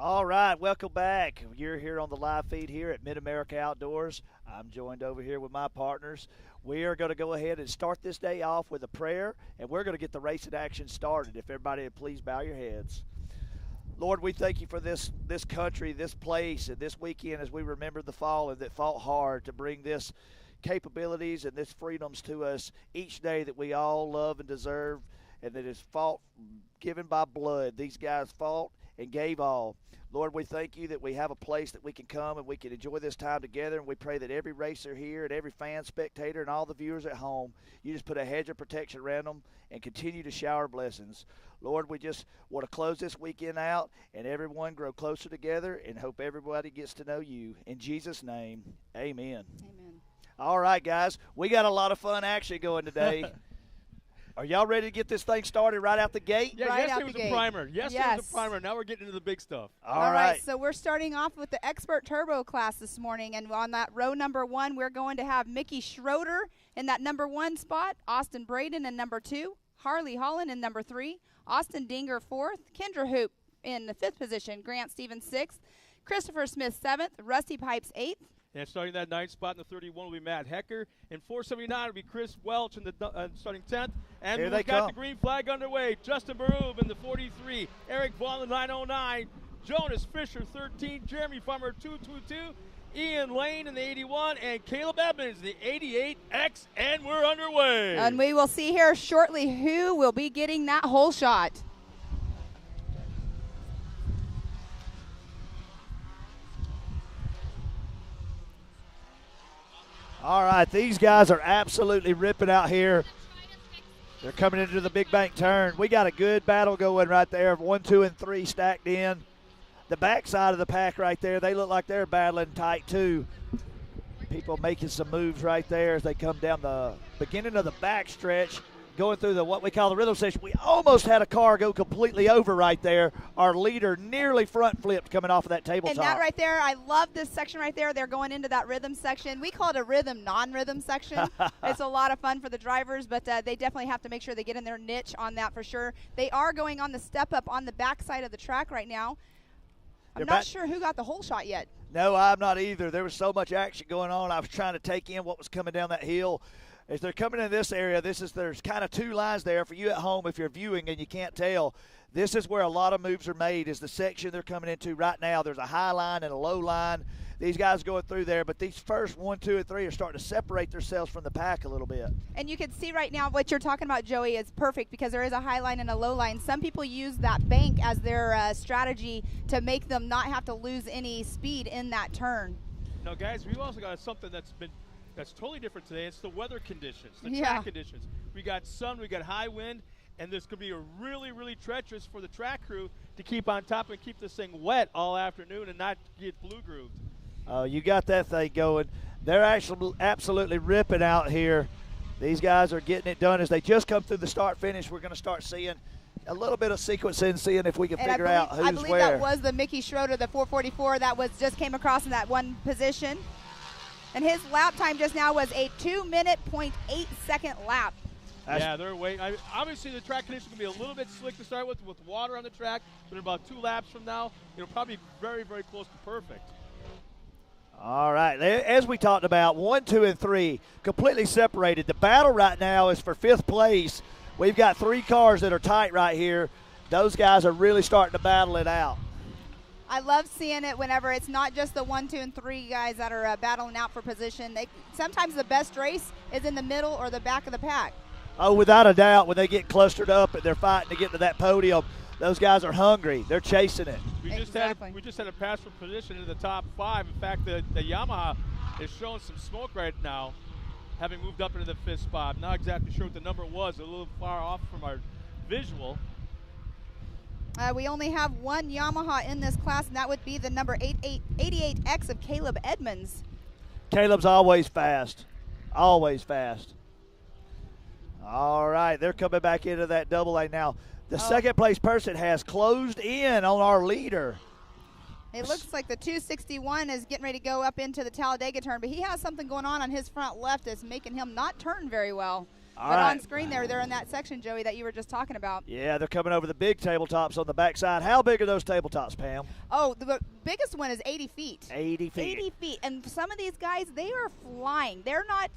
All right, welcome back. You're here on the live feed here at Mid-America Outdoors. I'm joined over here with my partners. We are going to go ahead and start this day off with a prayer, and we're going to get the racing action started. If everybody would please bow your heads. Lord, we thank you for this country, this place, and this weekend as we remember the fallen that fought hard to bring this capabilities and this freedoms to us each day that we all love and deserve, and that is fought, given by blood. These guys fought and gave all. Lord, we thank you that we have a place that we can come and we can enjoy this time together, and we pray that every racer here and every fan, spectator, and all the viewers at home, you just put a hedge of protection around them and continue to shower blessings. Lord, we just want to close this weekend out and everyone grow closer together and hope everybody gets to know you. In Jesus' name, amen. Amen. All right, guys, we got a lot of fun action going today. Are y'all ready to get this thing started right out the gate? Yeah, Right out yesterday the was a gate. primer. Yesterday was Yes. a primer. Now we're getting into the big stuff. All right. So we're starting off with the Expert Turbo class this morning, and on that row number 1, we're going to have Mickey Schroeder in that number 1 spot, Austin Braden in number 2, Harley Holland in number 3, Austin Dinger 4th, Kendra Hoop in the 5th position, Grant Stevens 6th, Christopher Smith 7th, Rusty Pipes 8th. And starting that 9th spot in the 31 will be Matt Hecker. In 479 will be Chris Welch in the starting 10th. And Here we've they got come. the green flag underway. Justin Baroob in the 43. Eric Vaughn in the 909. Jonas Fisher 13. Jeremy Farmer 222. Ian Lane in the 81. And Caleb Edmonds in the 88X. And we're underway. And we will see here shortly who will be getting that hole shot. All right, these guys are absolutely ripping out here. They're coming into the big bank turn. We got a good battle going right there. 1, 2, and 3 stacked in. The backside of the pack right there, they look like they're battling tight too. People making some moves right there as they come down the beginning of the back stretch, going through the what we call the rhythm section. We almost had a car go completely over right there. Our leader nearly front flipped coming off of that tabletop. And that right there, I love this section right there. They're going into that rhythm section. We call it a rhythm, non-rhythm section. It's a lot of fun for the drivers, but they definitely have to make sure they get in their niche on that for sure. They are going on the step up on the back side of the track right now. I'm not sure who got the hole shot yet. No, I'm not either. There was so much action going on. I was trying to take in what was coming down that hill. As they're coming in this area, there's kind of 2 lines there for you at home if you're viewing and you can't tell. This is where a lot of moves are made, is the section they're coming into right now. There's a high line and a low line. These guys going through there, but these first 1, 2, and 3 are starting to separate themselves from the pack a little bit. And you can see right now what you're talking about, Joey, is perfect because there is a high line and a low line. Some people use that bank as their strategy to make them not have to lose any speed in that turn. Now, guys, we've also got something that's totally different today. It's the weather conditions, the Yeah. track conditions. We got sun, we got high wind, and this could be a really, really treacherous for the track crew to keep on top and keep this thing wet all afternoon and not get blue grooved. You got that thing going. They're actually absolutely ripping out here. These guys are getting it done as they just come through the start-finish. We're going to start seeing a little bit of sequencing, seeing if we can figure out who's I believe where. that was the Mickey Schroeder, the 444, that was just came across in that one position. And his lap time just now was a 2-minute, 0.8-second lap. Yeah, they're waiting. Obviously, the track conditions are going to be a little bit slick to start with water on the track, but in about 2 laps from now, it'll probably be very, very close to perfect. All right, as we talked about, 1, 2, and 3 completely separated. The battle right now is for 5th place. We've got 3 cars that are tight right here. Those guys are really starting to battle it out. I love seeing it whenever it's not just the 1, 2, and 3 guys that are battling out for position. Sometimes the best race is in the middle or the back of the pack. Oh, without a doubt, when they get clustered up and they're fighting to get to that podium, those guys are hungry. They're chasing it. We just had a pass for position in the top 5. In fact, the Yamaha is showing some smoke right now, having moved up into the 5th spot. I'm not exactly sure what the number was. A little far off from our visual. We only have one Yamaha in this class, and that would be the number 88X of Caleb Edmonds. Caleb's always fast. Always fast. All right, they're coming back into that double lane now. The second place person has closed in on our leader. It looks like the 261 is getting ready to go up into the Talladega turn, but he has something going on his front left that's making him not turn very well. All But right. on screen there, they're in that section, Joey, that you were just talking about. Yeah, they're coming over the big tabletops on the backside. How big are those tabletops, Pam? Oh, the biggest one is 80 feet. 80 feet. 80 feet. And some of these guys, they are flying. They're not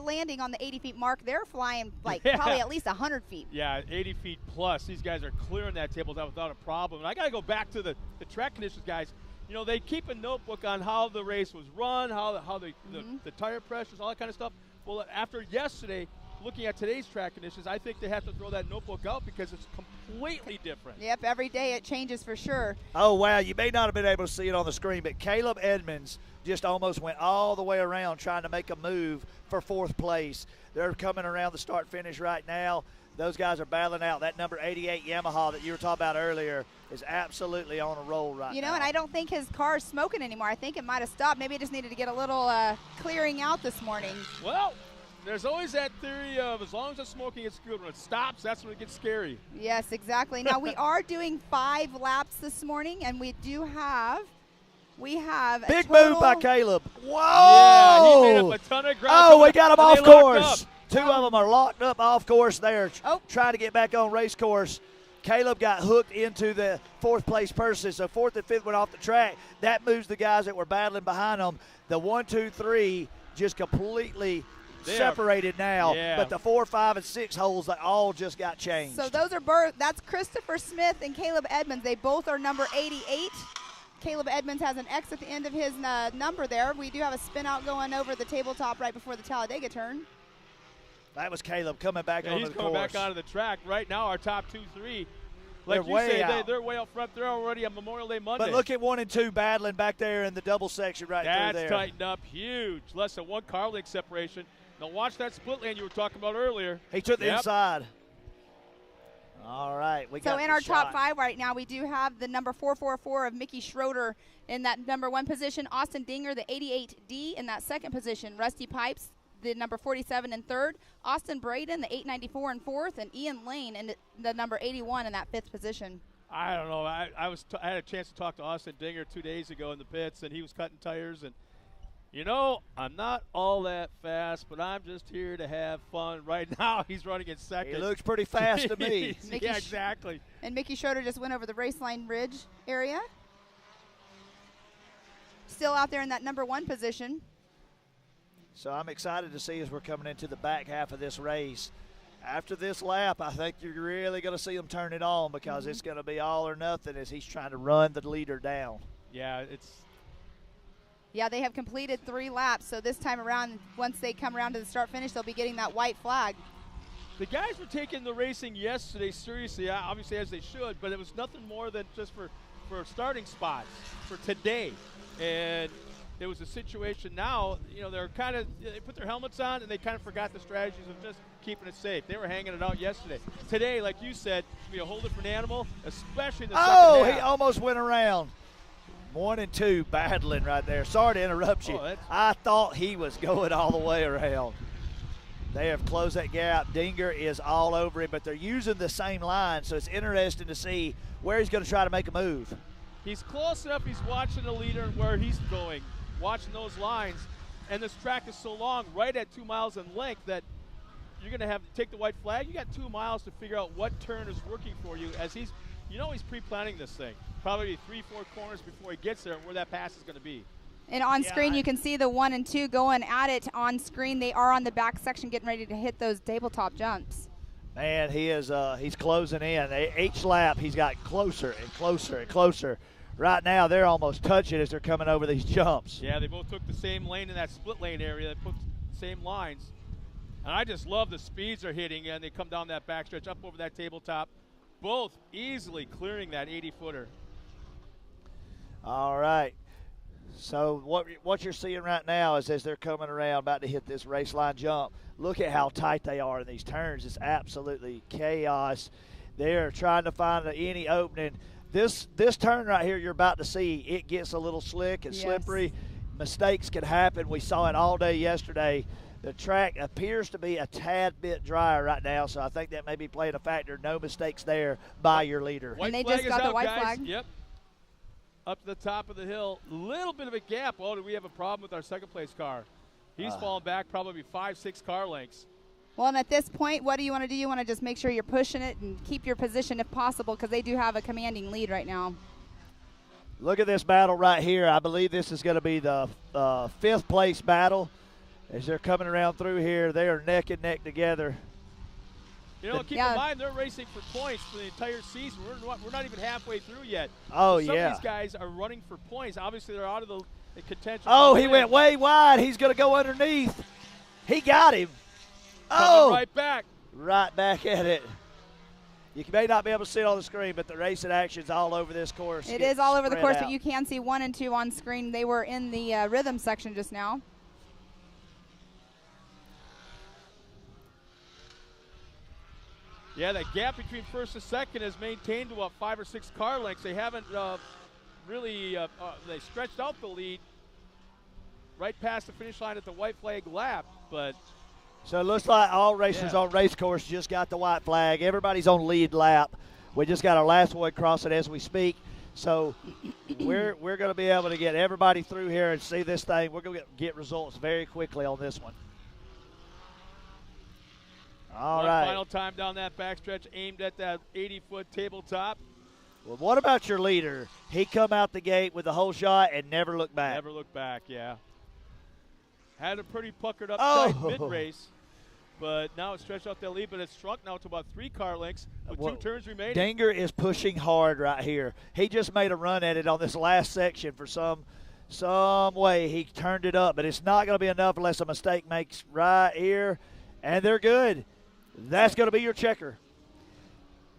landing on the 80 feet mark. They're flying like probably at least 100 feet. Yeah, 80 feet plus. These guys are clearing that tabletop without a problem. And I got to go back to the track conditions, guys. You know, they keep a notebook on how the race was run, how the tire pressures, all that kind of stuff. Well, after yesterday, looking at today's track conditions, I think they have to throw that notebook out because it's completely different. Yep, every day it changes for sure. Oh, wow. You may not have been able to see it on the screen, but Caleb Edmonds just almost went all the way around trying to make a move for 4th place. They're coming around the start-finish right now. Those guys are battling out. That number 88 Yamaha that you were talking about earlier is absolutely on a roll right now. You know, and I don't think his car is smoking anymore. I think it might have stopped. Maybe it just needed to get a little clearing out this morning. Well, there's always that theory of as long as it's smoking, it's good. When it stops, that's when it gets scary. Yes, exactly. Now, we are doing 5 laps this morning, and we have a Big total move by Caleb. Whoa! Yeah, he made up a ton of ground. Oh, we got him and off they locked course. up. 2 of them are locked up off course there, Oh. trying to get back on race course. Caleb got hooked into the 4th place person, so 4th and 5th went off the track. That moves the guys that were battling behind them. The 1, 2, 3 just completely separated now, yeah. but the 4, 5, and 6 holes, they all just got changed. So those are that's Christopher Smith and Caleb Edmonds. They both are number 88. Caleb Edmonds has an X at the end of his number there. We do have a spin out going over the tabletop right before the Talladega turn. That was Caleb coming back onto He's the coming course. back onto the track. Right now, our top 2, 3, like They're you way say, out. they're way out front. They're already on Memorial Day Monday. But look at 1 and 2 battling back there in the double section right through That's there. tightened up huge. Less than 1 car length separation. Now watch that split lane you were talking about earlier. He took the Yep. inside. All right, we got So in the our top shot. 5 right now, we do have the number 444 of Mickey Schroeder in that number 1 position. Austin Dinger, the 88D, in that 2nd position. Rusty Pipes, the number 47 in 3rd. Austin Braden, the 894 in 4th. And Ian Lane in the number 81 in that 5th position. I don't know. I had a chance to talk to Austin Dinger 2 days ago in the pits, and he was cutting tires. And, you know, I'm not all that fast, but I'm just here to have fun. Right now, he's running in 2nd. He looks pretty fast to me. Yeah, exactly. And Mickey Schroeder just went over the Raceline Ridge area. Still out there in that number 1 position. So I'm excited to see as we're coming into the back half of this race. After this lap, I think you're really going to see him turn it on because it's going to be all or nothing as he's trying to run the leader down. Yeah, it's Yeah, they have completed 3 laps, so this time around, once they come around to the start-finish, they'll be getting that white flag. the guys were taking the racing yesterday seriously, obviously as they should, but it was nothing more than just for starting spots for today. And there was a situation now, you know, they put their helmets on and they kind of forgot the strategies of just keeping it safe. They were hanging it out yesterday. Today, like you said, it'll be a whole different animal, especially in the second half. He almost went around. 1 and 2 battling right there. Sorry to interrupt you. I thought he was going all the way around. They have closed that gap. Dinger is all over him, but they're using the same line, so it's interesting to see where he's going to try to make a move. He's close enough. He's watching the leader and where he's going, watching those lines. And this track is so long, right at 2 miles in length, that you're going to have to take the white flag. You got 2 miles to figure out what turn is working for you as he's pre-planning this thing. Probably 3-4 corners before he gets there and where that pass is going to be. And on screen, you can see the 1 and 2 going at it on screen. They are on the back section getting ready to hit those tabletop jumps. Man, he is he's closing in. Each lap, he's got closer and closer and closer. Right now, they're almost touching as they're coming over these jumps. Yeah, they both took the same lane in that split lane area. They put the same lines. And I just love the speeds they're hitting, and they come down that backstretch up over that tabletop, both easily clearing that 80-footer. All right. So what you're seeing right now is as they're coming around, about to hit this race line jump, look at how tight they are in these turns. It's absolutely chaos. They're trying to find any opening. This turn right here you're about to see, it gets a little slick and slippery. Mistakes can happen. We saw it all day yesterday. The track appears to be a tad bit drier right now, so I think that may be playing a factor. No mistakes there by your leader. And they just got the white flag. Yep. Up to the top of the hill. Little bit of a gap. Oh, do we have a problem with our second place car? He's fallen back probably 5-6 car lengths. Well, and at this point, what do you want to do? You want to just make sure you're pushing it and keep your position if possible, because they do have a commanding lead right now. Look at this battle right here. I believe this is going to be the fifth place battle. As they're coming around through here, they are neck and neck together. You know, keep in mind they're racing for points for the entire season. We're not even halfway through yet. Oh, so some yeah. of these guys are running for points. Obviously, they're out of the contention. Oh, he went way wide. He's going to go underneath. He got him. Coming right back. Right back at it. You may not be able to see it on the screen, but the racing action's all over this course. It is all over the course, but you can see 1 and 2 on screen. They were in the rhythm section just now. Yeah, that gap between first and second has maintained about 5 or 6 car lengths. They haven't really they stretched out the lead right past the finish line at the white flag lap, but so it looks like all racers on race course just got the white flag. Everybody's on lead lap. We just got our last one crossing as we speak. So we're going to be able to get everybody through here and see this thing. We're going to get results very quickly on this one. All right. Final time down that backstretch aimed at that 80-foot tabletop. Well, what about your leader? He come out the gate with the whole shot and never looked back. Never looked back, yeah. Had a pretty puckered up tight mid-race, but now it's stretched out that lead, but it's shrunk now to about 3 car lengths with 2 turns remaining. Dinger is pushing hard right here. He just made a run at it on this last section for some way. He turned it up, but it's not going to be enough unless a mistake makes right here, and they're good. That's going to be your checker.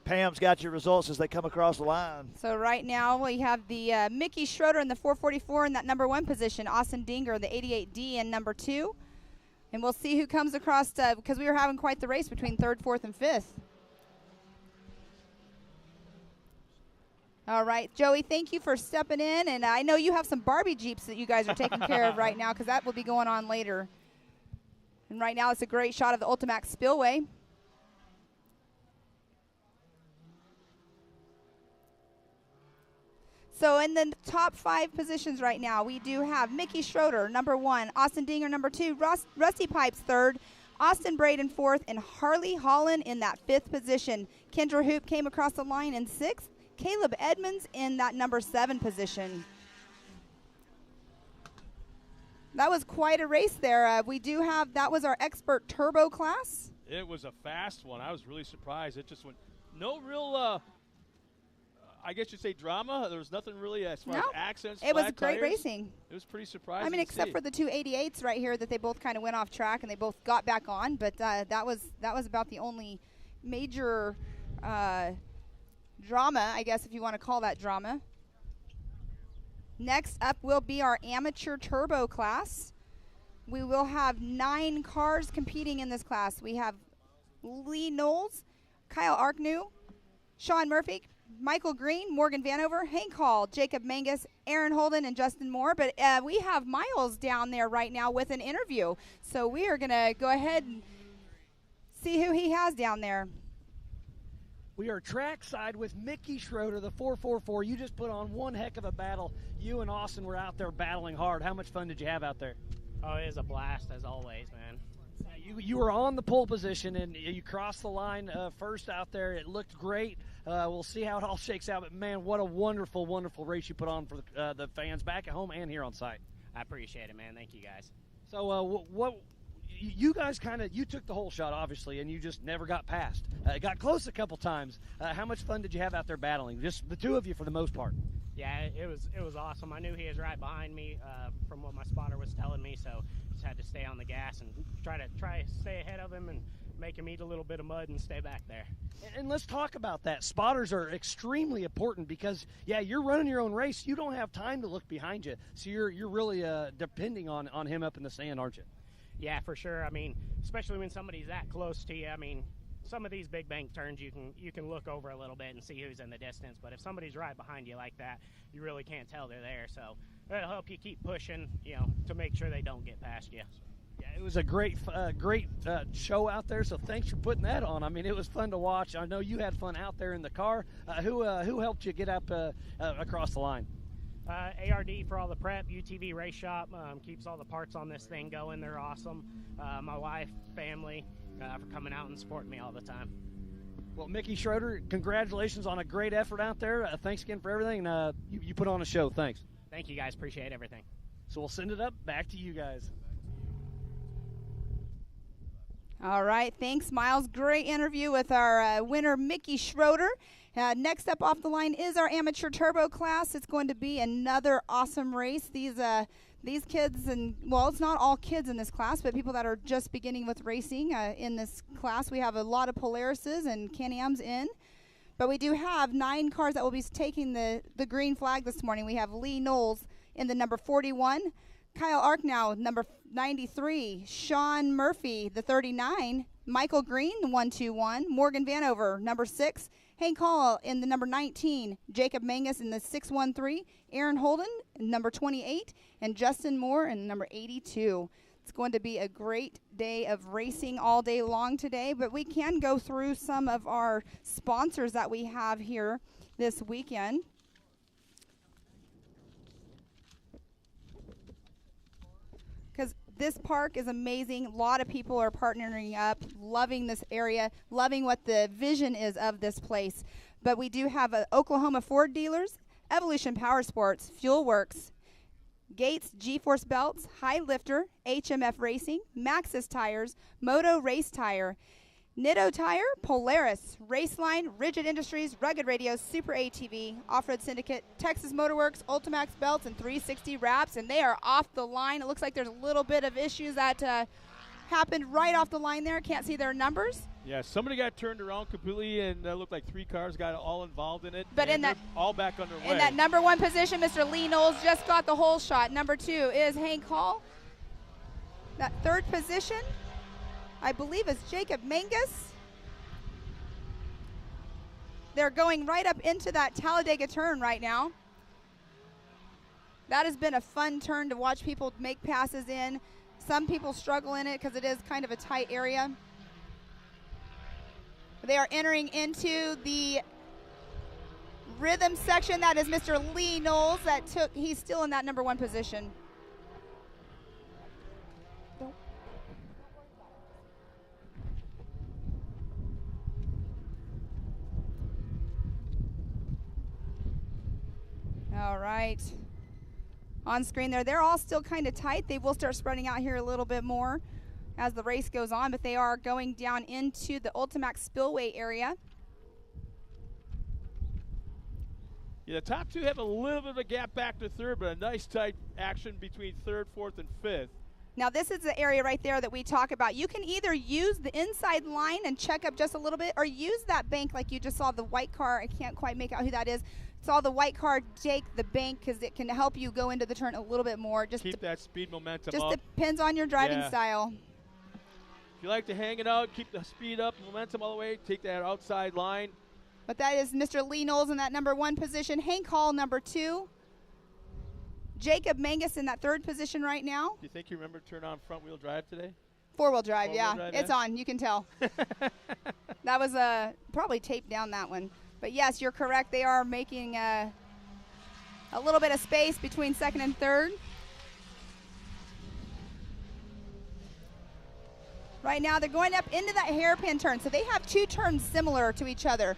Pam's got your results as they come across the line. So right now we have the Mickey Schroeder in the 444 in that number 1 position, Austin Dinger, the 88D in number 2. And we'll see who comes across, because we were having quite the race between 3rd, 4th, and 5th. All right, Joey, thank you for stepping in. And I know you have some Barbie Jeeps that you guys are taking care of right now, because that will be going on later. And right now it's a great shot of the Ultimax Spillway. So in the top 5 positions right now, we do have Mickey Schroeder, number 1, Austin Dinger, number 2, Rusty Pipes, 3rd, Austin Braden, 4th, and Harley Holland in that 5th position. Kendra Hoop came across the line in 6th, Caleb Edmonds in that number 7 position. That was quite a race there. We do have, that was our Expert Turbo class. It was a fast one. I was really surprised. It just went, no real I guess you'd say drama. There was nothing really as far as accidents. It was great tires. racing. It was pretty surprising. I mean, except for the 2 88s right here that they both kind of went off track and they both got back on. But that was about the only major drama, I guess, if you want to call that drama. Next up will be our Amateur Turbo class. We will have 9 cars competing in this class. We have Lee Knowles, Kyle Arknew, Sean Murphy, Michael Green, Morgan Vanover, Hank Hall, Jacob Mangus, Aaron Holden, and Justin Moore. But we have Miles down there right now with an interview. So we are going to go ahead and see who he has down there. We are trackside with Mickey Schroeder, the 444. You just put on one heck of a battle. You and Austin were out there battling hard. How much fun did you have out there? Oh, it was a blast, as always, man. You were on the pole position, and you crossed the line first out there. It looked great. We'll see how it all shakes out. But, man, what a wonderful, wonderful race you put on for the fans back at home and here on site. I appreciate it, man. Thank you, guys. So what you guys you took the whole shot, obviously, and you just never got past. Got close a couple times. How much fun did you have out there battling? Just the 2 of you for the most part. Yeah, it was awesome. I knew he was right behind me from what my spotter was telling me, so just had to stay on the gas and try to stay ahead of him and make him eat a little bit of mud and stay back there. And let's talk about that. Spotters are extremely important because, yeah, you're running your own race. You don't have time to look behind you, so you're really depending on him up in the sand, aren't you? Yeah, for sure. I mean, especially when somebody's that close to you. I mean, some of these big bank turns you can look over a little bit and see who's in the distance, but if somebody's right behind you like that, you really can't tell they're there. So it'll help you keep pushing, to make sure they don't get past you. Yeah, it was a great show out there, so thanks for putting that on. I mean, it was fun to watch. I know you had fun out there in the car. Who helped you get up across the line? ARD for all the prep, UTV Race Shop keeps all the parts on this thing going. They're awesome. My wife, family, for coming out and supporting me all the time. Well, Mickey Schroeder, congratulations on a great effort out there. Thanks again for everything. You put on a show. Thanks. Thank you, guys. Appreciate everything. So we'll send it up back to you guys. All right. Thanks, Miles. Great interview with our winner, Mickey Schroeder. Next up off the line is our amateur turbo class. It's going to be another awesome race. These kids, and well, it's not all kids in this class, but people that are just beginning with racing in this class. We have a lot of Polarises and Can-Ams in, but we do have 9 cars that will be taking the green flag this morning. We have Lee Knowles in the number 41, Kyle Arknow, number 93, Sean Murphy, the 39, Michael Green, the 121, Morgan Vanover, number 6, Hank Hall in the number 19, Jacob Mangus in the 613, Aaron Holden in number 28, and Justin Moore in number 82. It's going to be a great day of racing all day long today, but we can go through some of our sponsors that we have here this weekend. Because this park is amazing. A lot of people are partnering up, loving this area, loving what the vision is of this place. But we do have Oklahoma Ford dealers, Evolution Power Sports, Fuel Works, Gates G-Force Belts, High Lifter, HMF Racing, Maxxis Tires, Moto Race Tire, Nitto Tire, Polaris, Raceline, Rigid Industries, Rugged Radios, Super ATV, Off-Road Syndicate, Texas Motorworks, Ultimax Belts, and 360 Wraps, and they are off the line. It looks like there's a little bit of issues that happened right off the line there. Can't see their numbers. Yeah, somebody got turned around completely, and it looked like 3 cars got all involved in it. But in that, all back underway. In that number 1 position, Mr. Lee Knowles just got the whole shot. Number 2 is Hank Hall. That 3rd position, I believe, is Jacob Mangus. They're going right up into that Talladega turn right now. That has been a fun turn to watch people make passes in. Some people struggle in it because it is kind of a tight area. They are entering into the rhythm section. That is Mr. Lee Knowles. He's still in that number 1 position. All right. On screen there, they're all still kind of tight. They will start spreading out here a little bit more as the race goes on, but they are going down into the Ultimax Spillway area. Yeah, the top 2 have a little bit of a gap back to 3rd, but a nice tight action between 3rd, 4th, and 5th. Now this is the area right there that we talk about. You can either use the inside line and check up just a little bit, or use that bank like you just saw the white car. I can't quite make out who that is. Saw the white car take the bank because it can help you go into the turn a little bit more. Just keep that speed momentum just up. Just depends on your driving style. If you like to hang it out, keep the speed up, momentum all the way, take that outside line. But that is Mr. Lee Knowles in that number 1 position. Hank Hall, number 2. Jacob Mangus in that 3rd position right now. Do you think you remember to turn on front-wheel drive today? 4-wheel drive, Four-wheel drive, it's on. You can tell. That was probably taped down, that one. But yes, you're correct. They are making a little bit of space between 2nd and 3rd. Right now, they're going up into that hairpin turn. So they have 2 turns similar to each other.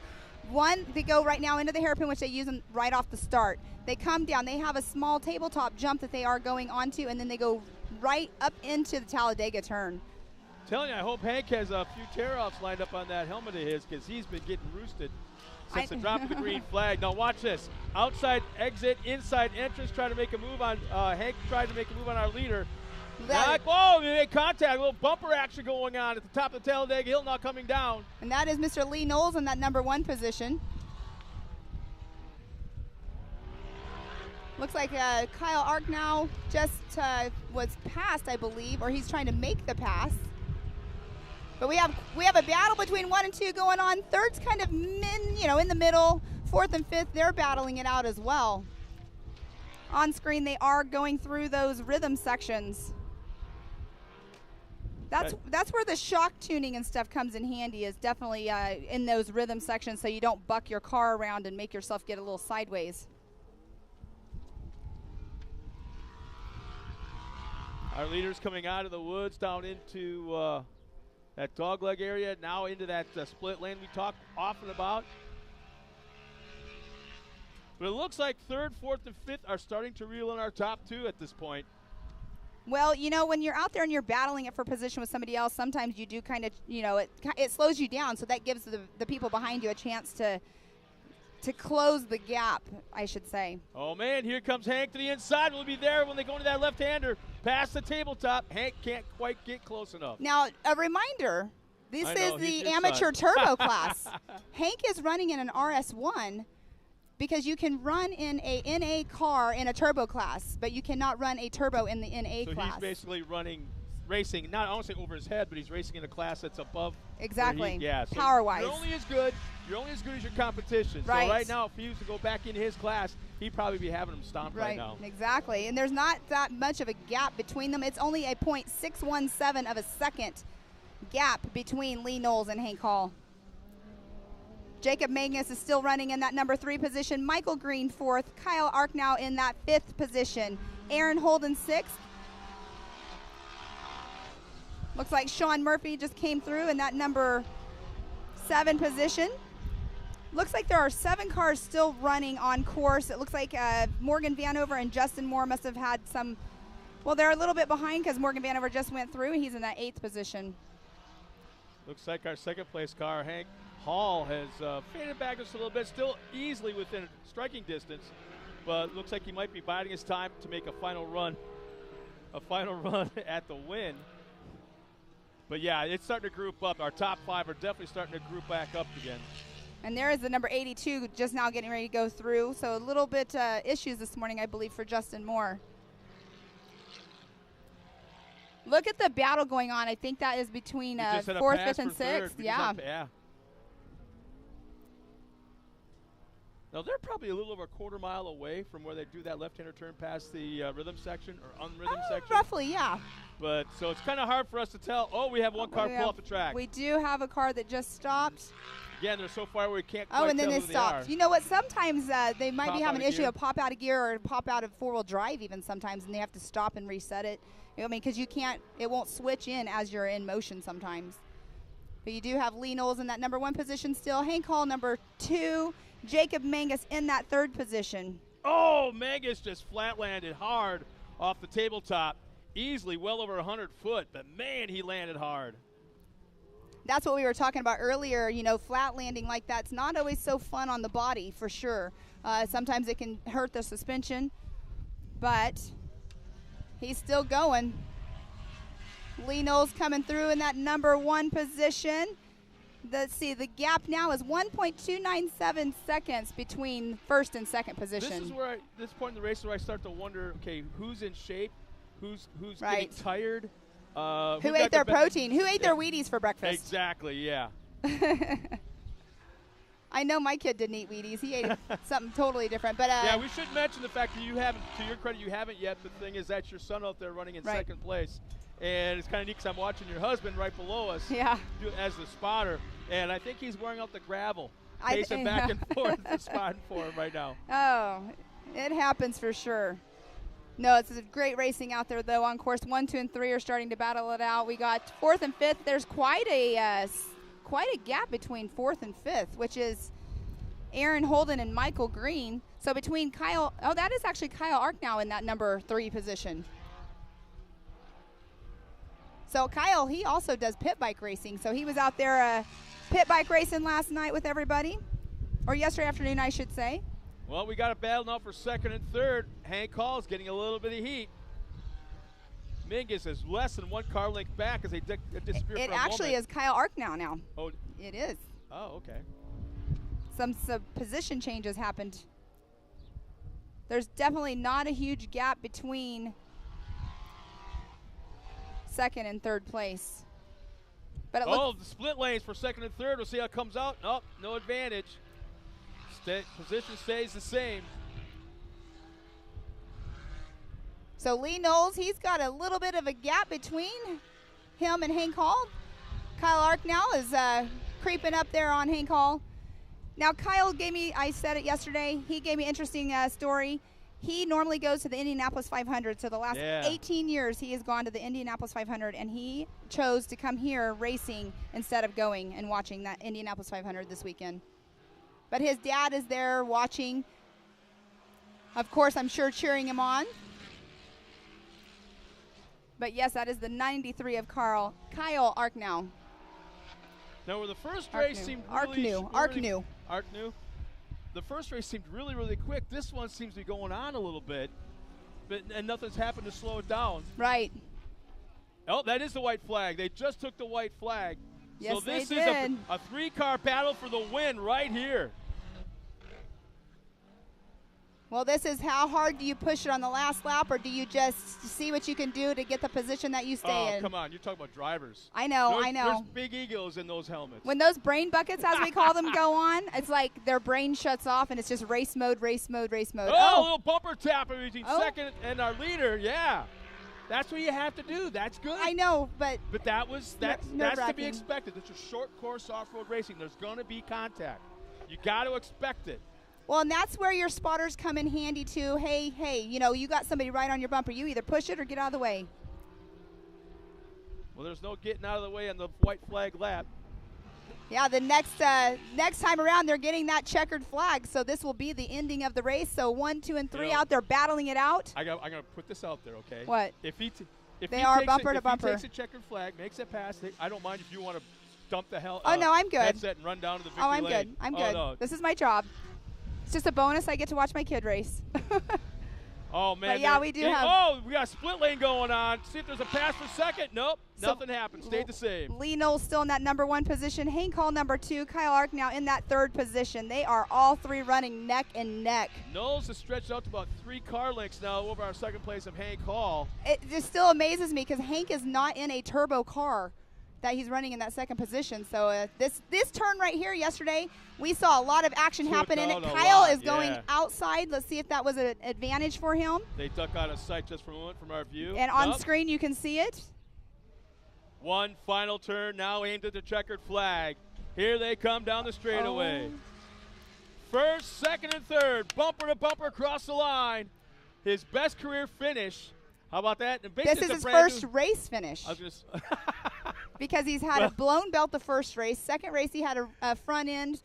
One, they go right now into the hairpin, which they use them right off the start. They come down. They have a small tabletop jump that they are going onto, and then they go right up into the Talladega turn. I'm telling you, I hope Hank has a few tear-offs lined up on that helmet of his, because he's been getting roosted since the drop of the green flag. Now watch this. Outside exit, inside entrance, trying to make a move on, Hank tried to make a move on our leader. Whoa, they made contact. A little bumper action going on at the top of the Talladega Hill, now coming down. And that is Mr. Lee Knowles in that number 1 position. Looks like Kyle Arknow just was passed, I believe, or he's trying to make the pass. But we have a battle between 1 and 2 going on. 3rd's kind of in the middle. 4th and 5th, they're battling it out as well. On screen, they are going through those rhythm sections. That's where the shock tuning and stuff comes in handy, is definitely in those rhythm sections, so you don't buck your car around and make yourself get a little sideways. Our leaders coming out of the woods down into that dogleg area, now into that split lane we talk often about. But it looks like third, fourth, and fifth are starting to reel in our top two at this point. Well, you know, when you're out there and you're battling it for position with somebody else, sometimes you do kind of, you know, it slows you down. So that gives the people behind you a chance to close the gap, I should say. Oh, man, here comes Hank to the inside. We'll be there when they go into that left-hander. Past the tabletop. Hank can't quite get close enough. Now, a reminder, this I know, is he's the your amateur son. turbo class. Hank is running in an RS1 because you can run in a NA car in a turbo class, but you cannot run a turbo in the NA So class. he's basically racing, not I don't say over his head, but he's racing in a class that's above. Exactly. Yeah. So Power-wise. You're only as good as your competition. Right. So right now, if he was to go back into his class, he'd probably be having him stomped right now. Exactly. And there's not that much of a gap between them. It's only a .617 of a second gap between Lee Knowles and Hank Hall. Jacob Magnus is still running in that number 3 position. Michael Green 4th. Kyle Arknow in that 5th position. Aaron Holden 6th. Looks like Sean Murphy just came through in that number 7 position. Looks like there are 7 cars still running on course. It looks like Morgan Vanover and Justin Moore must have had some, well, they're a little bit behind because Morgan Vanover just went through. He's in that 8th position. Looks like our second place car, Hank Hall, has faded back just a little bit, still easily within striking distance, but looks like he might be biding his time to make a final run at the win. But yeah, it's starting to group up. Our top 5 are definitely starting to group back up again. And there is the number 82 just now getting ready to go through. So a little bit issues this morning, I believe, for Justin Moore. Look at the battle going on. I think that is between 4th, 5th, and 6th. Yeah. Now, they're probably a little over a quarter mile away from where they do that left-hander turn past the rhythm section or unrhythm section. Roughly, yeah. But so it's kind of hard for us to tell. Oh, we have one car pull off the track. We do have a car that just stopped. Again, they're so far where we can't quite Oh, and then tell they who stopped. are. You know what? Sometimes they might Pop be having out an of issue gear. of pop out of gear or pop out of four-wheel drive even sometimes, and they have to stop and reset it. I mean, because you can't, it won't switch in as you're in motion sometimes. But you do have Lee Knowles in that number 1 position still. Hank Hall number 2. Jacob Mangus in that 3rd position. Oh, Mangus just flat landed hard off the tabletop. Easily well over 100 foot, but man, he landed hard. That's what we were talking about earlier. You know, flat landing like that's not always so fun on the body, for sure. Sometimes it can hurt the suspension, but he's still going. Lee Knowles coming through in that number 1 position. Let's see, the gap now is 1.297 seconds between 1st and 2nd position. This is where, this point in the race, where I start to wonder, okay, who's in shape, who's Right. getting tired, who ate their protein? Who ate their Wheaties for breakfast? Exactly, yeah. I know my kid didn't eat Wheaties. He ate something totally different. But Yeah, we should mention the fact that you haven't, to your credit, you haven't yet. The thing is, that's your son out there running in Right. 2nd place. And it's kind of neat because I'm watching your husband right below us Yeah. as the spotter. And I think he's wearing out the gravel, I pacing back and forth, spotting for him right now. Oh, it happens for sure. No, it's a great racing out there, though. On course 1, 2, and 3 are starting to battle it out. We got 4th and 5th. There's quite a gap between 4th and 5th, which is Aaron Holden and Michael Green. So between Kyle, oh, that is actually Kyle Arknow in that number 3 position. So Kyle, he also does pit bike racing. So he was out there pit bike racing last night with everybody, or yesterday afternoon, I should say. Well, we got a battle now for 2nd and 3rd. Hank Hall's getting a little bit of heat. Mingus is less than 1 car length back as they disappear It for a actually moment. is Kyle Arknow now. Oh, It is. oh, okay. Some position changes happened. There's definitely not a huge gap between 2nd and 3rd place. But it looks, The split lanes for 2nd and 3rd. We'll see how it comes out. Nope, no advantage. Position stays the same. so Lee Knowles, he's got a little bit of a gap between him and Hank Hall. Kyle Arknow is creeping up there on Hank Hall. Now Kyle gave me, I said it yesterday, he gave me an interesting story. He normally goes to the Indianapolis 500, so the last Yeah. 18 years he has gone to the Indianapolis 500, and he chose to come here racing instead of going and watching that Indianapolis 500 this weekend. But his dad is there watching, of course, I'm sure cheering him on. But yes, that is the 93 of Kyle Arknow. Now, where the first race seemed Arknew. The first race seemed really, really quick. This one seems to be going on a little bit, and nothing's happened to slow it down. Right. Oh, that is the white flag. They just took the white flag. Yes, so this they is did. a three-car battle for the win right here. Well, this is how hard do you push it on the last lap, or do you just see what you can do to get the position that you stay in? Come on. You're talking about drivers. I know. There's big egos in those helmets. When those brain buckets, as we call them, go on, it's like their brain shuts off, and it's just race mode, race mode, race mode. Oh, a little bumper tap between second and our leader. Yeah. That's what you have to do. That's good. I know, but that's to be nerve-wracking. expected. It's a short course off-road racing. There's going to be contact. You got to expect it. Well, and that's where your spotters come in handy too. Hey, you got somebody right on your bumper. You either push it or get out of the way. Well, there's no getting out of the way on the white flag lap. Yeah, the next time around, they're getting that checkered flag. So this will be the ending of the race. So 1, 2, and 3 out there battling it out. I'm going to put this out there, okay? What? If he takes a checkered flag, makes it pass, I don't mind if you want to dump the no, I'm good. headset and run down to the victory I'm lane. good. I'm good. No. This is my job. It's just a bonus. I get to watch my kid race. Oh, man. But yeah, we do have. Oh, we got a split lane going on. See if there's a pass for second. Nope. So nothing happened. Stayed the same. Lee Knowles still in that number 1 position. Hank Hall number 2. Kyle Arknow in that 3rd position. They are all 3 running neck and neck. Knowles has stretched out to about 3 car lengths now over our second place of Hank Hall. It just still amazes me because Hank is not in a turbo car that he's running in that 2nd position. So this turn right here yesterday, we saw a lot of action happen in it. Kyle is going outside. Let's see if that was an advantage for him. They duck out of sight just for a moment from our view. And on screen you can see it. One final turn now aimed at the checkered flag. Here they come down the straightaway. First, second, and third, bumper to bumper across the line. His best career finish. How about that? And this is his first race finish. Because he's had a blown belt the first race. Second race he had a front end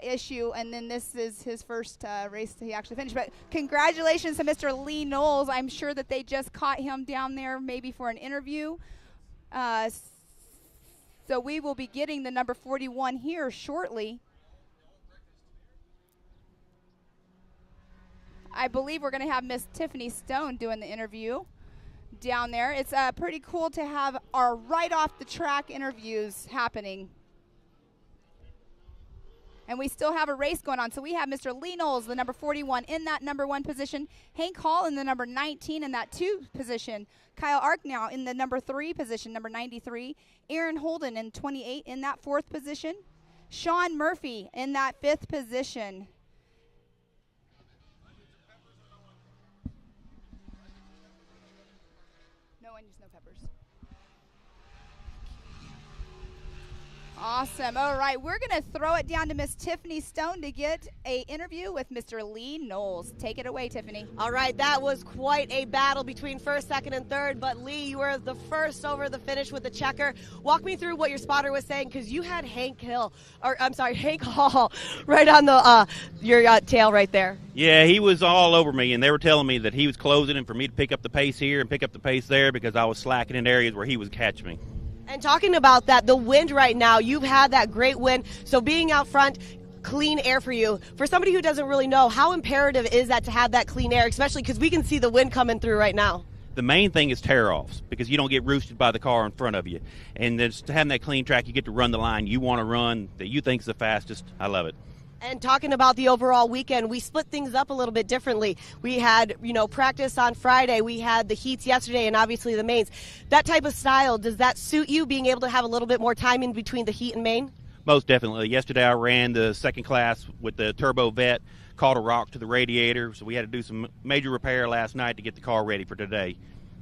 issue, and then this is his first race that he actually finished. But congratulations to Mr. Lee Knowles. I'm sure that they just caught him down there maybe for an interview. So we will be getting the number 41 here shortly. I believe we're going to have Miss Tiffany Stone doing the interview down there. It's pretty cool to have our right off the track interviews happening. And we still have a race going on. So we have Mr. Lee Knowles, the number 41, in that number 1 position. Hank Hall in the number 19 in that 2 position. Kyle Arknow in the number 3 position, number 93. Aaron Holden in 28 in that 4th position. Sean Murphy in that 5th position. No onions, no peppers. Awesome. All right, we're going to throw it down to Miss Tiffany Stone to get a interview with Mr. Lee Knowles. Take it away, Tiffany. All right, that was quite a battle between first, second, and third, but Lee, you were the first over the finish with the checker. Walk me through what your spotter was saying, because you had Hank Hall right on your tail right there. Yeah, he was all over me, and they were telling me that he was closing and for me to pick up the pace here and pick up the pace there because I was slacking in areas where he was catching me. And talking about that, the wind right now, you've had that great wind. So being out front, clean air for you. For somebody who doesn't really know, how imperative is that to have that clean air, especially because we can see the wind coming through right now? The main thing is tear-offs because you don't get roosted by the car in front of you. And just having that clean track, you get to run the line you want to run that you think is the fastest. I love it. And talking about the overall weekend, we split things up a little bit differently. We had, practice on Friday. We had the heats yesterday and obviously the mains. That type of style, does that suit you, being able to have a little bit more time in between the heat and main? Most definitely. Yesterday I ran the 2nd class with the Turbo Vet, caught a rock to the radiator, so we had to do some major repair last night to get the car ready for today.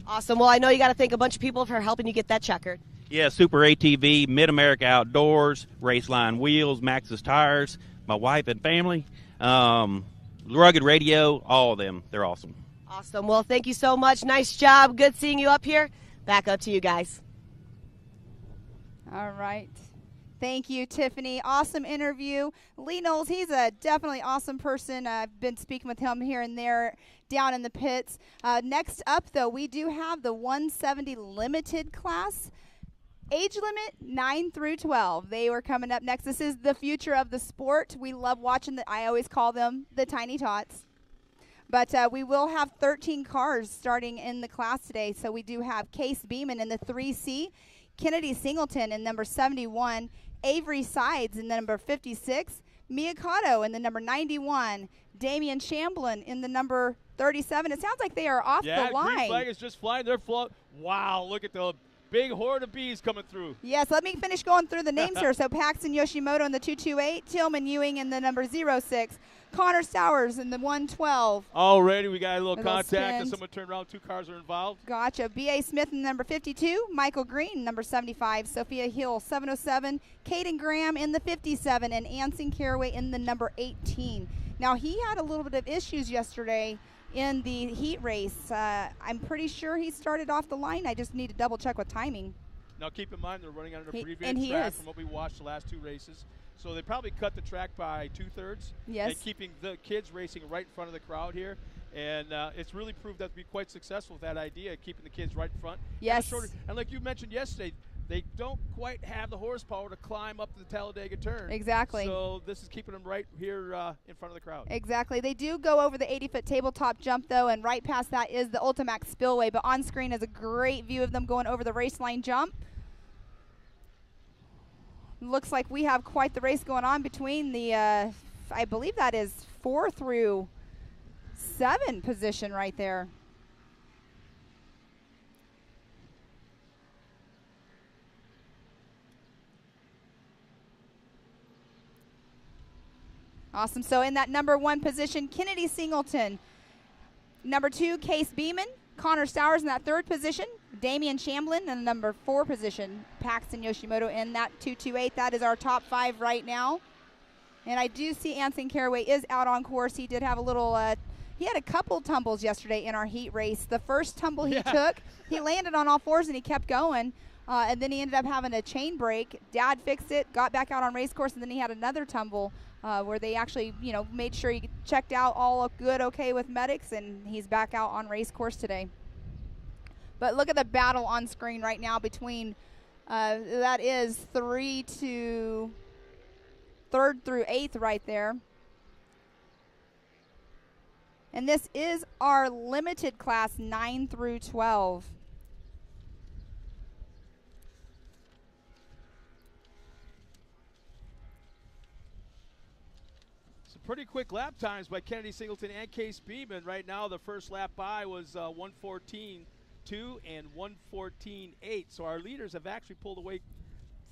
Awesome. Well, I know you got to thank a bunch of people for helping you get that checkered. Yeah, Super ATV, Mid-America Outdoors, Raceline Wheels, Maxxis Tires, my wife and family. Rugged Radio, all of them. They're awesome. Awesome. Well, thank you so much. Nice job. Good seeing you up here. Back up to you guys. All right. Thank you, Tiffany. Awesome interview. Lee Knowles, he's a definitely awesome person. I've been speaking with him here and there down in the pits. Next up, though, we do have the 170 limited class. Age limit 9 through 12. They were coming up next. This is the future of the sport. We love watching I always call them the Tiny Tots. But we will have 13 cars starting in the class today. So we do have Case Beeman in the 3C, Kennedy Singleton in number 71, Avery Sides in the number 56, Miyakato in the number 91, Damian Shamblin in the number 37. It sounds like they are off the line. Yeah, green flag is just flying. They're wow, look at the big horde of bees coming through. Yes, let me finish going through the names here. So Paxton Yoshimoto in the 228, Tillman Ewing in the number 06, Connor Stowers in the 112. Already, we got a little Those contact, and pins. someone turned around. 2 cars are involved. Gotcha. B.A. Smith in the number 52, Michael Green, number 75, Sophia Hill, 707, Caden Graham in the 57, and Anson Caraway in the number 18. Now, he had a little bit of issues yesterday in the heat race. I'm pretty sure he started off the line. I just need to double check with timing. Now, keep in mind, they're running on an And abbreviated he track is. from what we watched the last 2 races. So they probably cut the track by 2/3. Yes. And keeping the kids racing right in front of the crowd here. And it's really proved out to be quite successful with that idea, keeping the kids right in front. Yes. And like you mentioned yesterday, they don't quite have the horsepower to climb up to the Talladega turn. Exactly. So this is keeping them right here in front of the crowd. Exactly. They do go over the 80-foot tabletop jump, though, and right past that is the Ultimax Spillway. But on screen is a great view of them going over the race line jump. Looks like we have quite the race going on between the, I believe that is 4 through 7 position right there. Awesome. So in that number 1 position, Kennedy Singleton. Number 2, Case Beeman. Connor Stowers in that 3rd position. Damian Shamblin in the number 4 position. Paxton Yoshimoto in that 228. That is our top 5 right now. And I do see Anson Caraway is out on course. He did have a little, he had a couple tumbles yesterday in our heat race. The first tumble he took, he landed on all 4s and he kept going. And then he ended up having a chain break. Dad fixed it, got back out on race course, and then he had another tumble where they actually, made sure he checked out all good, okay with medics, and he's back out on race course today. But look at the battle on screen right now between, that is 3rd through 8th right there. And this is our limited class 9 through 12. Pretty quick lap times by Kennedy Singleton and Case Beeman. Right now, the first lap by was 1:14.2 and 1:14.8. So our leaders have actually pulled away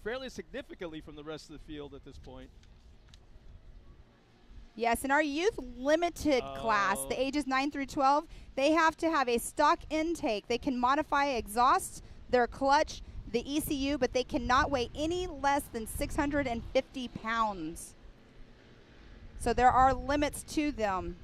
fairly significantly from the rest of the field at this point. Yes, in our youth limited class, the ages 9 through 12, they have to have a stock intake. They can modify exhaust, their clutch, the ECU, but they cannot weigh any less than 650 pounds. So there are limits to them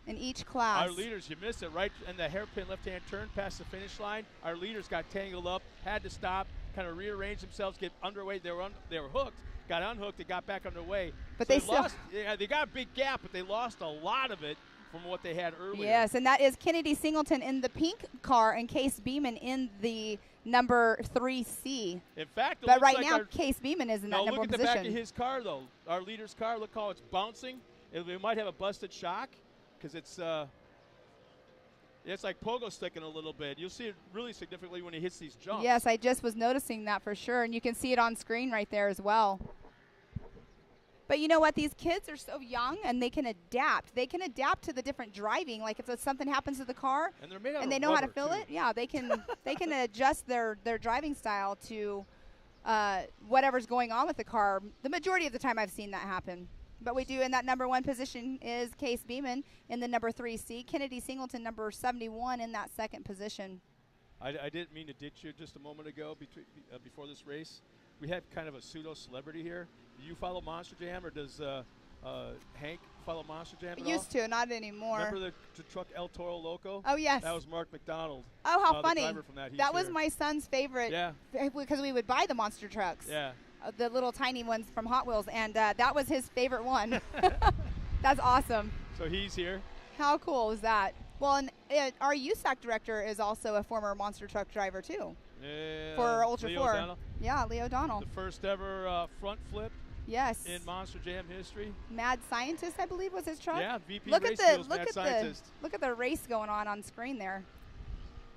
in each class. Our leaders, you missed it right in the hairpin left-hand turn past the finish line. Our leaders got tangled up, had to stop, kind of rearrange themselves, get underway. They were hooked, got unhooked, and got back underway. But so they still lost. Yeah, they got a big gap, but they lost a lot of it from what they had earlier. Yes, and that is Kennedy Singleton in the pink car and Case Beeman in the number 3C. In fact, it but looks right like now, Case Beeman is in that number look at position. the back of his car, though. Our leader's car, look how it's bouncing. It might have a busted shock because it's like pogo sticking a little bit. You'll see it really significantly when he hits these jumps. Yes, I just was noticing that for sure, and you can see it on screen right there as well. But you know what? These kids are so young, and they can adapt. They can adapt to the different driving. Like if something happens to the car, and they're made out and of they know how to rubber, fill too. it, yeah, they can they can adjust their driving style to whatever's going on with the car. The majority of the time, I've seen that happen. But we do in that number 1 position is Case Beeman in the number 3C. Kennedy Singleton, number 71, in that 2nd position. I didn't mean to ditch you just a moment ago before this race. We have kind of a pseudo-celebrity here. Do you follow Monster Jam, or does Hank follow Monster Jam at Used to, not anymore. Remember the truck El Toro Loco? Oh, yes. That was Mark McDonald. Oh, how the funny. driver from that. He's That was here. my son's favorite. Yeah. Because we would buy the monster trucks. Yeah. The little tiny ones from Hot Wheels, and that was his favorite one. That's awesome. So he's here. How cool is that? Well, and our USAC director is also a former monster truck driver, too. For Ultra Leo 4. O'Donnell. Yeah, Leo O'Donnell. The first ever front flip Yes. in Monster Jam history. Mad Scientist, I believe, was his truck. Yeah, VP Look Race at the Deals, look Mad at Scientist. the look at the race going on screen there.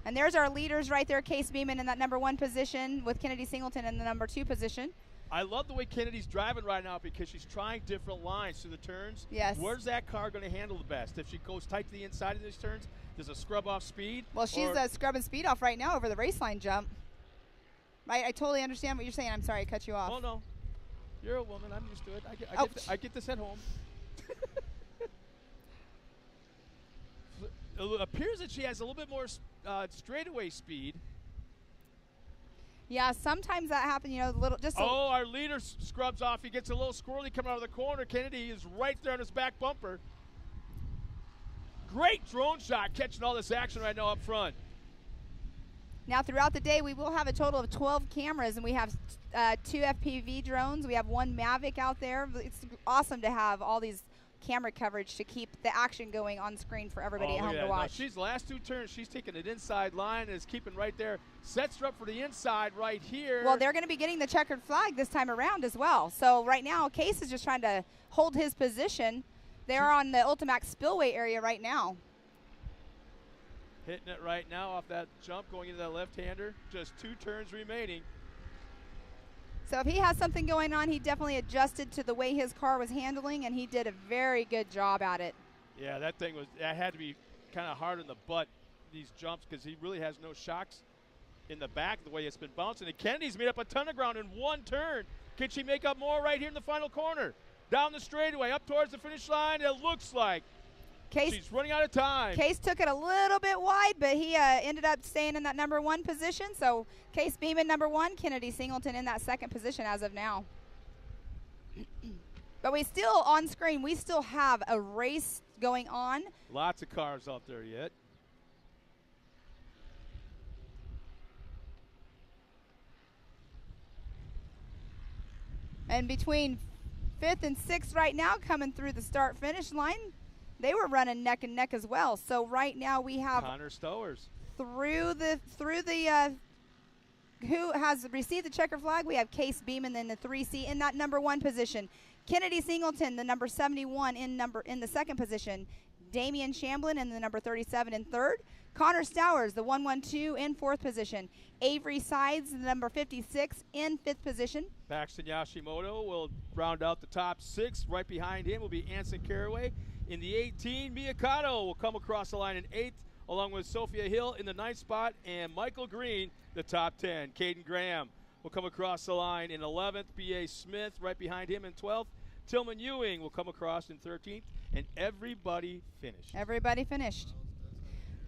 And there's our leaders right there. Case Beeman in that number 1 position with Kennedy Singleton in the number 2 position. I love the way Kennedy's driving right now because she's trying different lines through the turns. Yes. Where's that car going to handle the best? If she goes tight to the inside of these turns, does it scrub off speed? Well, she's scrubbing speed off right now over the race line jump. I totally understand what you're saying. I'm sorry I cut you off. Oh, no. You're a woman. I'm used to it. I get this at home. It appears that she has a little bit more straightaway speed. Yeah, sometimes that happens, Oh, our leader scrubs off. He gets a little squirrely coming out of the corner. Kennedy is right there on his back bumper. Great drone shot catching all this action right now up front. Now, throughout the day, we will have a total of 12 cameras, and we have 2 FPV drones. We have 1 Mavic out there. It's awesome to have all these camera coverage to keep the action going on screen for everybody at home to watch. She's the last 2 turns. She's taking an inside line and is keeping right there. Sets her up for the inside right here. Well, they're going to be getting the checkered flag this time around as well. So right now, Case is just trying to hold his position. They're on the Ultimax Spillway area right now. Hitting it right now off that jump, going into that left-hander. Just 2 turns remaining. So if he has something going on, he definitely adjusted to the way his car was handling, and he did a very good job at it. Yeah, that had to be kind of hard on the butt, these jumps, because he really has no shocks in the back the way it's been bouncing. And Kennedy's made up a ton of ground in 1 turn. Can she make up more right here in the final corner? Down the straightaway, up towards the finish line. It looks like she's running out of time. Case took it a little bit wide, but he ended up staying in that number 1 position. So Case Beeman number 1, Kennedy Singleton in that 2nd position as of now. But we still, on screen, we still have a race going on. Lots of cars out there yet. And between 5th and 6th right now coming through the start-finish line, they were running neck and neck as well. So right now we have Connor Stowers through the who has received the checker flag. We have Case Beeman in the 3C in that number 1 position. Kennedy Singleton, the number 71 in the 2nd position. Damian Shamblin in the number 37 in 3rd. Connor Stowers, the 112 in 4th position. Avery Sides, the number 56 in 5th position. Paxton Yashimoto will round out the top 6. Right behind him will be Anson Caraway. In the 18, Miyakato will come across the line in 8th, along with Sophia Hill in the 9th spot, and Michael Green, the top 10. Caden Graham will come across the line in 11th. B.A. Smith right behind him in 12th. Tillman Ewing will come across in 13th, and everybody finished. Everybody finished.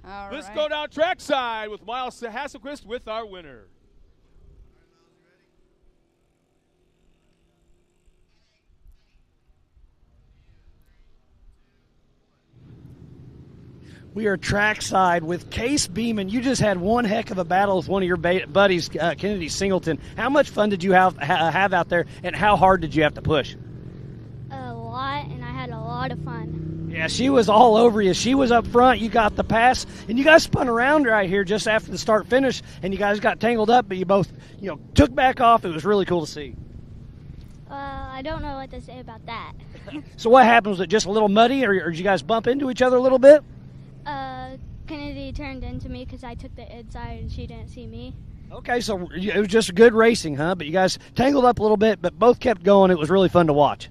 All Let's right. go down trackside with Miles Hasselquist with our winner. We are trackside with Case Beeman. You just had one heck of a battle with one of your buddies, Kennedy Singleton. How much fun did you have out there, and how hard did you have to push? A lot, and I had a lot of fun. Yeah, she was all over you. She was up front. You got the pass, and you guys spun around right here just after the start-finish, and you guys got tangled up, but you both, took back off. It was really cool to see. I don't know what to say about that. So what happened? Was it just a little muddy, or did you guys bump into each other a little bit? Kennedy turned into me because I took the inside and she didn't see me. Okay, so it was just good racing, huh? But you guys tangled up a little bit, but both kept going. It was really fun to watch.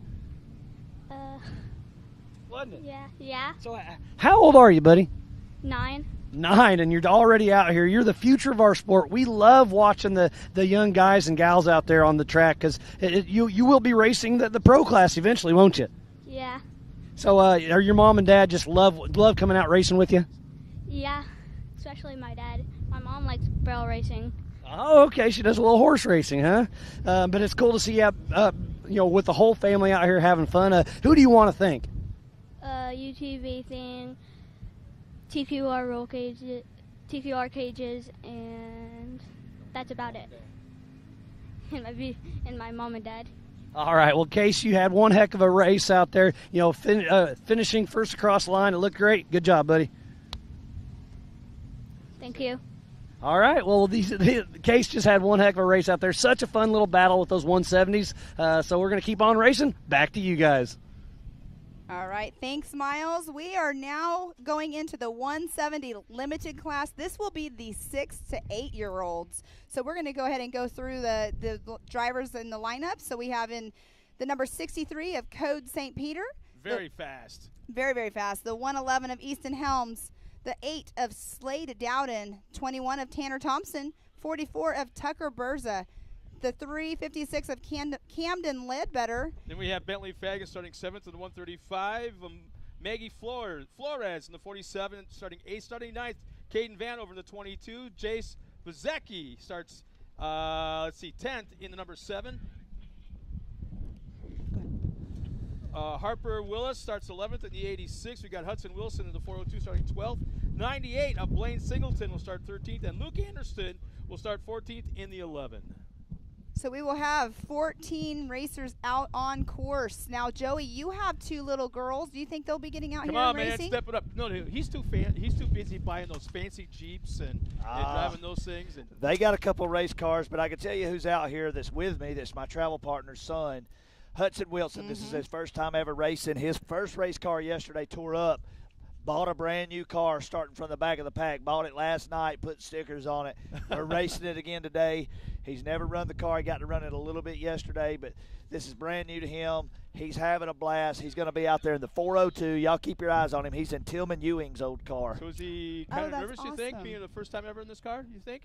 Wasn't it? Yeah. So how old are you, buddy? 9. 9, and you're already out here. You're the future of our sport. We love watching the young guys and gals out there on the track because you will be racing the pro class eventually, won't you? Yeah. So are your mom and dad just love coming out racing with you? Yeah, especially my dad. My mom likes barrel racing. Oh, okay. She does a little horse racing, huh? But it's cool to see you, with the whole family out here having fun. Who do you want to thank? UTV thing, TQR cages, and that's about it. And my mom and dad. All right. Well, Case, you had one heck of a race out there. You know, finishing first across the line. It looked great. Good job, buddy. Thank you. All right. Well, Case just had one heck of a race out there. Such a fun little battle with those 170s. So we're going to keep on racing. Back to you guys. All right, thanks, Miles. We are now going into the 170 limited class. This will be the 6 to 8-year-olds. So we're going to go ahead and go through the drivers in the lineup. So we have in the number 63 of Code St. Peter. Very fast. Very, very fast. The 111 of Easton Helms. The 8 of Slade Dowden. 21 of Tanner Thompson. 44 of Tucker Berza. The 356 of Camden Ledbetter. Then we have Bentley Fagan starting 7th in the 135. Maggie Flores in the 47 starting 8th. Starting 9th, Caden Vanover in the 22. Jace Bezecki starts, 10th in the number 7. Harper Willis starts 11th in the 86. We got Hudson Wilson in the 402 starting 12th. 98 of Blaine Singleton will start 13th. And Luke Anderson will start 14th in the 11. So we will have 14 racers out on course. Now, Joey, you have 2 little girls. Do you think they'll be getting out Come here on, and man, racing? step it up. No, he's too busy buying those fancy Jeeps and driving those things. And they got a couple race cars, but I can tell you who's out here that's with me. That's my travel partner's son, Hudson Wilson. This is his first time ever racing. His first race car yesterday tore up. Bought a brand new car starting from the back of the pack. Bought it last night, put stickers on it. We're racing it again today. He's never run the car. He got to run it a little bit yesterday, but this is brand new to him. He's having a blast. He's going to be out there in the 402. Y'all keep your eyes on him. He's in Tillman Ewing's old car. So is he kind of nervous, awesome. you think, being the first time ever in this car, you think?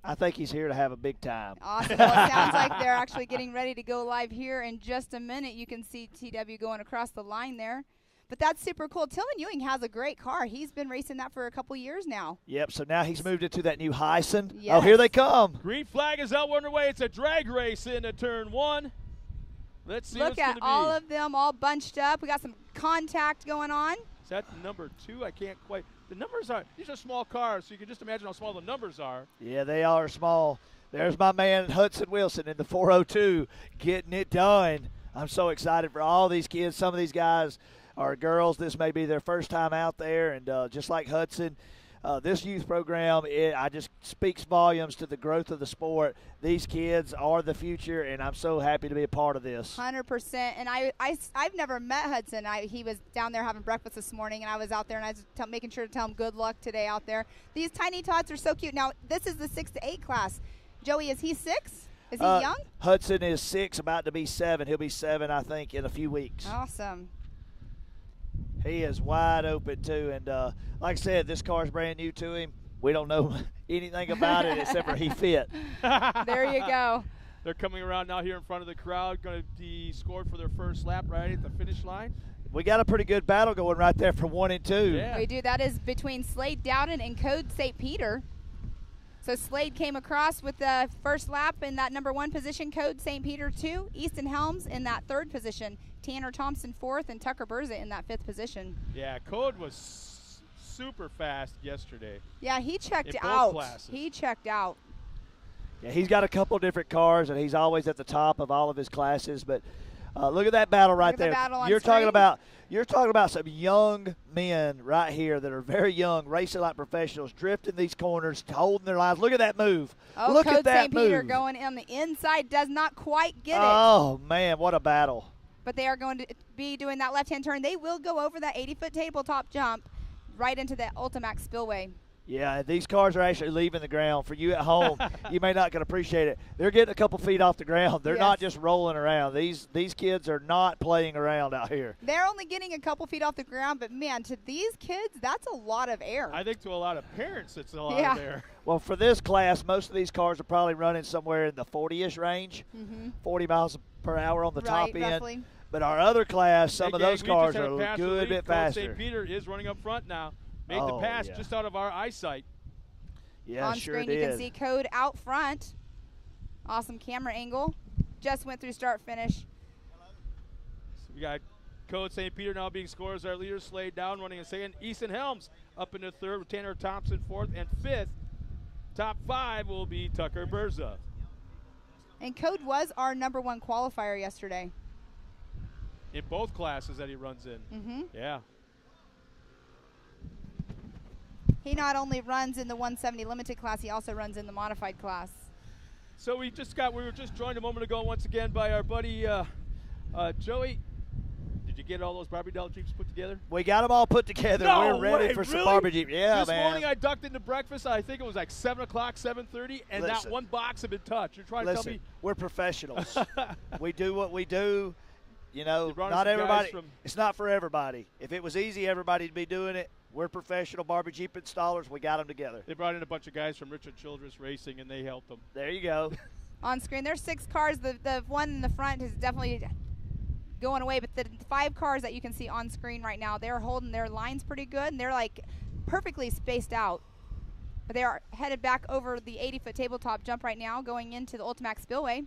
I think he's here to have a big time. Awesome. Well, it sounds like they're actually getting ready to go live here in just a minute. You can see TW going across the line there. But that's super cool. Tillman Ewing has a great car. He's been racing that for a couple years now. Yep, so now he's moved into that new Hyson. Yes. Oh, here they come. Green flag is out underway. It's a drag race into turn 1. Let's see Look what's at going to be. all of them all bunched up. We got some contact going on. Is that number 2? I can't quite. The numbers are, these are small cars, so you can just imagine how small the numbers are. Yeah, they are small. There's my man Hudson Wilson in the 402 getting it done. I'm so excited for all these kids. Some of these guys are girls. This may be their first time out there, and just like Hudson, this youth program, I just speaks volumes to the growth of the sport. These kids are the future, and I'm so happy to be a part of this. 100%. And I've never met Hudson. He was down there having breakfast this morning, and I was out there, and I was making sure to tell him good luck today out there. These tiny tots are so cute. Now, this is the 6 to 8 class. Joey, is he 6? Is he young? Hudson is 6, about to be 7. He'll be 7, I think, in a few weeks. Awesome. He is wide open, too. And like I said, this car's brand new to him. We don't know anything about it except for he fit. There you go. They're coming around now here in front of the crowd, going to be scored for their first lap right at the finish line. We got a pretty good battle going right there from 1 and 2. Yeah. We do. That is between Slade Dowden and Code St. Peter. So Slade came across with the first lap in that number 1 position, Code St. Peter 2. Easton Helms in that 3rd position. Tanner Thompson 4th, and Tucker Berza in that 5th position. Yeah, Code was super fast yesterday. Yeah, he checked in both out. classes. He checked out. Yeah, he's got a couple different cars, and he's always at the top of all of his classes. But look at that battle right Look at the there. battle on You're talking screen. about some young men right here that are very young, racing like professionals, drifting these corners, holding their lines. Look at that move. Oh, look Code at that St. move. Peter going on the inside, does not quite get it. Oh man, what a battle! But they are going to be doing that left-hand turn. They will go over that 80-foot tabletop jump right into the Ultimax spillway. Yeah, these cars are actually leaving the ground. For you at home, you may not can appreciate it. They're getting a couple feet off the ground. They're not just rolling around. These kids are not playing around out here. They're only getting a couple feet off the ground, but, man, to these kids, that's a lot of air. I think to a lot of parents it's a lot of air. Well, for this class, most of these cars are probably running somewhere in the 40-ish range, 40 miles per hour on the top end. Roughly. But our other class, some of those We cars just had are a pass a good bit Code faster. St. Peter is running up front now. Made the pass just out of our eyesight. Yeah, on sure screen, did. you can see Code out front. Awesome camera angle. Just went through start finish. So we got Code St. Peter now being scorers. Our leaders Slade down, running in second. Easton Helms up into third with Tanner Thompson fourth and fifth. Top 5 will be Tucker Berza. And Code was our #1 qualifier yesterday. In both classes that he runs in. Mm-hmm. Yeah. He not only runs in the 170 limited class, he also runs in the modified class. So we were just joined a moment ago once again by our buddy Joey. Did you get all those Barbie doll Jeeps put together? We got them all put together. No We're ready way, for some really? Barbie Jeep. Yeah, this man. morning I ducked into breakfast. I think it was like 7 o'clock, 7:30, and not Listen. one box had been touched. You're trying to Listen, tell me we're professionals. We do what we do. You know, You brought in not some guys everybody. from- It's not for everybody. If it was easy, everybody'd be doing it. We're professional Barbie Jeep installers. We got them together. they brought in a bunch of guys from Richard Childress Racing, and they helped them. There you go. On screen, there's 6 cars. The one in the front is definitely going away, but the 5 cars that you can see on screen right now, they're holding their lines pretty good, and they're like perfectly spaced out. But they are headed back over the 80-foot tabletop jump right now, going into the Ultimax Spillway.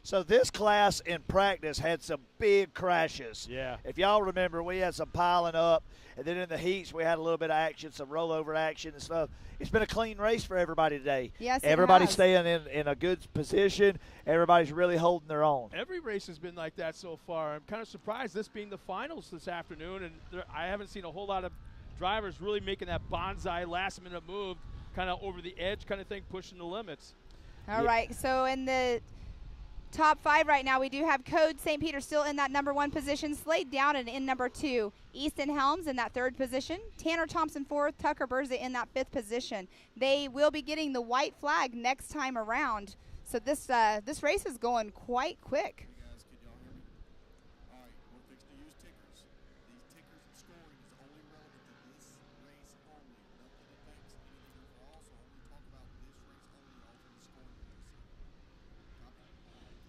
So this class in practice had some big crashes. Yeah. If y'all remember, we had some piling up, and then in the heats we had a little bit of action, some rollover action and stuff. It's been a clean race for everybody today. Yes, it Everybody's has. staying in a good position. Everybody's really holding their own. Every race has been like that so far. I'm kind of surprised this being the finals this afternoon, and I haven't seen a whole lot of drivers really making that bonsai last-minute move, kind of over the edge kind of thing, pushing the limits. All right, so in the top 5 right now, we do have Code St. Peter still in that #1 position, Slade down and in #2. Easton Helms in that 3rd position, Tanner Thompson 4th, Tucker Berza in that 5th position. They will be getting the white flag next time around. So this race is going quite quick. Hey guys, can y'all hear me? All right, we're fixing to use tickers. These tickers and scoring is only relevant to this race only. Nothing affects anything for all, so only talk about this race only over the scoring race. Copy?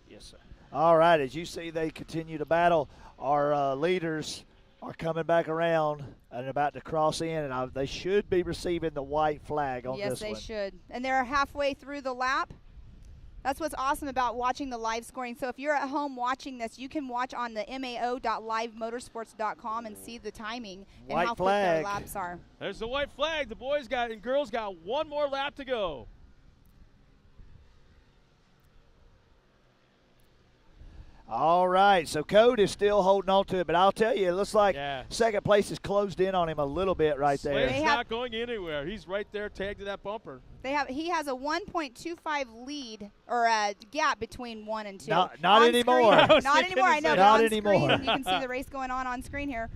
Yes, sir. All right, as you see, they continue to battle. Our leaders are coming back around and about to cross in, and they should be receiving the white flag on Yes, this they one. should. And they're halfway through the lap. That's what's awesome about watching the live scoring. So if you're at home watching this, you can watch on the mao.livemotorsports.com and see the timing and White how flag. quick their laps are. There's the white flag. The boys got and girls got one more lap to go. All right, so Code is still holding on to it, but I'll tell you, it looks like Yeah. second place is closed in on him a little bit right there. Slade's They not have- going anywhere. He's right there tagged to that bumper. He has a 1.25 lead or a gap between 1 and 2. Not On anymore. screen- I was Not thinking anymore. the I know. same. But Not on anymore. Screen, you can see the race going on screen here.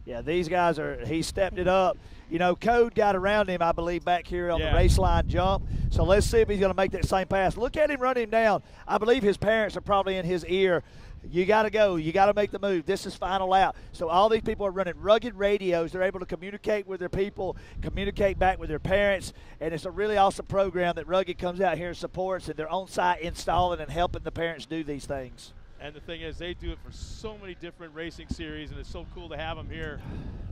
Yeah, these guys he stepped it up. You know, Code got around him, I believe, back here on Yeah. the race line jump. So let's see if he's going to make that same pass. Look at him run him down. I believe his parents are probably in his ear. You got to go. You got to make the move. This is final lap. So all these people are running rugged radios. They're able to communicate with their people, communicate back with their parents, and it's a really awesome program that Rugged comes out here and supports, and they're on site installing and helping the parents do these things. And the thing is, they do it for so many different racing series, and it's so cool to have them here.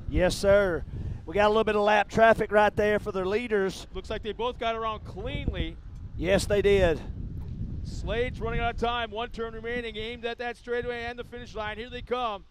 Yes, sir. We got a little bit of lap traffic right there for their leaders. Looks like they both got around cleanly. Yes, they did. Slade's running out of time. 1 turn remaining, aimed at that straightaway and the finish line. Here they come.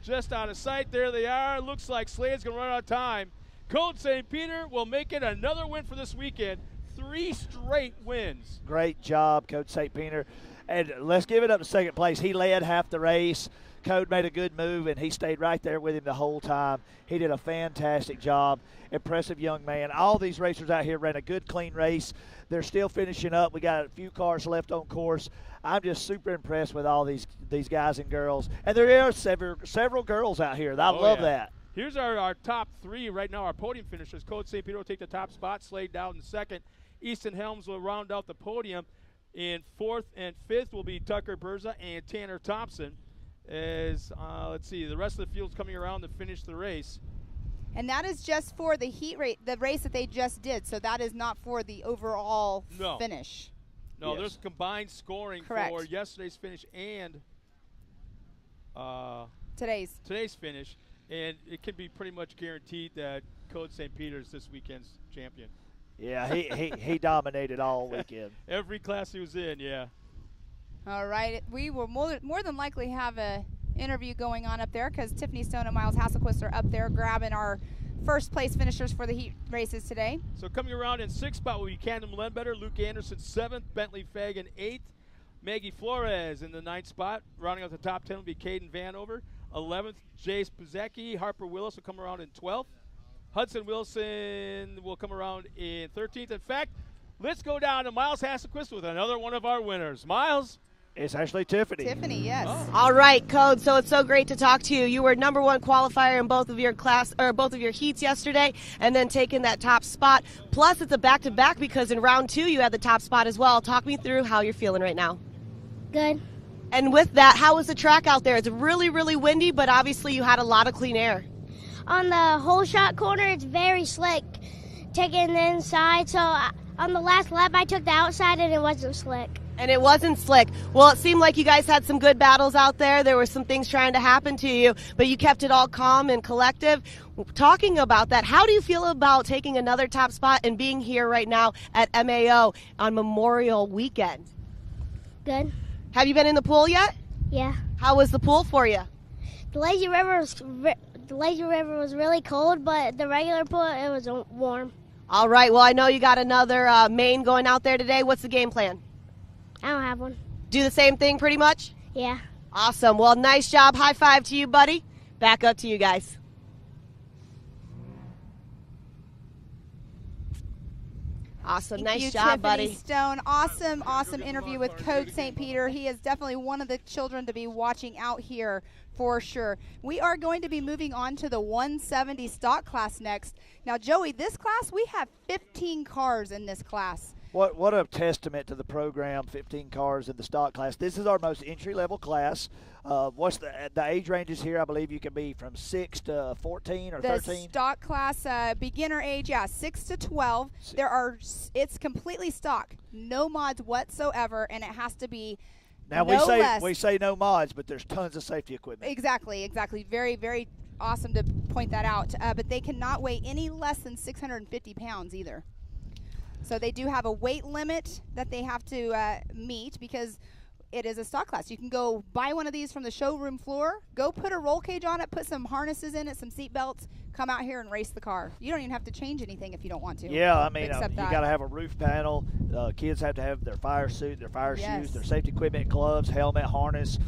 Just out of sight. There they are. Looks like Slade's going to run out of time. Code St. Peter will make it another win for this weekend. 3 straight wins. Great job, Coach St. Peter. And let's give it up to second place. He led half the race. Code made a good move, and he stayed right there with him the whole time. He did a fantastic job. Impressive young man. All these racers out here ran a good, clean race. They're still finishing up. We got a few cars left on course. I'm just super impressed with all these guys and girls. And there are several girls out here. I love that. Here's our top 3 right now, our podium finishers. Code St. Peter will take the top spot. Slade down in second. Easton Helms will round out the podium. In 4th and 5th will be Tucker Berza and Tanner Thompson. As let's see, the rest of the field's coming around to finish the race. And that is just for the heat rate, the race that they just did. So that is not for the overall finish. No, Yes. there's combined scoring Correct. for yesterday's finish and Today's finish, and it can be pretty much guaranteed that Code St. Peter's this weekend's champion. Yeah, he dominated all weekend. Every class he was in, yeah. All right, we will more than likely have a interview going on up there because Tiffany Stone and Miles Hasselquist are up there grabbing our first place finishers for the heat races today. So coming around in 6th spot will be Camden Ledbetter, Luke Anderson 7th, Bentley Fagan 8th, Maggie Flores in the 9th spot. Rounding out the top 10 will be Caden Vanover, 11th, Jace Pazecki. Harper Willis will come around in 12th. Hudson Wilson will come around in 13th. In fact, let's go down to Miles Hasselquist with another one of our winners. Miles. It's actually Tiffany. Tiffany, yes. Oh. All right, Code. So it's so great to talk to you. You were number 1 qualifier in both of your both of your heats yesterday, and then taking that top spot. Plus, it's a back-to-back because in round 2 you had the top spot as well. Talk me through how you're feeling right now. Good. And with that, how was the track out there? It's really, really windy, but obviously you had a lot of clean air. On the whole shot corner, it's very slick. Taking the inside, so on the last lap, I took the outside and it wasn't slick. And it wasn't slick. Well, it seemed like you guys had some good battles out there. There were some things trying to happen to you, but you kept it all calm and collective. Talking about that, how do you feel about taking another top spot and being here right now at MAO on Memorial Weekend? Good. Have you been in the pool yet? Yeah. How was the pool for you? The lazy river was really cold, but the regular pool, it was warm. All right. Well, I know you got another main going out there today. What's the game plan? I don't have one. Do the same thing pretty much? Yeah. Awesome. Well, nice job. High five to you, buddy. Back up to you guys. Awesome. Thank you, Nice job, Tiffany buddy. Stone. Awesome interview with Coach St. Peter. He is definitely one of the children to be watching out here for sure. We are going to be moving on to the 170 stock class next. Now, Joey, this class, we have 15 cars in this class. What a testament to the program, 15 cars in the stock class. This is our most entry-level class. What's the age ranges here? I believe you can be from 6 to 14 or 13. The stock class beginner age, 6 to 12. It's completely stock, no mods whatsoever, and it has to be now we say no mods, but there's tons of safety equipment. Exactly. Very, very awesome to point that out. But they cannot weigh any less than 650 pounds either. So they do have a weight limit that they have to meet because it is a stock class. You can go buy one of these from the showroom floor, go put a roll cage on it, put some harnesses in it, some seat belts, come out here and race the car. You don't even have to change anything if you don't want to. Yeah, I mean, you except that. got to have a roof panel. Kids have to have their fire suit, their fire shoes, their safety equipment, gloves, helmet, harness,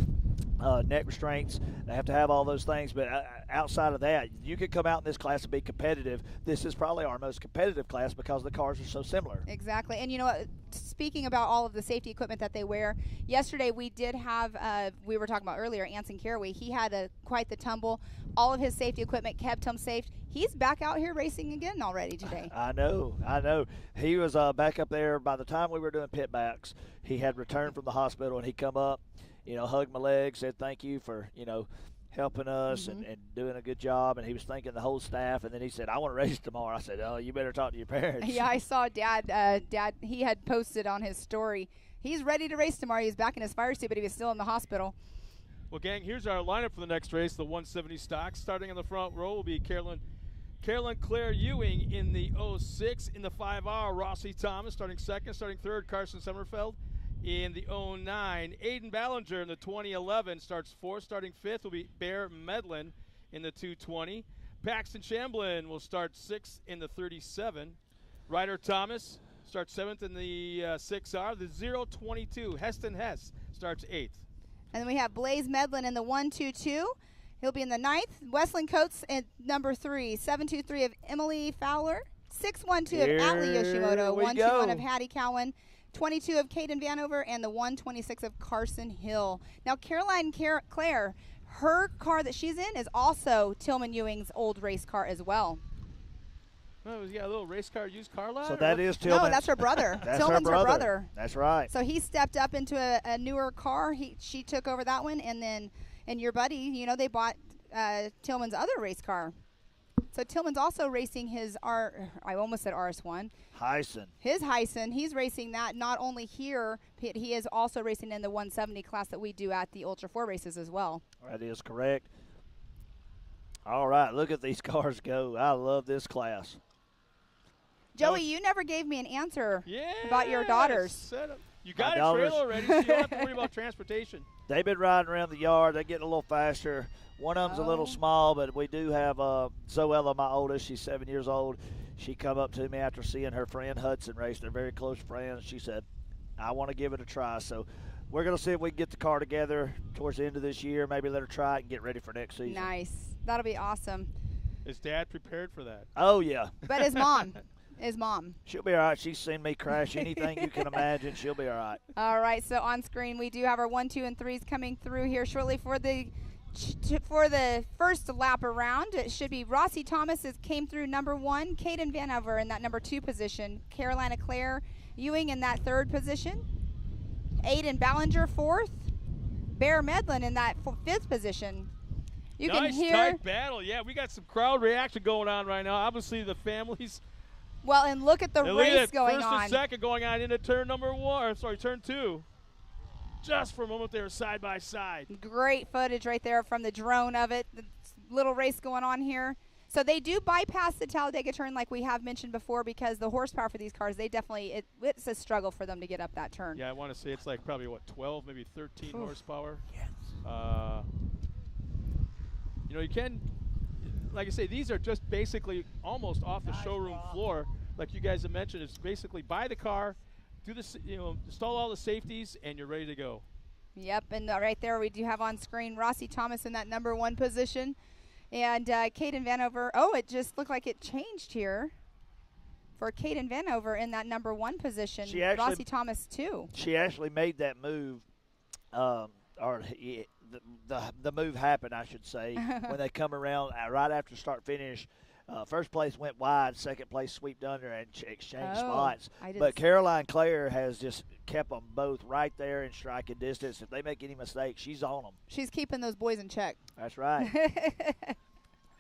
neck restraints. They have to have all those things. But outside of that, you could come out in this class and be competitive. This is probably our most competitive class because the cars are so similar. Exactly. And you know what? Speaking about all of the safety equipment that they wear, yesterday we did have, we were talking about earlier, Anson Caraway. He had quite the tumble. All of his safety equipment kept him safe. He's back out here racing again already today. I know. He was back up there by the time we were doing pit backs. He had returned from the hospital, and he come up, hugged my leg, said thank you for, helping us and doing a good job. And he was thanking the whole staff. And then he said, I want to race tomorrow. I said, oh, you better talk to your parents. Yeah, I saw Dad. He had posted on his story. He's ready to race tomorrow. He's back in his fire suit, but he was still in the hospital. Well, gang, here's our lineup for the next race, the 170 stock. Starting in the front row will be Carolyn Claire Ewing in the 06. In the 5R, Rossi Thomas starting second. Starting third, Carson Sommerfeld in the 09. Aiden Ballinger in the 2011 starts fourth. Starting fifth will be Bear Medlin in the 220. Paxton Shamblin will start sixth in the 37. Ryder Thomas starts seventh in the 6R. The 022, Heston Hess, starts eighth. And then we have Blaze Medlin in the 122. He'll be in the 9th. Wesleyan Coates at number 3. 723 of Emily Fowler. 612 of Atlee Yoshimoto. 121 of Hattie Cowan. 22 of Caden Vanover. And the 126 of Carson Hill. Now, Caroline Claire, her car that she's in is also Tillman Ewing's old race car as well. Oh, he's got a little race car, used car lot? So that is Tillman. No, that's her brother. That's Tillman's her brother. That's right. So he stepped up into a newer car. She took over that one, and then your buddy, they bought Tillman's other race car. So Tillman's also racing his I almost said RS1. Heisen. His Heisen. He's racing that not only here, he is also racing in the 170 class that we do at the Ultra 4 races as well. That is correct. All right, look at these cars go. I love this class. Joey, you never gave me an answer about your daughters. You got a trailer already, so you don't have to worry about transportation. They've been riding around the yard. They're getting a little faster. One of them's a little small, but we do have Zoella, my oldest. She's 7 years old. She come up to me after seeing her friend Hudson race. They're very close friends. She said, I want to give it a try. So we're going to see if we can get the car together towards the end of this year, maybe let her try it and get ready for next season. Nice. That'll be awesome. Is Dad prepared for that? Oh, yeah. But his mom. His mom. She'll be all right. She's seen me crash anything you can imagine. She'll be all right. All right, so on screen we do have our 1, 2, and 3s coming through here shortly for the first lap around. It should be Rossi Thomas came through number 1, Caden Vanover in that number 2 position, Carolina Claire Ewing in that 3rd position, Aiden Ballinger 4th, Bear Medlin in that 5th position. You nice can hear tight battle. Yeah, we got some crowd reaction going on right now. Obviously, the families. Well, and look at the And look race at that going first on. and second going on into turn number 1. Turn 2. Just for a moment, they were side by side. Great footage right there from the drone of it. The little race going on here. So they do bypass the Talladega turn like we have mentioned before because the horsepower for these cars, they definitely, it's a struggle for them to get up that turn. Yeah, I want to say it's like probably, 12, maybe 13 horsepower. Yes. You can, like I say, these are just basically almost off the showroom floor. Like you guys have mentioned, it's basically buy the car, do the, install all the safeties, and you're ready to go. Yep, and right there we do have on screen Rossi Thomas in that number 1 position. And Caden Vanover, it just looked like it changed here for Caden Vanover in that number 1 position. Rossi Thomas 2. She actually made that move, the move happened, I should say, when they come around right after start finish. First place went wide, second place swept under and exchanged spots. But Caroline Claire has just kept them both right there in striking distance. If they make any mistakes, she's on them. She's keeping those boys in check. That's right.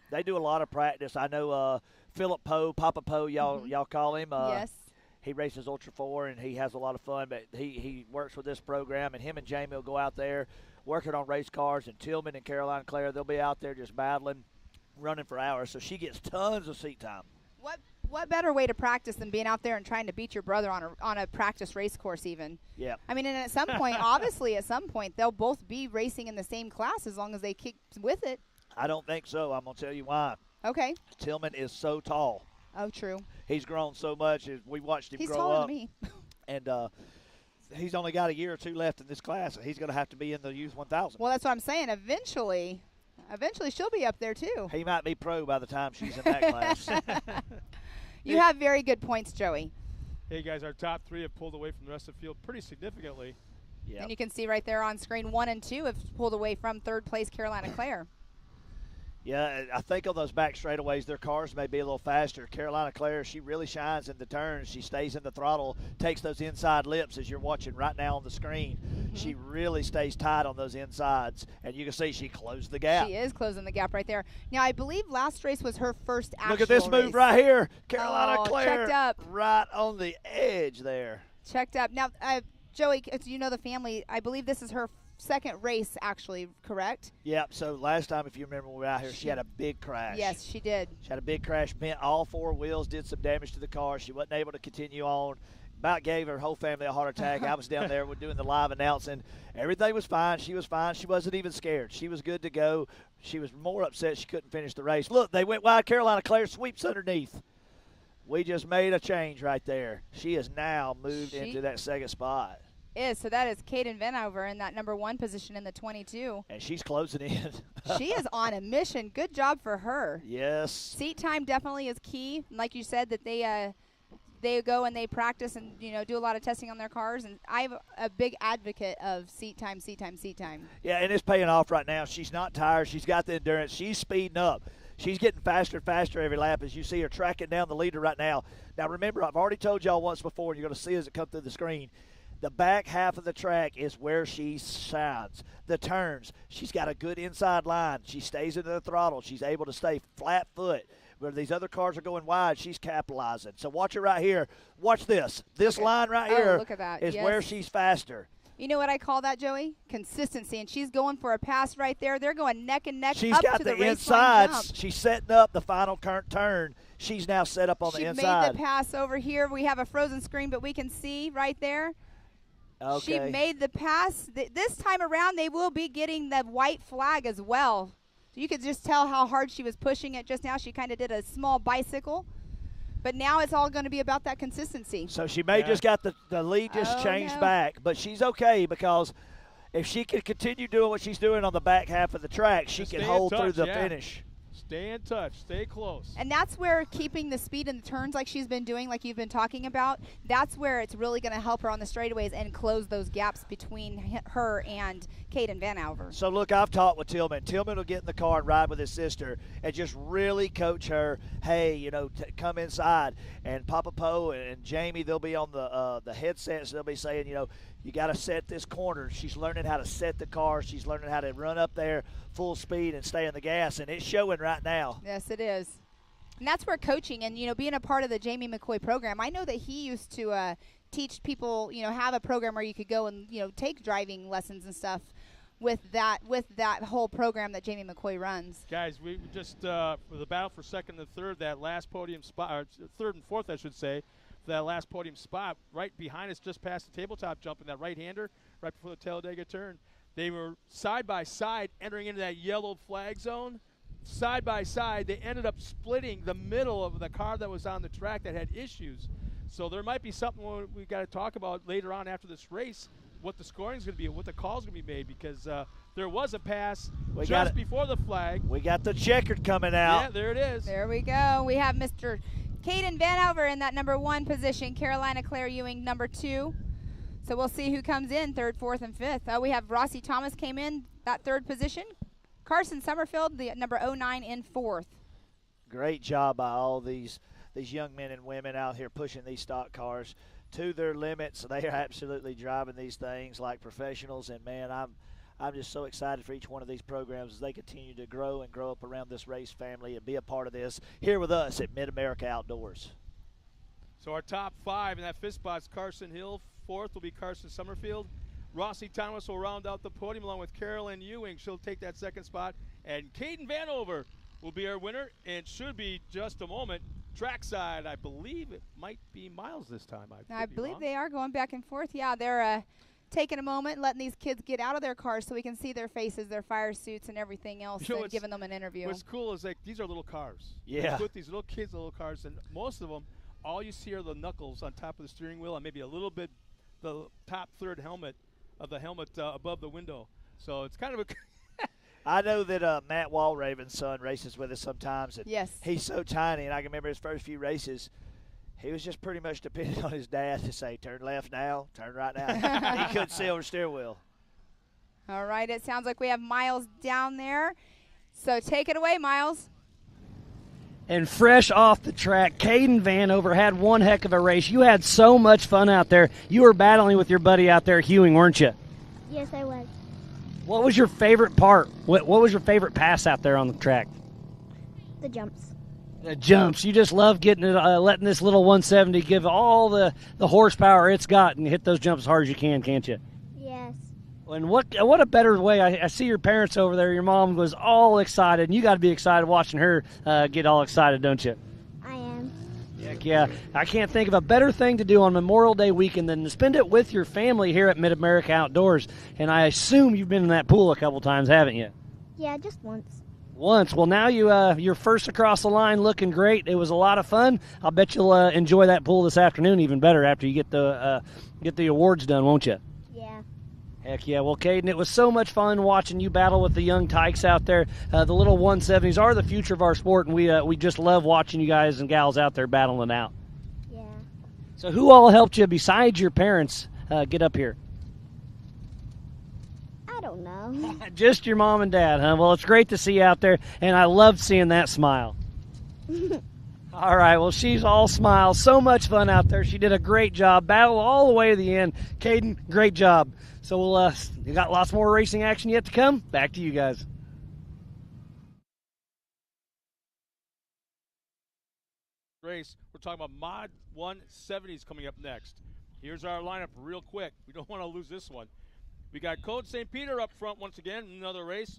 They do a lot of practice. I know Philip Poe, Papa Poe, y'all call him. Yes. He races Ultra 4, and he has a lot of fun. But he works with this program, and him and Jamie will go out there working on race cars. And Tillman and Caroline Claire, they'll be out there just battling, running for hours. So she gets tons of seat time. What better way to practice than being out there and trying to beat your brother on a practice race course even? Yeah. I mean, and at some point, obviously at some point, they'll both be racing in the same class as long as they keep with it. I don't think so. I'm going to tell you why. Okay. Tillman is so tall. Oh, true. He's grown so much. We watched him He's grow taller up. than me. And he's only got a year or two left in this class. He's going to have to be in the Youth 1000. Well, that's what I'm saying. Eventually she'll be up there too. He might be pro by the time she's in that class. You have very good points, Joey. Hey, guys, our top 3 have pulled away from the rest of the field pretty significantly. Yeah. And you can see right there on screen 1 and 2 have pulled away from 3rd place Carolina Claire. Yeah, I think on those back straightaways, their cars may be a little faster. Carolina Claire, she really shines in the turns. She stays in the throttle, takes those inside lips as you're watching right now on the screen. Mm-hmm. She really stays tight on those insides, and you can see she closed the gap. She is closing the gap right there. Now, I believe last race was her first actual Look at this move race. right here. Carolina Claire checked up. right on the edge there. Checked up. Now, Joey, you know the family. I believe this is her second race, actually, correct? Yep, so last time, if you remember when we were out here, she had a big crash. Yes, she did. She had a big crash, bent all 4 wheels, did some damage to the car. She wasn't able to continue on. About gave her whole family a heart attack. I was down there doing the live announcing. Everything was fine. She was fine. She wasn't even scared. She was good to go. She was more upset she couldn't finish the race. Look, they went wide. Carolina Claire sweeps underneath. We just made a change right there. She has now moved into that second spot. So that is Caden Vanover in that number 1 position in the 22. And she's closing in. She is on a mission. Good job for her. Yes. Seat time definitely is key. Like you said, that they go and they practice and do a lot of testing on their cars. And I'm a big advocate of seat time. Yeah, and it's paying off right now. She's not tired. She's got the endurance. She's speeding up. She's getting faster and faster every lap as you see her tracking down the leader right now. Now, remember, I've already told y'all once before, and you're going to see as it comes through the screen, the back half of the track is where she shines. The turns, she's got a good inside line. She stays into the throttle. She's able to stay flat foot. Where these other cars are going wide, she's capitalizing. So watch her right here. Watch this. This line right here look at that. is Yes. where she's faster. You know what I call that, Joey? Consistency. And she's going for a pass right there. They're going neck and neck She's up got to the the race insides. line jump. She's setting up the final current turn. She's now set up on She the inside. made the pass over here. We have a frozen screen, but we can see right there. Okay. She made the pass. This time around, they will be getting the white flag as well. So you could just tell how hard she was pushing it just now. She kind of did a small bicycle. But now it's all going to be about that consistency. So she may just got the lead just changed back, but she's okay because if she can continue doing what she's doing on the back half of the track, she can hold through the finish. Stay in touch. Stay close. And that's where keeping the speed in the turns like she's been doing, like you've been talking about, that's where it's really going to help her on the straightaways and close those gaps between her and Caden Vanover. So, look, I've talked with Tillman. Tillman will get in the car and ride with his sister and just really coach her, hey, you know, come inside. And Papa Poe and Jamie, they'll be on the headsets. They'll be saying, you know, you got to set this corner. She's learning how to set the car. She's learning how to run up there full speed and stay on the gas, and it's showing right now. Yes, it is. And that's where coaching and, you know, being a part of the Jamie McCoy program, I know that he used to teach people, you know, have a program where you could go and, you know, take driving lessons and stuff with that whole program that Jamie McCoy runs. Guys, we just, for the battle for second and third, that last podium spot, or third and fourth, I should say, that last podium spot right behind us just past the tabletop jump in that right-hander right before the Talladega turn. They were side by side entering into that yellow flag zone. Side by side, they ended up splitting the middle of the car that was on the track that had issues. So there might be something we got to talk about later on after this race, what the scoring is going to be, what the call is going to be made, because there was a pass just before the flag. We got the checkered coming out. Yeah, there it is. There we go. We have Mr. Caden Vanover in that number 1 position, Carolina Claire Ewing number 2. So we'll see who comes in third, fourth, and fifth. We have Rossi Thomas came in that third position. Carson Summerfield, the number 09, in fourth. Great job by all these young men and women out here pushing these stock cars to their limits. They are absolutely driving these things like professionals, and man, I'm just so excited for each one of these programs as they continue to grow and grow up around this race family and be a part of this here with us at Mid-America Outdoors. So our top 5 in that fifth spot is Carson Hill. Fourth will be Carson Summerfield. Rossi Thomas will round out the podium along with Carolyn Ewing. She'll take that second spot. And Caden Vanover will be our winner, and should be just a moment. Trackside, I believe it might be Miles this time. I believe they are going back and forth. Yeah, they're taking a moment, letting these kids get out of their cars so we can see their faces, their fire suits, and everything else, and giving them an interview. What's cool is like these are little cars. Yeah. They put these little kids in little cars, and most of them, all you see are the knuckles on top of the steering wheel and maybe a little bit the top third helmet of the helmet above the window. So it's kind of a I know that Matt Walraven's son races with us sometimes. And yes. He's so tiny, and I can remember his first few races, he was just pretty much depending on his dad to say, turn left now, turn right now. He couldn't see over the steering wheel. All right, it sounds like we have Miles down there. So take it away, Miles. And fresh off the track, Caden Vanover had one heck of a race. You had so much fun out there. You were battling with your buddy out there, Hewing, weren't you? Yes, I was. What was your favorite part? What was your favorite pass out there on the track? The jumps. The jumps. You just love getting it, letting this little 170 give all the horsepower it's got and hit those jumps as hard as you can, can't you? Yes. And what a better way. I see your parents over there. Your mom was all excited, and you got to be excited watching her get all excited, don't you? I am. Heck yeah. I can't think of a better thing to do on Memorial Day weekend than to spend it with your family here at Mid-America Outdoors. And I assume you've been in that pool a couple times, haven't you? Yeah, just once. Once. Well, now you're first across the line, looking great. It was a lot of fun. I'll bet you'll enjoy that pool this afternoon even better after you get the awards done, won't you? Yeah. Heck yeah. Well, Caden, it was so much fun watching you battle with the young tykes out there. The little 170s are the future of our sport, and we just love watching you guys and gals out there battling out. Yeah. So who all helped you besides your parents get up here? I don't know. Just your mom and dad, huh? Well, it's great to see you out there, and I loved seeing that smile. All right, well, she's all smiles. So much fun out there. She did a great job. Battled all the way to the end. Caden, great job. So we got lots more racing action yet to come. Back to you guys. race. We're talking about Mod 170s coming up next. Here's our lineup real quick. We don't want to lose this one. We got Code St. Peter up front once again, another race.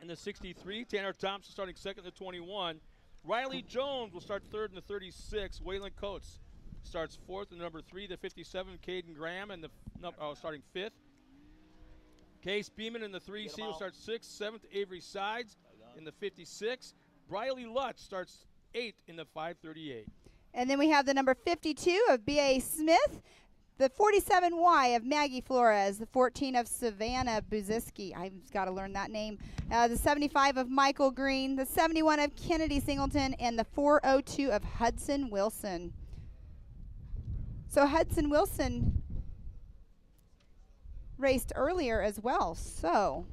In the 63, Tanner Thompson starting second in the 21. Riley Jones will start third in the 36. Waylon Coates starts fourth, and number 3, the 57, Caden Graham, and starting fifth. Case Beeman in the 3 C will start 6th, 7th, Avery Sides in the 56. Briley Lutz starts 8th in the 538. And then we have the number 52 of B.A. Smith, the 47Y of Maggie Flores, the 14 of Savannah Buziski. I've got to learn that name. The 75 of Michael Green, the 71 of Kennedy Singleton, and the 402 of Hudson Wilson. So Hudson Wilson raced earlier as well. So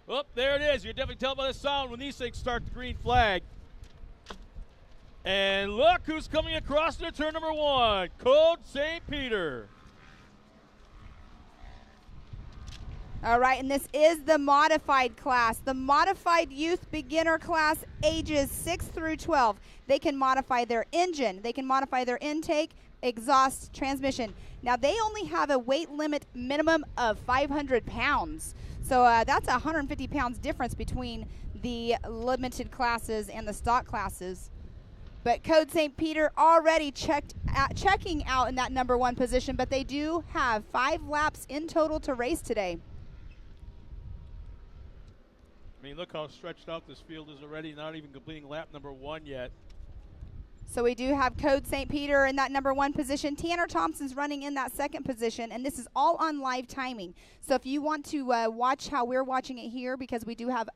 Oh, there it is. You can definitely tell by the sound when these things start the green flag. And look who's coming across to turn number 1, Code St. Peter. all right, and this is the modified class, the modified youth beginner class, ages 6 through 12. They can modify their engine, they can modify their intake, exhaust, transmission. Now they only have a weight limit minimum of 500 pounds. So that's 150 pounds difference between the limited classes and the stock classes. But Code St. Peter already checking out in that number 1 position, but they do have 5 laps in total to race today. I mean, look how stretched out this field is already, not even completing lap number 1 yet. So we do have Code St. Peter in that number 1 position. Tanner Thompson's running in that 2nd position, and this is all on live timing. So if you want to watch how we're watching it here, because we do have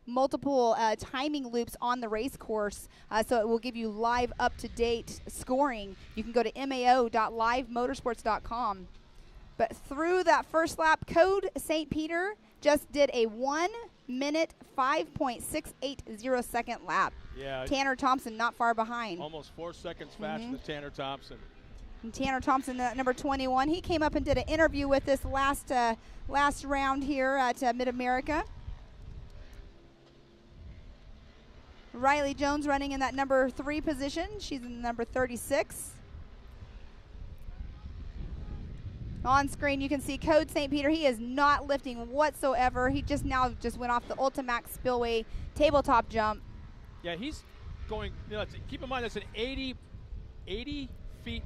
multiple timing loops on the race course, so it will give you live up-to-date scoring. You can go to mao.livemotorsports.com. But through that first lap, Code St. Peter just did a 1-minute, 5.680 second lap. Yeah. Tanner Thompson not far behind. Almost 4 seconds faster than Tanner Thompson. And Tanner Thompson, number 21, he came up and did an interview with us last round here at Mid-America. Riley Jones running in that number 3 position. She's in number 36. On screen, you can see Code St. Peter. He is not lifting whatsoever. He just went off the Ultimax Spillway tabletop jump. Yeah, he's going, keep in mind that's an 80 feet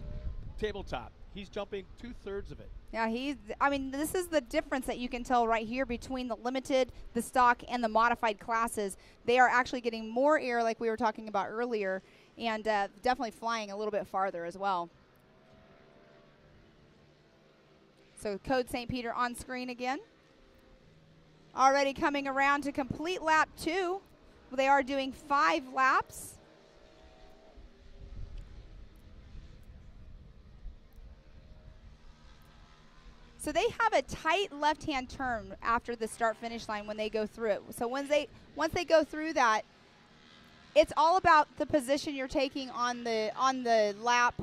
tabletop. He's jumping 2/3 of it. Yeah, this is the difference that you can tell right here between the limited, the stock, and the modified classes. They are actually getting more air like we were talking about earlier, and definitely flying a little bit farther as well. So Code St. Peter on screen again. Already coming around to complete lap 2. They are doing 5 laps. So they have a tight left-hand turn after the start-finish line when they go through it. So once they go through that, it's all about the position you're taking on the lap.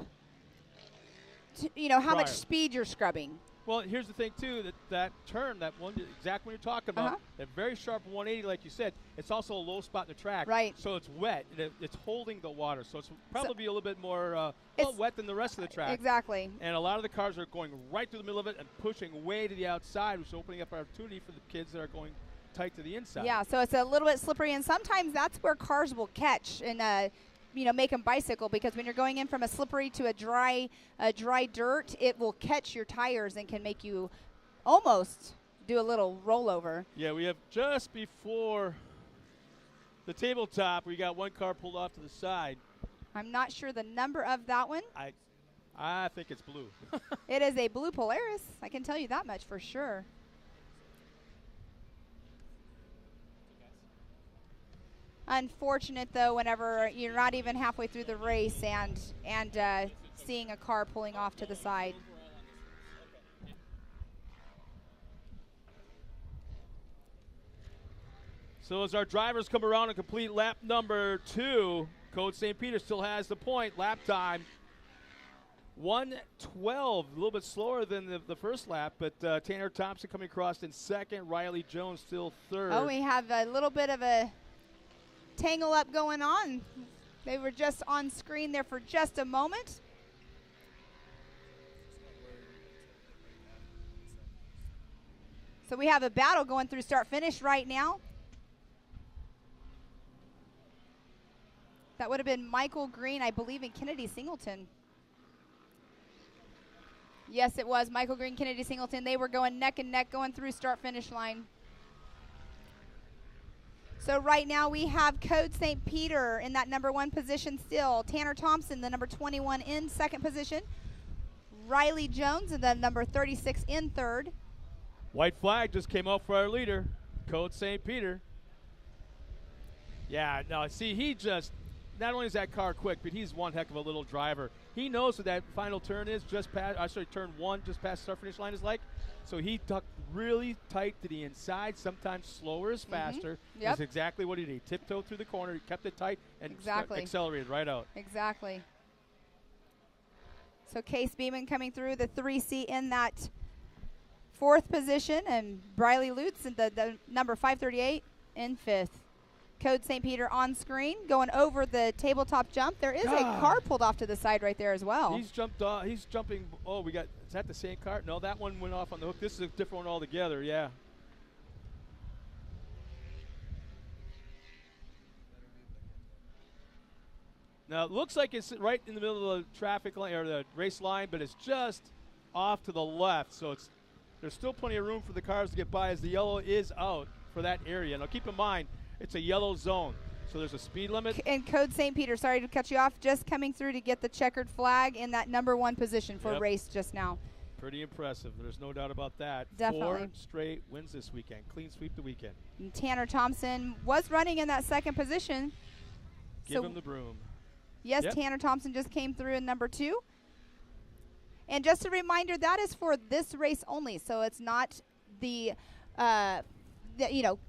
How much speed you're scrubbing. Well, here's the thing too, that turn, that one exact one you're talking about, that very sharp 180, like you said, it's also a low spot in the track. Right. So it's wet. And it's holding the water, so it's probably a little bit more wet than the rest of the track. Exactly. And a lot of the cars are going right through the middle of it and pushing way to the outside, which is opening up an opportunity for the kids that are going tight to the inside. Yeah, so it's a little bit slippery, and sometimes that's where cars will catch and make them bicycle, because when you're going in from a slippery to a dry dirt, it will catch your tires and can make you almost do a little rollover. Yeah, we have just before the tabletop, we got one car pulled off to the side. I'm not sure the number of that one. I think it's blue. It is a blue Polaris. I can tell you that much for sure. Unfortunate, though, whenever you're not even halfway through the race and seeing a car pulling off to the side. So as our drivers come around and complete lap number 2, Code St. Peter still has the point. Lap time 1:12, a little bit slower than the first lap, but Tanner Thompson coming across in second, Riley Jones still third. Oh, we have a little bit of a tangle up going on. They were just on screen there for just a moment. So we have a battle going through start finish right now. That would have been Michael Green, I believe, and Kennedy Singleton. Yes, it was Michael Green, Kennedy Singleton. They were going neck and neck going through start-finish line. So right now we have Code St. Peter in that number 1 position still. Tanner Thompson, the number 21, in second position. Riley Jones in the number 36 in third. White flag just came up for our leader, Code St. Peter. Yeah, no, see, he just, not only is that car quick, but he's one heck of a little driver. He knows what that final turn is, just past, turn 1, just past start finish line is like. So he tucked really tight to the inside. Sometimes slower is faster. Yep. That's exactly what he did. He tiptoed through the corner, he kept it tight, and accelerated right out. Exactly. So Case Beeman coming through the 3C in that 4th position, and Briley Lutz in the number 538 in 5th. Code St. Peter on screen, going over the tabletop jump. There is a car pulled off to the side right there as well. He's jumped off. He's jumping. Oh, is that the same car? No, that one went off on the hook. This is a different one altogether, yeah. Now, it looks like it's right in the middle of the traffic line or the race line, but it's just off to the left. So there's still plenty of room for the cars to get by as the yellow is out for that area. Now, keep in mind, it's a yellow zone, so there's a speed limit. And Code St. Peter, sorry to cut you off, just coming through to get the checkered flag in that number 1 position for race just now. Pretty impressive. There's no doubt about that. Definitely. 4 straight wins this weekend. Clean sweep the weekend. And Tanner Thompson was running in that 2nd position. Give him the broom. Yes, Tanner Thompson just came through in number 2. And just a reminder, that is for this race only, so it's not the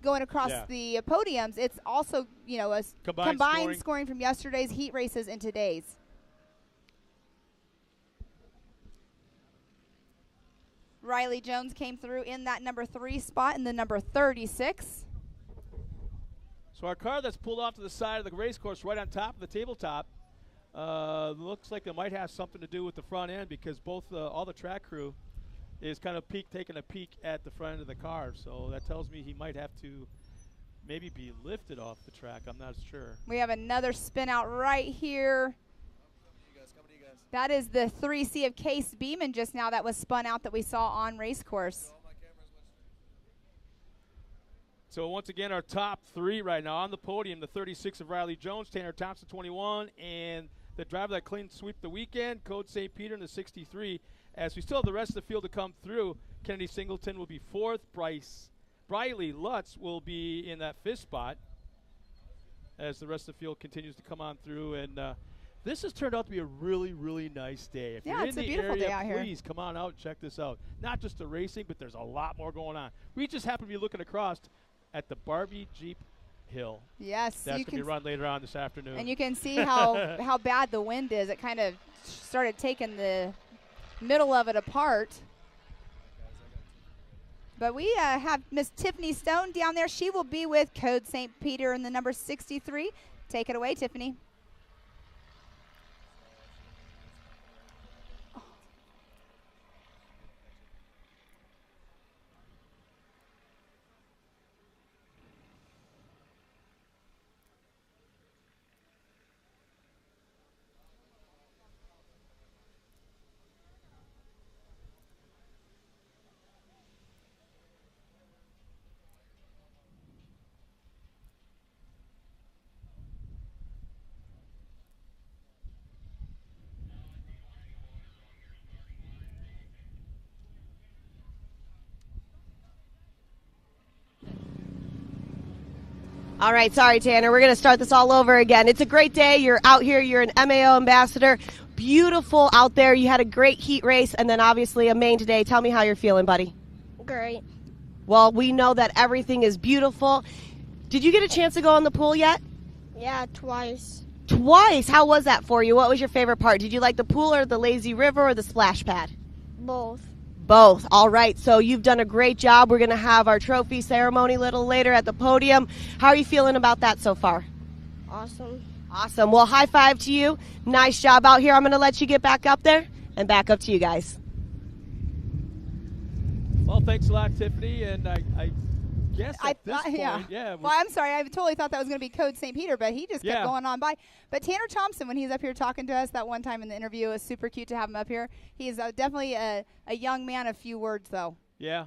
going across the podiums. It's also, a combined scoring from yesterday's heat races and today's. Riley Jones came through in that number 3 spot in the number 36. So our car that's pulled off to the side of the race course right on top of the tabletop looks like it might have something to do with the front end, because all the track crew is kind of taking a peek at the front end of the car. So that tells me he might have to maybe be lifted off the track. I'm not sure. We have another spin out right here. That is the 3C of Case Beeman just now that was spun out that we saw on race course. So once again, our top 3 right now on the podium, the 36 of Riley Jones, Tanner Thompson 21, and the driver that clean sweep the weekend, Code St. Peter in the 63. As we still have the rest of the field to come through, Kennedy Singleton will be 4th. Briley Lutz will be in that 5th spot as the rest of the field continues to come on through. And this has turned out to be a really, really nice day. If you're in the area, please come on out and check this out. Not just the racing, but there's a lot more going on. We just happen to be looking across at the Barbie Jeep Hill. Yes. That's going to be run later on this afternoon. And you can see how bad the wind is. It kind of started taking the middle of it apart. But we have Miss Tiffany Stone down there. She will be with Code St. Peter in the number 63. Take it away, Tiffany. All right, sorry, Tanner. We're going to start this all over again. It's a great day. You're out here. You're an MAO ambassador. Beautiful out there. You had a great heat race and then obviously a main today. Tell me how you're feeling, buddy. Great. Well, we know that everything is beautiful. Did you get a chance to go in the pool yet? Yeah, twice. Twice? How was that for you? What was your favorite part? Did you like the pool or the lazy river or the splash pad? Both. Both. All right. So you've done a great job. We're going to have our trophy ceremony a little later at the podium. How are you feeling about that so far? Awesome. Awesome. Well, high five to you. Nice job out here. I'm going to let you get back up there and back up to you guys. Well, thanks a lot, Tiffany. And I guess at this point, yeah. Well, I'm sorry. I totally thought that was going to be Code St. Peter, but he just kept going on by. But Tanner Thompson, when he's up here talking to us that one time in the interview, it was super cute to have him up here. He's definitely a young man of few words, though. Yeah.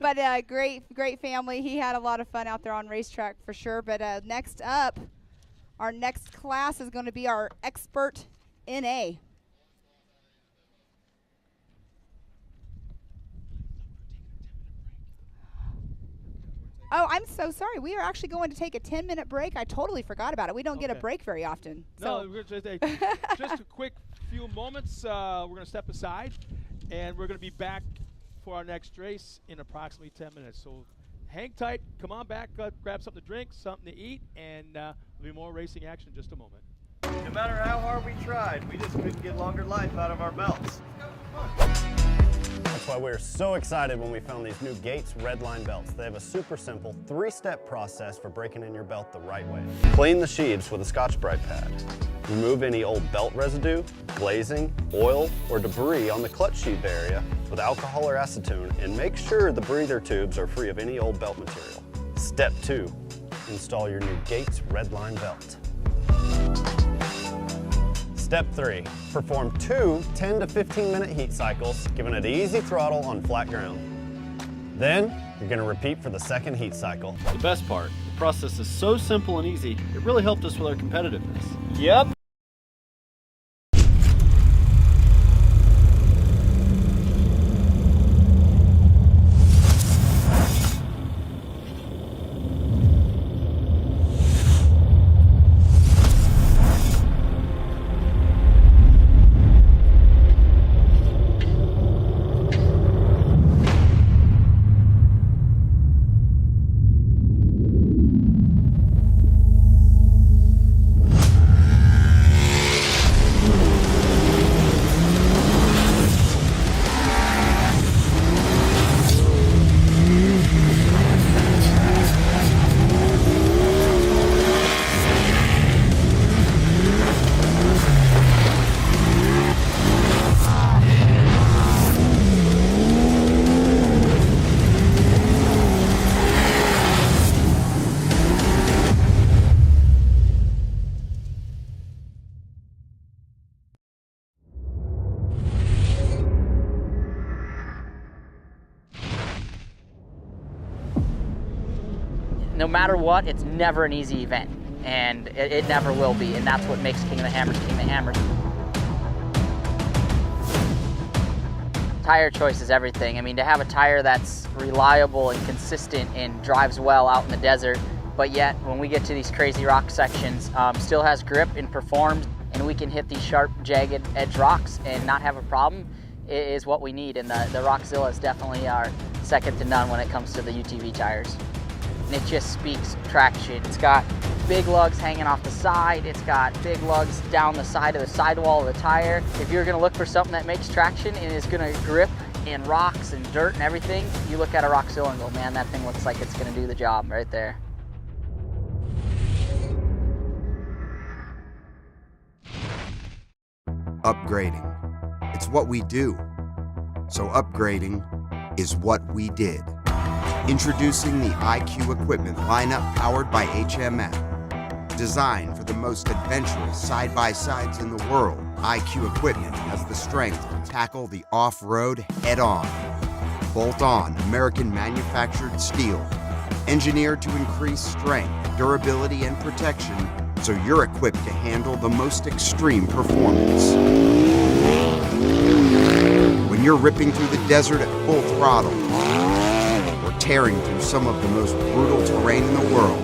But great family. He had a lot of fun out there on racetrack for sure. But next up, our next class is going to be our Expert NA. Oh, I'm so sorry. We are actually going to take a 10-minute break. I totally forgot about it. We don't get a break very often. No, just a quick few moments. We're going to step aside, and we're going to be back for our next race in approximately 10 minutes. So hang tight. Come on back. Grab something to drink, something to eat, and there'll be more racing action in just a moment. No matter how hard we tried, we just couldn't get longer life out of our belts. That's why we were so excited when we found these new Gates Redline belts. They have a super simple 3-step process for breaking in your belt the right way. Clean the sheaves with a Scotch-Brite pad. Remove any old belt residue, glazing, oil, or debris on the clutch sheath area with alcohol or acetone, and make sure the breather tubes are free of any old belt material. Step 2, install your new Gates Redline belt. Step 3, perform 2 10 to 15 minute heat cycles, giving it easy throttle on flat ground. Then, you're going to repeat for the second heat cycle. The best part, the process is so simple and easy, it really helped us with our competitiveness. Yep. No matter what, it's never an easy event, and it never will be, and that's what makes King of the Hammers King of the Hammers. Tire choice is everything. I mean, to have a tire that's reliable and consistent and drives well out in the desert, but yet when we get to these crazy rock sections, still has grip and performs, and we can hit these sharp, jagged edge rocks and not have a problem, is what we need. And the Rockzilla is definitely our second to none when it comes to the UTV tires. And it just speaks traction. It's got big lugs hanging off the side. It's got big lugs down the side of the sidewall of the tire. If you're gonna look for something that makes traction and is gonna grip in rocks and dirt and everything, you look at a Rockzilla and go, man, that thing looks like it's gonna do the job right there. Upgrading. It's what we do. So upgrading is what we did. Introducing the IQ equipment lineup powered by HMF. Designed for the most adventurous side-by-sides in the world, IQ equipment has the strength to tackle the off-road head-on. Bolt-on, American-manufactured steel. Engineered to increase strength, durability, and protection, so you're equipped to handle the most extreme performance. When you're ripping through the desert at full throttle, tearing through some of the most brutal terrain in the world,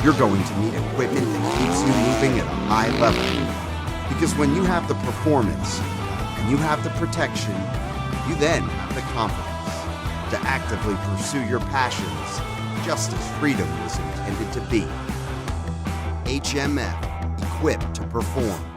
you're going to need equipment that keeps you moving at a high level. Because when you have the performance and you have the protection, you then have the confidence to actively pursue your passions just as freedom was intended to be. HMF, equipped to perform.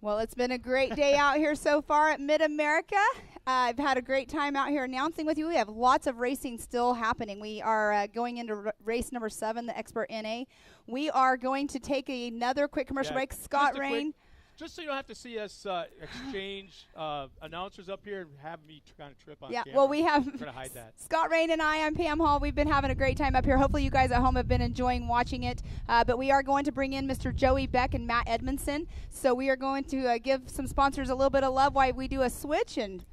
Well, it's been a great day out here so far at Mid-America. I've had a great time out here announcing with you. We have lots of racing still happening. We are going into race number 7, the Expert NA. We are going to take another quick commercial break. Scott Rain. Just so you don't have to see us exchange announcers up here and have me kind of trip on camera. Well, we have try to hide that. Scott Rain and I'm Pam Hall. We've been having a great time up here. Hopefully you guys at home have been enjoying watching it. But we are going to bring in Mr. Joey Beck and Matt Edmondson. So we are going to give some sponsors a little bit of love while we do a switch. And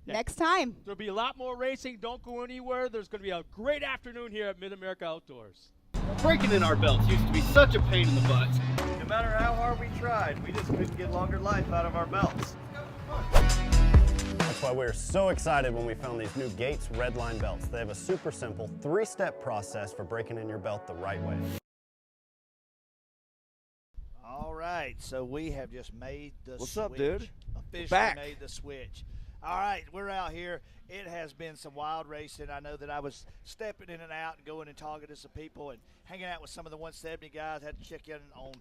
next time. There'll be a lot more racing. Don't go anywhere. There's going to be a great afternoon here at Mid-America Outdoors. Breaking in our belts used to be such a pain in the butt. No matter how hard we tried, we just couldn't get longer life out of our belts. That's why we were so excited when we found these new Gates Redline belts. They have a super simple 3-step process for breaking in your belt the right way. All right, so we have just made the switch. What's up, dude? Officially Back. made the switch. All right, we're out here. It has been some wild racing. I know that I was stepping in and out and going and talking to some people and hanging out with some of the 170 guys. Had to check in on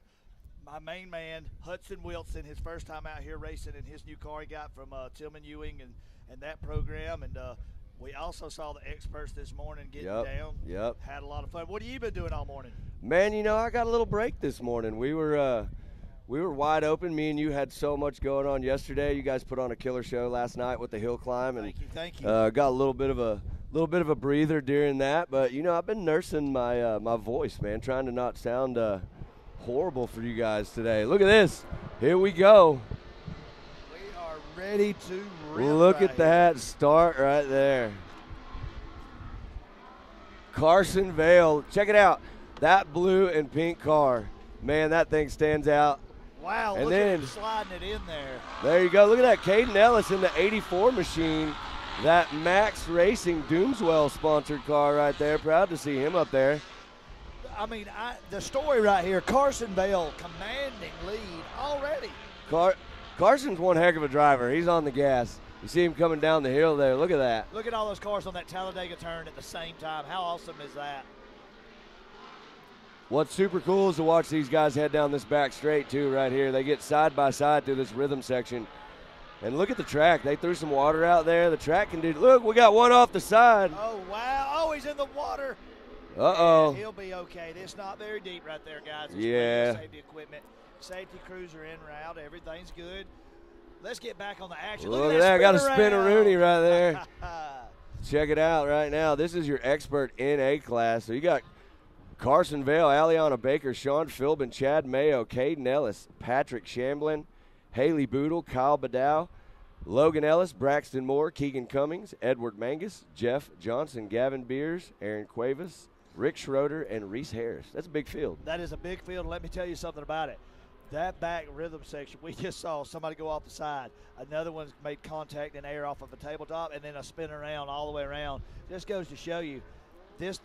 my main man, Hudson Wilson, his first time out here racing in his new car he got from Tillman Ewing and that program. And we also saw the experts this morning getting down. Yep. Had a lot of fun. What have you been doing all morning? Man, you know, I got a little break this morning. We were wide open. Me and you had so much going on yesterday. You guys put on a killer show last night with the hill climb, and thank you. Got a little bit of a breather during that. But you know, I've been nursing my my voice, man, trying to not sound horrible for you guys today. Look at this. Here we go. We are ready to rip. Look right at that start right there. Carson Vale. Check it out. That blue and pink car. Man, that thing stands out. Wow, and look then, at him sliding it in there. There you go. Look at that. Caden Ellis in the 84 machine. That Max Racing Doomswell sponsored car right there. Proud to see him up there. I mean, the story right here, Carson Vale commanding lead already. Carson's one heck of a driver. He's on the gas. You see him coming down the hill there. Look at that. Look at all those cars on that Talladega turn at the same time. How awesome is that? What's super cool is to watch these guys head down this back straight, too, right here. They get side by side through this rhythm section. And look at the track. They threw some water out there. The track can do. Look, we got one off the side. Oh, wow. Oh, he's in the water. Uh-oh. Yeah, he'll be okay. It's not very deep right there, guys. It's yeah. Safety equipment. Safety crews are en route. Everything's good. Let's get back on the action. Look at that. Got a spin-a-rooney right there. Check it out right now. This is your expert NA class. So you got Carson Vale, Aliana Baker, Sean Philbin, Chad Mayo, Caden Ellis, Patrick Shamblin, Haley Boodle, Kyle Badow, Logan Ellis, Braxton Moore, Keegan Cummings, Edward Mangus, Jeff Johnson, Gavin Beers, Aaron Cuevas, Rick Schroeder, and Reese Harris. That's a big field. That is a big field. Let me tell you something about it. That back rhythm section, we just saw somebody go off the side. Another one's made contact in air off of a tabletop, and then a spin around all the way around. Just goes to show you, this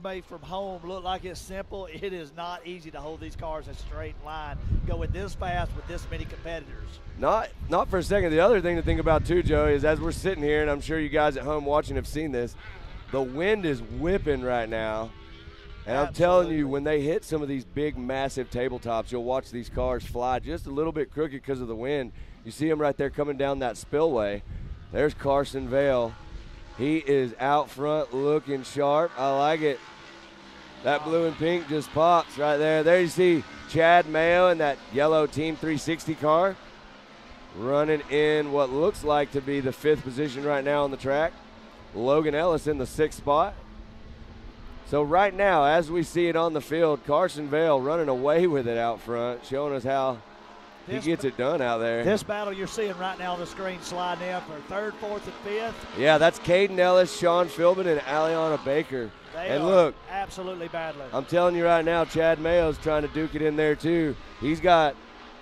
made from home look like it's simple. It is not easy to hold these cars in a straight line, going this fast with this many competitors. Not for a second. The other thing to think about too, Joey, is as we're sitting here, and I'm sure you guys at home watching have seen this, the wind is whipping right now. And I'm telling you, when they hit some of these big, massive tabletops, you'll watch these cars fly just a little bit crooked because of the wind. You see them right there coming down that spillway. There's Carson Vale. He is out front looking sharp. I like it. That blue and pink just pops right there. There you see Chad Mayo in that yellow Team 360 car running in what looks like to be the 5th position right now on the track. Logan Ellis in the 6th spot. So right now, as we see it on the field, Carson Vale running away with it out front, showing us how he gets it done out there. This battle you're seeing right now on the screen sliding in for 3rd, 4th, and 5th. Yeah, that's Caden Ellis, Sean Philbin, and Aliana Baker. They and are look, absolutely battling. I'm telling you right now, Chad Mayo's trying to duke it in there too. He's got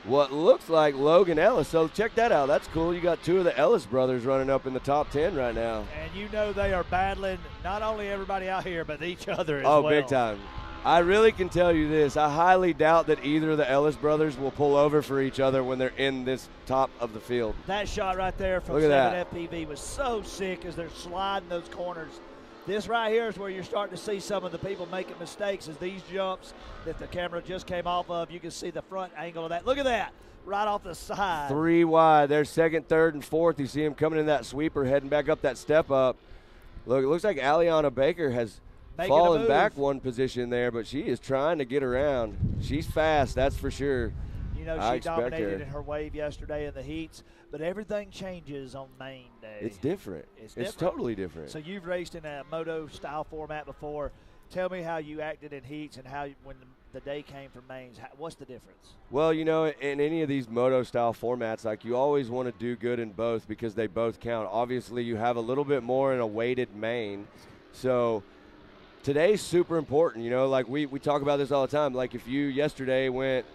what looks like Logan Ellis. So check that out. That's cool. You got 2 of the Ellis brothers running up in the top 10 right now. And you know they are battling not only everybody out here, but each other as well. Oh, big time. I really can tell you this. I highly doubt that either of the Ellis brothers will pull over for each other when they're in this top of the field. That shot right there from 7 FPV was so sick as they're sliding those corners. This right here is where you're starting to see some of the people making mistakes as these jumps that the camera just came off of. You can see the front angle of that. Look at that, right off the side. 3 wide. There's second, third, and fourth. You see him coming in that sweeper, heading back up that step up. Look, it looks like Aliana Baker has fallen back one position there, but she is trying to get around. She's fast, that's for sure. You know, she dominated in her wave yesterday in the heats, but everything changes on main day. It's different. It's totally different. So you've raced in a moto-style format before. Tell me how you acted in heats and how when the day came for mains. What's the difference? Well, you know, in any of these moto-style formats, like you always want to do good in both because they both count. Obviously, you have a little bit more in a weighted main. So today's super important. You know, like we talk about this all the time. Like if you yesterday went,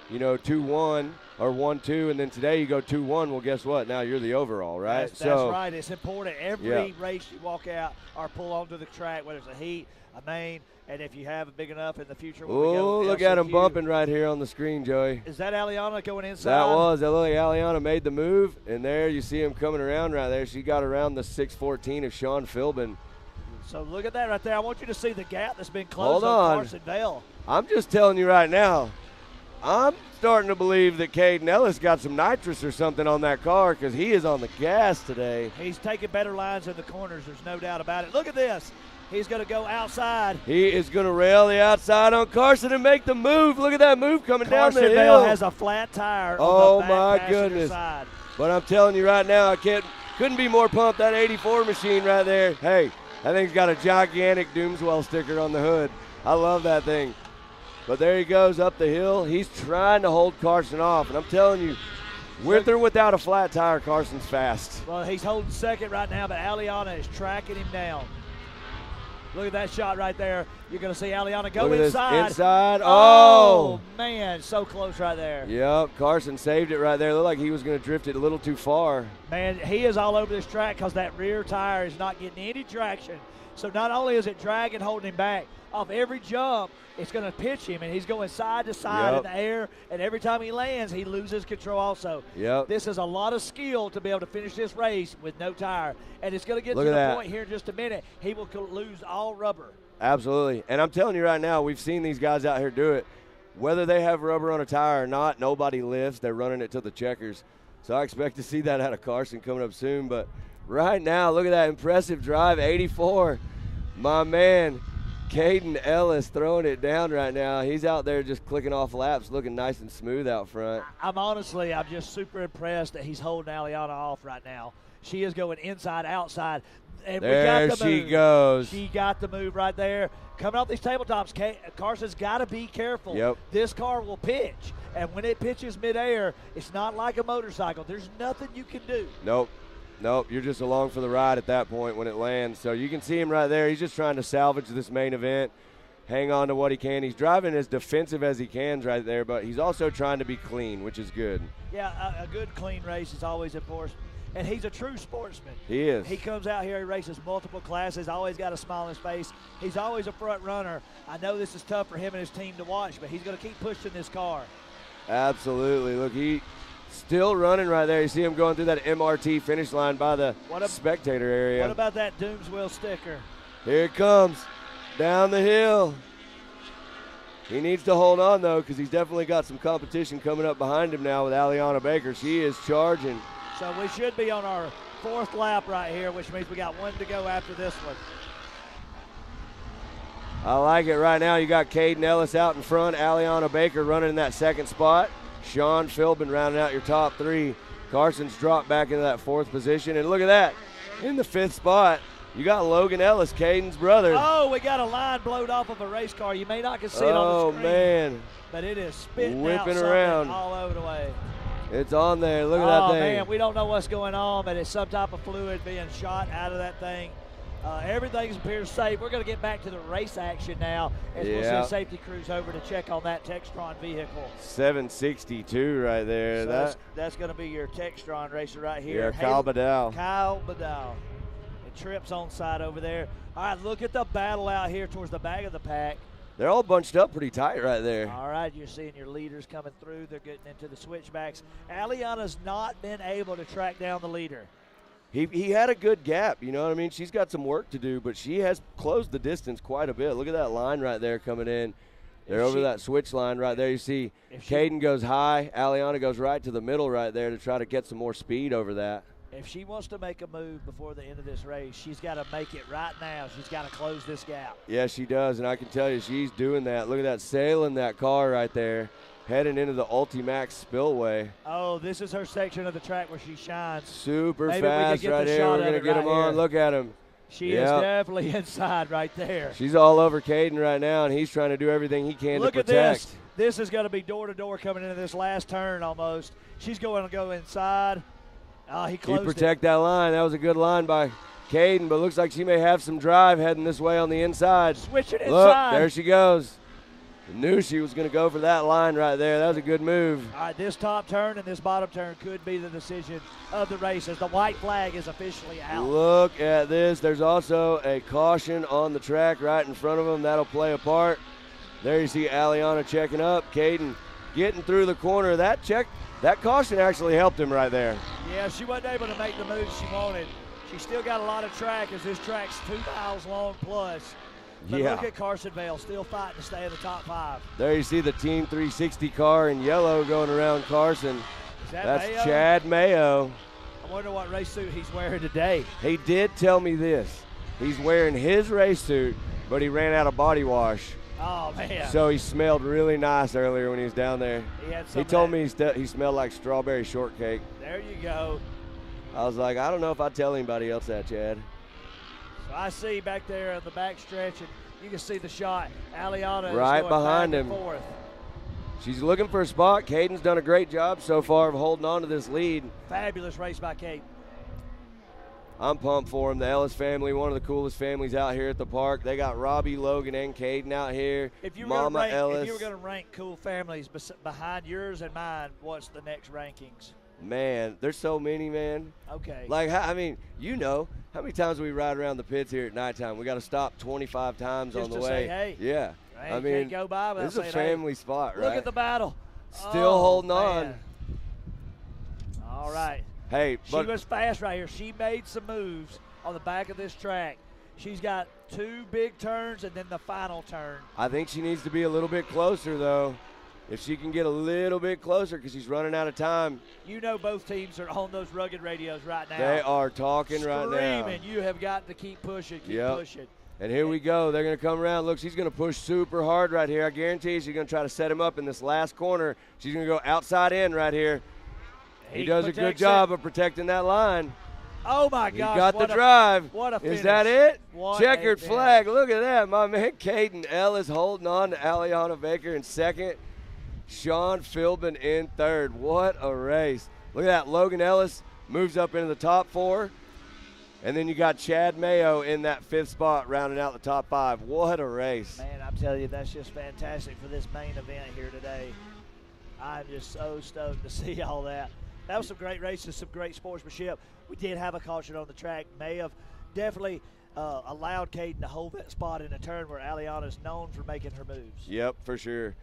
you know, 2-1 or 1-2, and then today you go 2-1, well, guess what? Now you're the overall, right? That's right. It's important. Every race you walk out or pull onto the track, whether it's a heat, a main, and if you have it big enough in the future. Oh, look at him bumping right here on the screen, Joey. Is that Aliana going inside? That looked like Aliana made the move, and there you see him coming around right there. She got around the 614 of Sean Philbin. So look at that right there. I want you to see the gap that's been closed on Carson Vale. I'm just telling you right now, I'm starting to believe that Caden Ellis got some nitrous or something on that car because he is on the gas today. He's taking better lines in the corners. There's no doubt about it. Look at this. He's going to go outside. He is going to rail the outside on Carson and make the move. Look at that move coming down the hill. Carson Vale has a flat tire on the back passenger side. But I'm telling you right now, I couldn't be more pumped. That 84 machine right there. Hey, that thing's got a gigantic Doomswell sticker on the hood. I love that thing. But there he goes up the hill. He's trying to hold Carson off. And I'm telling you, with or without a flat tire, Carson's fast. Well, he's holding second right now, but Aliana is tracking him down. Look at that shot right there. You're going to see Aliana go inside. Inside. Oh, man, so close right there. Yep, Carson saved it right there. Looked like he was going to drift it a little too far. Man, he is all over this track because that rear tire is not getting any traction. So not only is it dragging, holding him back, off every jump, it's going to pitch him, and he's going side to side in the air, and every time he lands, he loses control also. Yep. This is a lot of skill to be able to finish this race with no tire, and it's going to get to the point here in just a minute. He will lose all rubber. Absolutely, and I'm telling you right now, we've seen these guys out here do it. Whether they have rubber on a tire or not, nobody lifts. They're running it to the checkers. So I expect to see that out of Carson coming up soon, but right now, look at that impressive drive, 84. My man, Caden Ellis throwing it down right now. He's out there just clicking off laps, looking nice and smooth out front. I'm just super impressed that he's holding Aliana off right now. She is going inside, outside. And there she goes. She got the move right there. Coming off these tabletops, Carson's got to be careful. Yep. This car will pitch, and when it pitches midair, it's not like a motorcycle. There's nothing you can do. Nope, you're just along for the ride at that point when it lands. So you can see him right there. He's just trying to salvage this main event, hang on to what he can. He's driving as defensive as he can right there, but he's also trying to be clean, which is good. Yeah, a good, clean race is always important. And he's a true sportsman. He is. He comes out here, he races multiple classes, always got a smile on his face. He's always a front runner. I know this is tough for him and his team to watch, but he's going to keep pushing this car. Absolutely. Look, he still running right there. You see him going through that MRT finish line by the spectator area. What about that Doomswell sticker? Here it comes down the hill. He needs to hold on, though, because he's definitely got some competition coming up behind him now with Aliana Baker. She is charging. So we should be on our fourth lap right here, which means we got one to go after this one. I like it right now. You got Caden Ellis out in front, Aliana Baker running in that second spot. Sean Philbin rounding out your top three. Carson's dropped back into that fourth position. And look at that. In the fifth spot, you got Logan Ellis, Caden's brother. Oh, we got a line blowed off of a race car. You may not can see it on the screen. Oh, man. But it is spitting whipping out around all over the way. It's on there. Look at that thing. Oh, man, we don't know what's going on, but it's some type of fluid being shot out of that thing. Everything appears safe. We're going to get back to the race action now as we'll send safety crews over to check on that Textron vehicle. 762 right there. So that's going to be your Textron racer right here. Yeah, Kyle Badal. Kyle Badal. And Tripp's on side over there. All right, look at the battle out here towards the back of the pack. They're all bunched up pretty tight right there. All right, you're seeing your leaders coming through. They're getting into the switchbacks. Aliana's not been able to track down the leader. he had a good gap, you know what I mean? She's got some work to do, but she has closed the distance quite a bit. Look at that line right there coming in. They're over that switch line right there. You see Caden goes high. Aliana goes right to the middle right there to try to get some more speed over that. If she wants to make a move before the end of this race, she's got to make it right now. She's got to close this gap. Yeah, she does, and I can tell you she's doing that. Look at that, sailing that car right there, heading into the Ultimax Spillway. Oh, this is her section of the track where she shines. Super fast right here. We're going to get him on. Look at him. She is definitely inside right there. She's all over Caden right now, and he's trying to do everything he can to protect. Look at this. This is going to be door-to-door coming into this last turn almost. She's going to go inside. Oh, he closed protect that line. That was a good line by Caden, but looks like she may have some drive heading this way on the inside. Switching inside. Look, there she goes. Knew she was going to go for that line right there. That was a good move. All right, this top turn and this bottom turn could be the decision of the race as the white flag is officially out. Look at this. There's also a caution on the track right in front of them. That'll play a part. There you see Aliana checking up. Caden getting through the corner. That caution actually helped him right there. Yeah, she wasn't able to make the move she wanted. She still got a lot of track as this track's 2 miles long plus. But look at Carson Vale still fighting to stay in the top 5. There you see the Team 360 car in yellow going around Carson. That's Mayo? Chad Mayo. I wonder what race suit he's wearing today. He did tell me this. He's wearing his race suit, but he ran out of body wash. Oh, man. So he smelled really nice earlier when he was down there. He told me he smelled like strawberry shortcake. There you go. I was like, I don't know if I'd tell anybody else that, Chad. So I see back there on the back stretch, and you can see the shot. Aliana right is going behind back him. And forth. She's looking for a spot. Caden's done a great job so far of holding on to this lead. Fabulous race by Caden. I'm pumped for him. The Ellis family, one of the coolest families out here at the park. They got Robbie, Logan, and Caden out here. If you Mama Ellis. If you were going to rank cool families behind yours and mine, what's the next rankings? Man, there's so many, man. Okay. Like, I mean, you know, how many times we ride around the pits here at nighttime? We got to stop 25 times Just on the to way. say, hey. Yeah. Hey, I mean, can't go by this is a family spot, right? Look at the battle. Still holding on. All right. Hey, she was fast right here. She made some moves on the back of this track. She's got 2 big turns and then the final turn. I think she needs to be a little bit closer, though. If she can get a little bit closer because she's running out of time. You know both teams are on those rugged radios right now. They are talking right now. Screaming, you have got to keep pushing, keep pushing. And here we go. They're going to come around. Look, she's going to push super hard right here. I guarantee she's going to try to set him up in this last corner. She's going to go outside in right here. He does a good job of protecting that line. Oh, my gosh. He got the drive. What a finish. Is that it? What Checkered flag. Look at that. My man Caden Ellis holding on to Aliana Baker in second. Sean Philbin in third. What a race. Look at that. Logan Ellis moves up into the top 4. And then you got Chad Mayo in that 5th spot rounding out the top 5. What a race. Man, I'm telling you, that's just fantastic for this main event here today. I'm just so stoked to see all that. That was some great races, some great sportsmanship. We did have a caution on the track. May have definitely allowed Caden to hold that spot in a turn where Aliana's known for making her moves. Yep, for sure.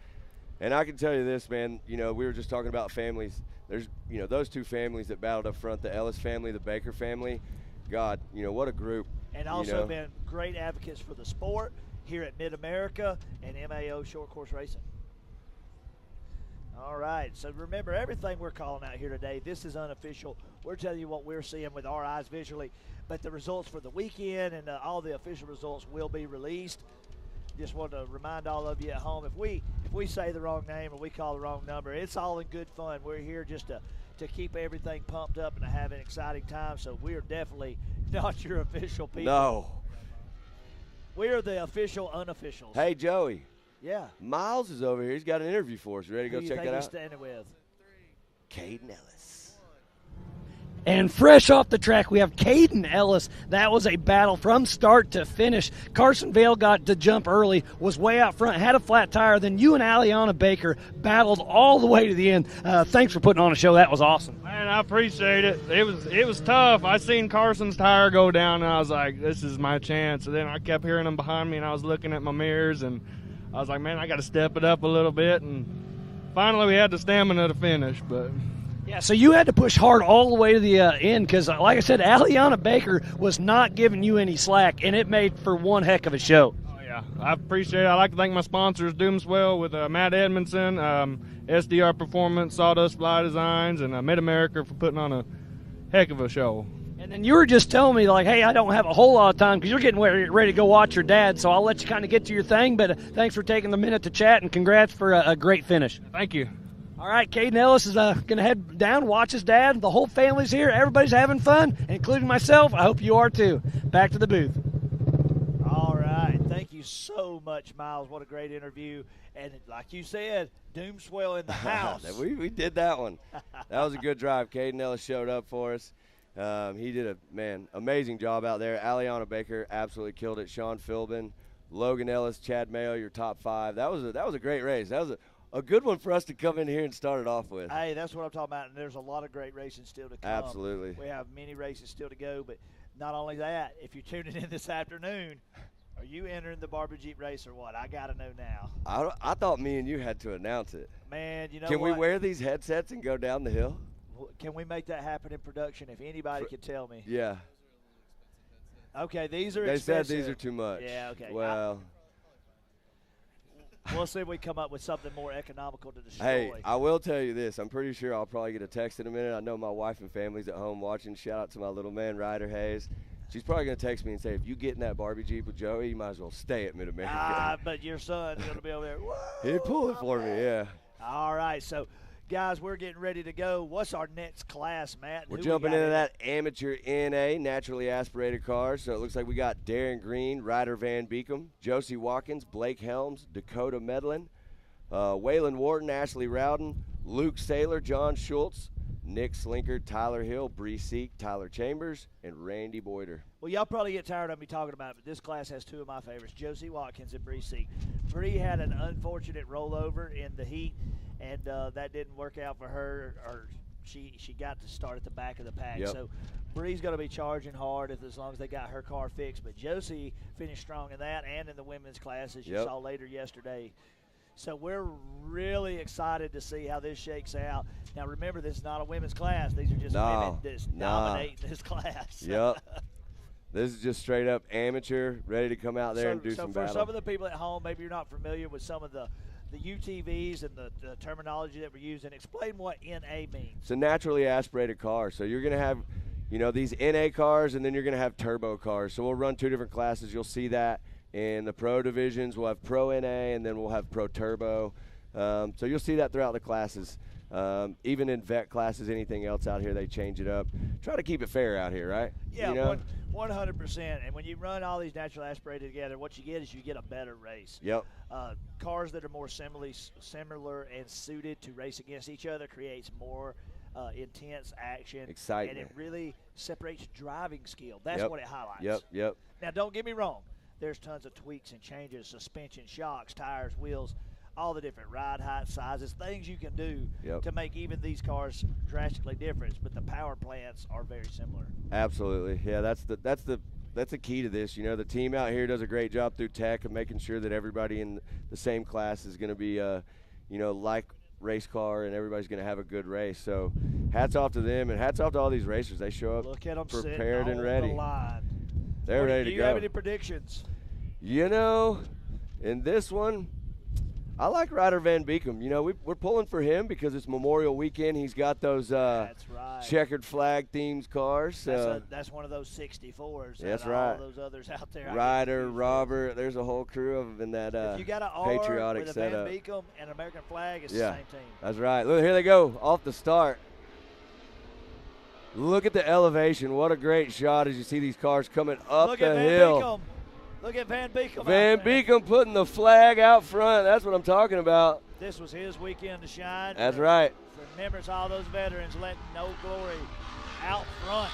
And I can tell you this, man, you know, we were just talking about families. There's, you know, those 2 families that battled up front, the Ellis family, the Baker family. God, you know, what a group. And also been great advocates for the sport here at Mid-America and MAO Short Course Racing. All right, so remember, everything we're calling out here today, this is unofficial. We're telling you what we're seeing with our eyes visually, but the results for the weekend and all the official results will be released. Just want to remind all of you at home, if we say the wrong name or we call the wrong number, it's all in good fun. We're here just to keep everything pumped up and to have an exciting time, so we're definitely not your official people. No. We're the official unofficials. Hey, Joey. Yeah. Miles is over here. He's got an interview for us. You ready to go check that out? Who do you think he's standing with? Caden Ellis. And fresh off the track, we have Caden Ellis. That was a battle from start to finish. Carson Vale got to jump early, was way out front, had a flat tire. Then you and Aliana Baker battled all the way to the end. Thanks for putting on a show. That was awesome. Man, I appreciate it. It was tough. I seen Carson's tire go down, and I was like, this is my chance. And then I kept hearing them behind me, and I was looking at my mirrors, and I was like, man, I got to step it up a little bit. And finally we had the stamina to finish, but Yeah, so you had to push hard all the way to the end because, like I said, Aliana Baker was not giving you any slack, and it made for one heck of a show. Oh, yeah. I appreciate it. I'd like to thank my sponsors, Doomswell with Matt Edmondson, SDR Performance, Sawdust Fly Designs, and Mid-America for putting on a heck of a show. And then you were just telling me, like, hey, I don't have a whole lot of time because you're getting ready to go watch your dad, so I'll let you kind of get to your thing. But thanks for taking the minute to chat, and congrats for a great finish. Thank you. All right, Caden Ellis is going to head down, watch his dad. The whole family's here. Everybody's having fun, including myself. I hope you are too. Back to the booth. All right. Thank you so much, Miles. What a great interview. And like you said, Doomswell in the house. we did that one. That was a good drive. Caden Ellis showed up for us. He did amazing job out there. Aliana Baker absolutely killed it. Sean Philbin, Logan Ellis, Chad Mayo, your top 5. That was a great race. That was a good one for us to come in here and start it off with. Hey, that's what I'm talking about, and there's a lot of great racing still to come. Absolutely. We have many races still to go, but not only that, if you're tuning in this afternoon, are you entering the Barbara Jeep race or what? I got to know now. I thought me and you had to announce it. Man, you know Can what? we wear these headsets and go down the hill? Can we make that happen in production if anybody can tell me? Yeah. Okay, these are They expensive. said these are too much. Yeah, okay. Well, we'll see if we come up with something more economical to destroy. hey, I will tell you this. I'm pretty sure I'll probably get a text in a minute. I know my wife and family's at home watching. Shout out to my little man, Ryder Hayes. She's probably going to text me and say, if you get in that Barbie Jeep with Joey, you might as well stay at Mid-America. But your son's going to be over there. Whoa, He'd pull it for me, yeah. All right, so, guys, we're getting ready to go. What's our next class, Matt? We're jumping into that amateur NA, naturally aspirated cars. So it looks like we got Darren Green, Ryder Van Beekum, Josie Watkins, Blake Helms, Dakota Medlin, Waylon Wharton, Ashley Rowden, Luke Saylor, John Schultz, Nick Slinkard, Tyler Hill, Bree Seek, Tyler Chambers, and Randy Boyder. Well, y'all probably get tired of me talking about it, but this class has 2 of my favorites, Josie Watkins and Bree Seek. Bree had an unfortunate rollover in the heat, and that didn't work out for her, or she got to start at the back of the pack. Yep. So Bree's going to be charging hard as long as they got her car fixed. But Josie finished strong in that and in the women's class, as you saw later yesterday. So we're really excited to see how this shakes out. Now, remember, this is not a women's class. These are just women just dominating this class. Yep. This is just straight up amateur, ready to come out there and do some battle. So for some of the people at home, maybe you're not familiar with some of the UTVs and the terminology that we're using, explain what NA means. It's a naturally aspirated car. So you're going to have, these NA cars, and then you're going to have turbo cars. So we'll run 2 different classes. You'll see that in the pro divisions. We'll have pro NA, and then we'll have pro turbo. So you'll see that throughout the classes. Even in vet classes, anything else out here, they change it up. Try to keep it fair out here, right? Yeah, 100%. And when you run all these naturally aspirated together, what you get is you get a better race. Yep. Cars that are more similar and suited to race against each other creates more intense action. Excitement. And it really separates driving skill. That's what it highlights. Yep. Now, don't get me wrong. There's tons of tweaks and changes, suspension, shocks, tires, wheels, all the different ride height, sizes, things you can do to make even these cars drastically different. But the power plants are very similar. Absolutely. Yeah, that's the key to this. The team out here does a great job through tech of making sure that everybody in the same class is going to be, like race car, and everybody's going to have a good race. So hats off to them, and hats off to all these racers. They show up Look at them prepared and on ready. The line. They're ready to go. Do you have any predictions? In this one, I like Ryder Van Beekum. We're pulling for him because it's Memorial Weekend. He's got those That's right. checkered flag themes cars. That's one of those 64s. That's and right. All those others out there. Ryder, Robert, there's a whole crew of them in that if you got an R patriotic with a setup. Van Beekum and an American flag, it's the same team. That's right. Look, here they go off the start. Look at the elevation. What a great shot as you see these cars coming up the hill. Beekum. Look at Van Beekum. Van Beekum putting the flag out front. That's what I'm talking about. This was his weekend to shine. That's right. Remembers all those veterans letting Old Glory out front.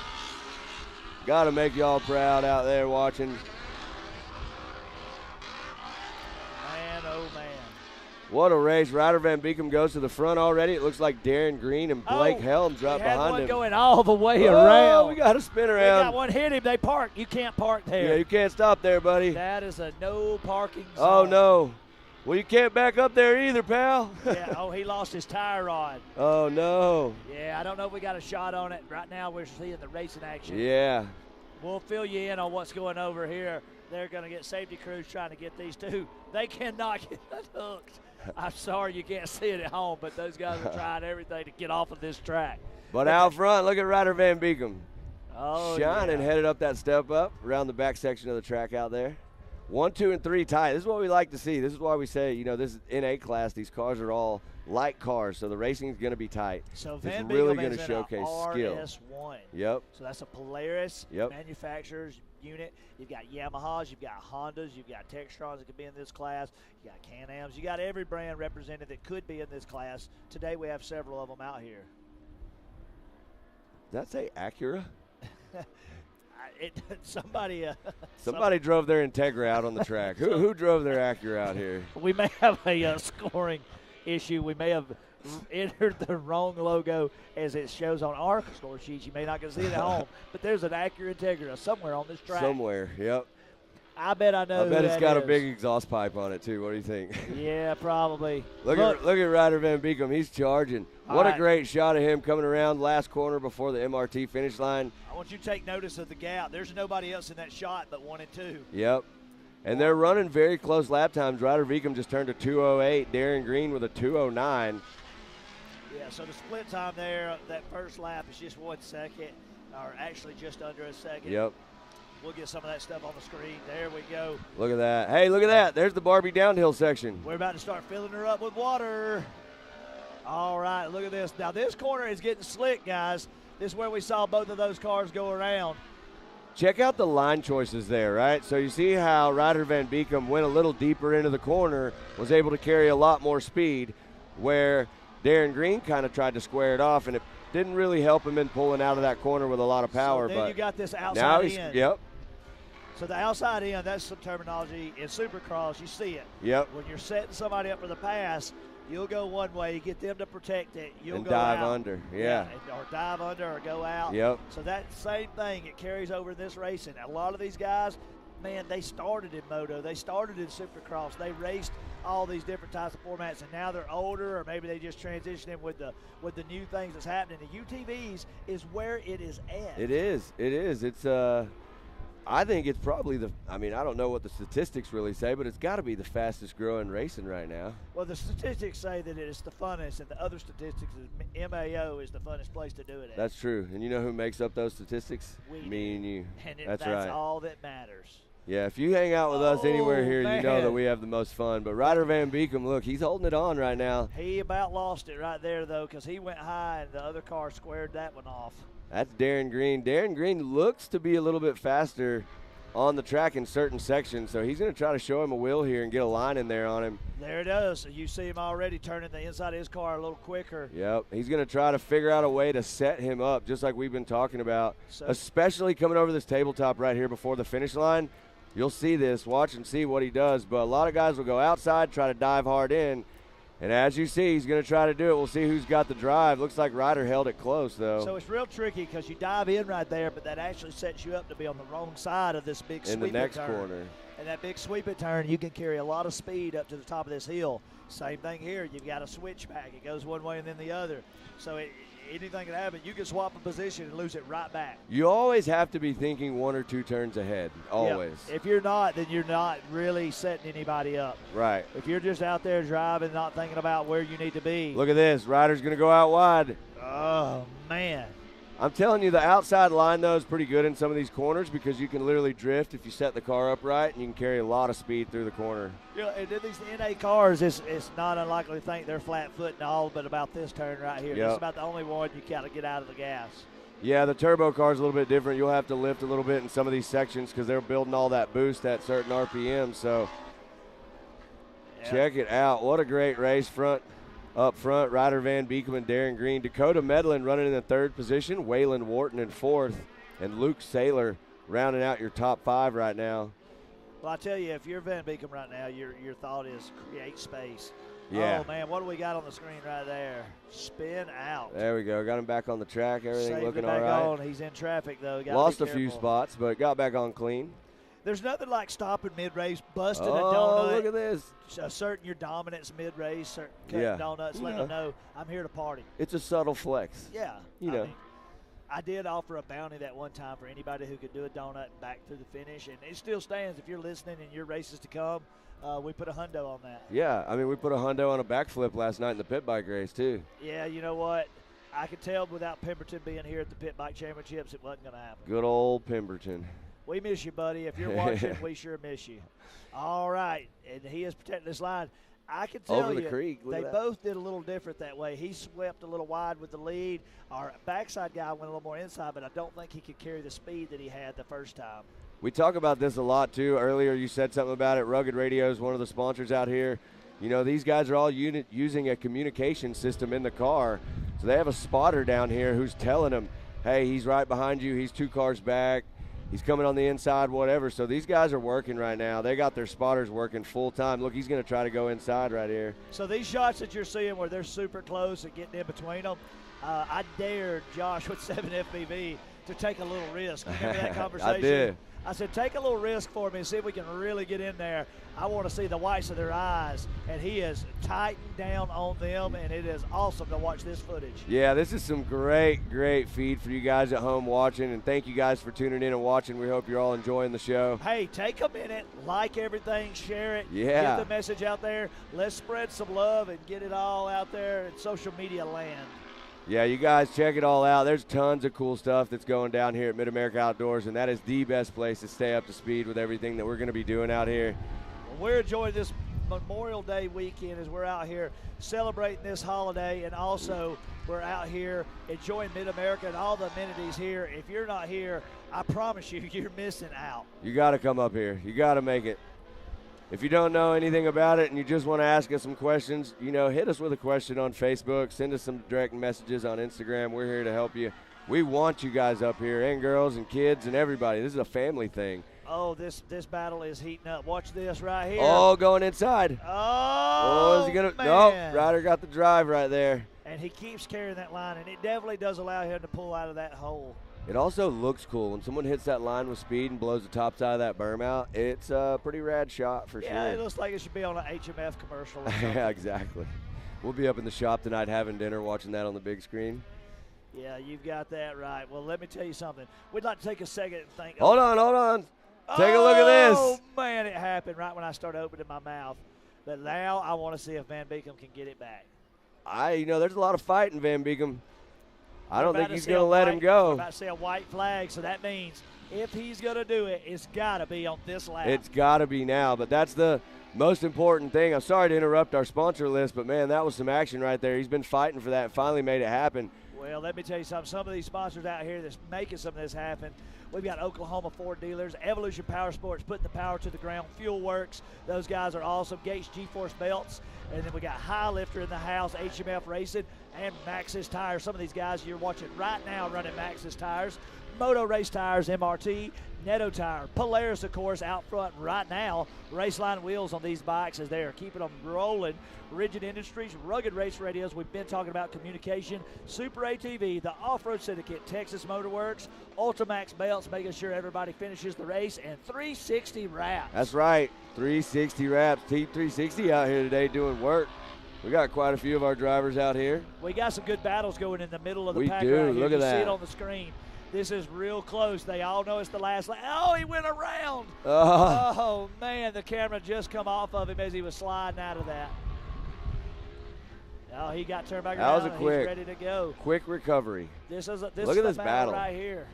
Got to make y'all proud out there watching. Man, oh, man. What a race. Ryder Van Beekum goes to the front already. It looks like Darren Green and Blake Helms right behind him. Going all the way around. We got to spin around. They got one hit him. They park. You can't park there. Yeah, you can't stop there, buddy. That is a no parking zone. Oh, no. Well, you can't back up there either, pal. Yeah, oh, he lost his tie rod. Oh, no. Yeah, I don't know if we got a shot on it. Right now we're seeing the racing action. Yeah. We'll fill you in on what's going over here. They're going to get safety crews trying to get these two. They cannot get hooked. I'm sorry you can't see it at home, but those guys are trying everything to get off of this track. But out front, look at Ryder Van Beekum. Oh, Shining, yeah. headed up that step up around the back section of the track out there. 1, 2, and 3 tight. This is what we like to see. This is why we say, you know, this is in A class. These cars are all light cars, so the racing is going to be tight. So it's Van really Beekum going is to in showcase a skill. RS1. Yep. So that's a Polaris Yep. manufacturer's unit. You've got Yamahas, you've got Hondas, you've got Textrons that could be in this class. You got Can-Ams. You got every brand represented that could be in this class. Today we have several of them out here. Did that say Acura? Somebody drove their Integra out on the track. Who drove their Acura out here? We may have a scoring issue. We may have entered the wrong logo as it shows on our score sheets. You may not can see it at home, but there's an Acura Integra somewhere on this track. Somewhere, yep. I bet I know. I bet who it's that got is. a big exhaust pipe on it too. What do you think? Yeah, probably. Look at Ryder Van Beekum. He's charging. All What a right. great shot of him coming around last corner before the MRT finish line. I want you to take notice of the gap. There's nobody else in that shot but 1 and 2. Yep. And they're running very close lap times. Ryder Beekum just turned a 2:08. Darren Green with a 2:09. Yeah, so the split time there, that first lap is just 1 second, or actually just under a second. Yep. We'll get some of that stuff on the screen. There we go. Look at that. Hey, look at that. There's the Barbie downhill section. We're about to start filling her up with water. All right, look at this. Now, this corner is getting slick, guys. This is where we saw both of those cars go around. Check out the line choices there, right? So you see how Ryder Van Beekum went a little deeper into the corner, was able to carry a lot more speed, where Darren Green kind of tried to square it off, and it didn't really help him in pulling out of that corner with a lot of power. So then but you got this now outside he's, end. Yep, So the outside end, that's some terminology. In Supercross, you see it. Yep. When you're setting somebody up for the pass, you'll go one way, you get them to protect it, you'll and go dive out. under. Yeah. Or dive under or go out. Yep. So that same thing, it carries over in this racing. A lot of these guys, man, they started in moto. They started in Supercross. They raced all these different types of formats, and now they're older, or maybe they just transition in with the new things that's happening. The UTVs is where it is at. It is. It is. It's I think it's probably I don't know what the statistics really say, but it's got to be the fastest growing racing right now. Well, the statistics say that it is the funnest, and the other statistics is MAO is the funnest place to do it at. That's true. And you know who makes up those statistics? Me and you. And that's that's right. all that matters. Yeah, if you hang out with us anywhere here, you know man. that we have the most fun. But Ryder Van Beekum, look, he's holding it on right now. He about lost it right there, though, because he went high, and the other car squared that one off. That's Darren Green. Darren Green looks to be a little bit faster on the track in certain sections, so he's going to try to show him a wheel here and get a line in there on him. There it is. You see him already turning the inside of his car a little quicker. Yep, he's going to try to figure out a way to set him up, just like we've been talking about, So- especially coming over this tabletop right here before the finish line. You'll see this. Watch and see what he does. But a lot of guys will go outside, try to dive hard in. And as you see, he's going to try to do it. We'll see who's got the drive. Looks like Ryder held it close, though. So it's real tricky because you dive in right there, but that actually sets you up to be on the wrong side of this big in sweep the next turn. corner. And that big sweep it turn, you can carry a lot of speed up to the top of this hill. Same thing here. You've got a switchback. It goes one way and then the other. So anything can happen. You can swap a position and lose it right back. You always have to be thinking 1 or 2 turns ahead, always. Yeah. If you're not, then you're not really setting anybody up. Right. If you're just out there driving, not thinking about where you need to be. Look at this. Ryder's going to go out wide. Oh, man. I'm telling you, the outside line, though, is pretty good in some of these corners because you can literally drift if you set the car up right, and you can carry a lot of speed through the corner. Yeah, and then these NA cars, it's not unlikely to think they're flat foot and all, but about this turn right here. Yep. It's about the only one you got to get out of the gas. Yeah, the turbo car's a little bit different. You'll have to lift a little bit in some of these sections because they're building all that boost at certain RPM. So check it out. What a great race up front. Ryder Van Beekum and Darren Green. Dakota Medlin running in the 3rd position. Waylon Wharton in 4th. And Luke Saylor rounding out your top 5 right now. Well, I tell you, if you're Van Beekum right now, your thought is create space. Yeah. Oh, man, what do we got on the screen right there? Spin out. There we go. Got him back on the track. Everything Saved looking it all back right. on. He's in traffic, though. Gotta Lost be a few careful. spots, but got back on clean. There's nothing like stopping mid-race, busting Oh, a donut. look at this. Asserting your dominance mid-race, cutting donuts, letting them know I'm here to party. It's a subtle flex. Yeah. You know. I did offer a bounty that one time for anybody who could do a donut and back through the finish, and it still stands. If you're listening and your race is to come, we put a hundo on that. Yeah, I mean, we put a hundo on a backflip last night in the pit bike race, too. Yeah, you know what? I could tell without Pemberton being here at the Pit Bike Championships, it wasn't going to happen. Good old Pemberton. We miss you, buddy. If you're watching, we sure miss you. All right, and he is protecting this line. I can tell Over the you, creek. Look they at that. both did a little different that way. He swept a little wide with the lead. Our backside guy went a little more inside, but I don't think he could carry the speed that he had the first time. We talk about this a lot, too. Earlier you said something about it. Rugged Radio is one of the sponsors out here. You know, these guys are all using a communication system in the car. So they have a spotter down here who's telling them, hey, he's right behind you. He's 2 cars back. He's coming on the inside, whatever. So these guys are working right now. They got their spotters working full time. Look, he's going to try to go inside right here. So these shots that you're seeing where they're super close and getting in between them, I dared Josh with 7FPV to take a little risk. Remember that conversation? I did. I said, take a little risk for me and see if we can really get in there. I want to see the whites of their eyes. And he is tightened down on them, and it is awesome to watch this footage. Yeah, this is some great feed for you guys at home watching. And thank you guys for tuning in and watching. We hope you're all enjoying the show. Hey, take a minute, like everything, share it, Yeah. get the message out there. Let's spread some love and get it all out there in social media land. Yeah, you guys check it all out. There's tons of cool stuff that's going down here at Mid-America Outdoors, and that is the best place to stay up to speed with everything that we're going to be doing out here. We're enjoying this Memorial Day weekend as we're out here celebrating this holiday, and also we're out here enjoying Mid-America and all the amenities here. If you're not here, I promise you, you're missing out. You got to come up here. You got to make it. If you don't know anything about it and you just want to ask us some questions, you know, hit us with a question on Facebook. Send us some direct messages on Instagram. We're here to help you. We want you guys up here, and girls and kids and everybody. This is a family thing. Oh, this battle is heating up. Watch this right here. Oh, going inside. Oh, is he gonna? man. Nope. Ryder got the drive right there. And he keeps carrying that line, and it definitely does allow him to pull out of that hole. It also looks cool. When someone hits that line with speed and blows the top side of that berm out, it's a pretty rad shot for Yeah, sure. it looks like it should be on an HMF commercial or something. Yeah, exactly. We'll be up in the shop tonight having dinner, watching that on the big screen. Yeah, you've got that right. Well, let me tell you something. We'd like to take a second and think. Hold on. Take a look at this. Oh, man, it happened right when I started opening my mouth. But now I want to see if Van Beekem can get it back. There's a lot of fight in Van Beekem. I don't think he's see going a to let him We're go. about to see a white flag, so that means if he's going to do it, it's got to be on this lap. It's got to be now, but that's the most important thing. I'm sorry to interrupt our sponsor list, but, man, that was some action right there. He's been fighting for that and finally made it happen. Well, let me tell you something. Some of these sponsors out here that's making some of this happen. We've got Oklahoma Ford dealers, Evolution Power Sports, putting the power to the ground, Fuel Works. Those guys are awesome. Gates G-Force belts. And then we got High Lifter in the house, HMF Racing, and Maxxis Tires. Some of these guys you're watching right now running Maxxis Tires. Moto Race Tires, MRT, Netto Tire, Polaris, of course, out front right now. Raceline wheels on these bikes as they are keeping them rolling. Rigid Industries, Rugged Race Radios. We've been talking about communication. Super ATV, the Off-Road Syndicate, Texas Motor Works, Ultimax Belts, making sure everybody finishes the race, and 360 Wraps. That's right, 360 Wraps. Team 360 out here today doing work. We got quite a few of our drivers out here. We got some good battles going in the middle of the We pack do. right here. Look You at see that. it on the screen. This is real close. They all know it's the last lap. Oh, he went around. Oh, man, the camera just come off of him as he was sliding out of that. Oh, he got turned back That around. was a quick, He's ready to go. quick recovery. This is Look is at the this battle. right here.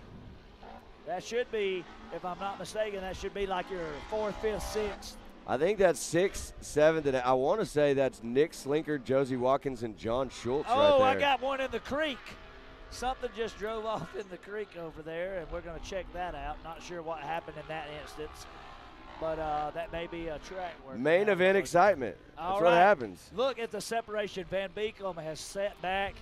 That should be, if I'm not mistaken, that should be like your 4th, 5th, 6th. I think that's 6, 7 today. I want to say that's Nick Slinker, Josie Watkins, and John Schultz right Oh, there. I got one in the creek. Something just drove off in the creek over there, and we're going to check that out. Not sure what happened in that instance, but that may be a track work. Main event excitement. That's All what right. happens. Look at the separation. Van Beekem has set back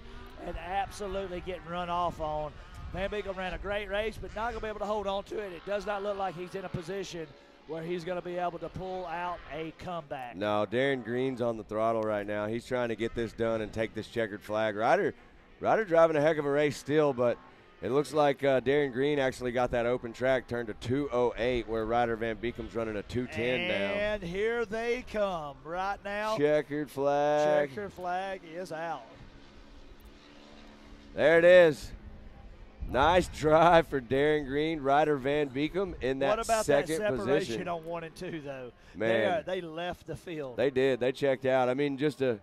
and absolutely getting run off on. Van Beekem ran a great race, but not going to be able to hold on to it. It does not look like he's in a position where he's going to be able to pull out a comeback. No, Darren Green's on the throttle right now. He's trying to get this done and take this checkered flag. Ryder driving a heck of a race still, but It looks like Darren Green actually got that open track turned to 2:08, where Ryder Van Beekam's running a 2:10 now. And here they come right now. Checkered flag. Checkered flag is out. There it is. Nice drive for Darren Green. Ryder Van Beekam in that What about second that separation position. on 1 and 2, though? Man. They left the field. They did. They checked out. I mean, just to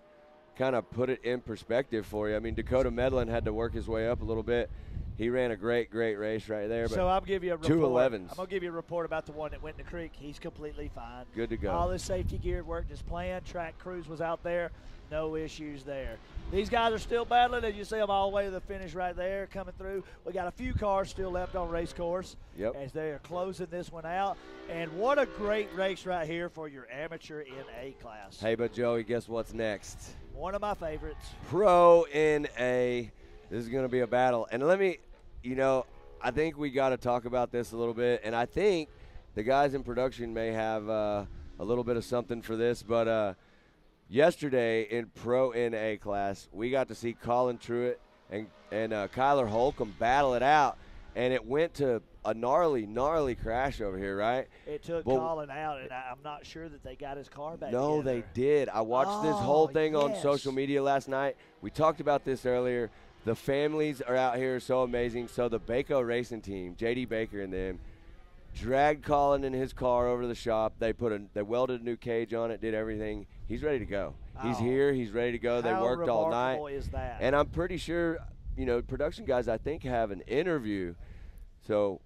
kind of put it in perspective for you, I mean, Dakota Medlin had to work his way up a little bit. He ran a great race right there. But So I'll give you a report. 2:11s. I'm going to give you a report about the one that went in the creek. He's completely fine. Good to go. All his safety gear worked as planned. Track crews was out there. No issues there. These guys are still battling. As you see them all the way to the finish right there coming through. We got a few cars still left on race course as they are closing this one out. And what a great race right here for your amateur in A class. Hey, but Joey, guess what's next? One of my favorites. Pro in A. This is going to be a battle. And let me, I think we got to talk about this a little bit. And I think the guys in production may have a little bit of something for this. But yesterday in Pro in A class, we got to see Colin Truitt and Kyler Holcomb battle it out. And it went to a gnarly crash over here, right? It took Colin out, and I'm not sure that they got his car back No, together. they did. I watched this whole thing on social media last night. We talked about this earlier. The families are out here so amazing. So the Baco Racing team, J.D. Baker and them, dragged Colin in his car over to the shop. They welded a new cage on it, did everything. He's ready to go. He's here. He's ready to go. They worked all night. How remarkable is that? And I'm pretty sure, production guys, I think, have an interview. So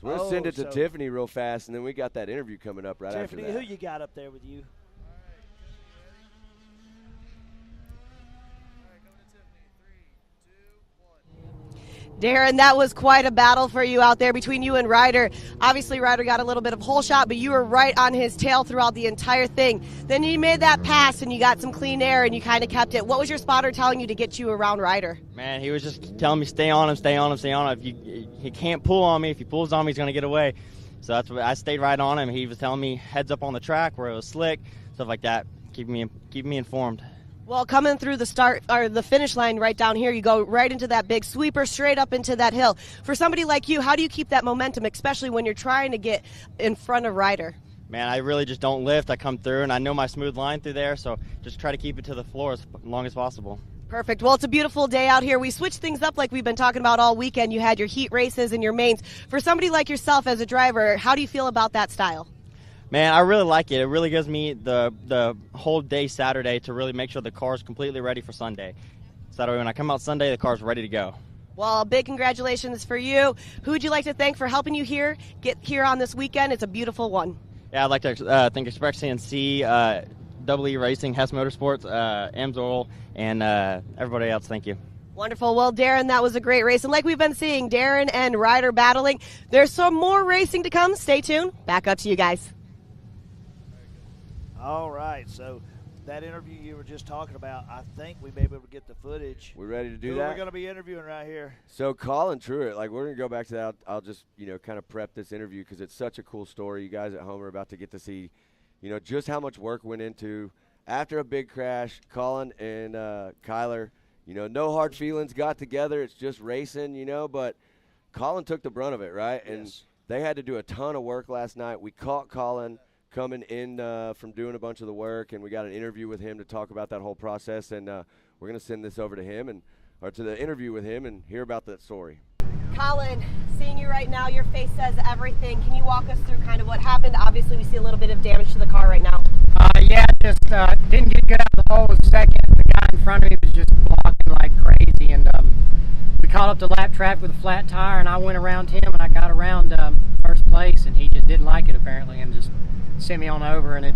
we're going to send it to Tiffany real fast, and then we got that interview coming up right after that. Tiffany, who you got up there with you? Darren, that was quite a battle for you out there between you and Ryder. Obviously, Ryder got a little bit of hole shot, but you were right on his tail throughout the entire thing. Then you made that pass, and you got some clean air, and you kind of kept it. What was your spotter telling you to get you around Ryder? Man, he was just telling me stay on him. If he can't pull on me. If he pulls on me, he's going to get away. So that's what I stayed right on him. He was telling me heads up on the track where it was slick, stuff like that. Keep me informed. Well, coming through the start or the finish line right down here, you go right into that big sweeper, straight up into that hill. For somebody like you, how do you keep that momentum, especially when you're trying to get in front of Ryder? Man, I really just don't lift. I come through, and I know my smooth line through there, so just try to keep it to the floor as long as possible. Perfect. Well, it's a beautiful day out here. We switched things up like we've been talking about all weekend. You had your heat races and your mains. For somebody like yourself as a driver, how do you feel about that style? Man, I really like it. It really gives me the whole day Saturday to really make sure the car is completely ready for Sunday. So that way when I come out Sunday, the car's ready to go. Well, big congratulations for you. Who would you like to thank for helping you get here on this weekend? It's a beautiful one. Yeah, I'd like to thank Express CNC, Double E Racing, Hess Motorsports, Amsoil, and everybody else. Thank you. Wonderful. Well, Darren, that was a great race. And like we've been seeing, Darren and Ryder battling. There's some more racing to come. Stay tuned. Back up to you guys. All right, so that interview you were just talking about, I think we may be able to get the footage. We ready to do Who that? we're going to be interviewing right here. So Colin Truitt, we're going to go back to that. I'll just, kind of prep this interview because it's such a cool story. You guys at home are about to get to see, just how much work went into after a big crash. Colin and Kyler, no hard feelings, got together. It's just racing, but Colin took the brunt of it, right? Yes. And they had to do a ton of work last night. We caught Colin coming in from doing a bunch of the work, and we got an interview with him to talk about that whole process, and we're going to send this over to him or to the interview with him and hear about that story. Colin, seeing you right now, your face says everything. Can you walk us through kind of what happened? Obviously, we see a little bit of damage to the car right now. Yeah, just didn't get good out of the hole a second. The guy in front of me was just blocking like crazy, and we caught up to lap traffic with a flat tire, and I went around him, and I got around first place, and he just didn't like it apparently, and just sent me on over, and it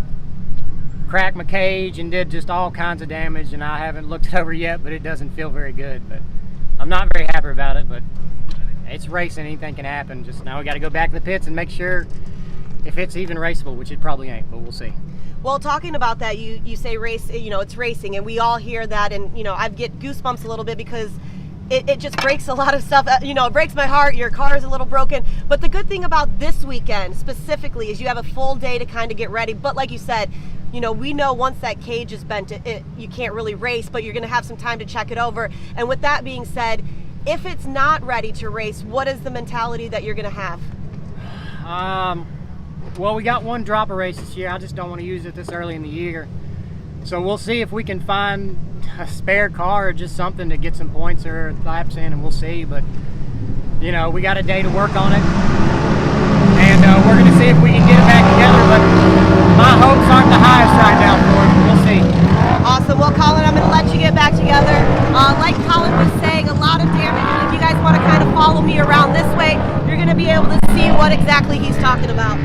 cracked my cage and did just all kinds of damage, and I haven't looked it over yet, but it doesn't feel very good. But I'm not very happy about it, but it's racing, anything can happen. Just now we got to go back to the pits and make sure if it's even raceable, which it probably ain't, but we'll see. Well, talking about that, you say race, it's racing, and we all hear that, and I get goosebumps a little bit because it just breaks a lot of stuff. It breaks my heart. Your car is a little broken. But the good thing about this weekend specifically is you have a full day to kind of get ready. But like you said, you know, we know once that cage is bent, you can't really race, but you're going to have some time to check it over. And with that being said, if it's not ready to race, what is the mentality that you're going to have? Well, we got one dropper race this year. I just don't want to use it this early in the year. So we'll see if we can find a spare car or just something to get some points or laps in, and we'll see. But, you know, we got a day to work on it. And we're going to see if we can get it back together. But my hopes aren't the highest right now for it. We'll see. Awesome. Well, Colin, I'm going to let you get back together. Like Colin was saying, a lot of damage. And if you guys want to kind of follow me around this way, you're going to be able to see what exactly he's talking about.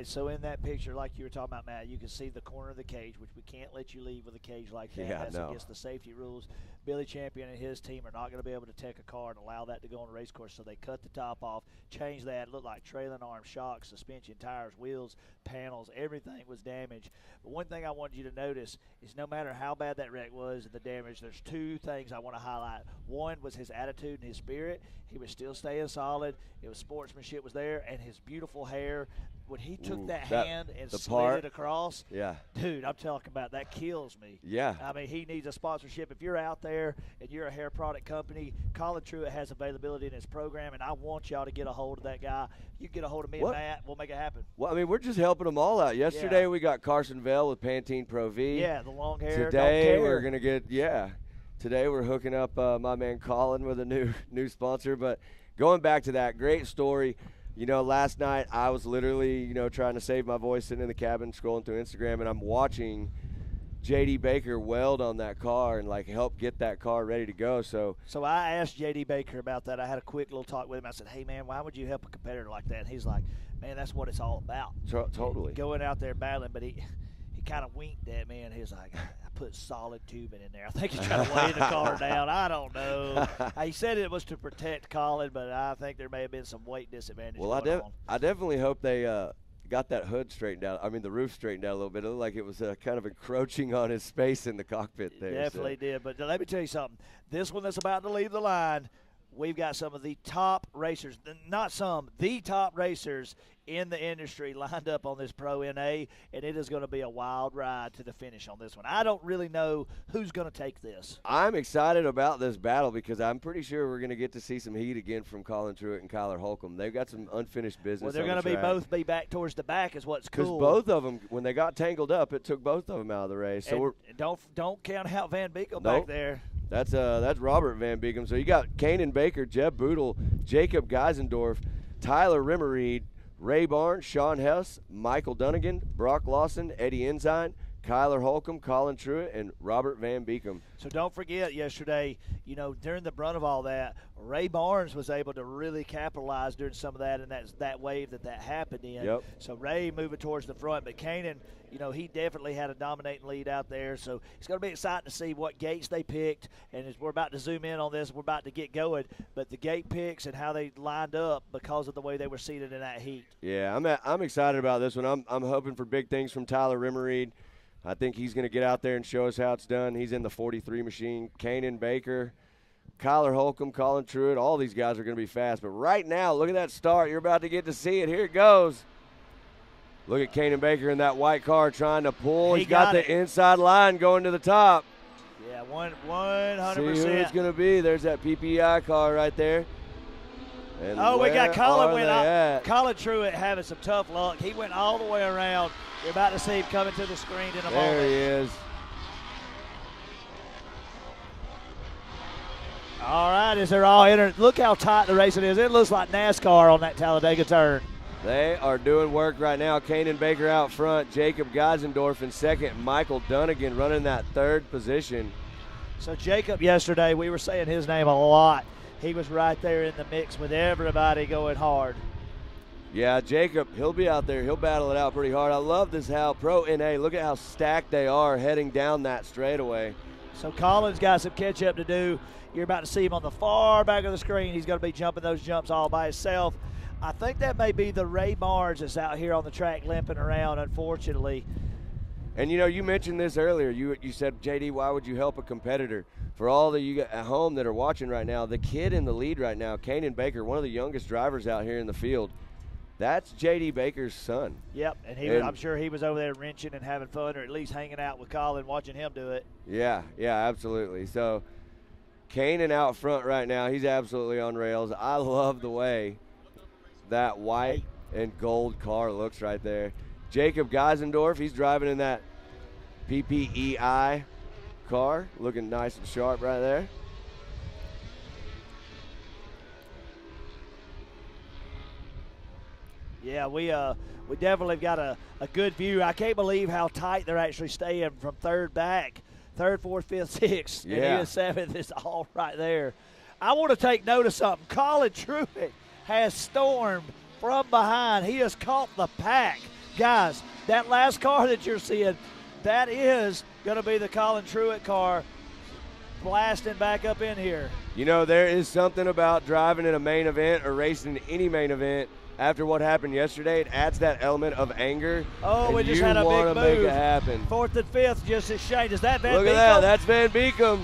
So in that picture, like you were talking about, Matt, you can see the corner of the cage, which we can't let you leave with a cage like that. That's against the safety rules. Billy Champion and his team are not going to be able to take a car and allow that to go on a race course, so they cut the top off, changed that. It looked like trailing arm, shocks, suspension, tires, wheels, panels, everything was damaged. But one thing I wanted you to notice is no matter how bad that wreck was and the damage, there's two things I want to highlight. One was his attitude and his spirit. He was still staying solid. It was sportsmanship was there, and his beautiful hair. When he took that hand and slid it across, dude, I'm talking about that kills me. Yeah. I mean, he needs a sponsorship. If you're out there and you're a hair product company, Colin Truett has availability in his program, and I want y'all to get a hold of that guy. You get a hold of me and Matt, we'll make it happen. Well, I mean, we're just helping them all out. Yesterday we got Carson Vell with Pantene Pro V. Yeah, the long hair. Today we're going to get, today we're hooking up my man Colin with a new sponsor. But going back to that, great story. You know, last night I was literally, you know, trying to save my voice sitting in the cabin scrolling through Instagram, and I'm watching J.D. Baker weld on that car and, like, help get that car ready to go. So I asked J.D. Baker about that. I had a quick little talk with him. I said, hey, man, why would you help a competitor like that? And he's like, man, that's what it's all about. Totally. Going out there battling, but he kind of winked at me, and he was like, I put solid tubing in there. I think he's trying to weigh the car down. I don't know. He said it was to protect Colin, but I think there may have been some weight disadvantage going on. I definitely hope they got that hood straightened out. I mean, the roof straightened out a little bit. It looked like it was kind of encroaching on his space in the cockpit there. Definitely did. But let me tell you something. This one that's about to leave the line, we've got some of the top racers, the top racers in the industry lined up on this Pro NA, and it is going to be a wild ride to the finish on this one. I don't really know who's going to take this. I'm excited about this battle because I'm pretty sure we're going to get to see some heat again from Colin Truett and Kyler Holcomb. They've got some unfinished business. Well, they're going to both be back towards the back is what's cool. Because both of them, when they got tangled up, it took both of them out of the race. So don't count out Van Beekel back there. That's Robert Van Beekem. So you got Kanan Baker, Jeb Boodle, Jacob Geisendorf, Tyler Rimmerreed, Ray Barnes, Sean Hess, Michael Dunnigan, Brock Lawson, Eddie Ensign, Kyler Holcomb, Colin Truett, and Robert Van Beekem. So don't forget yesterday, you know, during the brunt of all that, Ray Barnes was able to really capitalize during some of that, and that wave that happened in. Yep. So Ray moving towards the front, but Kanan, you know, he definitely had a dominating lead out there. So it's going to be exciting to see what gates they picked. And as we're about to zoom in on this, we're about to get going. But the gate picks and how they lined up because of the way they were seated in that heat. Yeah, I'm excited about this one. I'm hoping for big things from Tyler Rimmerreed. I think he's going to get out there and show us how it's done. He's in the 43 machine. Kanan Baker, Kyler Holcomb, Colin Truett, all these guys are going to be fast. But right now, look at that start. You're about to get to see it. Here it goes. Look at Kanan Baker in that white car trying to pull. He's got the inside line going to the top. Yeah, 100%. See who it's going to be. There's that PPI car right there. And we got Colin Colin Truett having some tough luck. He went all the way around. You're about to see him coming to the screen in a moment. There he is. All right, as they're all entering, look how tight the racing is. It looks like NASCAR on that Talladega turn. They are doing work right now. Kanan Baker out front, Jacob Geisendorf in second, Michael Dunnigan running that third position. So Jacob yesterday, we were saying his name a lot. He was right there in the mix with everybody going hard. Yeah, Jacob, he'll be out there. He'll battle it out pretty hard. I love this how Pro NA, look at how stacked they are heading down that straightaway. So Colin's got some catch up to do. You're about to see him on the far back of the screen. He's going to be jumping those jumps all by himself. I think that may be the Ray Barnes that's out here on the track limping around, unfortunately. And, you know, you mentioned this earlier. You said, JD, why would you help a competitor? For all of you at home that are watching right now, the kid in the lead right now, Kanan Baker, one of the youngest drivers out here in the field, that's J.D. Baker's son. Yep, and I'm sure he was over there wrenching and having fun, or at least hanging out with Colin, watching him do it. Yeah, absolutely. So Kanan out front right now, he's absolutely on rails. I love the way that white and gold car looks right there. Jacob Geisendorf, he's driving in that PPEI car, looking nice and sharp right there. Yeah, we definitely got a good view. I can't believe how tight they're actually staying from third back. Third, fourth, fifth, sixth, and he is seventh. It's all right there. I want to take note of something. Colin Truitt has stormed from behind. He has caught the pack. Guys, that last car that you're seeing, that is going to be the Colin Truitt car blasting back up in here. You know, there is something about driving in a main event or racing in any main event. After what happened yesterday, it adds that element of anger. Oh, we just had a big move. You want to make it happen. Fourth and fifth, just exchanged. Is that Van Beekem? Look at that. That's Van Beekem.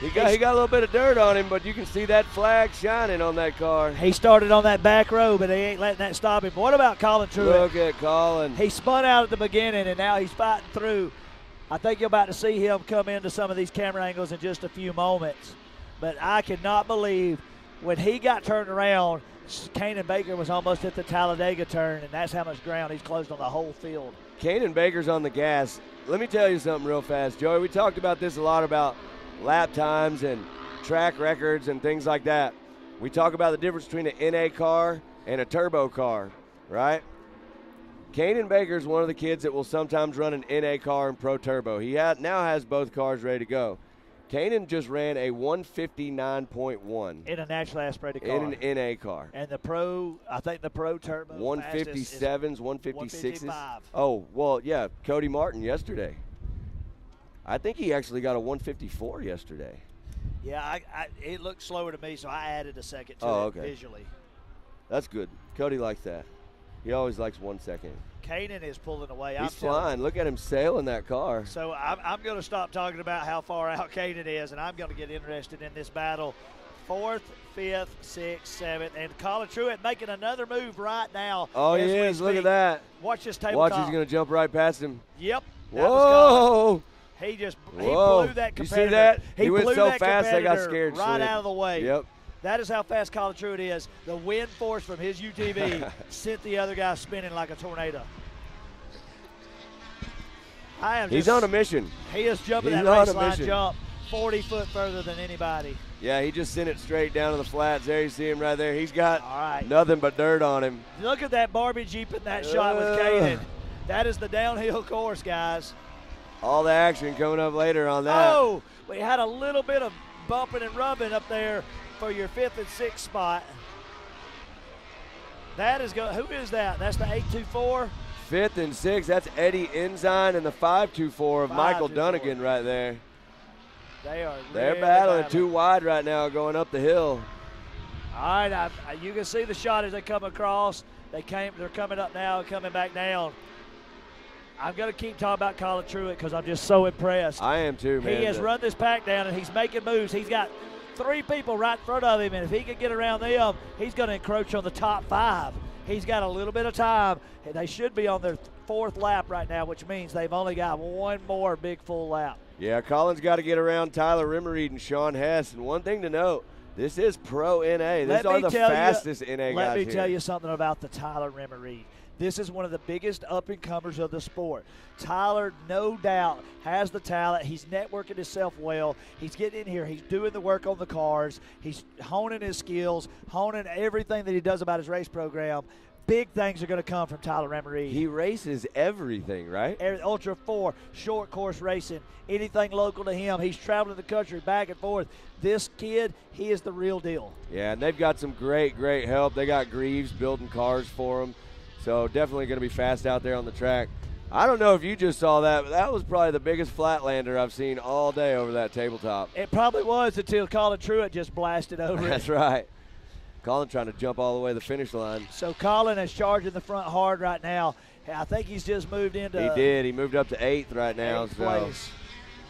He got a little bit of dirt on him, but you can see that flag shining on that car. He started on that back row, but he ain't letting that stop him. What about Colin Truitt? Look at Colin. He spun out at the beginning, and now he's fighting through. I think you're about to see him come into some of these camera angles in just a few moments. But I cannot believe when he got turned around, Kanan Baker was almost at the Talladega turn, and that's how much ground he's closed on the whole field. Kanan Baker's on the gas. Let me tell you something real fast, Joey. We talked about this a lot about lap times and track records and things like that. We talk about the difference between an NA car and a turbo car, right? Kanan Baker's one of the kids that will sometimes run an NA car and Pro Turbo. He now has both cars ready to go. Kanan just ran a 159.1 in a naturally aspirated car. In an NA car. And the Pro, I think the Pro Turbo 157s, 156s. 155. Oh, well, yeah, Cody Martin yesterday. I think he actually got a 154 yesterday. Yeah, it looked slower to me, so I added a second to it visually. That's good. Cody likes that. He always likes 1 second. Kanan is pulling away. He's flying. Look at him sailing that car. So I'm going to stop talking about how far out Kanan is, and I'm going to get interested in this battle. 4th, 5th, 6th, 7th, and Colin Truitt making another move right now. Oh, he is. Look at that. Watch this tabletop. Watch, he's going to jump right past him. Yep. Whoa. He blew that competitor. You see that? He went blew so that fast they got scared. Right out of the way. Yep. That is how fast Colin Truitt is. The wind force from his UTV sent the other guy spinning like a tornado. He's on a mission. He is jumping that race line jump 40 foot further than anybody. Yeah, he just sent it straight down to the flats. There you see him right there. He's got nothing but dirt on him. Look at that Barbie Jeep in that shot with Kanan. That is the downhill course, guys. All the action coming up later on that. Oh, we had a little bit of bumping and rubbing up there for your 5th and 6th spot. That is going. Who is that? That's the 824. 5th and 6th. That's Eddie Ensign and the 524 of Michael Dunnigan right there. They're battling too wide right now going up the hill. All right, you can see the shot as they come across. They're coming up now and coming back down. I'm going to keep talking about Colin Truitt because I'm just so impressed. I am too, man. He has run this pack down, and he's making moves. He's got 3 people right in front of him, and if he can get around them, he's going to encroach on the top 5. He's got a little bit of time. They should be on their 4th lap right now, which means they've only got one more big full lap. Yeah, Colin's got to get around Tyler Rimmereed and Sean Hess. And one thing to note, this is Pro NA. These are the fastest NA guys Let me here. tell you something about the Tyler Rimmereed. This is one of the biggest up-and-comers of the sport. Tyler, no doubt, has the talent. He's networking himself well. He's getting in here. He's doing the work on the cars. He's honing his skills, honing everything that he does about his race program. Big things are going to come from Tyler Rimmereed. He races everything, right? Ultra 4, short course racing, anything local to him. He's traveling the country back and forth. This kid, he is the real deal. Yeah, and they've got some great help. They got Greaves building cars for him. So definitely going to be fast out there on the track. I don't know if you just saw that, but that was probably the biggest flatlander I've seen all day over that tabletop. It probably was until Colin Truitt just blasted over it. That's right. Colin trying to jump all the way to the finish line. So Colin is charging the front hard right now. I think he's just moved into He did. He moved up to 8th right now. 8th So place.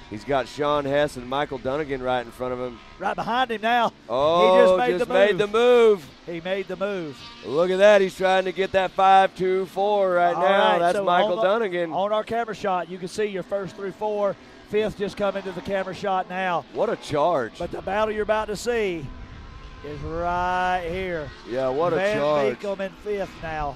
he's got Sean Hess and Michael Dunnigan right in front of him. Right behind him now. Oh, he just made the move. He made the move. Look at that. He's trying to get that 5-2-4 right All now. right, That's so Michael on Dunnigan. On our camera shot, you can see your first through 4. 5th just come into the camera shot now. What a charge. But the battle you're about to see is right here. Yeah, what a Van charge. Beekum in 5th now.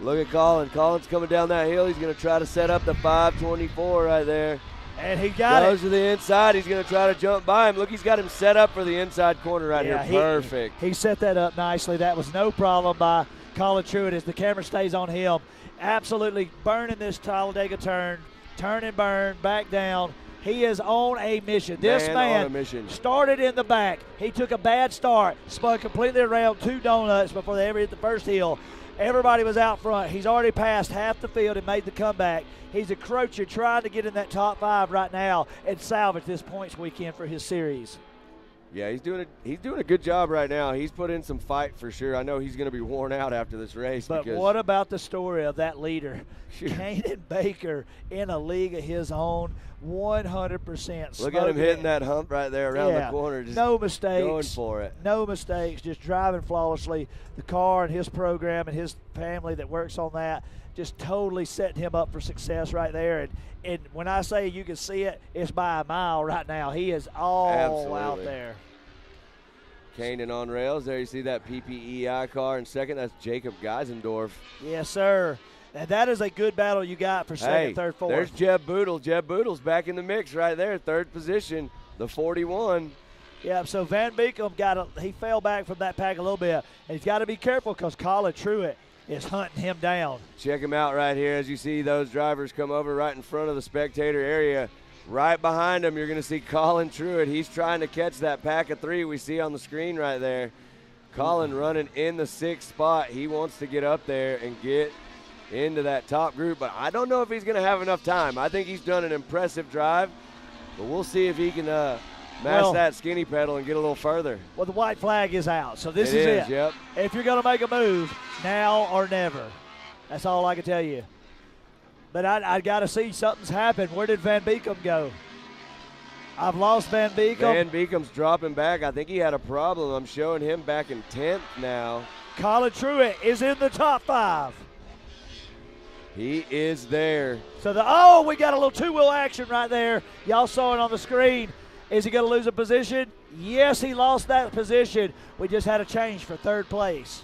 Look at Colin. Colin's coming down that hill. He's going to try to set up the 524 right there. And he got Goes to the inside. He's going to try to jump by him. Look, he's got him set up for the inside corner right here. Perfect. He set that up nicely. That was no problem by Colin Truitt as the camera stays on him. Absolutely burning this Talladega turn. Turn and burn, back down. He is on a mission. This man on a mission. started in the back. He took a bad start, spun completely around 2 donuts before they ever hit the first hill. Everybody was out front. He's already passed half the field and made the comeback. He's encroaching, trying to get in that top 5 right now and salvage this points weekend for his series. Yeah, he's doing a good job right now. He's put in some fight for sure. I know he's going to be worn out after this race. But what about the story of that leader, Kanan Baker, in a league of his own, 100%. Look at him hitting that hump right there around the corner. Just no mistakes. Going for it. No mistakes. Just driving flawlessly. The car and his program and his family that works on that just totally setting him up for success right there. And when I say you can see it, it's by a mile right now. He is all out there. Kanan on rails. There you see that PPEI car in second. That's Jacob Geisendorf. Yes, sir. And that is a good battle you got for second, third, fourth. There's Jeb Boodle. Jeb Boodle's back in the mix right there, 3rd position, the 41. Yeah, so Van Beekum he fell back from that pack a little bit. And he's got to be careful because Colin Truitt is hunting him down. Check him out right here as you see those drivers come over right in front of the spectator area. Right behind him, you're going to see Colin Truitt. He's trying to catch that pack of 3 we see on the screen right there. Colin running in the 6th spot. He wants to get up there and get into that top group, but I don't know if he's going to have enough time. I think he's done an impressive drive, but we'll see if he can mash that skinny pedal and get a little further. Well, the white flag is out, so this is it. Yep. If you're going to make a move, now or never. That's all I can tell you. But I got to see something's happened. Where did Van Beekum go? I've lost Van Beekum. Van Beekum's dropping back. I think he had a problem. I'm showing him back in 10th now. Colin Truitt is in the top 5. He is there. So we got a little 2-wheel action right there. Y'all saw it on the screen. Is he going to lose a position? Yes, he lost that position. We just had a change for 3rd place.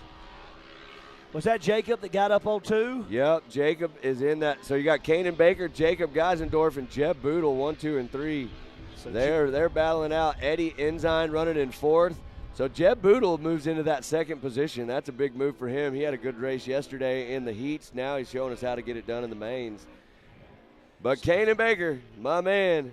Was that Jacob that got up on 2? Yep, Jacob is in that. So you got Kanan Baker, Jacob Geisendorf, and Jeb Boodle, 1, 2, and 3. So they're battling out. Eddie Ensign running in 4th. So Jeb Boodle moves into that 2nd position. That's a big move for him. He had a good race yesterday in the heats. Now he's showing us how to get it done in the mains. But Kanan Baker, my man.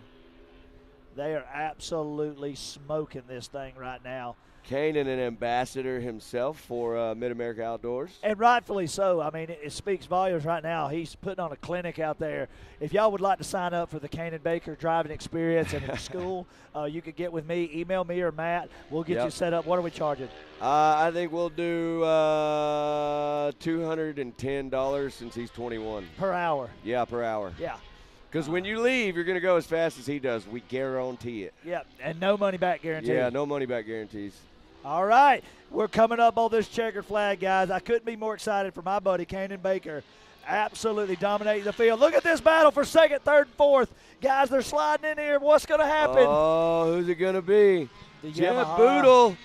They are absolutely smoking this thing right now. Kanan, an ambassador himself for Mid-America Outdoors. And rightfully so. I mean, it speaks volumes right now. He's putting on a clinic out there. If y'all would like to sign up for the Kanan Baker driving experience in school, you could get with me. Email me or Matt. We'll get you set up. What are we charging? I think we'll do $210 since he's 21. Per hour? Yeah, per hour. Yeah. Because when you leave, you're going to go as fast as he does. We guarantee it. Yep, and no money back guarantee. Yeah, no money back guarantees. All right, we're coming up on this checkered flag, guys. I couldn't be more excited for my buddy, Kanan Baker, absolutely dominating the field. Look at this battle for 2nd, 3rd, 4th. Guys, they're sliding in here. What's going to happen? Oh, who's it going to be? Jeb Yamaha. Boodle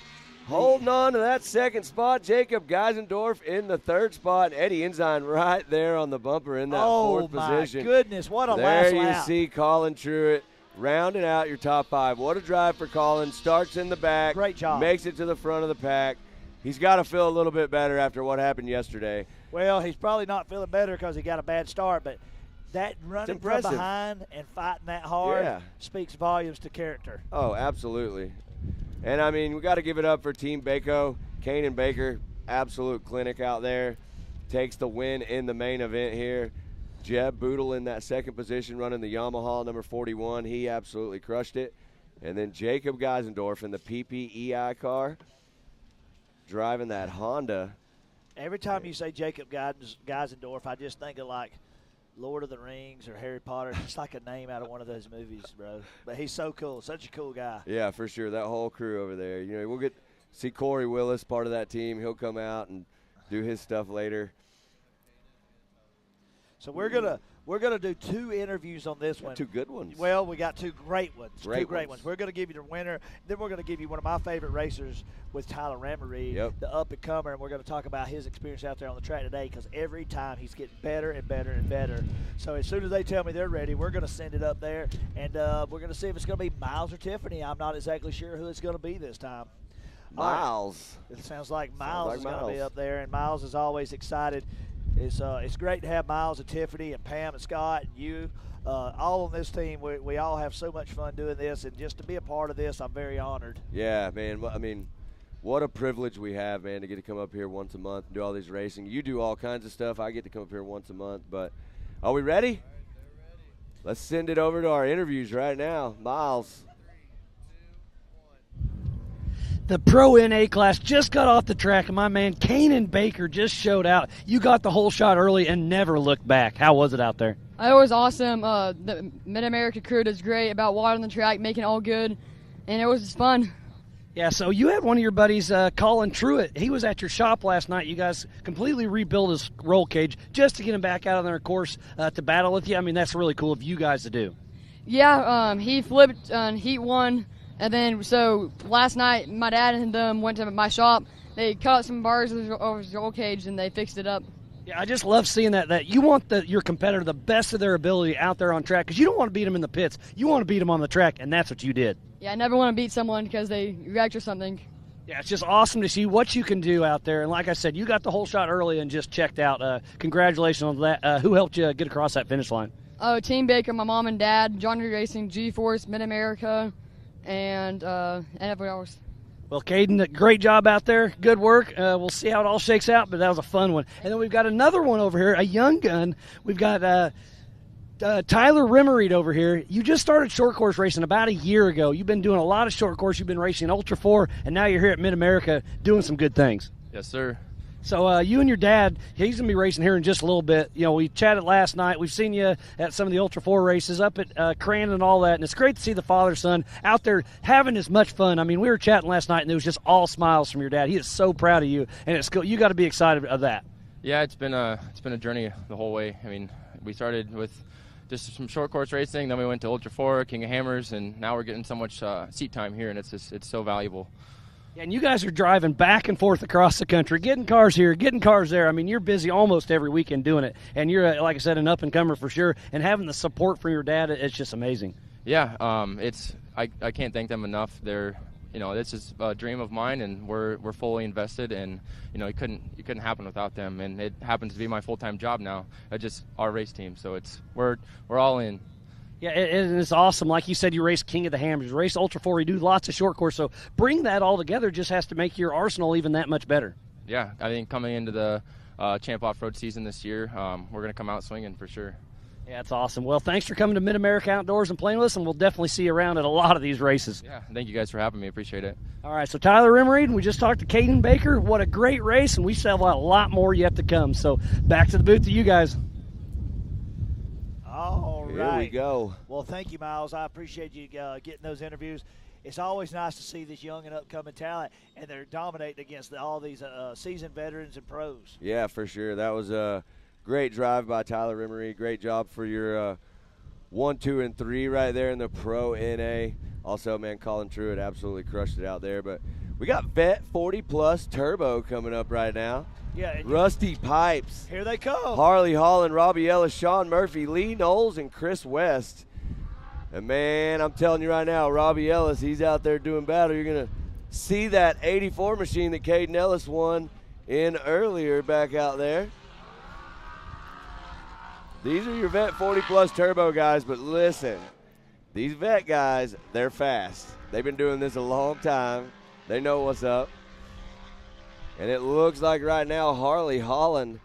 holding on to that 2nd spot. Jacob Geisendorf in the 3rd spot. Eddie Ensign right there on the bumper in that 4th position. Oh, my goodness, what a last lap. There you see Colin Truitt rounding out your top 5. What a drive for Colin. Starts in the back. Great job. Makes it to the front of the pack. He's got to feel a little bit better after what happened yesterday. Well, he's probably not feeling better because he got a bad start, but that running from behind and fighting that hard speaks volumes to character. Oh, absolutely. And, I mean, we got to give it up for Team Baco. Kanan Baker, absolute clinic out there. Takes the win in the main event here. Jeb Boodle in that 2nd position running the Yamaha number 41. He absolutely crushed it. And then Jacob Geisendorf in the PPEI car driving that Honda Every time you say Jacob Geisendorf, I just think of like Lord of the Rings or Harry Potter. It's like a name out of one of those movies, bro. But he's so cool, such a cool guy. Yeah, for sure. That whole crew over there. You know, we'll see Corey Willis, part of that team. He'll come out and do his stuff later. So we're gonna do 2 interviews on this one. 2 good ones. Well, we got 2 great ones. Great 2 great ones. We're gonna give you the winner. Then we're gonna give you one of my favorite racers with Tyler Remery, the up and comer, and we're gonna talk about his experience out there on the track today. Because every time he's getting better and better and better. So as soon as they tell me they're ready, we're gonna send it up there, and we're gonna see if it's gonna be Miles or Tiffany. I'm not exactly sure who it's gonna be this time. Miles. Right. It sounds like Miles is gonna be up there, and Miles is always excited. It's great to have Miles and Tiffany and Pam and Scott and you all on this team. We all have so much fun doing this, and just to be a part of this, I'm very honored. Yeah, man. I mean, what a privilege we have, man, to get to come up here once a month and do all these racing. You do all kinds of stuff. I get to come up here once a month. But are we ready? Let's send it over to our interviews right now. Miles. The Pro NA class just got off the track, and my man Kanan Baker just showed out. You got the whole shot early and never looked back. How was it out there? It was awesome. The Mid-America crew does great about watering the track, making it all good, and it was just fun. Yeah, so you had one of your buddies, Colin Truitt. He was at your shop last night. You guys completely rebuilt his roll cage just to get him back out on their course to battle with you. I mean, that's really cool of you guys to do. Yeah, he flipped on Heat 1. And then, so last night, my dad and them went to my shop. They cut some bars over his roll cage, and they fixed it up. Yeah, I just love seeing that you want your competitor the best of their ability out there on track, because you don't want to beat them in the pits. You want to beat them on the track, and that's what you did. Yeah, I never want to beat someone because they wrecked or something. Yeah, it's just awesome to see what you can do out there. And like I said, you got the whole shot early and just checked out. Congratulations on that. Who helped you get across that finish line? Oh, Team Baker, my mom and dad, John Reed Racing, G-Force, Mid-America, and everyone else. Well, Caden, great job out there. Good work. We'll see how it all shakes out, but that was a fun one. And then we've got another one over here, a young gun. We've got Tyler Remery over here. You just started short course racing about a year ago. You've been doing a lot of short course. You've been racing Ultra 4, and now you're here at Mid-America doing some good things. Yes, sir. So you and your dad, he's going to be racing here in just a little bit. You know, we chatted last night. We've seen you at some of the Ultra 4 races up at Crandon and all that, and it's great to see the father-son out there having as much fun. I mean, we were chatting last night, and it was just all smiles from your dad. He is so proud of you, and it's cool. You got to be excited of that. Yeah, it's been a journey the whole way. I mean, we started with just some short course racing, then we went to Ultra 4, King of Hammers, and now we're getting so much seat time here, and it's so valuable. Yeah, and you guys are driving back and forth across the country, getting cars here, getting cars there. I mean, you're busy almost every weekend doing it, and you're, like I said, an up-and-comer for sure, and having the support from your dad, it's just amazing. Yeah, I can't thank them enough. They're, this is a dream of mine, and we're fully invested, and, it couldn't happen without them, and it happens to be my full-time job now. It's just our race team, so we're all in. Yeah, it's awesome. Like you said, you race King of the Hammers, you race Ultra 4, you do lots of short course. So bring that all together just has to make your arsenal even that much better. Yeah, I think coming into the Champ Off-Road season this year, we're going to come out swinging for sure. Yeah, it's awesome. Well, thanks for coming to Mid-America Outdoors and playing with us, and we'll definitely see you around at a lot of these races. Yeah, thank you guys for having me. Appreciate it. All right, so Tyler Remery, we just talked to Caden Baker. What a great race, and we still have a lot more yet to come. So back to the booth to you guys. All right. Here we go. Well, thank you, Miles. I appreciate you getting those interviews. It's always nice to see this young and upcoming talent, and they're dominating against all these seasoned veterans and pros. Yeah, for sure. That was a great drive by Tyler Remery. Great job for your 1, 2, and 3 right there in the Pro NA. Also, man, Colin Truitt absolutely crushed it out there. But we got Vet 40+ Turbo coming up right now. Yeah, Rusty Pipes. Here they come. Harley Holland, Robbie Ellis, Sean Murphy, Lee Knowles, and Chris West. And, man, I'm telling you right now, Robbie Ellis, he's out there doing battle. You're going to see that 84 machine that Caden Ellis won in earlier back out there. These are your Vet 40+ Turbo guys, but listen, these Vet guys, they're fast. They've been doing this a long time. They know what's up. And it looks like right now Harley Holland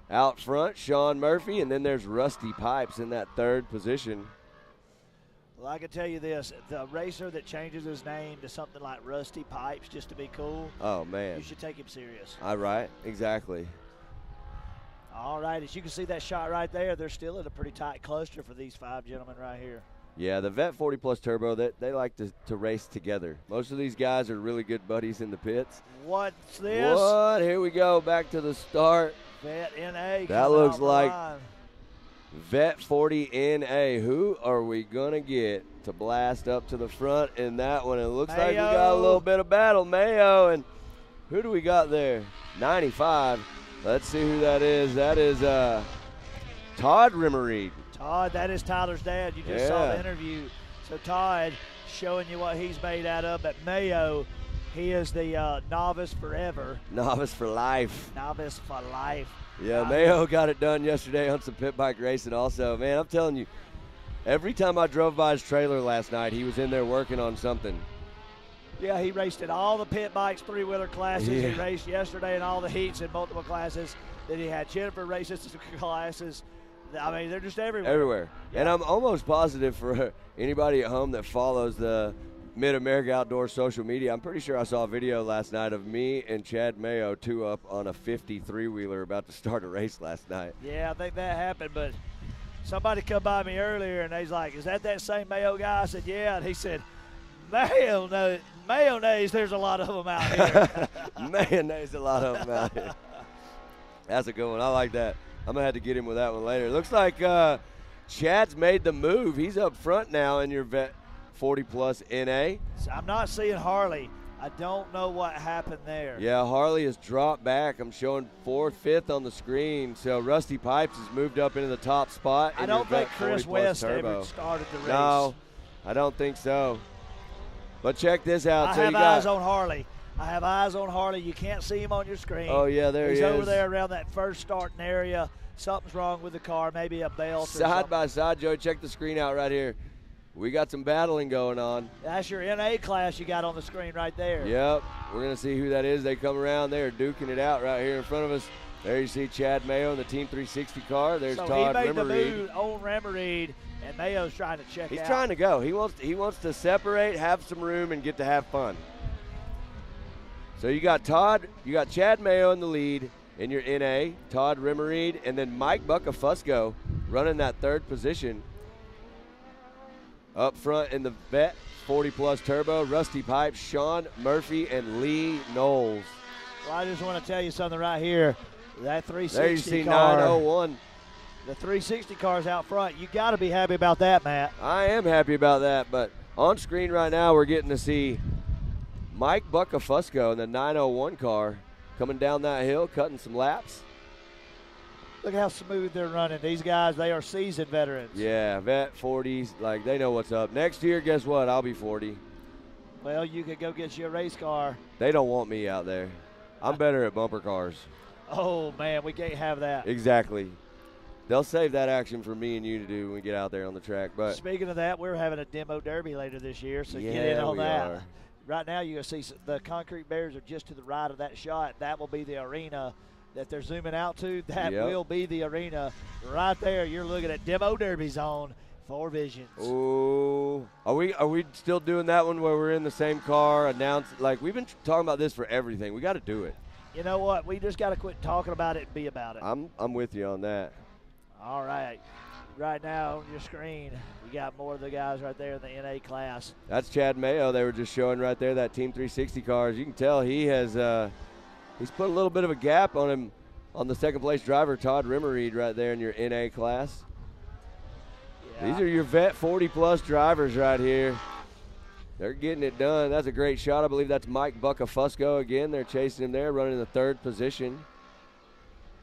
out front, Sean Murphy, and then there's Rusty Pipes in that third position. Well, I can tell you this: the racer that changes his name to something like Rusty Pipes just to be cool, Oh, man. you should take him serious. All right, exactly. All right, as you can see that shot right there, they're still in a pretty tight cluster for these 5 gentlemen right here. Yeah, the Vet 40 Plus Turbo, they like to race together. Most of these guys are really good buddies in the pits. What's this? What? Here we go, back to the start. Vet NA. That looks like Vet 40 NA. Who are we going to get to blast up to the front in that one? It looks like we got a little bit of battle. Mayo, and who do we got there? 95. Let's see who that is. That is Todd Rimmereed. Todd, that is Tyler's dad. You just saw the interview. So Todd showing you what he's made out of. At Mayo, he is the novice forever. Novice for life. Novice for life. Yeah, Mayo got it done yesterday on some pit bike racing also. Man, I'm telling you, every time I drove by his trailer last night, he was in there working on something. Yeah, he raced in all the pit bikes, 3-wheeler classes. Yeah. He raced yesterday in all the heats in multiple classes. Then he had Jennifer races classes. I mean, they're just everywhere. Everywhere. Yeah. And I'm almost positive for anybody at home that follows the Mid-America Outdoors social media, I'm pretty sure I saw a video last night of me and Chad Mayo 2-up on a 53-wheeler about to start a race last night. Yeah, I think that happened, but somebody come by me earlier, and he's like, is that same Mayo guy? I said, yeah. And he said, mayonnaise, there's a lot of them out here. Mayonnaise, a lot of them out here. That's a good one. I like that. I'm going to have to get him with that one later. Looks like Chad's made the move. He's up front now in your Vet 40 Plus NA. So I'm not seeing Harley. I don't know what happened there. Yeah, Harley has dropped back. I'm showing 4th, 5th on the screen. So Rusty Pipes has moved up into the top spot. I don't think Chris West ever started the race. No, I don't think so. But check this out. I have eyes on Harley. I have eyes on Harley. You can't see him on your screen. Oh, yeah, there he is. He's over there around that first starting area. Something's wrong with the car, maybe a belt or something. Side by side, Joe. Check the screen out right here. We got some battling going on. That's your NA class you got on the screen right there. Yep. We're going to see who that is. They come around. They're duking it out right here in front of us. There you see Chad Mayo in the Team 360 car. There's so Todd Rimmereed. he made the move on Rimmereed, and Mayo's trying to check out. He's trying to go. He wants to separate, have some room, and get to have fun. So you got Chad Mayo in the lead in your NA, Todd Rimmereed, and then Mike Buckafusco running that 3rd position. Up front in the Vet 40 Plus Turbo, Rusty Pipes, Sean Murphy, and Lee Knowles. Well, I just want to tell you something right here. That 360 there you see car, 901. The 360 car's out front. You got to be happy about that, Matt. I am happy about that, but on screen right now we're getting to see Mike Buckafusco in the 901 car coming down that hill, cutting some laps. Look how smooth they're running. These guys, they are seasoned veterans. Yeah, Vet 40s, like they know what's up. Next year, guess what? I'll be 40. Well, you could go get you a race car. They don't want me out there. I'm better at bumper cars. Oh, man, we can't have that. Exactly. They'll save that action for me and you to do when we get out there on the track. But speaking of that, we're having a demo derby later this year, so yeah, get in on that. Are. Right now, you're going to see the concrete barriers are just to the right of that shot. That will be the arena that they're zooming out to. That will be the arena right there. You're looking at demo derby zone for Visions. Ooh, are we still doing that one where we're in the same car? Announced like we've been talking about this for everything. We got to do it. You know what? We just got to quit talking about it and be about it. I'm with you on that. All right. Right now on your screen, you got more of the guys right there in the NA class. That's Chad Mayo. They were just showing right there that Team 360 car. As you can tell, he has he's put a little bit of a gap on him on the 2nd place driver, Todd Rimmereed, right there in your NA class. Yeah. These are your Vet 40 Plus drivers right here. They're getting it done. That's a great shot. I believe that's Mike Buckafusco again. They're chasing him there, running in the 3rd position.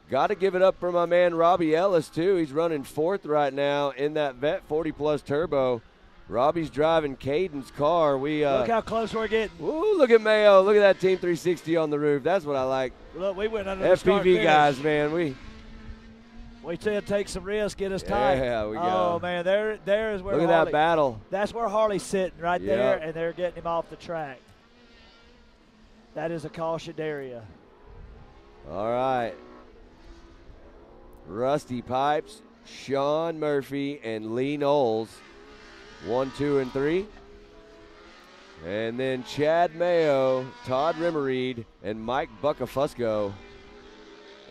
Got to give it up for my man Robbie Ellis, too. He's running 4th right now in that Vet 40 Plus Turbo. Robbie's driving Caden's car. Look how close we're getting. Ooh, look at Mayo. Look at that Team 360 on the roof. That's what I like. Look, we went under the start FPV guys, man. We said take some risks, get us tight. Yeah, we go. Oh, man, there is where Look at Harley, that battle. That's where Harley's sitting right there, and they're getting him off the track. That is a cautioned area. All right. Rusty Pipes, Sean Murphy, and Lee Knowles 1, 2, and 3. And then Chad Mayo, Todd Rimmereed, and Mike Buckafusco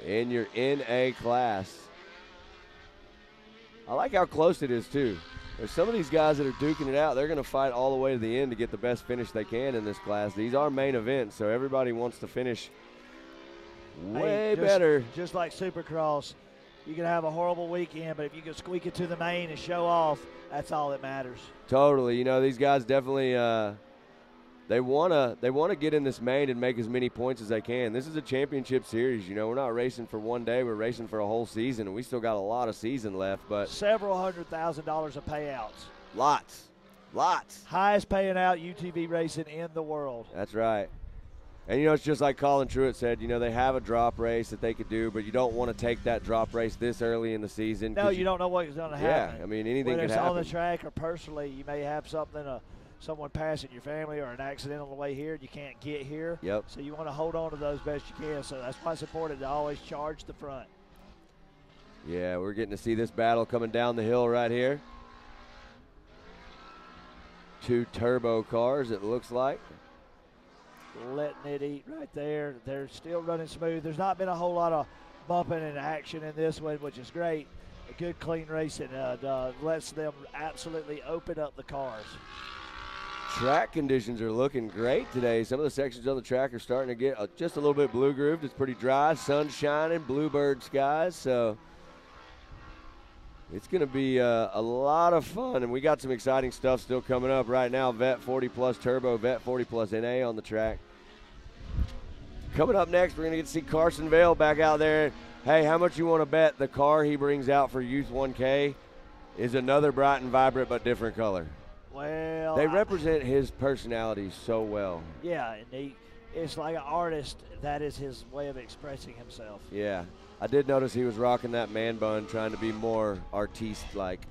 in your NA class. I like how close it is, too. There's some of these guys that are duking it out. They're going to fight all the way to the end to get the best finish they can in this class. These are main events, so everybody wants to finish way better. Just like Supercross, you can have a horrible weekend, but if you can squeak it to the main and show off, that's all that matters. Totally. You know, these guys definitely they wanna get in this main and make as many points as they can. This is a championship series. You know, we're not racing for one day. We're racing for a whole season, and we still got a lot of season left. But several $100,000 of payouts. Lots. Highest paying out UTV racing in the world. That's right. And, you know, it's just like Colin Truitt said, you know, they have a drop race that they could do, but you don't want to take that drop race this early in the season. No, you don't know what's going to happen. Yeah, I mean, anything Whether could it's happen. on the track or personally, you may have something, someone passing your family or an accident on the way here, and you can't get here. Yep. So you want to hold on to those best you can. So that's why it's important to always charge the front. Yeah, we're getting to see this battle coming down the hill right here. 2 turbo cars, it looks like. Letting it eat right there. They're still running smooth. There's not been a whole lot of bumping and action in this one, which is great. A good, clean racing lets them absolutely open up the cars. Track conditions are looking great today. Some of the sections on the track are starting to get just a little bit blue grooved. It's pretty dry, sun shining, bluebird skies. So it's going to be a lot of fun, and we got some exciting stuff still coming up right now. Vet 40 Plus Turbo, Vet 40 Plus NA on the track. Coming up next, we're going to get to see Carson Vale back out there. Hey, how much you want to bet the car he brings out for Youth 1K is another bright and vibrant but different color? Well, they represent his personality so well. Yeah, and it's like an artist. That is his way of expressing himself. Yeah. I did notice he was rocking that man bun, trying to be more artiste-like.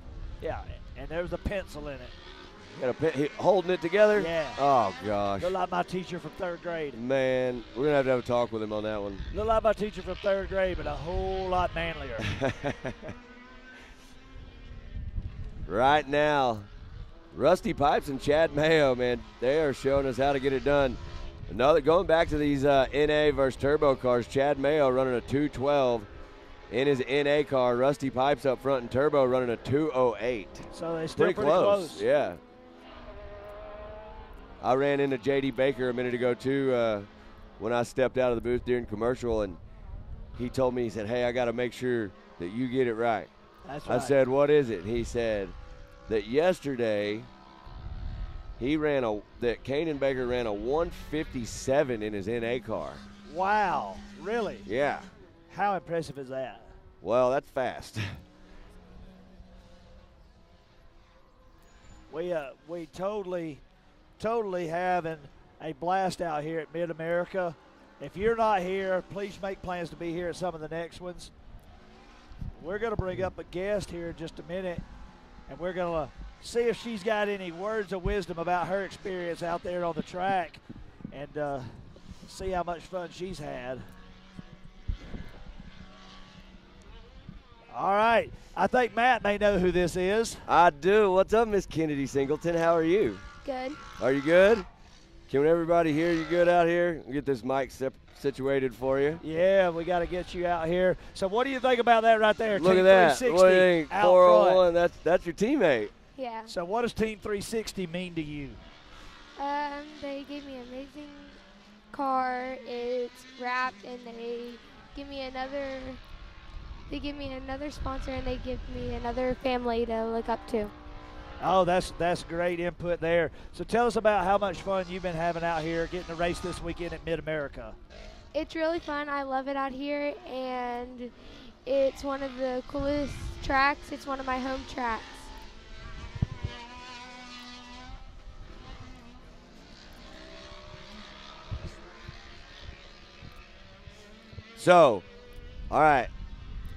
Yeah, and there's a pencil in it. Holding it together? Yeah. Oh, gosh. Look like my teacher from 3rd grade. Man, we're going to have a talk with him on that one. Look like my teacher from 3rd grade, but a whole lot manlier. Right now, Rusty Pipes and Chad Mayo, man, they are showing us how to get it done. Going back to these NA versus turbo cars, Chad Mayo running a 212 in his NA car. Rusty Pipes up front in turbo running a 208. So they're still pretty close. Yeah. I ran into J.D. Baker a minute ago, too, when I stepped out of the booth during commercial, and he told me, he said, hey, I got to make sure that you get it right. That's right. I said, what is it? He said that yesterday that Kanan Baker ran a 157 in his NA car. Wow, really? Yeah. How impressive is that? Well, that's fast. We totally having a blast out here at Mid-America. If you're not here, please make plans to be here at some of the next ones. We're going to bring up a guest here in just a minute, and we're going to see if she's got any words of wisdom about her experience out there on the track, and see how much fun she's had. All right. I think Matt may know who this is. I do. What's up, Miss Kennedy Singleton? How are you? Good. Are you good? Can everybody hear you good out here? We'll get this mic situated for you. Yeah, we got to get you out here. So what do you think about that right there? Look Team at that. 360 What do you think? out 401, front. that's your teammate. Yeah. So what does Team 360 mean to you? They gave me an amazing car. It's wrapped, and they give me another sponsor, and they give me another family to look up to. Oh, that's great input there. So tell us about how much fun you've been having out here getting to race this weekend at Mid-America. It's really fun. I love it out here, and it's one of the coolest tracks. It's one of my home tracks. So, all right.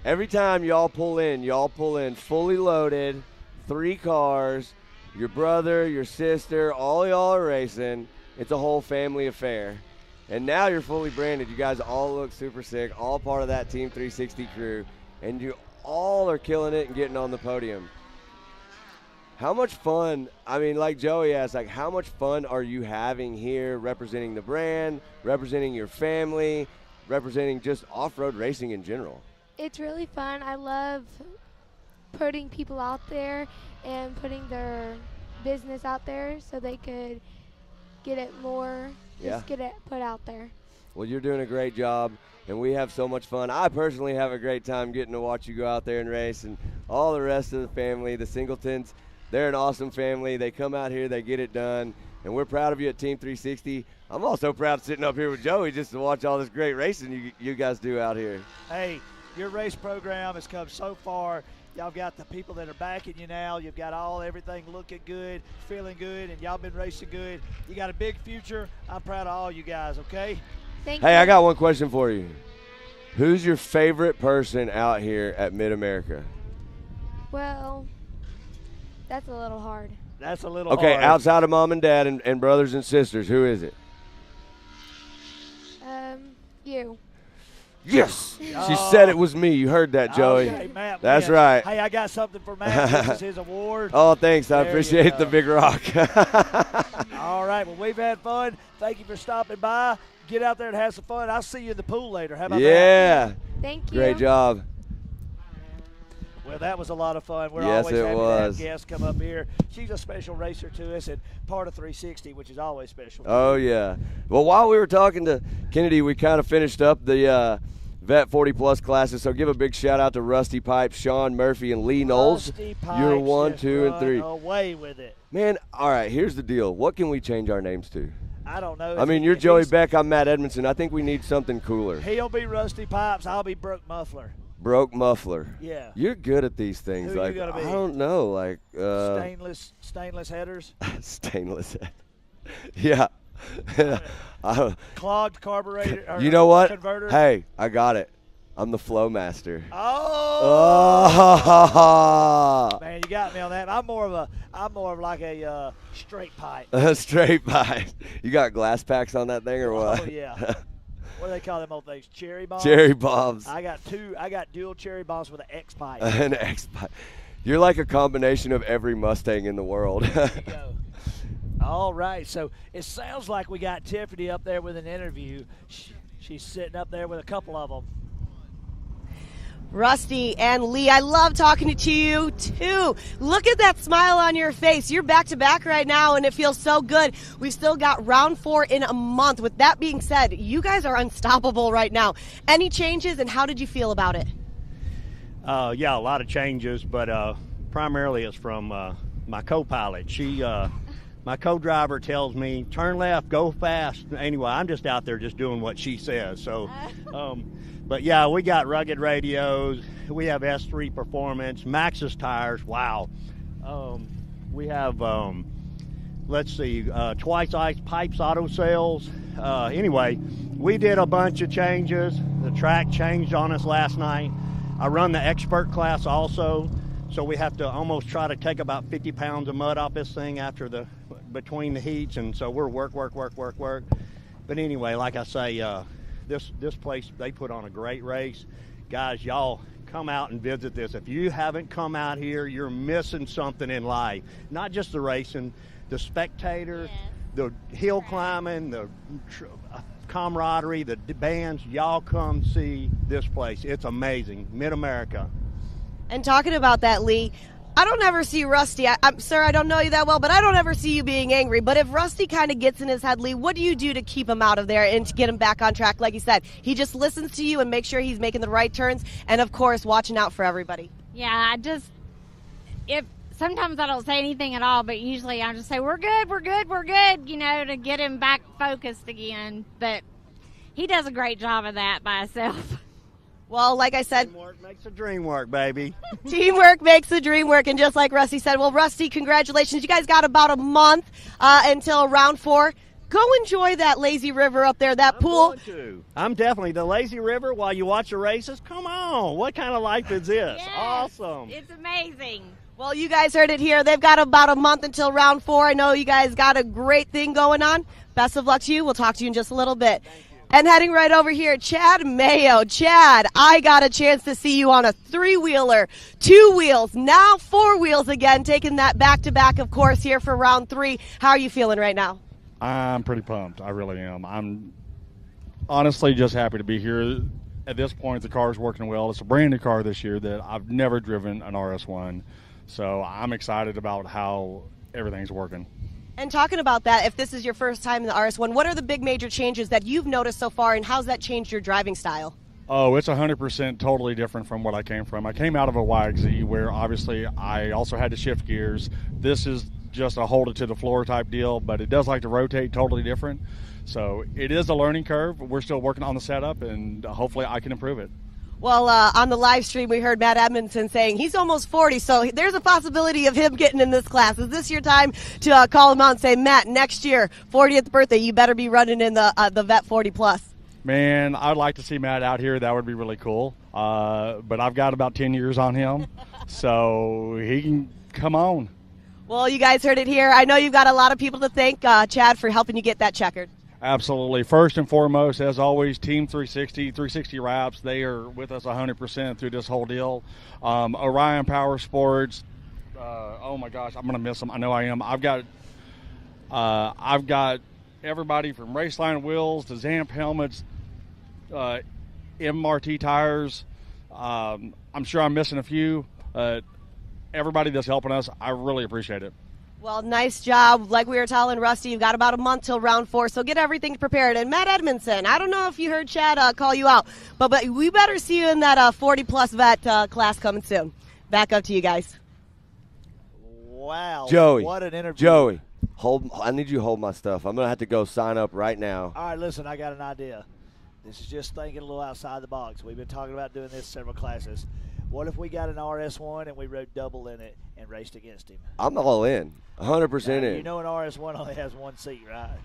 Every time y'all pull in fully loaded, 3 cars, your brother, your sister, all y'all are racing. It's a whole family affair. And now you're fully branded. You guys all look super sick, all part of that Team 360 crew, and you all are killing it and getting on the podium. How much fun, I mean, like Joey asked, like how much fun are you having here representing the brand, representing your family, representing just off-road racing in general? It's really fun. I love putting people out there and putting their business out there so they could get it more, just get it put out there. Well, you're doing a great job, and we have so much fun. I personally have a great time getting to watch you go out there and race, and all the rest of the family, the Singletons. They're an awesome family. They come out here, they get it done, and we're proud of you at Team 360. I'm also proud sitting up here with Joey just to watch all this great racing you guys do out here. Hey, your race program has come so far. Y'all got the people that are backing you now. You've got everything looking good, feeling good, and y'all been racing good. You got a big future. I'm proud of all you guys, okay? Thank you. Hey, I got one question for you. Who's your favorite person out here at Mid-America? Well, that's a little hard. That's a little okay, hard. outside of mom and dad and brothers and sisters, who is it? You. Yes! She said it was me. You heard that, Joey. Okay, Matt That's wins. right. Hey, I got something for Matt. This is his award. Oh, thanks. I There appreciate you the go. big rock. All right, well, we've had fun. Thank you for stopping by. Get out there and have some fun. I'll see you in the pool later. How about that? Yeah. Thank you. Great job. Well, that was a lot of fun. We're Yes, always it happy to was. have guests come up here. She's a special racer to us and part of 360, which is always special. Oh, yeah. Well, while we were talking to Kennedy, we kind of finished up the Vet 40-plus classes, so give a big shout-out to Rusty Pipes, Sean Murphy, and Lee Knowles. Rusty Pipes You're 1, just 2, and run 3. away with it. Man, all right, here's the deal. What can we change our names to? I don't know. I mean, you're Joey Beck, I'm Matt Edmondson. I think we need something cooler. He'll be Rusty Pipes. I'll be Broke Muffler. Broke Muffler. Yeah. You're good at these things. Who like you gonna be? I don't know, like Stainless headers. stainless. Yeah. Clogged carburetor. Or You know what? Converter. Hey, I got it. I'm the Flow Master. Oh! Man, you got me on that. I'm more of like a straight pipe. Straight pipe. You got glass packs on that thing or what? Oh yeah. What do they call them old things? Cherry bombs. Cherry bombs. I got dual cherry bombs with an X pipe. An X pipe. You're like a combination of every Mustang in the world. There you go. All right, so it sounds like we got Tiffany up there with an interview. She's sitting up there with a couple of them. Rusty and Lee, I love talking to you too. Look at that smile on your face. You're back to back right now and it feels so good. We've still got round 4 in a month. With that being said, you guys are unstoppable right now. Any changes and how did you feel about it? Yeah, a lot of changes, but primarily it's from my co-pilot. My co-driver tells me, turn left, go fast. Anyway, I'm just out there just doing what she says. So, but yeah, we got rugged radios. We have S3 Performance, Maxxis tires. Wow. We have, let's see, Twice Ice Pipes auto sales. Anyway, we did a bunch of changes. The track changed on us last night. I run the expert class also, so we have to almost try to take about 50 pounds of mud off this thing between the heats, and so we're work. But anyway, like I say, this place, they put on a great race. Guys, y'all come out and visit this. If you haven't come out here, you're missing something in life. Not just the racing, the spectator, the hill climbing, the camaraderie, the bands. Y'all come see this place. It's amazing. Mid-America. And talking about that, Lee, I don't ever see Rusty. Sir, I don't know you that well, but I don't ever see you being angry. But if Rusty kind of gets in his head, Lee, what do you do to keep him out of there and to get him back on track? Like you said, he just listens to you and makes sure he's making the right turns and, of course, watching out for everybody. Yeah, sometimes I don't say anything at all, but usually I just say, we're good, to get him back focused again. But he does a great job of that by himself. Well, like I said, Teamwork makes the dream work, baby. Teamwork makes the dream work, and just like Rusty said, well, Rusty, congratulations. You guys got about a month until round 4. Go enjoy that lazy river up there, that pool. I'm definitely the lazy river while you watch the races. Come on, what kind of life is this? Yes, awesome. It's amazing. Well, you guys heard it here. They've got about a month until round 4. I know you guys got a great thing going on. Best of luck to you. We'll talk to you in just a little bit. And heading right over here, Chad Mayo. Chad, I got a chance to see you on a 3-wheeler, 2 wheels, now 4 wheels again, taking that back-to-back, of course, here for round 3. How are you feeling right now? I'm pretty pumped. I really am. I'm honestly just happy to be here. At this point, the car's working well. It's a brand new car this year that I've never driven an RS1. So I'm excited about how everything's working. And talking about that, if this is your first time in the RS1, what are the big major changes that you've noticed so far, and how's that changed your driving style? Oh, it's 100% totally different from what I came from. I came out of a YXZ where obviously I also had to shift gears. This is just a hold it to the floor type deal, but it does like to rotate, totally different. So it is a learning curve. We're still working on the setup, and hopefully I can improve it. Well, on the live stream, we heard Matt Edmondson saying he's almost 40, so there's a possibility of him getting in this class. Is this your time to call him out and say, Matt, next year, 40th birthday, you better be running in the Vet 40 Plus? Man, I'd like to see Matt out here. That would be really cool. But I've got about 10 years on him, so he can come on. Well, you guys heard it here. I know you've got a lot of people to thank, Chad, for helping you get that checkered. Absolutely. First and foremost, as always, Team 360 Wraps. They are with us 100% through this whole deal. Orion Power Sports. Oh my gosh, I'm gonna miss them. I know I am. I've got everybody from Raceline wheels to Zamp helmets, MRT tires. I'm sure I'm missing a few. Everybody that's helping us, I really appreciate it. Well, nice job. Like we were telling Rusty, you've got about a month till round 4, so get everything prepared. And Matt Edmondson, I don't know if you heard Chad call you out, but we better see you in that 40-plus vet class coming soon. Back up to you guys. Wow. Joey. What an interview. Joey, I need you to hold my stuff. I'm going to have to go sign up right now. All right, listen, I got an idea. This is just thinking a little outside the box. We've been talking about doing this several classes. What if we got an RS1 and we rode double in it and raced against him? I'm all in, 100% in. You know an RS1 only has 1 seat, right?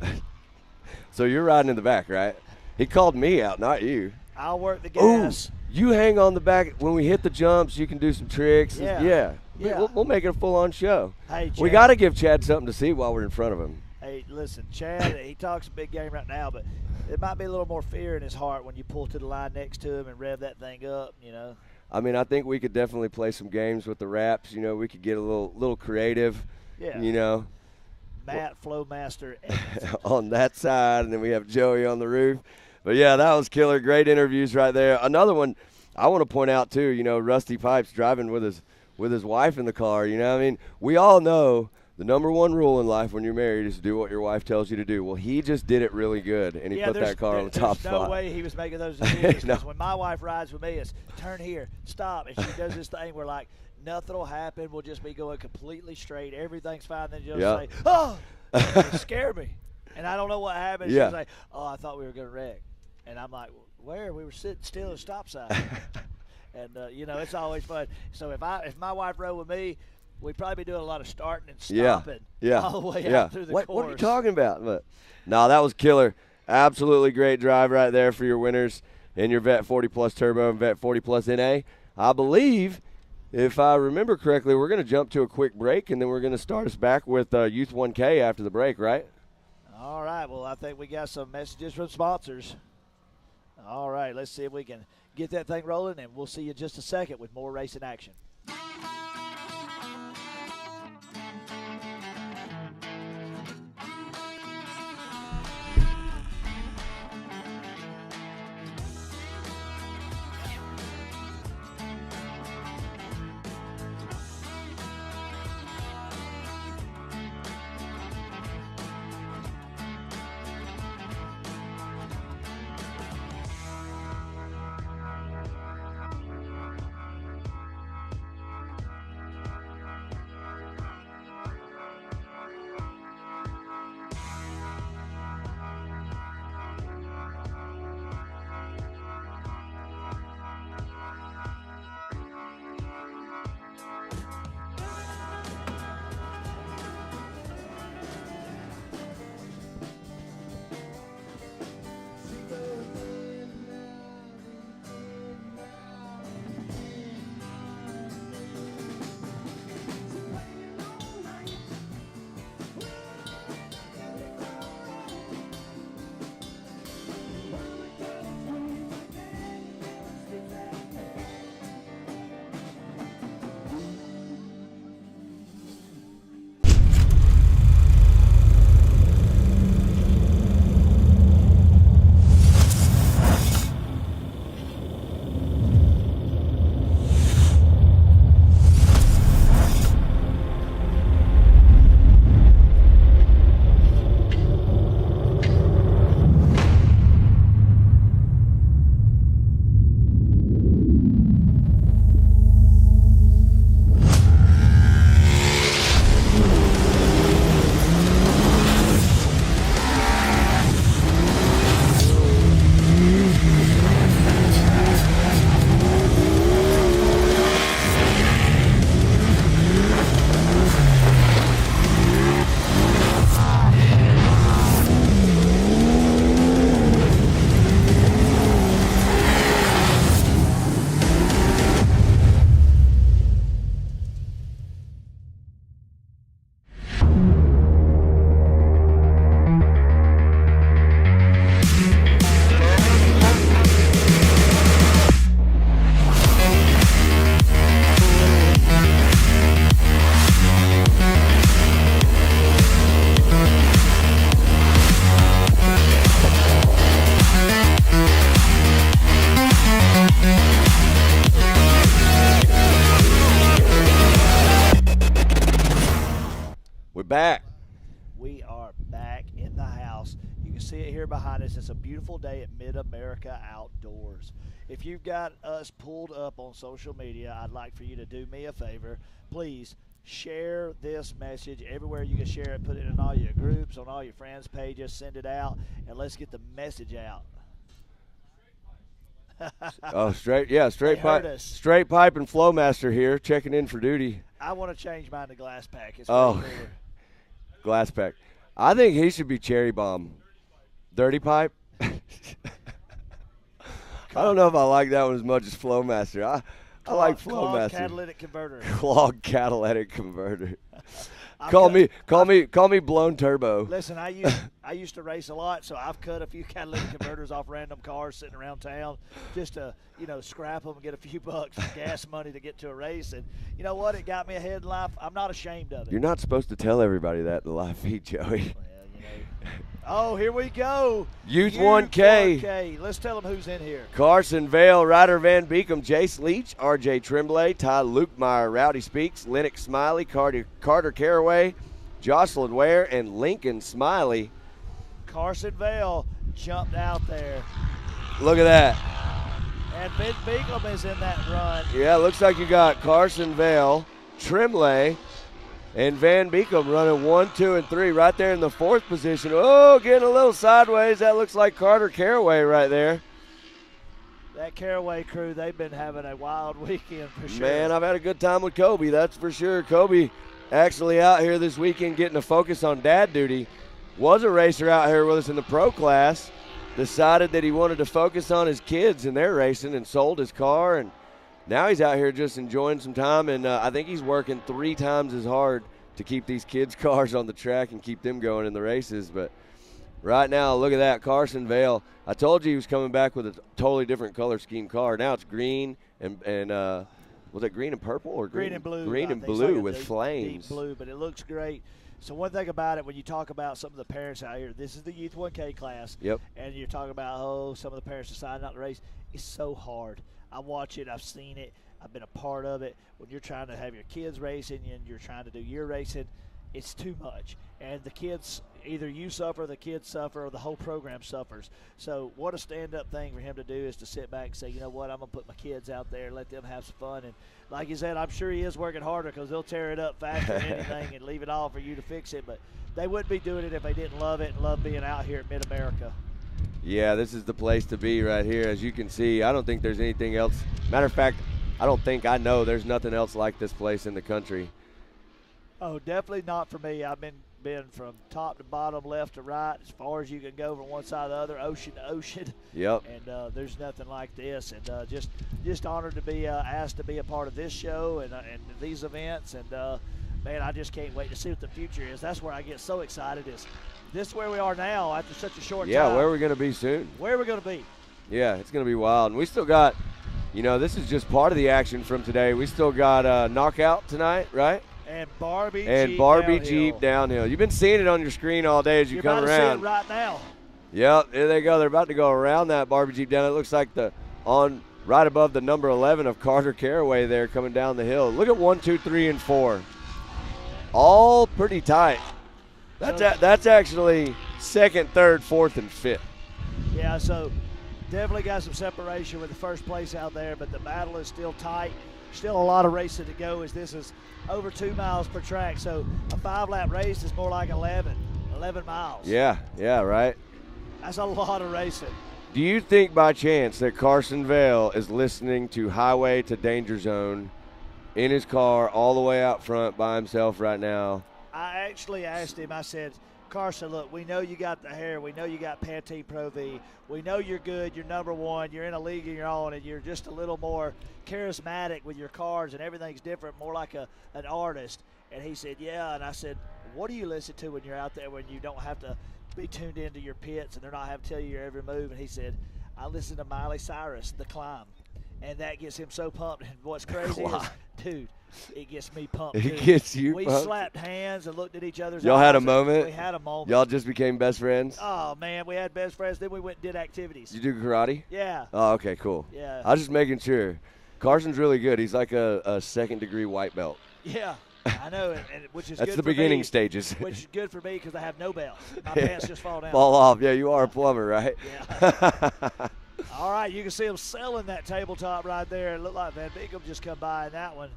So you're riding in the back, right? He called me out, not you. I'll work the gas. Ooh, you hang on the back. When we hit the jumps, you can do some tricks. Yeah. We'll make it a full-on show. Hey, Chad. We got to give Chad something to see while we're in front of him. Hey, listen, Chad, he talks a big game right now, but there might be a little more fear in his heart when you pull to the line next to him and rev that thing up, you know. I mean, I think we could definitely play some games with the wraps. You know, we could get a little creative. Yeah. You know. Matt Flowmaster on that side, and then we have Joey on the roof. But, yeah, that was killer. Great interviews right there. Another one I want to point out, too, you know, Rusty Pipes driving with his wife in the car. You know what I mean? We all know the number one rule in life when you're married is to do what your wife tells you to do. Well, he just did it really good, and he put that car on the top spot. There's no way he was making those decisions. Because when my wife rides with me, it's turn here, stop. And she does this thing where, like, nothing will happen. We'll just be going completely straight. Everything's fine. Then she'll say, oh, it scared me. And I don't know what happened. She'll say, oh, I thought we were going to wreck. And I'm like, where? We were sitting still at a stop sign. And, you know, it's always fun. So if my wife rode with me, we'd probably be doing a lot of starting and stopping all the way out through the course. What are you talking about? But, no, that was killer. Absolutely great drive right there for your winners in your Vet 40 Plus Turbo and Vet 40 Plus NA. I believe, if I remember correctly, we're going to jump to a quick break, and then we're going to start us back with Youth 1K after the break, right? All right. Well, I think we got some messages from sponsors. All right. Let's see if we can get that thing rolling, and we'll see you in just a second with more racing action. back. We are back in the house. You can see it here behind us. It's a beautiful day at Mid-America Outdoors. If you've got us pulled up on social media, I'd like for you to do me a favor. Please share this message everywhere you can share it. Put it in all your groups, on all your friends' pages. Send it out, and let's get the message out. Oh, straight pipe. us. Straight pipe and Flowmaster here, checking in for duty. I want to change mine to Glass Pack. It's Oh, pretty cooler. Glass Pack. I think he should be Cherry Bomb. Dirty Pipe. I don't know if I like that one as much as Flowmaster. I like Flowmaster. Clogged catalytic converter. Clogged catalytic converter. Call me Blown Turbo. Listen, I used to race a lot, so I've cut a few catalytic converters off random cars sitting around town just to, scrap them and get a few bucks for gas money to get to a race. And you know what? It got me ahead in life. I'm not ashamed of it. You're not supposed to tell everybody that in the live feed, Joey. Oh, here we go. Youth 1K. Let's tell them who's in here. Carson Vale, Ryder Van Beekum, Jace Leach, RJ Tremblay, Ty Lukemeyer, Rowdy Speaks, Lennox Smiley, Carter Caraway, Jocelyn Ware, and Lincoln Smiley. Carson Vale jumped out there. Look at that. And Ben Beekum is in that run. Yeah, it looks like you got Carson Vale, Tremblay, and Van Beekum running 1, 2, and 3 right there in the 4th position. Oh, getting a little sideways. That looks like Carter Caraway right there. That Caraway crew, they've been having a wild weekend for sure. Man, I've had a good time with Kobe, that's for sure. Kobe actually out here this weekend getting a focus on dad duty. Was a racer out here with us in the pro class. Decided that he wanted to focus on his kids and their racing and sold his car, and now he's out here just enjoying some time, and I think he's working 3 times as hard to keep these kids' cars on the track and keep them going in the races. But right now, look at that, Carson Vale. I told you he was coming back with a totally different color scheme car. Now it's green and was it green and purple or green and blue? Green and blue with flames. Deep blue, but it looks great. So one thing about it, when you talk about some of the parents out here, this is the Youth 1K class. Yep. And you're talking about, some of the parents deciding not to race. It's so hard. I watch it. I've seen it. I've been a part of it. When you're trying to have your kids racing and you're trying to do your racing, it's too much. And the kids, either you suffer, the kids suffer, or the whole program suffers. So what a stand-up thing for him to do is to sit back and say, you know what, I'm going to put my kids out there and let them have some fun. And like you said, I'm sure he is working harder because they'll tear it up faster than anything and leave it all for you to fix it. But they wouldn't be doing it if they didn't love it and love being out here at Mid-America. Yeah, this is the place to be right here. As you can see, I don't think there's anything else. Matter of fact, I know there's nothing else like this place in the country. Oh, definitely not for me. I've been from top to bottom, left to right, as far as you can go from one side to the other, ocean to ocean. Yep. And there's nothing like this. And just honored to be asked to be a part of this show and these events. And, man, I just can't wait to see what the future is. That's where I get so excited is this is where we are now after such a short time. Yeah, where are we going to be soon? Where are we going to be? Yeah, it's going to be wild. And we still got, this is just part of the action from today. We still got Knockout tonight, right? And Barbie Jeep downhill. You've been seeing it on your screen all day as you come around. You're about to see it right now. Yep, there they go. They're about to go around that Barbie Jeep down. It looks like right above the number 11 of Carter Caraway there coming down the hill. Look at 1, 2, 3, and 4. All pretty tight. That's actually 2nd, 3rd, 4th, and 5th. Yeah, so definitely got some separation with the first place out there, but the battle is still tight. Still a lot of racing to go as this is over 2 miles per track. So a 5-lap race is more like 11 miles. Yeah, right. That's a lot of racing. Do you think by chance that Carson Vale is listening to Highway to Danger Zone in his car all the way out front by himself right now? I actually asked him, I said, Carson, look, we know you got the hair. We know you got Pantene Pro V. We know you're good. You're number one. You're in a league of your own, and you're just a little more charismatic with your cars, and everything's different, more like an artist. And he said, yeah. And I said, what do you listen to when you're out there when you don't have to be tuned into your pits and they're not having to tell you your every move? And he said, I listen to Miley Cyrus, The Climb. And that gets him so pumped. And what's crazy is, dude, it gets me pumped. It gets you pumped. We slapped hands and looked at each other's eyes. Y'all had a moment? We had a moment. Y'all just became best friends? Oh, man, we had best friends. Then we went and did activities. You do karate? Yeah. Oh, okay, cool. Yeah. I was just making sure. Carson's really good. He's like a 2nd-degree white belt. Yeah. I know, which is That's good the for beginning me, stages. Which is good for me because I have no belt. My pants just fall down. Fall off. Yeah, you are a plumber, right? Yeah. All right, you can see him selling that tabletop right there. It looked like Van Beekum just come by in that one.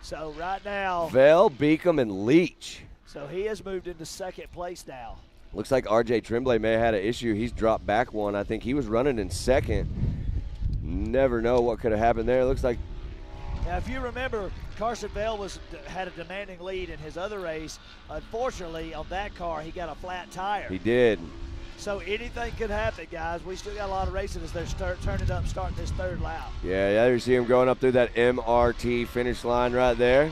So right now, Vale, Beacom, and Leach. So he has moved into second place now. Looks like R.J. Tremblay may have had an issue. He's dropped back one. I think he was running in second. Never know what could have happened there. Looks like. Now, if you remember, Carson Vale had a demanding lead in his other race. Unfortunately, on that car, he got a flat tire. He did. So anything could happen, guys. We still got a lot of racing as they're turning up, starting this third lap. Yeah, you see him going up through that MRT finish line right there.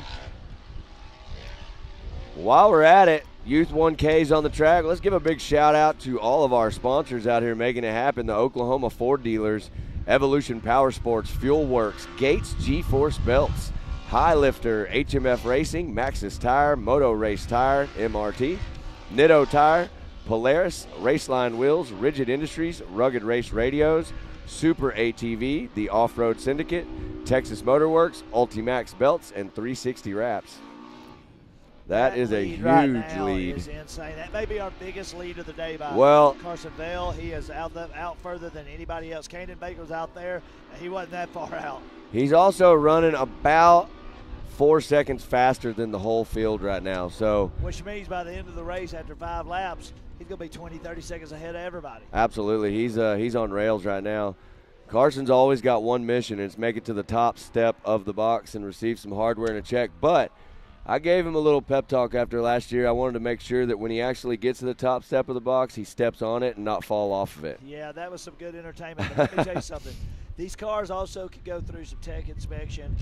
While we're at it, Youth 1K's on the track. Let's give a big shout out to all of our sponsors out here making it happen. The Oklahoma Ford dealers, Evolution Power Sports, Fuel Works, Gates G-Force Belts, High Lifter, HMF Racing, Maxxis Tire, Moto Race Tire, MRT, Nitto Tire, Polaris, Raceline Wheels, Rigid Industries, Rugged Race Radios, Super ATV, the Off-Road Syndicate, Texas Motor Works, Ultimax Belts, and 360 Wraps. That is a huge lead. Is insane. That may be our biggest lead of the day by Carson Vale. He is out further than anybody else. Cannon Baker's out there, and he wasn't that far out. He's also running about 4 seconds faster than the whole field right now. So, which means by the end of the race, after 5 laps, he's going to be 20, 30 seconds ahead of everybody. Absolutely. He's on rails right now. Carson's always got one mission, and it's make it to the top step of the box and receive some hardware and a check. But I gave him a little pep talk after last year. I wanted to make sure that when he actually gets to the top step of the box, he steps on it and not fall off of it. Yeah, that was some good entertainment. But let me tell you something. These cars also could go through some tech inspection.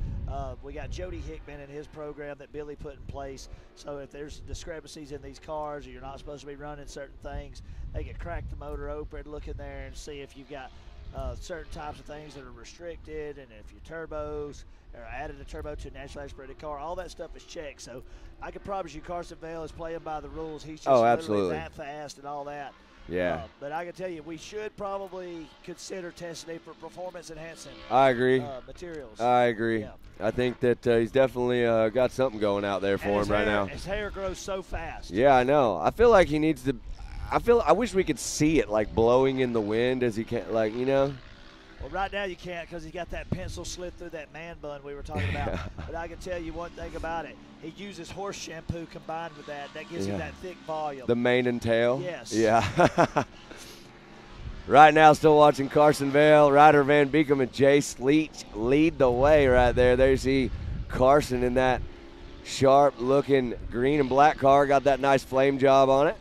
We got Jody Hickman in his program that Billy put in place. So if there's discrepancies in these cars or you're not supposed to be running certain things, they can crack the motor open, look in there and see if you've got certain types of things that are restricted, and if your turbos or added a turbo to a naturally aspirated car, all that stuff is checked. So I can promise you Carson Vale is playing by the rules. He's just literally that fast and all that. Yeah. But I can tell you, we should probably consider testing for performance-enhancing materials. I agree. Yeah. I think that he's definitely got something going out there for him right now. His hair grows so fast. Yeah, I know. I feel like he needs to – I wish we could see it, like, blowing in the wind as he can – like, you know? Well, right now you can't because he's got that pencil slid through that man bun we were talking about. But I can tell you one thing about it. He uses horse shampoo combined with that. That gives him that thick volume. The mane and tail? Yes. Yeah. Right now still watching Carson Vale, Ryder Van Beekum, and Jace Leach lead the way right there. There you see Carson in that sharp-looking green and black car. Got that nice flame job on it.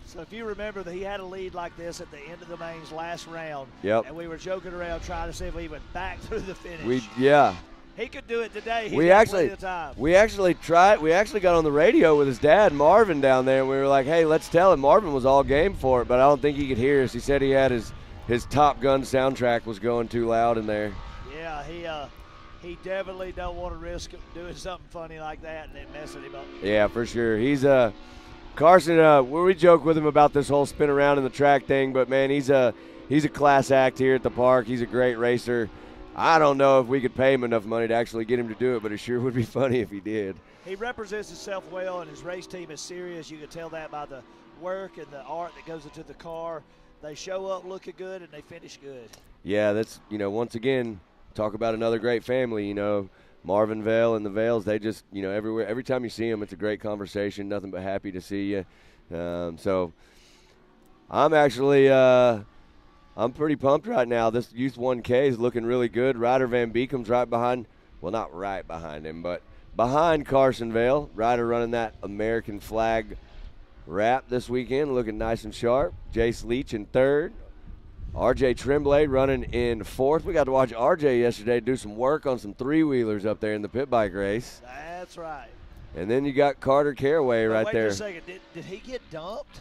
So if you remember that he had a lead like this at the end of the mains last round, and we were joking around trying to see if we went back through the finish. He could do it today. We actually tried. We actually got on the radio with his dad, Marvin, down there, and we were like, "Hey, let's tell him." Marvin was all game for it, but I don't think he could hear us. He said he had his Top Gun soundtrack was going too loud in there. Yeah, he definitely don't want to risk doing something funny like that and then messing him up. Yeah, for sure. He's Carson, we joke with him about this whole spin around in the track thing, but man, he's a class act here at the park. He's a great racer. I don't know if we could pay him enough money to actually get him to do it, but it sure would be funny if he did. He represents himself well, and his race team is serious. You can tell that by the work and the art that goes into the car. They show up looking good, and they finish good. Yeah, that's, once again, talk about another great family, Marvin Vale and the Vales, they just, every time you see them, it's a great conversation. Nothing but happy to see you. So I'm actually I'm pretty pumped right now. This Youth 1K is looking really good. Ryder Van Beekum's right behind, well, not right behind him, but behind Carson Vale. Ryder running that American flag wrap this weekend, looking nice and sharp. Jace Leach in third. R.J. Tremblay running in fourth. We got to watch R.J. yesterday do some work on some three-wheelers up there in the pit bike race. That's right. And then you got Carter Caraway right there. Wait just a second. Did he get dumped?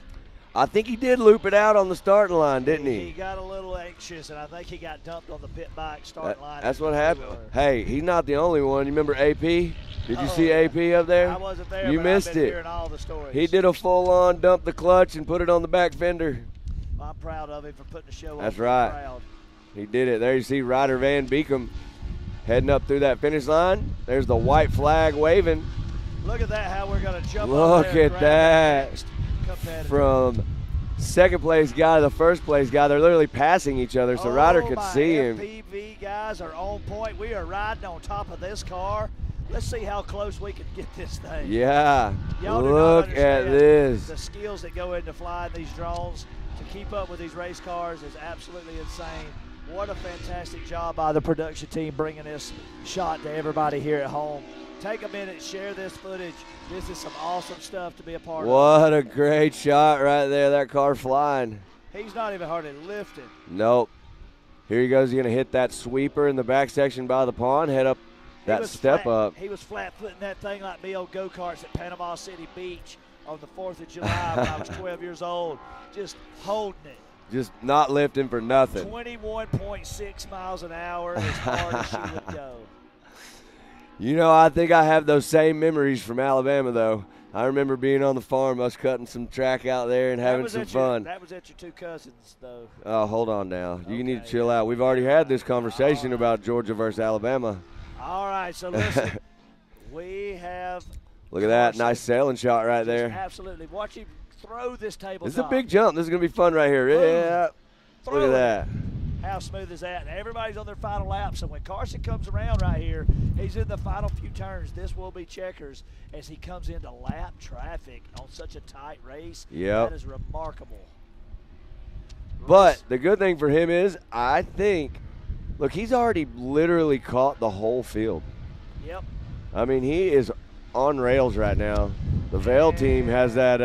I think he did loop it out on the starting line, didn't he? He got a little anxious, and I think he got dumped on the pit bike starting line. That's what happened. Hey, he's not the only one. You remember AP? Did you see AP up there? I wasn't there, you but missed I've been it. hearing all the stories. He did a full-on dump the clutch and put it on the back fender. I'm proud of him for putting the show on. That's right. He did it. There you see Ryder Van Beekum heading up through that finish line. There's the white flag waving. Look at that, how we're going to jump Look up there and at grab the that. next competitor. From second place guy to the first place guy, they're literally passing each other, so Ryder could see him. FPV guys are on point. We are riding on top of this car. Let's see how close we can get this thing. Yeah, Y'all do not look at understand this. The skills that go into flying these drones to keep up with these race cars is absolutely insane. What a fantastic job by the production team bringing this shot to everybody here at home. Take a minute, share this footage. This is some awesome stuff to be a part of. What a great shot right there, that car flying. He's not even hardly lifted. Nope. Here he goes. He's going to hit that sweeper in the back section by the pond, head up that step up. He was flat-footing that thing like me old go-karts at Panama City Beach on the 4th of July when I was 12 years old, just holding it. Just not lifting for nothing. 21.6 miles an hour as hard as she would go. You know, I think I have those same memories from Alabama, though. I remember being on the farm, us cutting some track out there and having some fun. That was at your two cousins, though. Oh, hold on now. You need to chill out. We've already had this conversation about Georgia versus Alabama. All right, so listen, we have. Look at that. Nice sailing shot right there. Absolutely. Watch him throw this tabletop. This is a big jump. This is going to be fun right here. Yeah. Look at that. How smooth is that? And everybody's on their final lap. So when Carson comes around right here, he's in the final few turns. This will be checkers as he comes into lap traffic on such a tight race. Yep. That is remarkable. But the good thing for him is, I think, look, he's already literally caught the whole field. Yep. I mean, he is on rails right now. The Vail team has that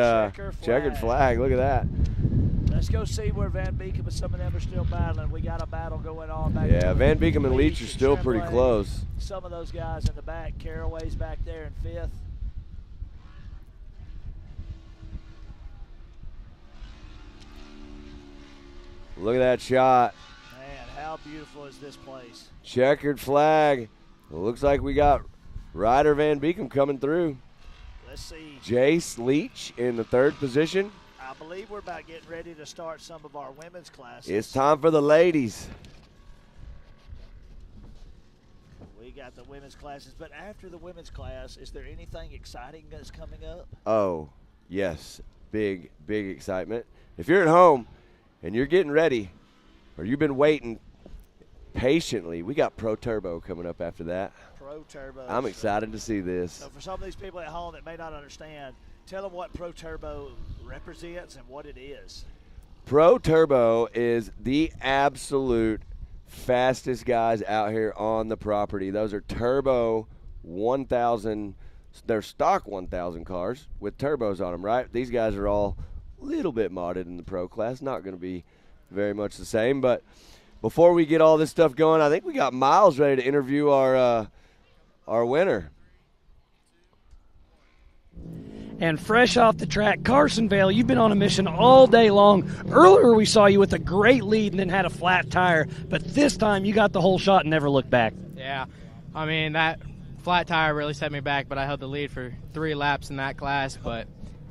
checkered flag. Look at that. Let's go see where Van Beekem and some of them are still battling. We got a battle going on back there. there. Yeah, Van Beekem and Leach are still pretty close. Some of those guys in the back. Caraway's back there in 5th. Look at that shot. Man, how beautiful is this place? Checkered flag. It looks like we got Ryder Van Beekem coming through. Let's see. Jace Leach in the 3rd position. I believe we're about getting ready to start some of our women's classes. It's time for the ladies. We got the women's classes, but after the women's class, is there anything exciting that's coming up? Oh, yes. Big, big excitement. If you're at home and you're getting ready or you've been waiting patiently, we got Pro Turbo coming up after that. Pro Turbo. I'm excited to see this. So for some of these people at home that may not understand, tell them what Pro Turbo represents and what it is. Pro Turbo is the absolute fastest guys out here on the property. Those are turbo 1,000. They're stock 1,000 cars with turbos on them, right? These guys are all a little bit modded in the Pro class. Not going to be very much the same. But before we get all this stuff going, I think we got Miles ready to interview our winner. And fresh off the track, Carson Vail, you've been on a mission all day long. Earlier we saw you with a great lead and then had a flat tire, but this time you got the whole shot and never looked back. Yeah, I mean, that flat tire really set me back, but I held the lead for 3 laps in that class, but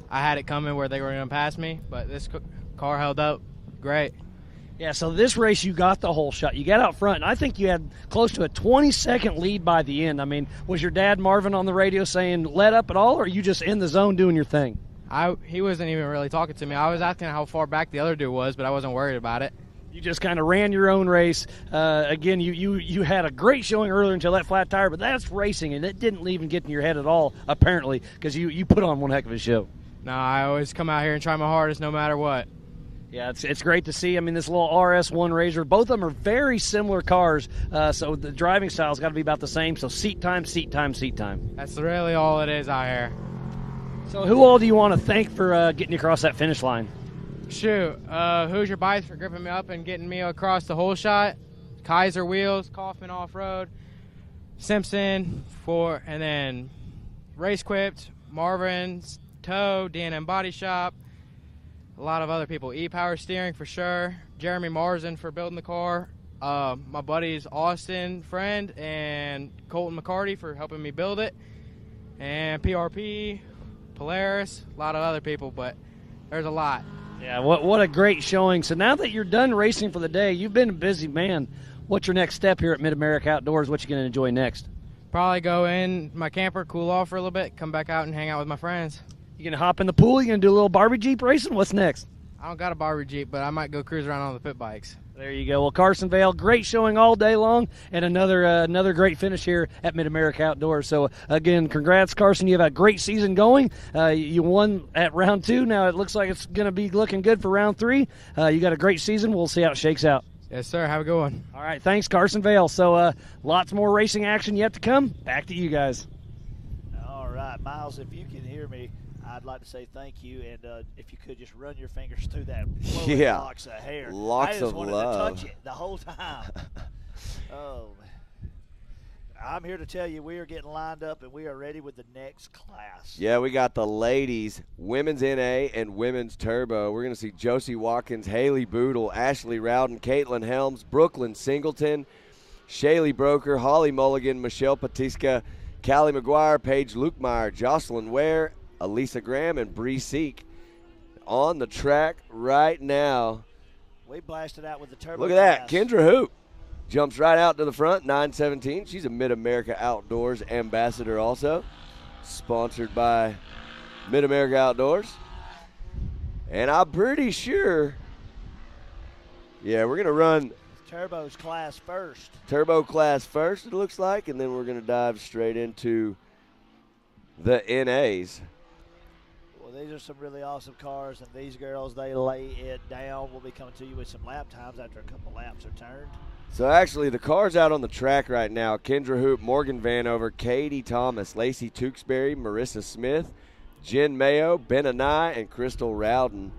I had it coming where they were going to pass me, but this car held up great. Yeah, so this race you got the whole shot. You got out front, and I think you had close to a 20-second lead by the end. I mean, was your dad Marvin on the radio saying let up at all, or are you just in the zone doing your thing? He wasn't even really talking to me. I was asking how far back the other dude was, but I wasn't worried about it. You just kind of ran your own race. Again, you had a great showing earlier until that flat tire, but that's racing, and it didn't even get in your head at all, apparently, because you put on one heck of a show. No, I always come out here and try my hardest no matter what. Yeah, it's great to see. I mean, this little RS1 Razor, both of them are very similar cars, so the driving style's got to be about the same. So seat time, seat time, seat time. That's really all it is out here. So who all do you want to thank for getting you across that finish line? Shoot, Hoosier Bikes for gripping me up and getting me across the whole shot. Kaiser Wheels, Kaufman Off-Road, Simpson and then Race Quipped, Marvin's Tow, D&M Body Shop. A lot of other people. E-Power Steering for sure. Jeremy Marsden for building the car. My buddies Austin Friend and Colton McCarty for helping me build it. And PRP, Polaris, a lot of other people, but there's a lot. Yeah, what a great showing. So now that you're done racing for the day, you've been a busy man. What's your next step here at Mid-America Outdoors? What you going to enjoy next? Probably go in my camper, cool off for a little bit, come back out and hang out with my friends. You gonna hop in the pool? You gonna do a little Barbie Jeep racing? What's next? I don't got a Barbie Jeep, but I might go cruise around on the pit bikes. There you go. Well, Carson Vale, great showing all day long, and another great finish here at Mid-America Outdoors. So, again, congrats, Carson. You have a great season going. You won at round 2. Now it looks like it's going to be looking good for round 3. You got a great season. We'll see how it shakes out. Yes, sir. Have a good one. All right. Thanks, Carson Vale. So, lots more racing action yet to come. Back to you guys. All right, Miles, if you can hear me, I'd like to say thank you, and if you could just run your fingers through that locks of hair. Locks I just of wanted love. to touch it the whole time. Oh, I'm here to tell you we are getting lined up, and we are ready with the next class. Yeah, we got the ladies, women's NA and women's turbo. We're going to see Josie Watkins, Haley Boodle, Ashley Rowden, Caitlin Helms, Brooklyn Singleton, Shaylee Broker, Holly Mulligan, Michelle Patiska, Callie McGuire, Paige Lukemeyer, Jocelyn Ware, Elisa Graham, and Bree Seek on the track right now. We blasted out with the turbo. Look at that. class. Kendra Hoop jumps right out to the front, 9:17. She's a Mid-America Outdoors ambassador also, sponsored by Mid-America Outdoors. And I'm pretty sure, yeah, we're going to run Turbo's class first. turbo class first, it looks like, and then we're going to dive straight into the NAs. Well, these are some really awesome cars, and these girls, they lay it down. We'll be coming to you with some lap times after a couple laps are turned. So actually, the cars out on the track right now, Kendra Hoop, Morgan Vanover, Katie Thomas, Lacey Tewksbury, Marissa Smith, Jen Mayo, Ben Anai, and Crystal Rowden.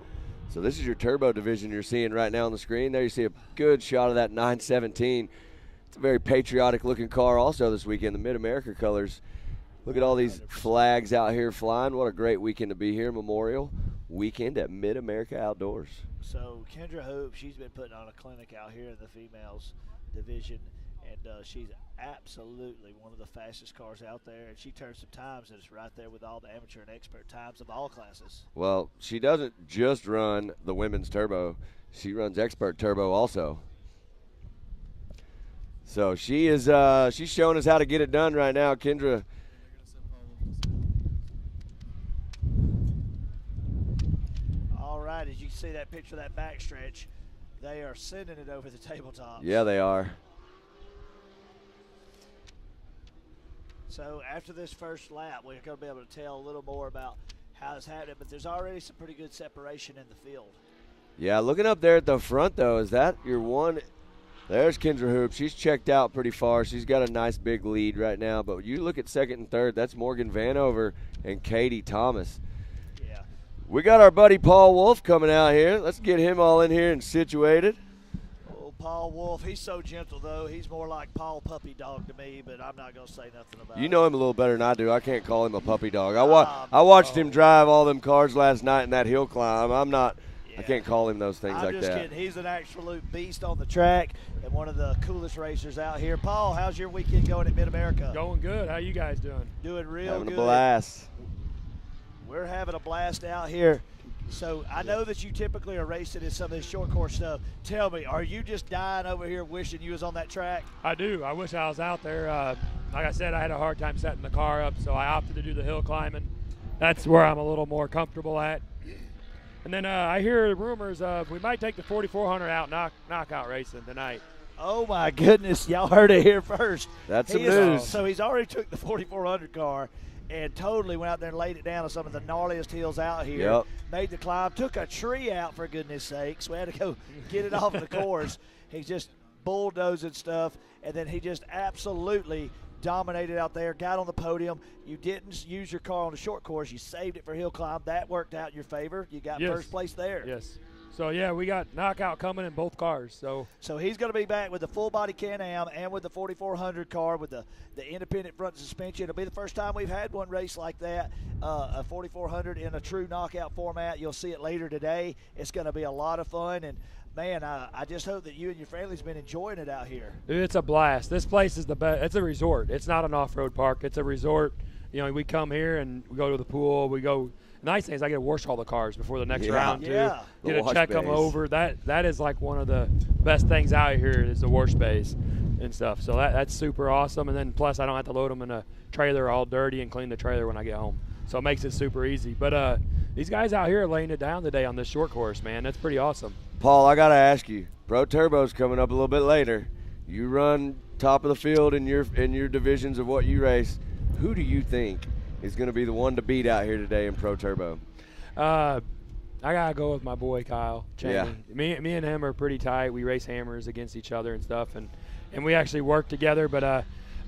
So this is your turbo division you're seeing right now on the screen. There you see a good shot of that 917. It's a very patriotic-looking car also this weekend, the Mid-America colors. Look at all these flags out here flying. What a great weekend to be here, Memorial Weekend at Mid-America Outdoors. So Kendra Hoop, she's been putting on a clinic out here in the females division, and she's absolutely one of the fastest cars out there, and she turns some times and it's right there with all the amateur and expert times of all classes. Well, she doesn't just run the women's turbo. She runs expert turbo also. So she is she's showing us how to get it done right now, Kendra. All right, as you can see that picture of that backstretch, they are sending it over the tabletop. Yeah, they are. So after this first lap, we're going to be able to tell a little more about how it's happening, but there's already some pretty good separation in the field. Yeah, looking up there at the front, though, is that your one? There's Kendra Hoop. She's checked out pretty far. She's got a nice big lead right now, but you look at second and third, that's Morgan Vanover and Katie Thomas. Yeah. We got our buddy Paul Wolf coming out here. Let's get him all in here and situated. Oh, Paul Wolf, he's so gentle, though. He's more like Paul Puppy Dog to me, but I'm not going to say nothing about it. You know him a little better than I do. I can't call him a puppy dog. I watched him drive all them cars last night in that hill climb. I can't call him those things I'm like just that. kidding. He's an absolute beast on the track and one of the coolest racers out here. Paul, how's your weekend going at Mid-America? Going good. How you guys doing? Doing real Having good. a blast. We're having a blast out here. So I know that you typically are racing in some of this short course stuff. Tell me, are you just dying over here wishing you was on that track? I do. I wish I was out there. Like I said, I had a hard time setting the car up, so I opted to do the hill climbing. That's where I'm a little more comfortable at. And then I hear rumors of we might take the 4400 out knockout racing tonight. Oh, my goodness. Y'all heard it here first. That's some He is- news. So he's already took the 4400 car and totally went out there and laid it down on some of the gnarliest hills out here. Yep. Made the climb, took a tree out, for goodness sakes. We had to go get it off the course. He's just bulldozing stuff, and then he just absolutely dominated out there, got on the podium. You didn't use your car on the short course. You saved it for hill climb. That worked out in your favor. You got Yes. first place there. Yes. So, yeah, we got knockout coming in both cars. So he's going to be back with the full-body Can-Am and with the 4400 car with the independent front suspension. It'll be the first time we've had one race like that, a 4400 in a true knockout format. You'll see it later today. It's going to be a lot of fun, and, man, I just hope that you and your family's been enjoying it out here. it's a blast. This place is the best. It's a resort. It's not an off-road park. It's a resort. You know, we come here and we go to the pool. We go. Nice thing is I get to wash all the cars before the next round too. Yeah. Get The to wash check them bays. over. That is like one of the best things out here is the wash bays. and stuff. So that's super awesome. And then plus I don't have to load them in a trailer all dirty and clean the trailer when I get home. So it makes it super easy. But these guys out here are laying it down today on this short course, man. That's pretty awesome. Paul, I got to ask you, Pro Turbo's coming up a little bit later. You run top of the field in your divisions of what you race. Who do you think is going to be the one to beat out here today in Pro Turbo? I got to go with my boy Kyle Chaney. Yeah. Me and him are pretty tight. We race hammers against each other and stuff, and we actually work together. But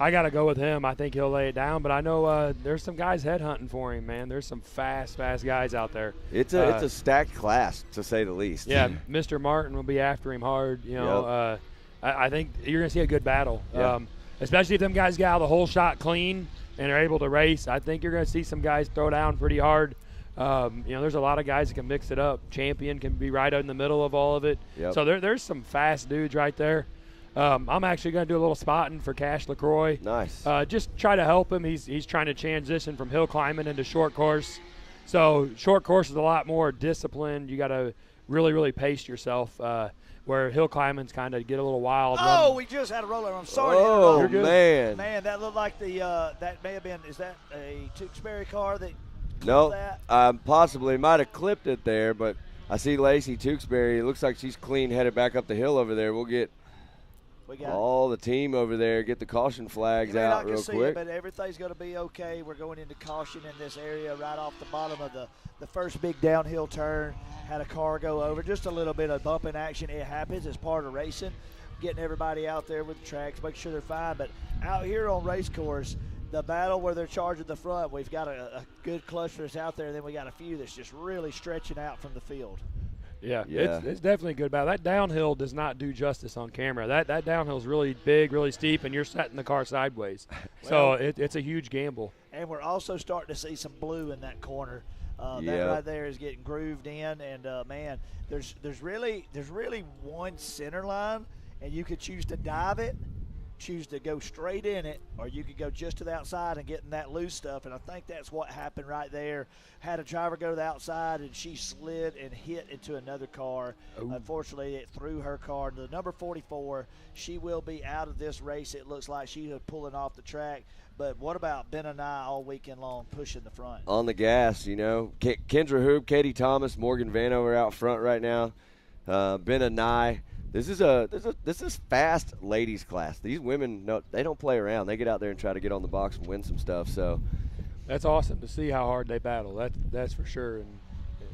I got to go with him. I think he'll lay it down. But I know there's some guys headhunting for him, man. There's some fast guys out there. It's a stacked class, to say the least. Yeah, Mr. Martin will be after him hard. You know, I think you're going to see a good battle. Yeah. Especially if them guys get out of the whole shot clean and are able to race. I think you're going to see some guys throw down pretty hard. You know, there's a lot of guys that can mix it up. Champion can be right in the middle of all of it. Yep. So there's some fast dudes right there. I'm actually going to do a little spotting for Cash LaCroix. Nice. Just try to help him. He's trying to transition from hill climbing into short course. So short course is a lot more disciplined. You got to really, really pace yourself. Where hill climbing's kind of get a little wild. Oh, we just had a roller. I'm sorry Oh, to interrupt. man. Man, that looked like that may have been, is that a Tewksbury car that clipped No, that? possibly might have clipped it there, but I see Lacey Tewksbury. It looks like she's clean headed back up the hill over there. We'll get all the team over there, get the caution flags You may out not real see it, quick. but everything's going to be okay. We're going into caution in this area right off the bottom of the first big downhill turn. Had a car go over, just a little bit of bumping action. It happens as part of racing, getting everybody out there with the tracks, make sure they're fine. But out here on race course, the battle where they're charging the front, we've got a good cluster that's out there, and then we got a few that's just really stretching out from the field. Yeah. It's definitely a good battle. That downhill does not do justice on camera. That downhill is really big, really steep, and you're setting the car sideways. So it's a huge gamble. And we're also starting to see some blue in that corner. That right there is getting grooved in, and man, there's really one center line, and you could choose to dive it, choose to go straight in it, or you could go just to the outside and get in that loose stuff. And I think that's what happened right there. Had a driver go to the outside, and she slid and hit into another car. Ooh. Unfortunately, it threw her car into the number 44. She will be out of this race. It looks like she's pulling off the track. But what about Ben and I all weekend long pushing the front? On the gas, you know. Kendra Hoop, Katie Thomas, Morgan Vanover out front right now. Ben and I. This is fast ladies class. These women, no, they don't play around. They get out there and try to get on the box and win some stuff. So that's awesome to see how hard they battle. That's for sure. And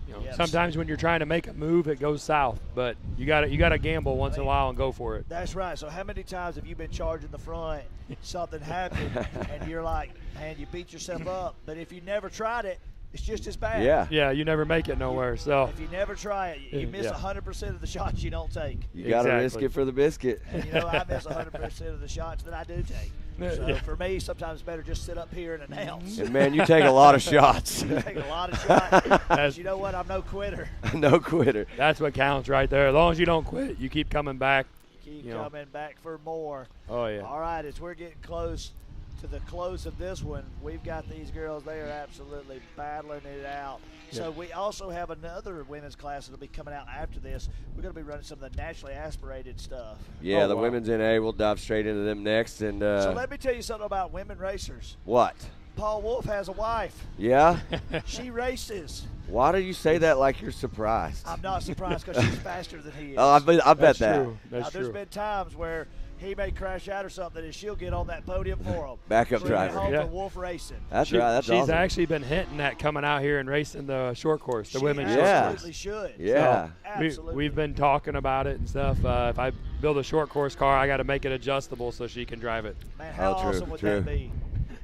you know, Yes. sometimes when you're trying to make a move, it goes south. But you got to gamble once in a while and go for it. That's right. So how many times have you been charging the front, something happened, and you're like, man, you beat yourself up. But if you never tried it, it's just as bad. Yeah, you never make it nowhere. So If you never try it, you miss Yeah. 100% of the shots you don't take. you got to risk it for the biscuit. And, you know, I miss 100% of the shots that I do take. So Yeah. for me, sometimes it's better just sit up here and announce. And, man, you take a lot of shots. You take a lot of shots. But you know what? I'm no quitter. No quitter. That's what counts right there. As long as you don't quit, you keep coming back. Keep you know. coming back for more. Oh, yeah. All right, as we're getting close to the close of this one, we've got these girls. They are absolutely battling it out. So we also have another women's class that'll be coming out after this. We're going to be running some of the naturally aspirated stuff. Yeah, the women's NA. We'll dive straight into them next. And So let me tell you something about women racers. what? Paul Wolf has a wife. Yeah? She races. Why do you say that like you're surprised? I'm not surprised because she's faster than he is. Oh, I bet that. True. Now, there's been times where he may crash out or something, and she'll get on that podium for him. Backup Bring it driver. home Yeah. for Wolf Racing. That's right. That's She's awesome. actually been hinting at coming out here and racing the short course, the She women's absolutely short course. should. Yeah. Absolutely. We've been talking about it and stuff. If I build a short course car, I got to make it adjustable so she can drive it. Man, how Oh, true, awesome would true. that be?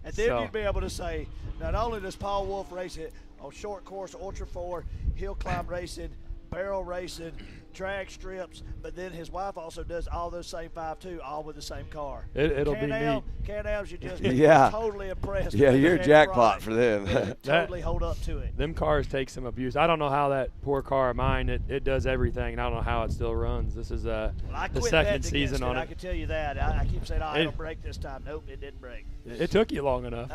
And then So- you'd be able to say, not only does Paul Wolf race it on short course, Ultra 4, hill climb racing, barrel racing, drag strips, but then his wife also does all those same 5 too, all with the same car. It'll be neat. Can-Ams, you just Yeah. totally impressed. Yeah, with you're a the jackpot ride. for them. They totally hold up to it. Them cars take some abuse. I don't know how that poor car of mine, it does everything, and I don't know how it still runs. This is Well, I the quit second betting season against on I it. can tell you that. I keep saying, It- it'll break this time. Nope, it didn't break. It took you long enough.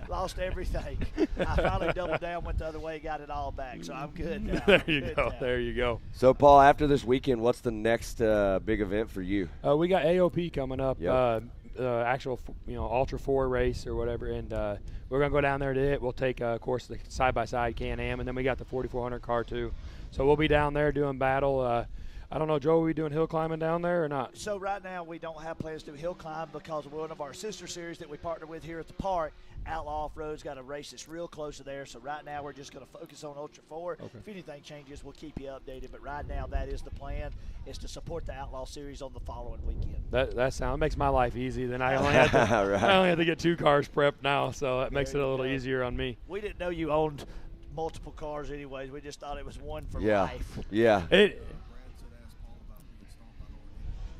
Lost everything. I finally doubled down, went the other way, got it all back. So I'm good now. There you Good go. now. There you go. go. So, Paul, after this weekend, what's the next big event for you? We got AOP coming up, Yep. actual Ultra 4 race or whatever, and we're gonna go down there to it. We'll take, of course, the side-by-side Can-Am, and then we got the 4400 car too. So we'll be down there doing battle. I don't know, Joe, are we doing hill climbing down there or not? So right now we don't have plans to do hill climb because one of our sister series that we partner with here at the park, Outlaw Off-Road's got a race that's real close to there. So right now we're just going to focus on Ultra 4. Okay. If anything changes, we'll keep you updated. But right now that is the plan, is to support the Outlaw series on the following weekend. That makes my life easy. Then I only have to, Right. I only have to get 2 cars prepped now, so that makes it There a you little go. easier on me. We didn't know you owned multiple cars anyways. We just thought it was one for Yeah. life. Yeah.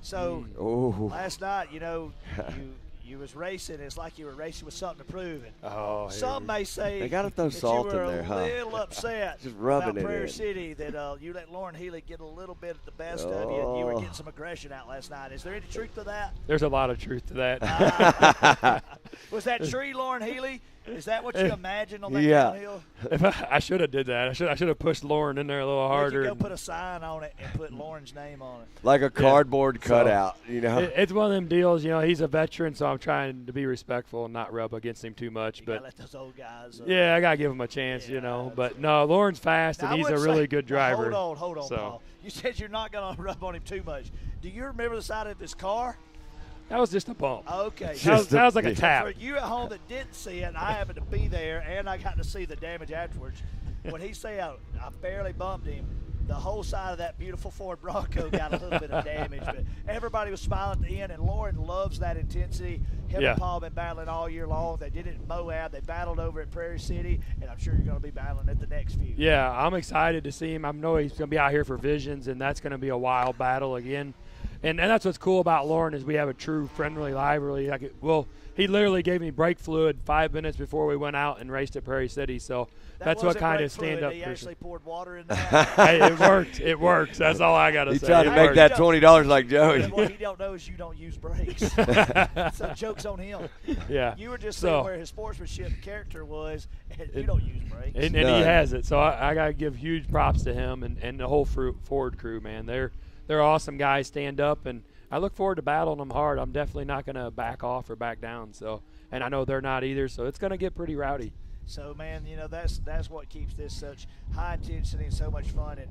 So Ooh. last night, you was racing. It's like you were racing with something to prove. And Oh, some may say They gotta throw that salt you were in there, huh? a little upset Just rubbing about it Prairie in. City that you let Lauren Healy get a little bit of the best of you, and you were Oh. getting some aggression out last night. Is there any truth to that? There's a lot of truth to that. Was that tree Lauren Healy? Is that what you imagined on that Yeah. downhill? If I should have did that. I should have pushed Lauren in there a little Or harder. you go and- put a sign on it and put Lauren's name on it. Like a cardboard So, cutout, It's one of them deals, he's a veteran, so I'm trying to be respectful and not rub against him too much. You But gotta let those old guys. yeah, I got to give him a chance, But no, Lauren's fast, Now, and I he's a would really say- good now, driver. Hold on, So, Paul. You said you're not going to rub on him too much. Do you remember the side of this car? That was just a bump. Okay. That was like a tap. For you at home that didn't see it, and I happened to be there, and I got to see the damage afterwards. When he said I barely bumped him, the whole side of that beautiful Ford Bronco got a little bit of damage. But everybody was smiling at the end, and Lauren loves that intensity. Him Yeah. and Paul have been battling all year long. They did it in Moab. They battled over at Prairie City, and I'm sure you're going to be battling at the next few. Yeah, I'm excited to see him. I know he's going to be out here for Visions, and that's going to be a wild battle again. And that's what's cool about Lauren is we have a true friendly rivalry. He literally gave me brake fluid 5 minutes before we went out and raced at Prairie City. So that's what wasn't kind brake of stand-up fluid. He actually poured water in that. Hey, it worked. It works. That's all I got to He say. tried to It make worked. that $20 like Joey. What he don't know is you don't use brakes. So joke's on him. Yeah. You were just So- saying where his sportsmanship character was, and you don't use brakes. And he has it. So I got to give huge props to him and the whole Ford crew, man. They're awesome guys, stand up, and I look forward to battling them hard. I'm definitely not going to back off or back down. So, and I know they're not either, so it's going to get pretty rowdy. So, man, that's what keeps this such high intensity and so much fun. And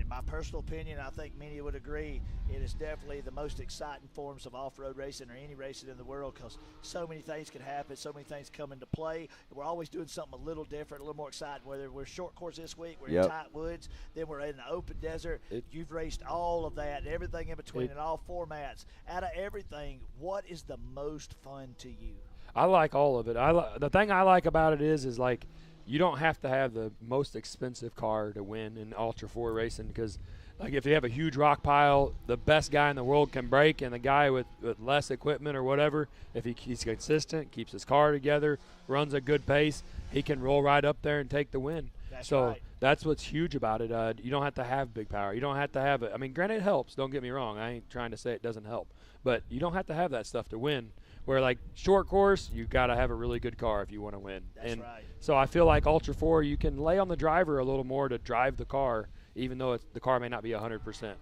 in my personal opinion, I think many would agree, it is definitely the most exciting forms of off-road racing or any racing in the world because so many things can happen, so many things come into play. We're always doing something a little different, a little more exciting, whether we're short course this week, we're in tight woods, then we're in the open desert. You've raced all of that and everything in between in all formats. Out of everything, what is the most fun to you? I like all of it. The thing I like about it is like you don't have to have the most expensive car to win in Ultra 4 racing because, like, if you have a huge rock pile, the best guy in the world can brake, and the guy with less equipment or whatever, if he's consistent, keeps his car together, runs a good pace, he can roll right up there and take the win. That's what's huge about it. You don't have to have big power. You don't have to have it. I mean, granted, it helps. Don't get me wrong. I ain't trying to say it doesn't help. But you don't have to have that stuff to win. Where, like, short course, you got to have a really good car if you want to win. That's right. So I feel like Ultra 4, you can lay on the driver a little more to drive the car, even though the car may not be 100%.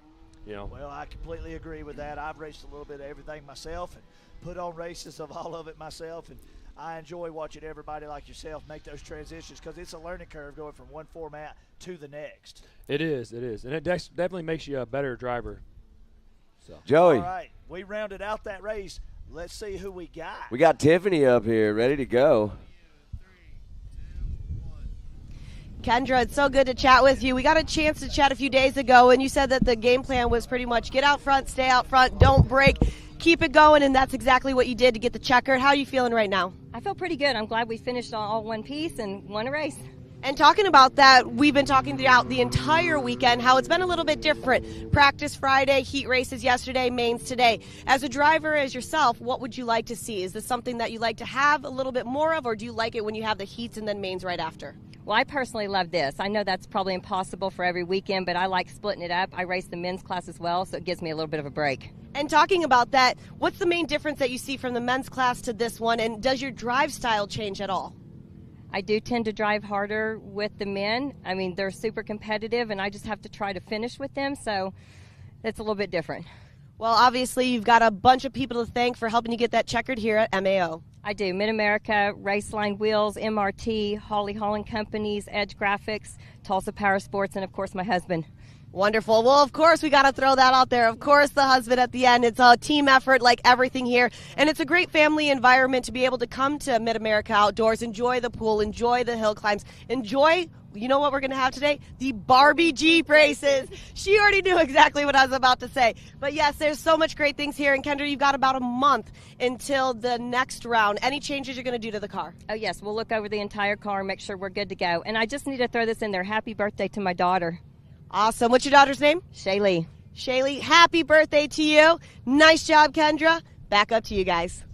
Well, I completely agree with that. I've raced a little bit of everything myself and put on races of all of it myself, and I enjoy watching everybody like yourself make those transitions because it's a learning curve going from one format to the next. It is, and it definitely makes you a better driver. So. Joey. All right, we rounded out that race. Let's see who we got. We got Tiffany up here ready to go. Kendra, it's so good to chat with you. We got a chance to chat a few days ago, and you said that the game plan was pretty much get out front, stay out front, don't break, keep it going, and that's exactly what you did to get the checkered. How are you feeling right now? I feel pretty good. I'm glad we finished all one piece and won a race. And talking about that, we've been talking throughout the entire weekend how it's been a little bit different. Practice Friday, heat races yesterday, mains today. As a driver, as yourself, what would you like to see? Is this something that you like to have a little bit more of, or do you like it when you have the heats and then mains right after? Well, I personally love this. I know that's probably impossible for every weekend, but I like splitting it up. I race the men's class as well, so it gives me a little bit of a break. And talking about that, what's the main difference that you see from the men's class to this one, and does your drive style change at all? I do tend to drive harder with the men. I mean, they're super competitive, and I just have to try to finish with them, so it's a little bit different. Well, obviously, you've got a bunch of people to thank for helping you get that checkered here at MAO. I do. Mid-America, Raceline Wheels, MRT, Holly Holland Companies, Edge Graphics, Tulsa Power Sports, and, of course, my husband. Wonderful. Well, of course, we got to throw that out there. Of course, the husband at the end. It's a team effort like everything here. And it's a great family environment to be able to come to Mid-America Outdoors, enjoy the pool, enjoy the hill climbs, enjoy, you know what we're going to have today? The Barbie Jeep races. She already knew exactly what I was about to say. But yes, there's so much great things here. And Kendra, you've got about a month until the next round. Any changes you're going to do to the car? Oh, yes. We'll look over the entire car, make sure we're good to go. And I just need to throw this in there. Happy birthday to my daughter. Awesome. What's your daughter's name? Shaylee. Shaylee, happy birthday to you. Nice job, Kendra. Back up to you guys.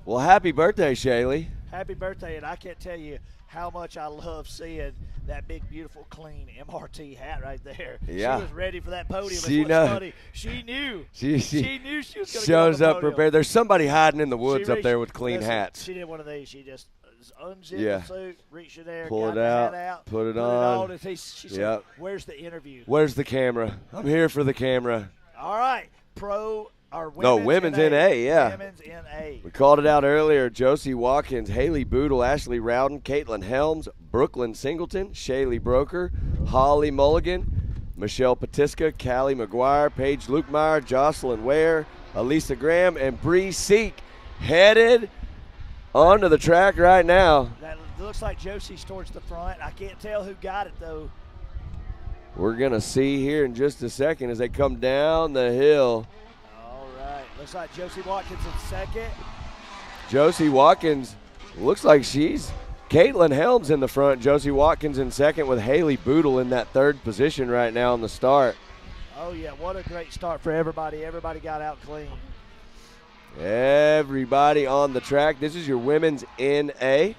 Well, happy birthday, Shaylee. Happy birthday, and I can't tell you how much I love seeing that big, beautiful, clean MRT hat right there. Yeah. She was ready for that podium. She It's knows. funny. She knew. She knew she was going to shows get on up the podium. prepared. There's somebody hiding in the woods She up there reached- with clean listen, hats. She did one of these. She just unzipped Yeah. the suit, reached in there, Pull got it the out, hat out, put it on. and she said, Yep. "Where's the interview?" Where's the camera? I'm here for the camera. All right, pro or Women's NA, yeah. Women's NA. We called it out earlier. Josie Watkins, Haley Boodle, Ashley Rowden, Caitlin Helms, Brooklyn Singleton, Shaylee Broker, Holly Mulligan, Michelle Patiska, Callie McGuire, Paige Lukemeyer, Jocelyn Ware, Elisa Graham, and Bree Seek headed onto the track right now. That looks like Josie's towards the front. I can't tell who got it, though. We're going to see here in just a second as they come down the hill. All right. Looks like Josie Watkins in second. Josie Watkins looks like she's Caitlin Helms in the front. Josie Watkins in second with Haley Boodle in that third position right now on the start. Oh, yeah. What a great start for everybody. Everybody got out clean. Everybody on the track. This is your women's NA.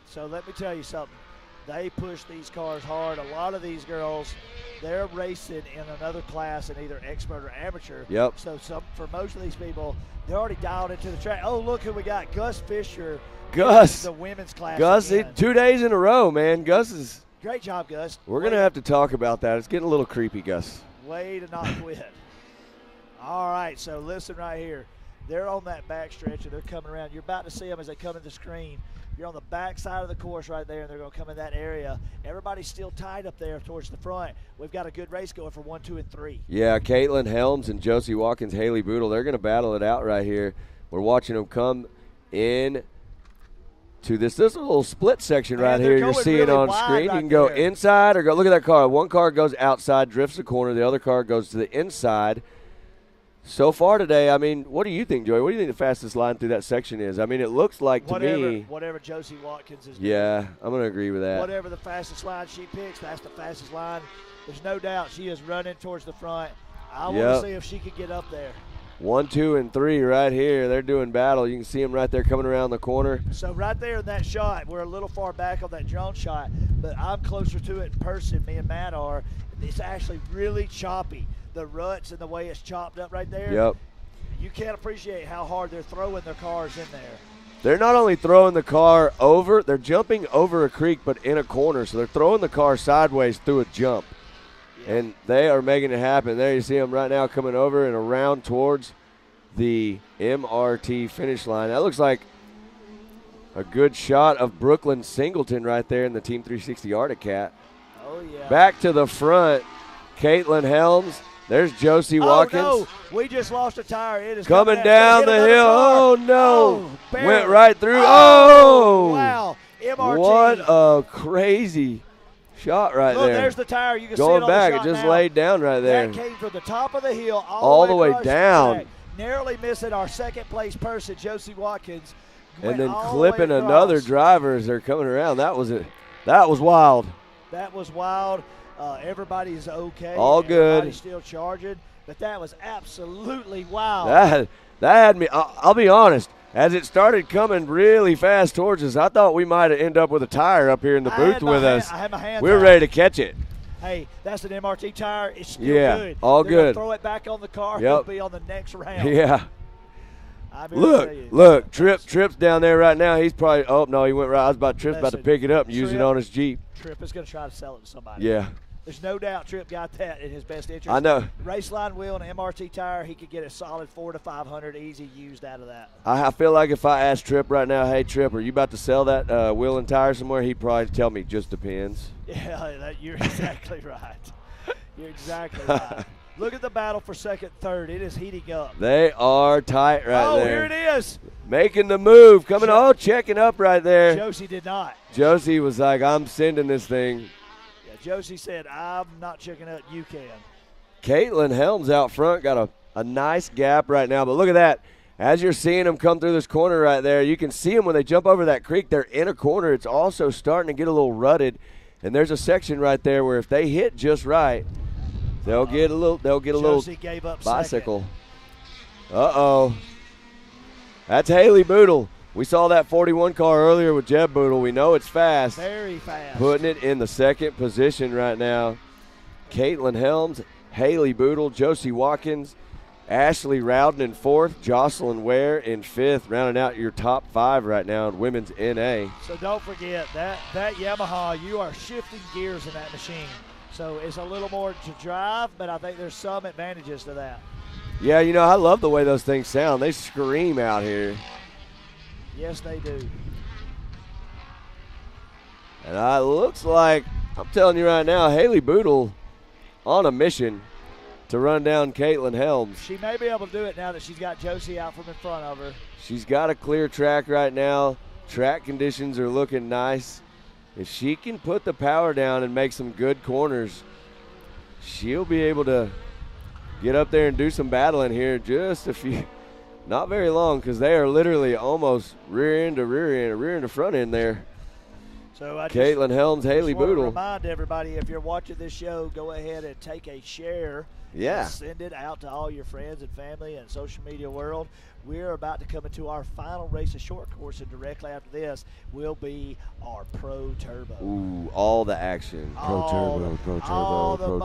So let me tell you something. They push these cars hard. A lot of these girls, they're racing in another class in either expert or amateur. Yep. So for most of these people, they're already dialed into the track. Oh, look who we got. Gus Fisher. Gus. The women's class. Gus, again. 2 days in a row, man. Gus is. Great job, Gus. We're going to have to talk about that. It's getting a little creepy, Gus. Way to not quit. All right, so listen right here. They're on that back stretch, and they're coming around. You're about to see them as they come to the screen. You're on the back side of the course right there, and they're going to come in that area. Everybody's still tied up there towards the front. We've got a good race going for 1, 2, and 3. Yeah, Caitlin Helms and Josie Watkins, Haley Boodle, they're going to battle it out right here. We're watching them come in to this little split section right here you're seeing really on wide screen. right You can go there. inside or go. Look at that car. One car goes outside, drifts the corner. The other car goes to the inside. So far today, I mean, what do you think, Joey? What do you think the fastest line through that section is? I mean, it looks like to me. Whatever Josie Watkins is doing. Yeah, I'm going to agree with that. Whatever the fastest line she picks, that's the fastest line. There's no doubt she is running towards the front. I want Yep. to see if she can get up there. 1, 2, and 3 right here. They're doing battle. You can see them right there coming around the corner. So right there in that shot, we're a little far back on that drone shot, but I'm closer to it in person, me and Matt are. It's actually really choppy. The ruts and the way it's chopped up right there. Yep. You can't appreciate how hard they're throwing their cars in there. They're not only throwing the car over, they're jumping over a creek, but in a corner. So they're throwing the car sideways through a jump. And they are making it happen. There you see them right now coming over and around towards the MRT finish line. That looks like a good shot of Brooklyn Singleton right there in the Team 360 Arctic Cat. Oh, yeah. Back to the front, Caitlin Helms. There's Josie Watkins. Oh, no. We just lost a tire. It is Coming down the hill. Oh, no. barely. Went right through. Oh, wow. MRT. What a crazy shot right Look, there. there's the tire. You can Going see it back, on it the shot just now. laid down right there. That came from the top of the hill All the way across down. track, narrowly missing our second place person, Josie Watkins. And then went all the way clipping across. another driver as they're coming around. That was it. That was wild. That was wild. Everybody's okay. All good. Everybody's still charging, but that was absolutely wild. That had me. I'll be honest. As it started coming really fast towards us, I thought we might end up with a tire up here in the booth with us. I had my hand We were out. ready to catch it. Hey, that's an MRT tire. It's still Yeah, good. all They're gonna good. throw it back on the car. Yep. It'll be on the next round. Yeah. Look, Tripp's down there right now. He's probably, oh, no, he went right. Tripp's about to pick it up and use it on his Jeep. Tripp is going to try to sell it to somebody. Yeah. There's no doubt Tripp got that in his best interest. I know. Race line wheel and an MRT tire, he could get a solid 400 to 500 easy used out of that. I feel like if I asked Tripp right now, hey, Tripp, are you about to sell that wheel and tire somewhere? He'd probably tell me, just depends. Yeah, you're exactly right. You're exactly right. Look at the battle for second, third. It is heating up. They are tight right there. Oh, here it is. Making the move. Checking up right there. Josie did not. Josie was like, I'm sending this thing. Josie said, I'm not checking out, you can. Caitlin Helms out front got a nice gap right now. But look at that. As you're seeing them come through this corner right there, you can see them when they jump over that creek. They're in a corner. It's also starting to get a little rutted. And there's a section right there where if they hit just right, they'll get a little gave up bicycle. Uh-oh. That's Haley Boodle. We saw that 41 car earlier with Jeb Boodle. We know it's fast. Very fast. Putting it in the second position right now. Caitlin Helms, Haley Boodle, Josie Watkins, Ashley Rowden in fourth, Jocelyn Ware in fifth, rounding out your top five right now in women's NA. So don't forget that Yamaha, you are shifting gears in that machine. So it's a little more to drive, but I think there's some advantages to that. Yeah, I love the way those things sound. They scream out here. Yes, they do. And it looks like, I'm telling you right now, Haley Boodle on a mission to run down Caitlin Helms. She may be able to do it now that she's got Josie out from in front of her. She's got a clear track right now. Track conditions are looking nice. If she can put the power down and make some good corners, she'll be able to get up there and do some battling here just a few. Not very long, because they are literally almost rear end to front end there. So I Caitlin Helms, Haley Boodle. Remind everybody, if you're watching this show, go ahead and take a share. Yeah. And send it out to all your friends and family and social media world. We're about to come into our final race of short course, and directly after this will be our Pro Turbo. Ooh, all the action. All the money,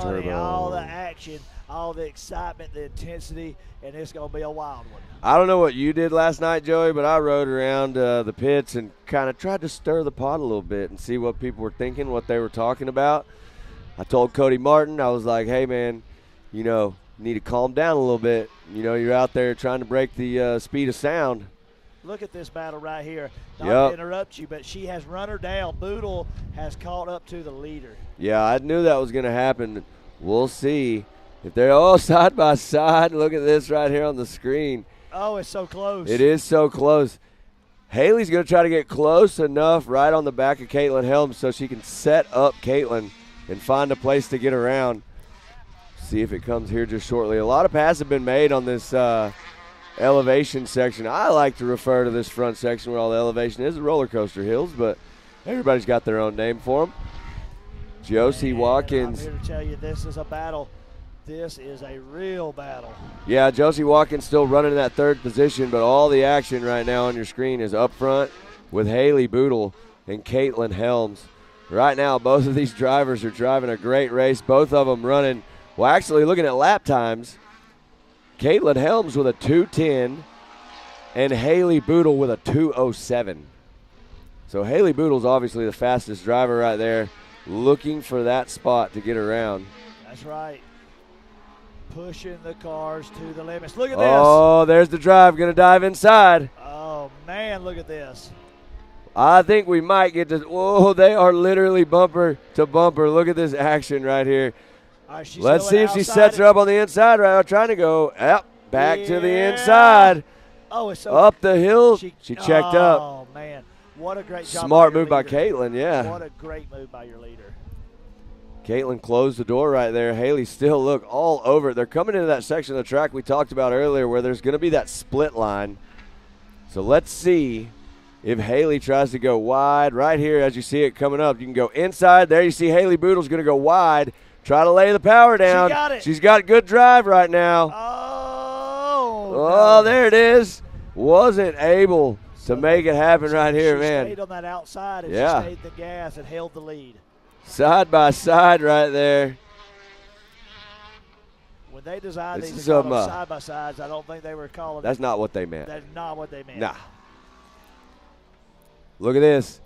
Turbo. all the action, all the excitement, the intensity, and it's going to be a wild one. I don't know what you did last night, Joey, but I rode around the pits and kind of tried to stir the pot a little bit and see what people were thinking, what they were talking about. I told Cody Martin, I was like, hey, man, you need to calm down a little bit. You're out there trying to break the speed of sound. Look at this battle right here. Not to interrupt you, but she has run her down. Boodle has caught up to the leader. Yeah, I knew that was going to happen. We'll see. If they're all side by side, look at this right here on the screen. Oh, it's so close. It is so close. Haley's going to try to get close enough right on the back of Caitlin Helms so she can set up Caitlin and find a place to get around. See if it comes here just shortly. A lot of passes have been made on this elevation section. I like to refer to this front section where all the elevation is, the roller coaster hills, but everybody's got their own name for them. Josie Watkins. I'm here to tell you, this is a battle. This is a real battle. Yeah, Josie Watkins still running in that third position, but all the action right now on your screen is up front with Haley Boodle and Caitlin Helms. Right now, both of these drivers are driving a great race, both of them running. Well, actually, looking at lap times, Caitlin Helms with a 2:10 and Haley Boodle with a 2:07. So Haley Boodle's obviously the fastest driver right there, looking for that spot to get around. That's right. Pushing the cars to the limits. Look at this. Oh, there's the drive. Going to dive inside. Oh, man, look at this. I think we might get to – whoa, they are literally bumper to bumper. Look at this action right here. Right, let's see if she sets her up on the inside right now, trying to go back to the inside. Oh, it's so up the hill. She checked up. Oh, man. What a great job. Smart move by Caitlin, yeah. What a great move by your leader. Caitlin closed the door right there. Haley still, look, all over it. They're coming into that section of the track we talked about earlier where there's going to be that split line. So let's see if Haley tries to go wide. Right here, as you see it coming up, you can go inside. There you see Haley Boodle's going to go wide. Try to lay the power down. She got it. She's got good drive right now. Oh, there it is. Wasn't able to make it happen right here, man. She stayed on that outside and she stayed the gas and held the lead. Side by side right there. When they designed This these is side by sides, I don't think they were calling. That's not what they meant. That's not what they meant. Nah. Look at this.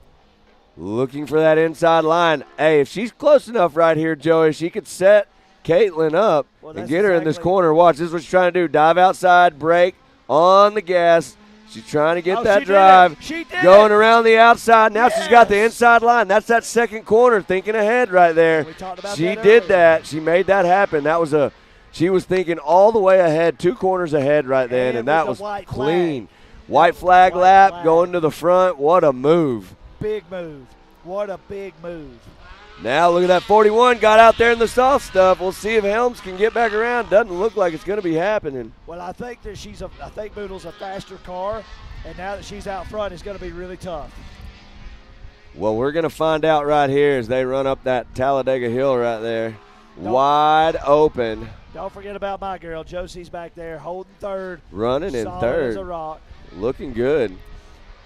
Looking for that inside line. Hey, if she's close enough right here, Joey, she could set Caitlin up and get her in this corner. Watch, this is what she's trying to do. Dive outside, break, on the gas. She's trying to get that drive. She did going around the outside. Now she's got the inside line. That's that second corner, thinking ahead right there. She did that. She made that happen. She was thinking all the way ahead, 2 corners ahead right then, and that was clean. White flag lap, going to the front. What a move. Big move. What a big move. Now look at that 41. Got out there in the soft stuff. We'll see if Helms can get back around. Doesn't look like it's going to be happening. Well, I think that I think Boodle's a faster car, and now that she's out front, it's going to be really tough. Well, we're going to find out right here as they run up that Talladega Hill right there. Wide open. Don't forget about my girl. Josie's back there holding third. Running in solid third. As a rock. Looking good.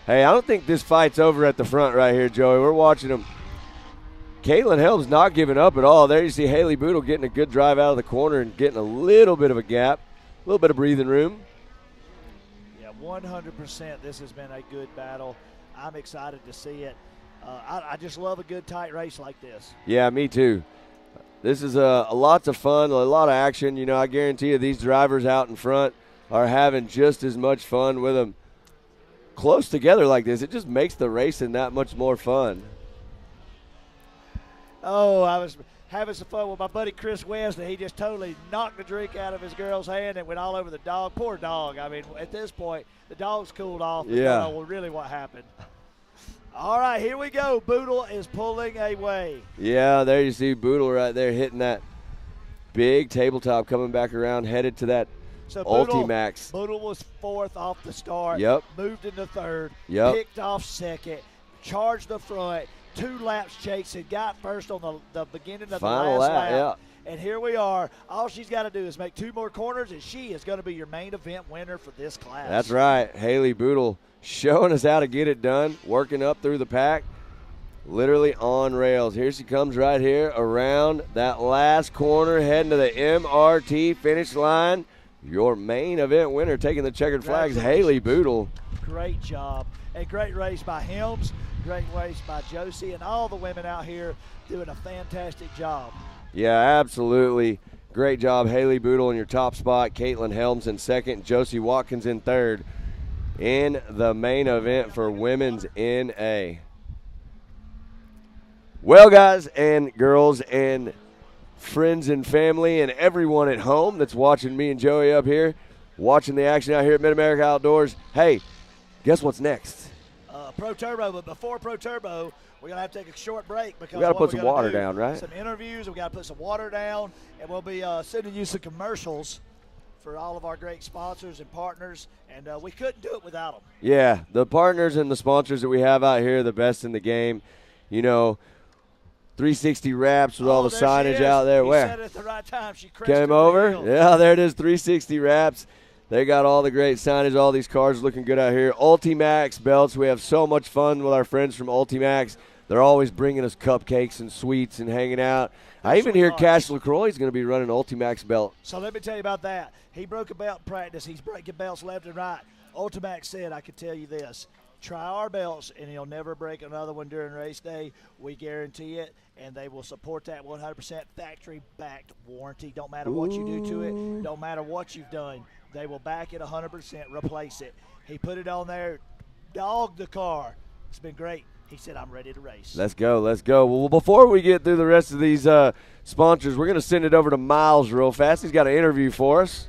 Hey, I don't think this fight's over at the front right here, Joey. We're watching them. Caitlin Helms not giving up at all. There you see Haley Boodle getting a good drive out of the corner and getting a little bit of a gap, a little bit of breathing room. Yeah, 100%. This has been a good battle. I'm excited to see it. I just love a good tight race like this. Yeah, me too. This is a lots of fun, a lot of action. You know, I guarantee you these drivers out in front are having just as much fun with them close together like this. It just makes the racing that much more fun. Oh, I was having some fun with my buddy Chris West, and he just totally knocked the drink out of his girl's hand and went all over the dog. Poor dog. I mean, at this point, the dog's cooled off. Yeah. We don't know really what happened. All right, here we go. Boodle is pulling away. Yeah, there you see Boodle right there hitting that big tabletop, coming back around, headed to that Ultimax. Boodle was fourth off the start. Yep. Moved into third. Yep. Picked off second. Charged the front. 2 laps chasing. Got first on the beginning of the Final last lap. lap. Yeah. And here we are. All she's got to do is make 2 more corners, and she is going to be your main event winner for this class. That's right. Haley Boodle showing us how to get it done, working up through the pack, literally on rails. Here she comes right here around that last corner, heading to the MRT finish line. Your main event winner, taking the checkered flags, Haley Boodle. Great job. A great race by Helms. Great race by Josie, and all the women out here doing a fantastic job. Yeah, absolutely. Great job, Haley Boodle in your top spot, Caitlin Helms in second, Josie Watkins in third in the main event for women's NA. Well, guys and girls and friends and family and everyone at home that's watching me and Joey up here, watching the action out here at Mid-America Outdoors, hey, guess what's next? Pro Turbo, but before Pro Turbo, we're going to have to take a short break because we got to put some water down, right? Some interviews, we got to put some water down, and we'll be sending you some commercials for all of our great sponsors and partners, and we couldn't do it without them. Yeah, the partners and the sponsors that we have out here are the best in the game. You know, 360 Wraps with all the signage out there. Where? Said it at the right time. She came over. Yeah, there it is, 360 Wraps. They got all the great signage, all these cars looking good out here. Ultimax belts. We have so much fun with our friends from Ultimax. They're always bringing us cupcakes and sweets and hanging out. I even hear Cash LaCroix is going to be running an Ultimax belt. So let me tell you about that. He broke a belt in practice. He's breaking belts left and right. Ultimax said, I can tell you this. Try our belts, and he'll never break another one during race day. We guarantee it, and they will support that 100% factory-backed warranty. Don't matter what you do to it. Don't matter what you've done. They will back it 100%, replace it. He put it on there, dogged the car. It's been great. He said, I'm ready to race. Let's go, let's go. Well, before we get through the rest of these sponsors, we're going to send it over to Miles real fast. He's got an interview for us.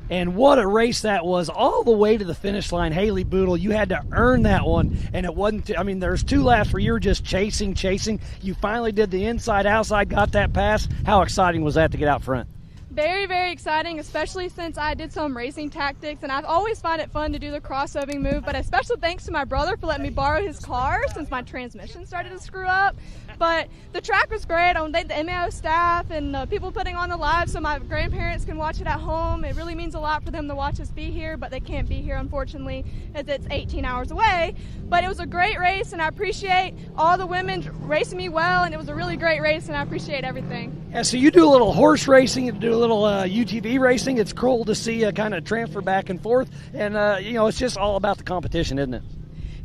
And what a race that was, all the way to the finish line. Haley Boodle, you had to earn that one, and it wasn't – I mean, there's 2 laps where you were just chasing. You finally did the inside-outside, got that pass. How exciting was that to get out front? Very, very exciting, especially since I did some racing tactics, and I've always found it fun to do the crossovering move, but a special thanks to my brother for letting me borrow his car since my transmission started to screw up. But the track was great. I want to thank the MAO staff and the people putting on the live so my grandparents can watch it at home. It really means a lot for them to watch us be here, but they can't be here, unfortunately, as it's 18 hours away. But it was a great race, and I appreciate all the women racing me well, and it was a really great race, and I appreciate everything. Yeah, so you do a little horse racing, you do a little UTV racing. It's cool to see kind of transfer back and forth, and it's just all about the competition, isn't it?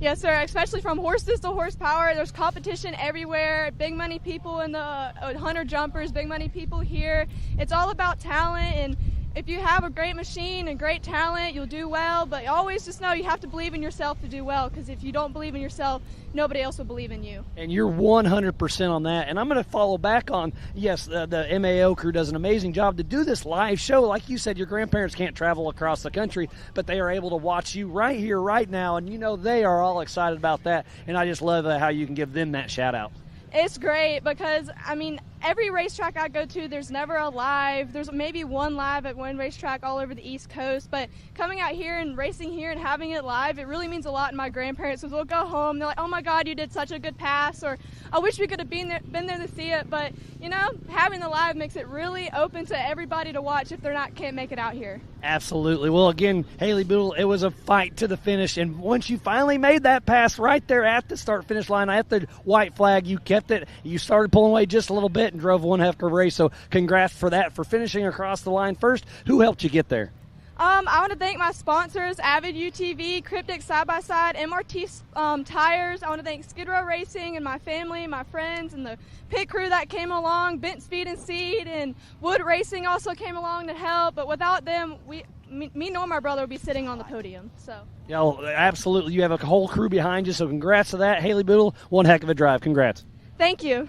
Yes, sir, especially from horses to horsepower. There's competition everywhere. Big money people in the hunter jumpers, big money people here. It's all about talent, and if you have a great machine and great talent, you'll do well, but always just know you have to believe in yourself to do well, because if you don't believe in yourself, nobody else will believe in you. And you're 100% on that. And I'm going to follow back on, yes, the MAO crew does an amazing job to do this live show. Like you said, your grandparents can't travel across the country, but they are able to watch you right here, right now, and they are all excited about that. And I just love how you can give them that shout out. It's great because, every racetrack I go to, there's never a live. There's maybe one live at one racetrack all over the East Coast, but coming out here and racing here and having it live, it really means a lot to my grandparents, because they'll go home, they're like, oh my God, you did such a good pass, or I wish we could have been there to see it, but, having the live makes it really open to everybody to watch if can't make it out here. Absolutely. Well, again, Haley Boodle, it was a fight to the finish, and once you finally made that pass right there at the start-finish line, at the white flag, you kept it. You started pulling away just a little bit and drove one heck of a race, so congrats for that, for finishing across the line first. Who helped you get there? I want to thank my sponsors, Avid UTV, Cryptic Side-by-Side, MRT Tires. I want to thank Skid Row Racing and my family, my friends, and the pit crew that came along. Bent Speed and Seed and Wood Racing also came along to help, but without them, me nor my brother would be sitting on the podium. So. Yeah, well, absolutely. You have a whole crew behind you, so congrats to that. Haley Boodle, one heck of a drive. Congrats. Thank you.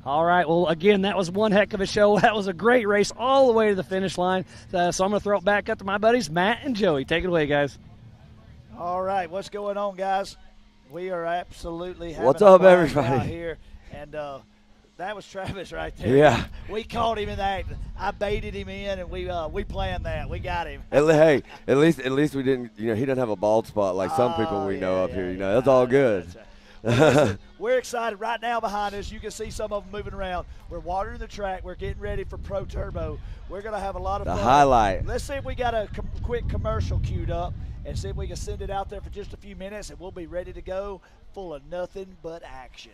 All right, well, again, that was one heck of a show. That was a great race all the way to the finish line. So I'm going to throw it back up to my buddies, Matt and Joey. Take it away, guys. All right, what's going on, guys? We are absolutely having what's up, a blast everybody? out here, and that was Travis right there. Yeah. We caught him in that. I baited him in, and we planned that. We got him. Hey, at least we didn't. He doesn't have a bald spot like some people we know up here. That's all good. Listen, we're excited right now behind us. You can see some of them moving around. We're watering the track. We're getting ready for Pro Turbo. We're going to have a lot of fun. The highlight. Let's see if we got a quick commercial queued up and see if we can send it out there for just a few minutes, and we'll be ready to go full of nothing but action.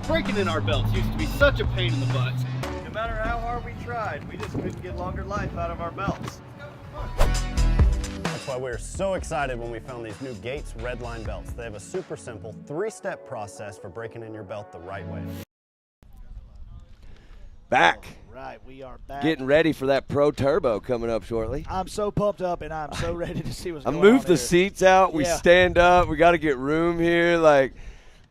Breaking in our belts used to be such a pain in the butt. No matter how hard we tried, we just couldn't get longer life out of our belts. That's why we were so excited when we found these new Gates Redline belts. They have a super simple 3-step process for breaking in your belt the right way. Back. Right, we are back. Getting ready for that Pro Turbo coming up shortly. I'm so pumped up, and I'm so ready to see what's I going on. moved the seats out. We stand up. We got to get room here.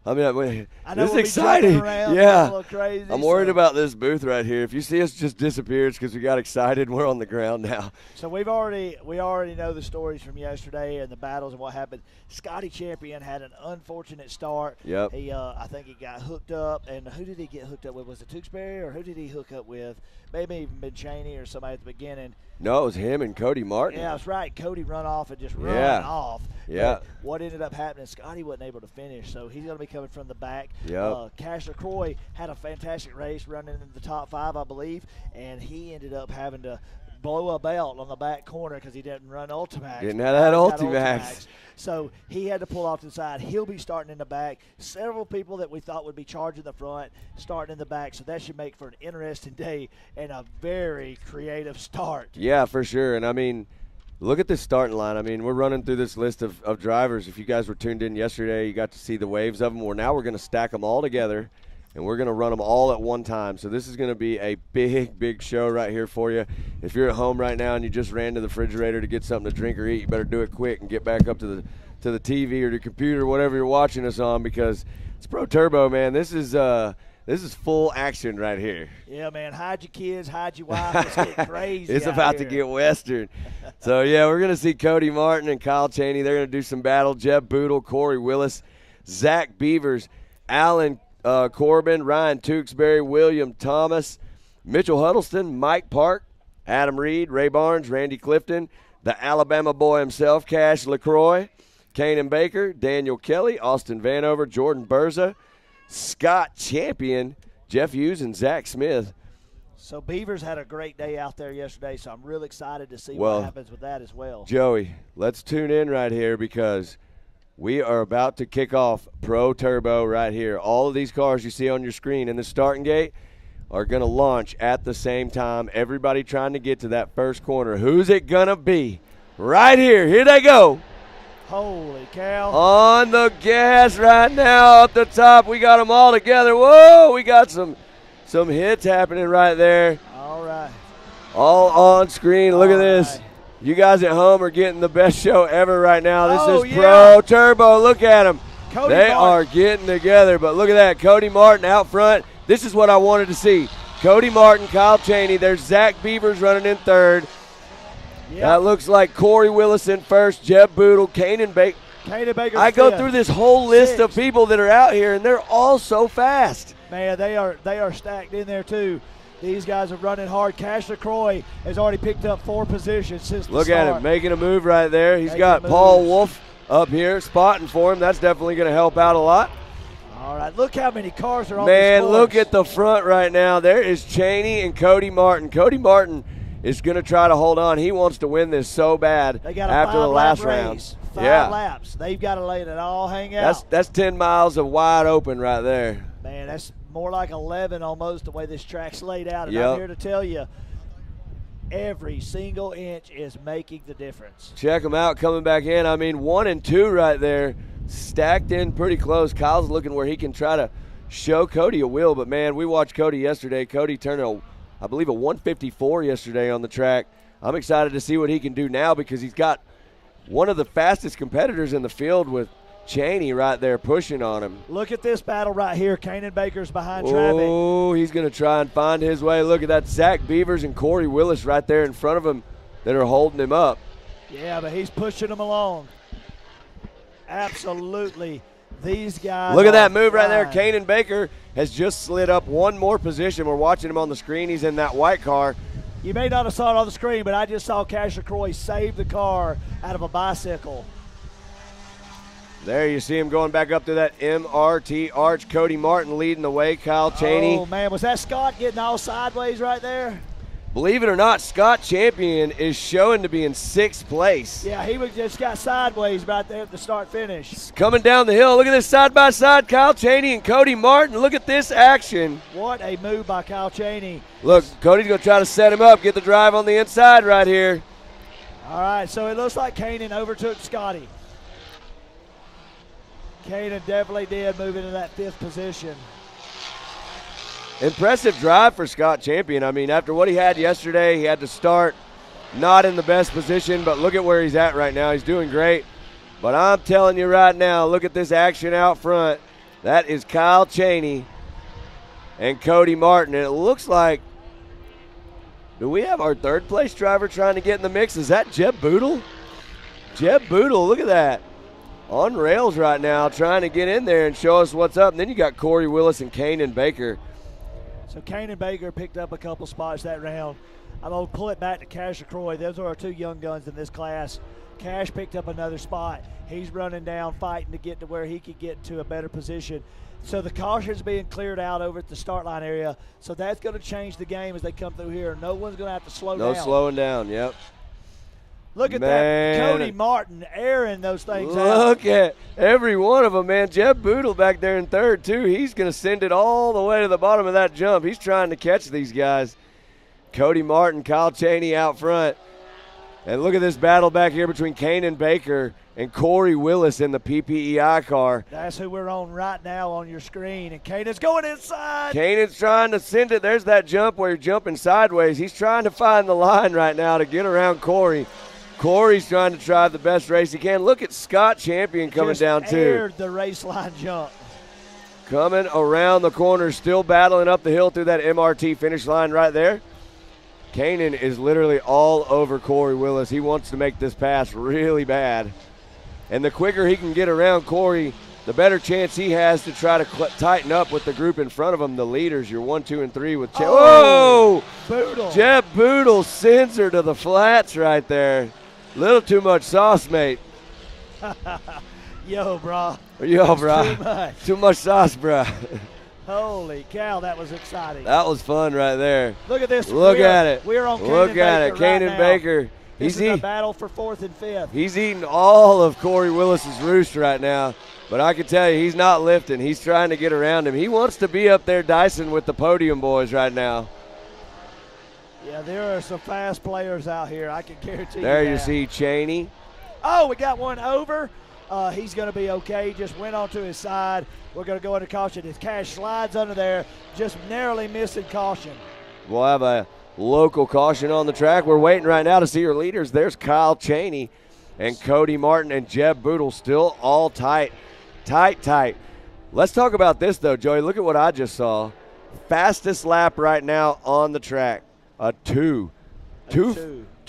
This is exciting. Yeah. Crazy, I'm worried about this booth right here. If you see us just disappear, it's because we got excited and we're on the ground now. So we already know the stories from yesterday and the battles and what happened. Scotty Champion had an unfortunate start. Yep. He I think he got hooked up, and who did he get hooked up with? Was it Tewksbury, or who did he hook up with? Maybe even Ben Cheney or somebody at the beginning. No, it was him and Cody Martin. Yeah, that's right. Cody run off and just run off. Yeah. But what ended up happening, Scotty wasn't able to finish, so he's going to be coming from the back. Yep. Cash LaCroix had a fantastic race running in the top 5, I believe, and he ended up having to blow a belt on the back corner because he didn't run Ultimax. Didn't have that Ultimax. So he had to pull off to the side. He'll be starting in the back. Several people that we thought would be charging the front, starting in the back. So that should make for an interesting day and a very creative start. Yeah, for sure. And, I mean, look at this starting line. I mean, we're running through this list of drivers. If you guys were tuned in yesterday, you got to see the waves of them. Well, now we're going to stack them all together, and we're going to run them all at one time. So this is going to be a big, big show right here for you. If you're at home right now and you just ran to the refrigerator to get something to drink or eat, you better do it quick and get back up to the TV or the computer, whatever you're watching us on, because it's Pro Turbo, man. This is full action right here. Yeah, man. Hide your kids, hide your wife. It's getting crazy. It's about to get Western. So, yeah, we're going to see Cody Martin and Kyle Chaney. They're going to do some battle. Jeb Boodle, Corey Willis, Zach Beavers, Alan Corbin, Ryan Tewksbury, William Thomas, Mitchell Huddleston, Mike Park, Adam Reed, Ray Barnes, Randy Clifton, the Alabama boy himself, Cash LaCroix, Kanan Baker, Daniel Kelly, Austin Vanover, Jordan Berza, Scott Champion, Jeff Hughes, and Zach Smith. So Beavers had a great day out there yesterday, so I'm really excited to see what happens with that as well. Joey, let's tune in right here because we are about to kick off Pro Turbo right here. All of these cars you see on your screen in the starting gate are going to launch at the same time. Everybody trying to get to that first corner. Who's it going to be? Right here. Here they go. Holy cow. On the gas right now up the top. We got them all together. Whoa, we got some hits happening right there. All right. All on screen. Look at this. You guys at home are getting the best show ever right now. This is Pro Turbo. Look at them. They are getting together. But look at that. Cody Martin out front. This is what I wanted to see. Cody Martin, Kyle Chaney. There's Zach Beavers running in third. Yep. That looks like Corey Willis in first. Jeb Boodle, Kanan Baker. I go through this whole list of people that are out here, and they're all so fast. Man, they are stacked in there, too. These guys are running hard. Cash LaCroix has already picked up 4 positions since the Look start. at him making a move right there. He's got Paul Wolf up here spotting for him. That's definitely going to help out a lot. All right, look how many cars are on Man, this look at the front right now. There is Chaney and Cody Martin. Cody Martin is going to try to hold on. He wants to win this so bad they got after the last round. 5 laps. They've got to let it all hang out. That's 10 miles of wide open right there. Man, that's more like 11 almost the way this track's laid out. And Yep. I'm here to tell you, every single inch is making the difference. Check them out coming back in. I mean, 1 and 2 right there, stacked in pretty close. Kyle's looking where he can try to show Cody a wheel. But, man, we watched Cody yesterday. Cody turned, I believe, a 154 yesterday on the track. I'm excited to see what he can do now because he's got one of the fastest competitors in the field with Chaney right there pushing on him. Look at this battle right here. Kanan Baker's behind traffic. Oh, he's going to try and find his way. Look at that. Zach Beavers and Corey Willis right there in front of him that are holding him up. Yeah, but he's pushing them along. Absolutely. These guys. Look at that move right there. Kanan Baker has just slid up one more position. We're watching him on the screen. He's in that white car. You may not have saw it on the screen, but I just saw Cash LaCroix save the car out of a bicycle. There you see him going back up to that MRT arch. Cody Martin leading the way. Kyle Chaney. Oh, man, was that Scott getting all sideways right there? Believe it or not, Scott Champion is showing to be in 6th place. Yeah, he just got sideways right there at the start-finish. Coming down the hill. Look at this side-by-side. Kyle Chaney and Cody Martin. Look at this action. What a move by Kyle Chaney. Look, Cody's going to try to set him up, get the drive on the inside right here. All right, so it looks like Kanan overtook Scotty. Kanan definitely did move into that 5th position. Impressive drive for Scott Champion. I mean, after what he had yesterday, he had to start not in the best position, but look at where he's at right now. He's doing great. But I'm telling you right now, look at this action out front. That is Kyle Chaney and Cody Martin. And it looks like, do we have our 3rd place driver trying to get in the mix? Is that Jeb Boodle? Jeb Boodle, look at that. On rails right now, trying to get in there and show us what's up. And then you got Corey Willis and Kanan Baker. So Kanan Baker picked up a couple spots that round. I'm going to pull it back to Cash LaCroix. Those are our 2 young guns in this class. Cash picked up another spot. He's running down, fighting to get to where he could get to a better position. So the caution's being cleared out over at the start line area. So that's going to change the game as they come through here. No one's going to have to slow down. No slowing down, yep. Look at that. Cody Martin airing those things out. Look at every one of them, man. Jeb Boodle back there in third, too. He's going to send it all the way to the bottom of that jump. He's trying to catch these guys. Cody Martin, Kyle Cheney out front. And look at this battle back here between Kanan Baker and Corey Willis in the PPEI car. That's who we're on right now on your screen. And Kanan's going inside. Kanan's trying to send it. There's that jump where you're jumping sideways. He's trying to find the line right now to get around Corey. Corey's trying to drive the best race he can. Look at Scott Champion coming down too. Aired the race line jump. Coming around the corner, still battling up the hill through that MRT finish line right there. Kanan is literally all over Corey Willis. He wants to make this pass really bad. And the quicker he can get around Corey, the better chance he has to try to tighten up with the group in front of him, the leaders, your 1, 2, and 3 with Jeb. Oh, Boodle. Jeb Boodle sends her to the flats right there. Little too much sauce, mate. Yo, brah. Yo, brah. Too much sauce, brah. Holy cow, that was exciting. That was fun right there. Look at this. Look at it. We're on Kanan Look Baker at it. right Kanan now. Baker. This is a battle for 4th and 5th. He's eating all of Corey Willis's roost right now. But I can tell you, he's not lifting. He's trying to get around him. He wants to be up there dicing with the podium boys right now. Yeah, there are some fast players out here. I can guarantee you There that. you see Cheney. Oh, we got one over. He's going to be okay. Just went onto his side. We're going to go into caution. His Cash slides under there, just narrowly missing caution. We'll have a local caution on the track. We're waiting right now to see your leaders. There's Kyle Cheney and Cody Martin and Jeb Boodle still all tight. Let's talk about this, though, Joey. Look at what I just saw. Fastest lap right now on the track. A 2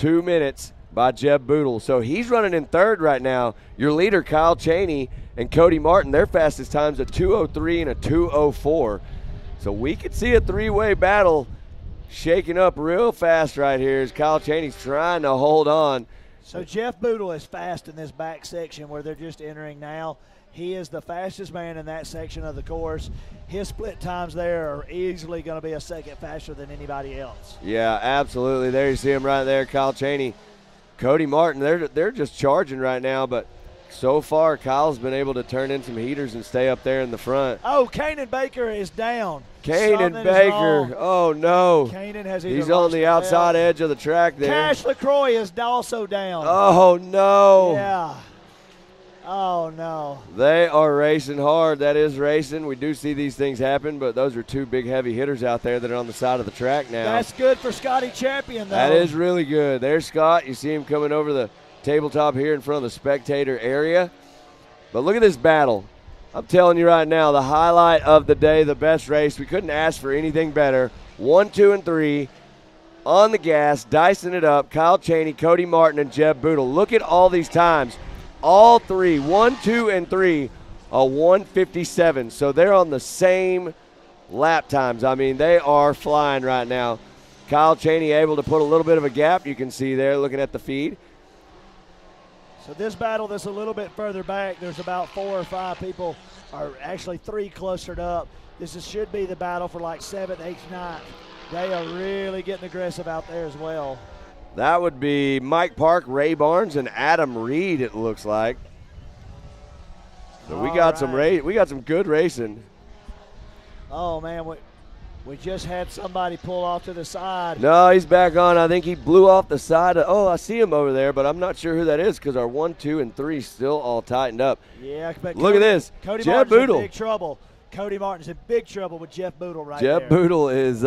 minutes by Jeb Boodle. So he's running in third right now. Your leader, Kyle Cheney, and Cody Martin, their fastest times a 2:03 and a 2:04. So we could see a three-way battle shaking up real fast right here as Kyle Cheney's trying to hold on. So Jeff Boodle is fast in this back section where they're just entering now. He is the fastest man in that section of the course. His split times there are easily going to be a second faster than anybody else. Yeah, absolutely. There you see him right there, Kyle Cheney. Cody Martin, they're just charging right now, but so far Kyle's been able to turn in some heaters and stay up there in the front. Oh, Kanan Baker is down. Kanan Baker, oh no. Kanan has He's on the outside edge of the track there. Cash LaCroix is also down. Oh no. Yeah. Oh no. They are racing hard. That is racing. We do see these things happen, but those are two big heavy hitters out there that are on the side of the track now. That's good for Scotty Champion, though. That is really good. There's Scott. You see him coming over the tabletop here in front of the spectator area. But look at this battle. I'm telling you right now, the highlight of the day, the best race. We couldn't ask for anything better. 1, 2, and 3 on the gas, dicing it up. Kyle Cheney, Cody Martin, and Jeb Boodle. Look at all these times. All three, 1, 2, and 3, a 1:57. So they're on the same lap times. I mean, they are flying right now. Kyle Cheney able to put a little bit of a gap, you can see there looking at the feed. So this battle that's a little bit further back, there's about 4 or 5 people, or actually 3 clustered up. Should be the battle for like 7th, 8th, 9th. They are really getting aggressive out there as well. That would be Mike Park, Ray Barnes, and Adam Reed, it looks like. So we got some good racing. Oh man, we just had somebody pull off to the side. No, he's back on. I think he blew off the side. I see him over there, but I'm not sure who that is because our 1, 2, and 3 still all tightened up. Yeah, but look at this. Cody Jeb Martin's Boodle. in big trouble. Cody Martin's in big trouble with Jeff Boodle right there. Jeb Boodle is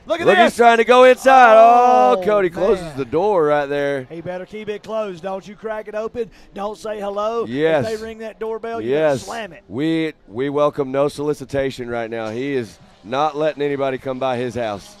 Look at this. this. He's trying to go inside. Oh, Cody man. closes the door right there. He better keep it closed. Don't you crack it open. Don't say hello. Yes. If they ring that doorbell, you better slam it. We welcome no solicitation right now. He is not letting anybody come by his house.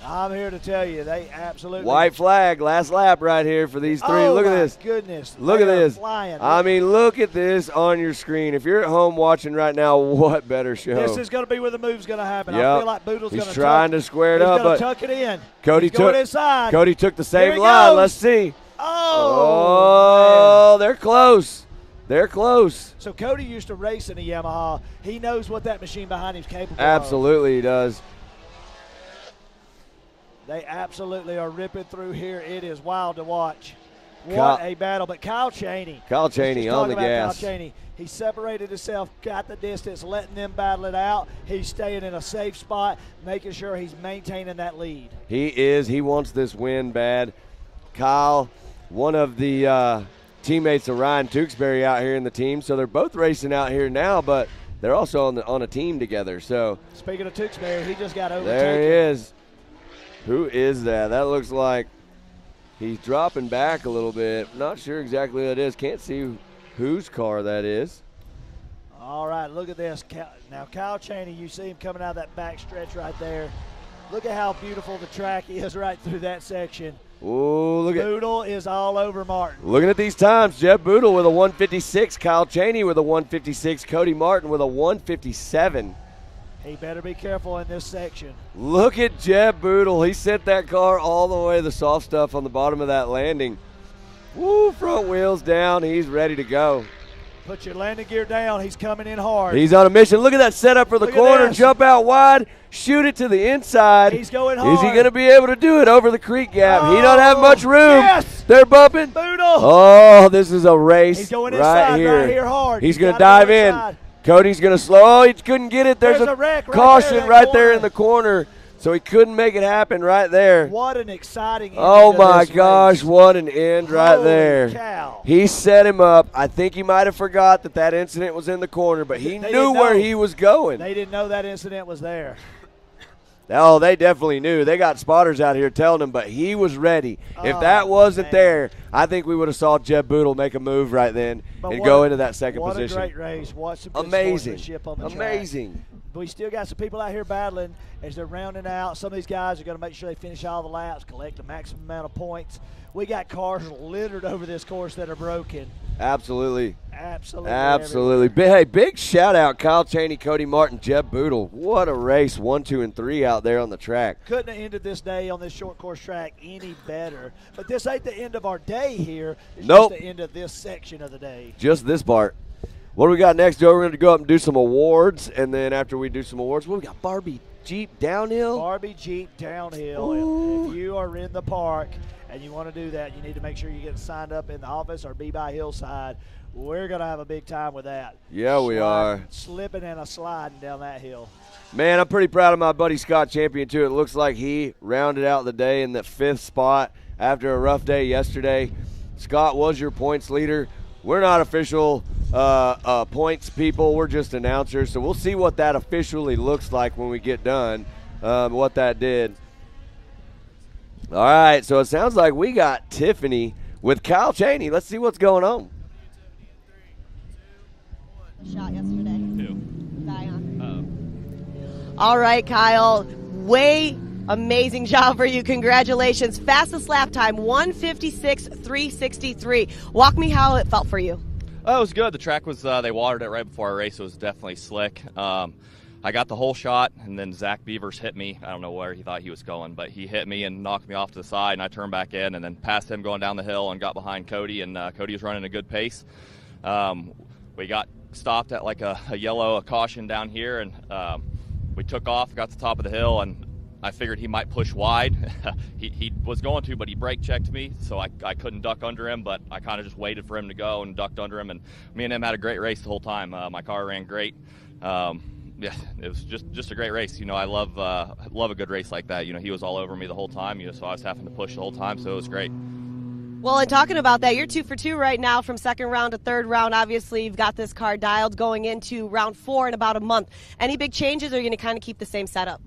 I'm here to tell you, they absolutely. White flag, last lap right here for these 3. Oh, look at my this. Goodness. Look at They are this. Flying. I mean, look at this on your screen. If you're at home watching right now, what better show? This is going to be where the move's going to happen. Yep. I feel like Boodle's going to He's trying to square it up, but tuck it in. Cody He's going inside. Cody took the Here same he line. goes. Let's see. Oh, Oh, they're close. They're close. So Cody used to race in a Yamaha. He knows what that machine behind him is capable of. Absolutely, he does. They absolutely are ripping through here. It is wild to watch. What a battle. But Kyle Chaney. Kyle Chaney on the gas. Kyle Chaney. He separated himself, got the distance, letting them battle it out. He's staying in a safe spot, making sure he's maintaining that lead. He is. He wants this win bad. Kyle, one of the teammates of Ryan Tewksbury out here in the team. So they're both racing out here now, but they're also on a team together. So speaking of Tewksbury, he just got overtaken. There he is. Who is that? That looks like he's dropping back a little bit. Not sure exactly what it is. Can't see whose car that is. All right, look at this. Now, Kyle Chaney, you see him coming out of that back stretch right there. Look at how beautiful the track is right through that section. Oh, look at Boodle is all over Martin. Looking at these times, Jeb Boodle with a 156, Kyle Chaney with a 156, Cody Martin with a 157. He better be careful in this section. Look at Jeb Boodle. He sent that car all the way to the soft stuff on the bottom of that landing. Woo, front wheels down. He's ready to go. Put your landing gear down. He's coming in hard. He's on a mission. Look at that setup for the corner. Jump out wide. Shoot it to the inside. He's going hard. Is he going to be able to do it over the creek gap? He don't have much room. Yes. They're bumping. Boodle. Oh, this is a race. He's going inside right here hard. He's going to dive in. Cody's going to slow. Oh, he couldn't get it. There's a wreck caution right there in the corner. So he couldn't make it happen right there. What an exciting ending. Oh, my gosh. What an end right there. Cow. He set him up. I think he might have forgot that incident was in the corner, but he knew where he was going. They didn't know that incident was there. Oh, they definitely knew. They got spotters out here telling him, but he was ready. If that wasn't there, I think we would have saw Jeb Boodle make a move right then and go into that second position. What a great race. Watch some good Amazing. sportsmanship on the track. Amazing. We still got some people out here battling as they're rounding out. Some of these guys are going to make sure they finish all the laps, collect the maximum amount of points. We got cars littered over this course that are broken. Absolutely. Absolutely. Hey, big shout out Kyle Chaney, Cody Martin, Jeb Boodle. What a race, 1, 2, and 3 out there on the track. Couldn't have ended this day on this short course track any better. But this ain't the end of our day here. It's just the end of this section of the day. Just this part. What do we got next, Joe? We're going to go up and do some awards, and then after we do some awards, we got Barbie Jeep Downhill. Barbie Jeep Downhill. If you are in the park and you want to do that, you need to make sure you get signed up in the office or be by Hillside. We're going to have a big time with that. Yeah, we are. Slipping and a sliding down that hill. Man, I'm pretty proud of my buddy Scott Champion, too. It looks like he rounded out the day in the 5th spot after a rough day yesterday. Scott was your points leader. We're not official points people. We're just announcers. So we'll see what that officially looks like when we get done, what that did. All right, so it sounds like we got Tiffany with Kyle Chaney. Let's see what's going on. Shot yesterday. All right, Kyle. Amazing job for you. Congratulations. Fastest lap time, 1:56.363. Walk me how it felt for you. Oh, it was good. The track was, they watered it right before our race. It was definitely slick. I got the whole shot, and then Zach Beavers hit me. I don't know where he thought he was going, but he hit me and knocked me off to the side, and I turned back in and then passed him going down the hill and got behind Cody, and Cody was running a good pace. We got stopped at like a yellow caution down here, and we took off, got to the top of the hill, and I figured he might push wide. he was going to, but he brake checked me, so I couldn't duck under him, but I kind of just waited for him to go and ducked under him, and me and him had a great race the whole time. My car ran great. Yeah, it was just a great race. You know, I love a good race like that. You know, he was all over me the whole time, you know, so I was having to push the whole time, so it was great. Well, and talking about that, you're 2 for 2 right now from second round to third round. Obviously, you've got this car dialed going into round 4 in about a month. Any big changes, or are you going to kind of keep the same setup?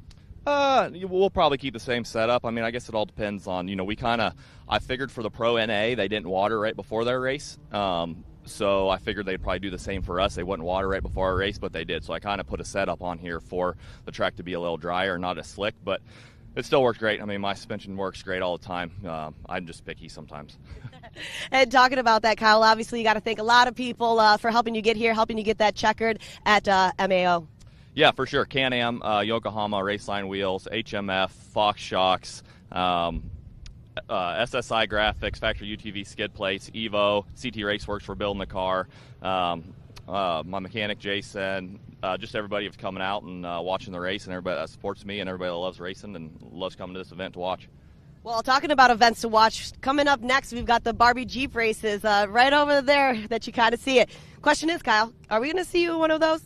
We'll probably keep the same setup. I mean, I guess it all depends on, you know, I figured for the Pro NA, they didn't water right before their race. So I figured they'd probably do the same for us. They wouldn't water right before our race, but they did. So I kind of put a setup on here for the track to be a little drier, not as slick, but it still works great. I mean, my suspension works great all the time. I'm just picky sometimes. And talking about that, Kyle, obviously you got to thank a lot of people for helping you get here, helping you get that checkered at MAO. Yeah, for sure. Can-Am, Yokohama, Raceline Wheels, HMF, Fox Shocks, SSI Graphics, Factory UTV skid plates, Evo, CT Raceworks for building the car, my mechanic Jason, just everybody who's coming out and watching the race, and everybody that supports me and everybody that loves racing and loves coming to this event to watch. Well, talking about events to watch, coming up next, we've got the Barbie Jeep races right over there that you kind of see it. Question is, Kyle, are we going to see you in one of those?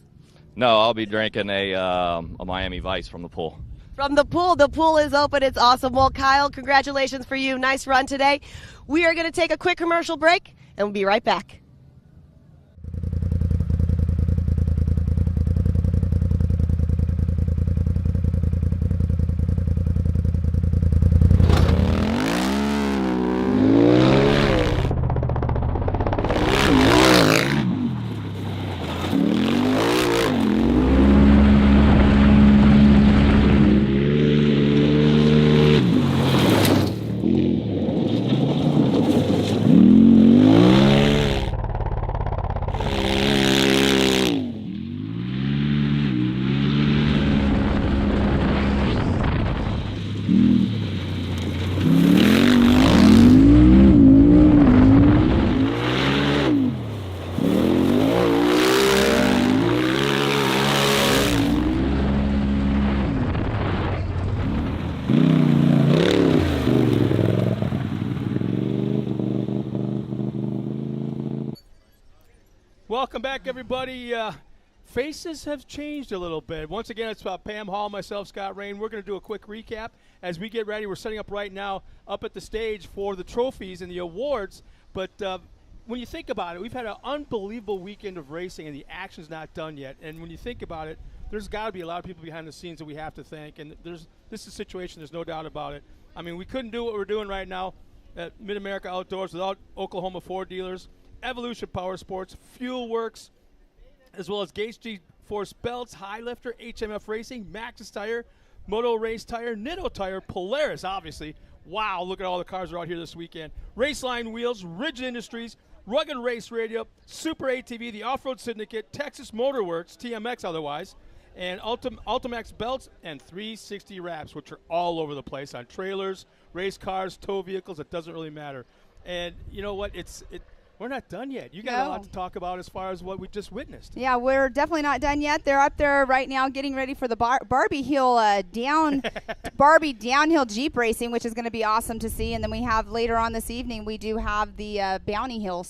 No, I'll be drinking a Miami Vice from the pool. From the pool is open. It's awesome. Well, Kyle, congratulations for you. Nice run today. We are going to take a quick commercial break, and we'll be right back. Welcome back, everybody. Faces have changed a little bit. Once again, it's Pam Hall, myself, Scott Rain. We're going to do a quick recap as we get ready. We're setting up right now up at the stage for the trophies and the awards. But when you think about it, we've had an unbelievable weekend of racing, and the action's not done yet. And when you think about it, there's got to be a lot of people behind the scenes that we have to thank. And this is a situation, there's no doubt about it. I mean, we couldn't do what we're doing right now at Mid-America Outdoors without Oklahoma Ford dealers, Evolution Power Sports, Fuel Works, as well as Gates G-Force Belts, High Lifter, HMF Racing, Maxxis Tire, Moto Race Tire, Nitto Tire, Polaris, obviously. Wow, look at all the cars that are out here this weekend. Raceline Wheels, Rigid Industries, Rugged Race Radio, Super ATV, the Off-Road Syndicate, Texas Motor Works, TMX otherwise, and Ultimax Belts and 360 Wraps, which are all over the place on trailers, race cars, tow vehicles. It doesn't really matter. And you know what? We're not done yet. You got a lot to talk about as far as what we just witnessed. Yeah, we're definitely not done yet. They're up there right now getting ready for the Barbie Hill Barbie downhill Jeep racing, which is going to be awesome to see. And then we have later on this evening, we do have the Bounty Hill.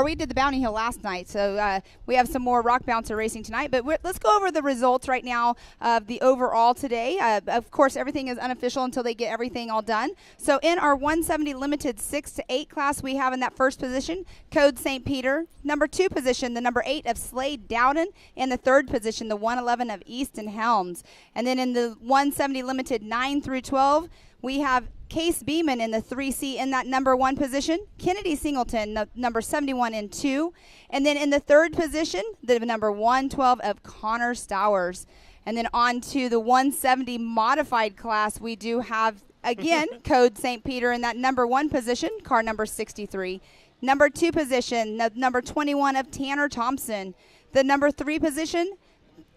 We did the Bounty Hill last night. So we have some more rock bouncer racing tonight. But let's go over the results right now of the overall today. Of course, everything is unofficial until they get everything all done. So in our 170 limited 6 to 8 class, we have in that first position Code St. Peter. Number 2 position, the number 8 of Slade Dowden. And the 3rd position, the 111 of Easton Helms. And then in the 170 limited 9 through 12, we have Case Beeman in the 3C in that number 1 position. Kennedy Singleton, number 71 in 2. And then in the 3rd position, the number 112 of Connor Stowers. And then on to the 170 modified class, we do have, again, Code St. Peter in that number 1 position, car number 63. Number 2 position, the number 21 of Tanner Thompson. The number 3 position,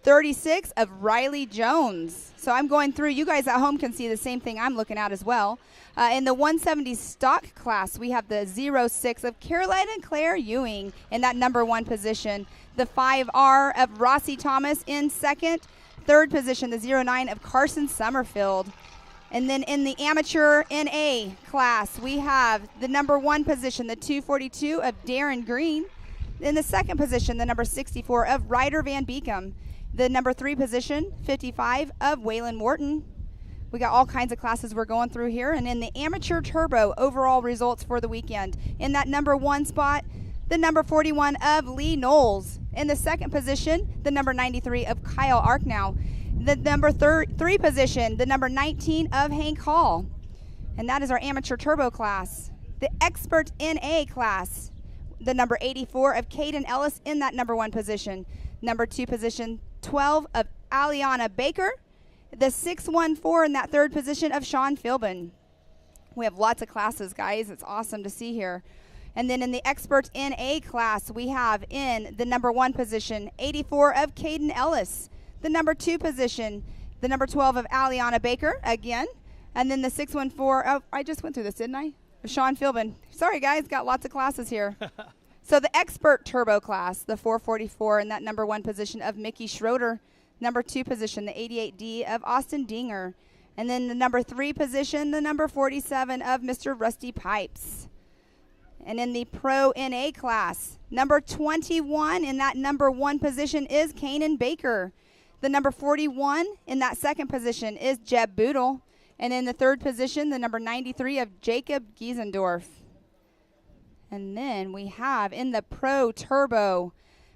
36 of Riley Jones. So I'm going through. You guys at home can see the same thing I'm looking at as well. In the 170 stock class, we have the 06 of Caroline and Claire Ewing in that number 1 position. The 5R of Rossi Thomas in 2nd. 3rd position, the 09 of Carson Summerfield. And then in the amateur NA class, we have the number 1 position, the 242 of Darren Green. In the 2nd position, the number 64 of Ryder Van Beekum. The number 3 position, 55 of Waylon Morton. We got all kinds of classes we're going through here. And in the amateur turbo overall results for the weekend, in that number 1 spot, the number 41 of Lee Knowles. In the 2nd position, the number 93 of Kyle Arknow. The number 3 position, the number 19 of Hank Hall. And that is our amateur turbo class. The expert NA class, the number 84 of Caden Ellis in that number 1 position. Number 2 position, 12 of Aliana Baker. The 614 in that 3rd position of Sean Philbin. We have lots of classes, guys. It's awesome to see here. And then in the expert NA class, we have in the number 1 position, 84 of Caden Ellis. The number 2 position, the number 12 of Aliana Baker, again. And then the 614, oh, I just went through this, didn't I? Sean Philbin. Sorry, guys, got lots of classes here. So the Expert Turbo class, the 444 in that number 1 position of Mickey Schroeder. Number 2 position, the 88D of Austin Dinger. And then the number 3 position, the number 47 of Mr. Rusty Pipes. And in the Pro NA class, number 21 in that number 1 position is Kanan Baker. The number 41 in that 2nd position is Jeb Boodle. And in the 3rd position, the number 93 of Jacob Giesendorf. And then we have in the Pro Turbo,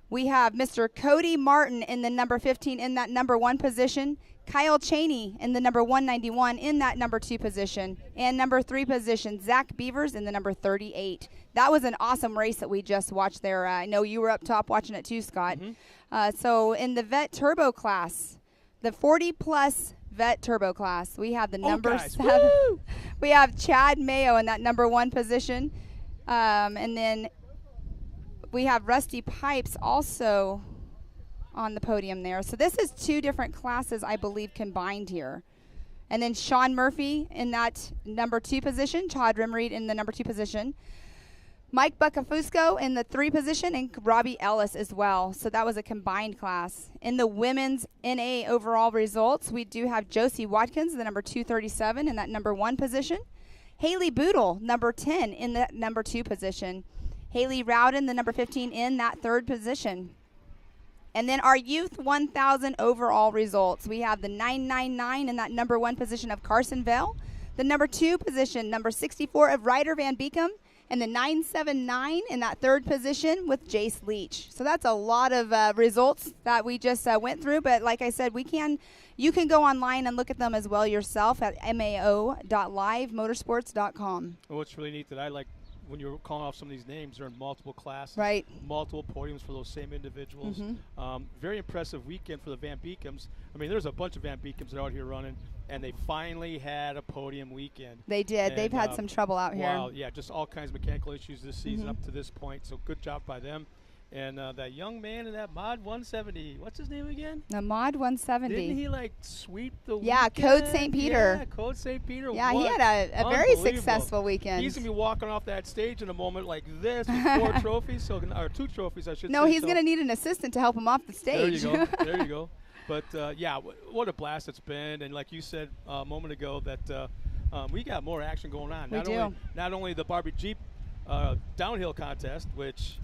we have Mr. Cody Martin in the number 15 in that number 1 position. Kyle Cheney in the number 191 in that number 2 position. And number 3 position, Zach Beavers in the number 38. That was an awesome race that we just watched there. I know you were up top watching it too, Scott. So in the Vet Turbo class, the 40-plus Vet Turbo class, we have the number 7. We have Chad Mayo in that number 1 position. And then we have Rusty Pipes also on the podium there. So this is 2 different classes, I believe, combined here. And then Sean Murphy in that number 2 position, Todd Rimreed in the number 2 position, Mike Buccafusco in the 3 position, and Robbie Ellis as well. So that was a combined class. In the women's NA overall results, we do have Josie Watkins, the number 237 in that number 1 position. Haley Boodle, number 10 in the number 2 position. Haley Rowden, the number 15 in that 3rd position. And then our Youth 1000 overall results. We have the 999 in that number 1 position of Carson Vell. The number 2 position, number 64 of Ryder Van Beekum. And the 979 in that 3rd position with Jace Leach. So that's a lot of results that we just went through. But like I said, you can go online and look at them as well yourself at mao.livemotorsports.com. What's really neat that I like when you're calling off some of these names, they're in multiple classes, right? Multiple podiums for those same individuals. Very impressive weekend for the Van Beekums. I mean, there's a bunch of Van Beekums that are out here running, and they finally had a podium weekend. They did. And they've had some trouble out here. Wow, yeah, just all kinds of mechanical issues this season up to this point. So good job by them. And that young man in that Mod 170, what's his name again? The Mod 170. Didn't he sweep the weekend? Code St. Peter. Yeah, Code St. Peter. Yeah, he had a very successful weekend. He's going to be walking off that stage in a moment like this with 4 trophies, or 2 trophies, I should say. No, he's going to need an assistant to help him off the stage. There you go. There you go. But, yeah, what a blast it's been. And like you said a moment ago, that we got more action going on. Not only the Barbie Jeep downhill contest, which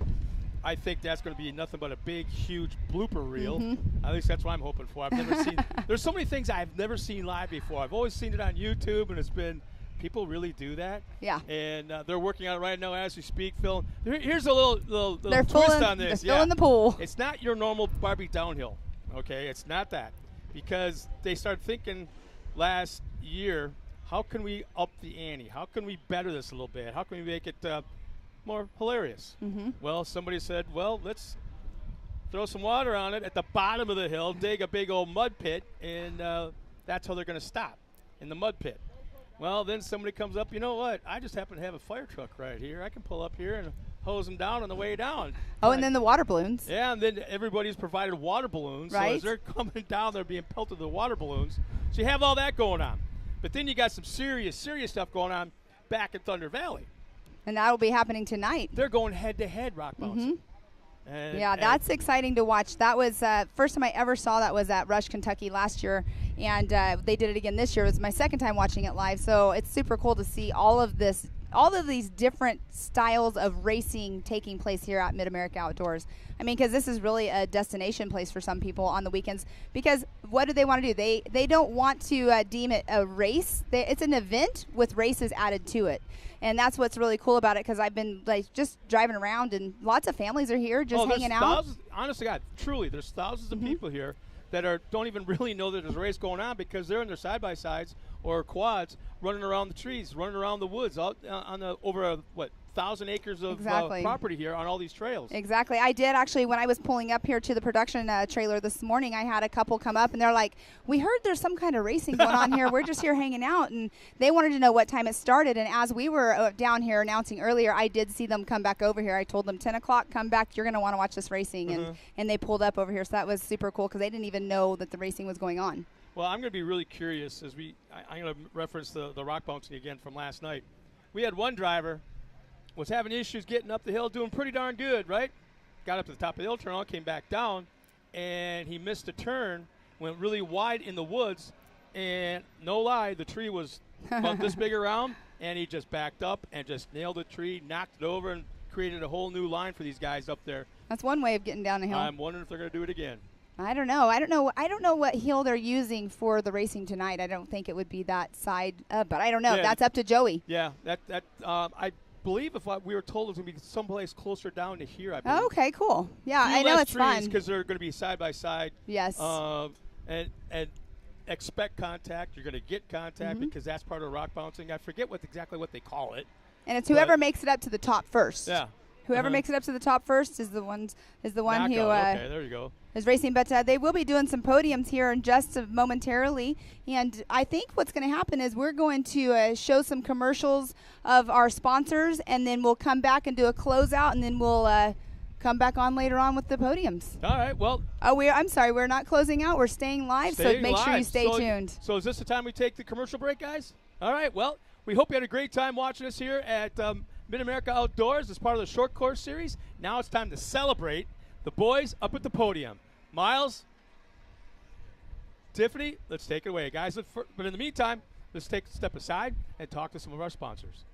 I think that's going to be nothing but a big, huge blooper reel. At least that's what I'm hoping for. I've never seen – there's so many things I've never seen live before. I've always seen it on YouTube, and it's been – people really do that. Yeah. And they're working on it right now as we speak, Phil. Here's a little they're twist on this. They're filling the pool. It's not your normal Barbie downhill, okay? It's not that. Because they started thinking last year, how can we up the ante? How can we better this a little bit? How can we make it more hilarious? Well, somebody said, well, let's throw some water on it at the bottom of the hill, dig a big old mud pit, and that's how they're going to stop, in the mud pit. Well, then somebody comes up, you know what? I just happen to have a fire truck right here. I can pull up here and hose them down on the way down. Oh, and then the water balloons. Yeah, and then everybody's provided water balloons. Right. So as they're coming down, they're being pelted with the water balloons. So you have all that going on. But then you got some serious stuff going on back in Thunder Valley. And that will be happening tonight. They're going head-to-head, Rock Bouncer. Yeah, that's exciting to watch. That was first time I ever saw that was at Rush, Kentucky last year, and they did it again this year. It was my second time watching it live, so it's super cool to see all of these different styles of racing taking place here at Mid-America Outdoors. I mean, because this is really a destination place for some people on the weekends. Because what do they want to do? They don't want to deem it a race. It's an event with races added to it. And that's what's really cool about it, because I've been just driving around, and lots of families are here just hanging out. Honestly, God, truly, there's thousands of people here that don't even really know that there's a race going on, because they're in their side-by-sides or quads running around the trees, running around the woods, out on the over 1,000 acres of property here on all these trails. Exactly. I did actually, when I was pulling up here to the production trailer this morning, I had a couple come up and they're like, we heard there's some kind of racing going on here. We're just here hanging out. And they wanted to know what time it started. And as we were down here announcing earlier, I did see them come back over here. I told them 10 o'clock, come back. You're going to want to watch this racing. And they pulled up over here. So that was super cool, because they didn't even know that the racing was going on. Well, I'm going to be really curious as I'm going to reference the rock bouncing again from last night. We had one driver was having issues getting up the hill, doing pretty darn good, right? Got up to the top of the hill, turned on, came back down, and he missed a turn, went really wide in the woods, and no lie, the tree was about this big around, and he just backed up and just nailed the tree, knocked it over, and created a whole new line for these guys up there. That's one way of getting down the hill. I'm wondering if they're going to do it again. I don't know. I don't know what hill they're using for the racing tonight. I don't think it would be that side, but I don't know. Yeah. That's up to Joey. Yeah, I believe if we were told it was going to be someplace closer down to here. I believe. Oh, okay, cool. Yeah, I know it's fun because they're going to be side by side. Yes. And expect contact. You're going to get contact because that's part of rock bouncing. I forget exactly what they call it. And it's whoever makes it up to the top first. Yeah. Whoever makes it up to the top first is the one Knockout. who Okay, there you go. is racing. But they will be doing some podiums here in just momentarily. And I think what's going to happen is we're going to show some commercials of our sponsors, and then we'll come back and do a closeout, and then we'll come back on later on with the podiums. All right. Well. I'm sorry. We're not closing out. We're staying live. So make sure you stay tuned. So is this the time we take the commercial break, guys? All right. Well, we hope you had a great time watching us here at Mid-America Outdoors as part of the short course series. Now it's time to celebrate the boys up at the podium. Miles, Tiffany, let's take it away, guys. But in the meantime, let's take a step aside and talk to some of our sponsors.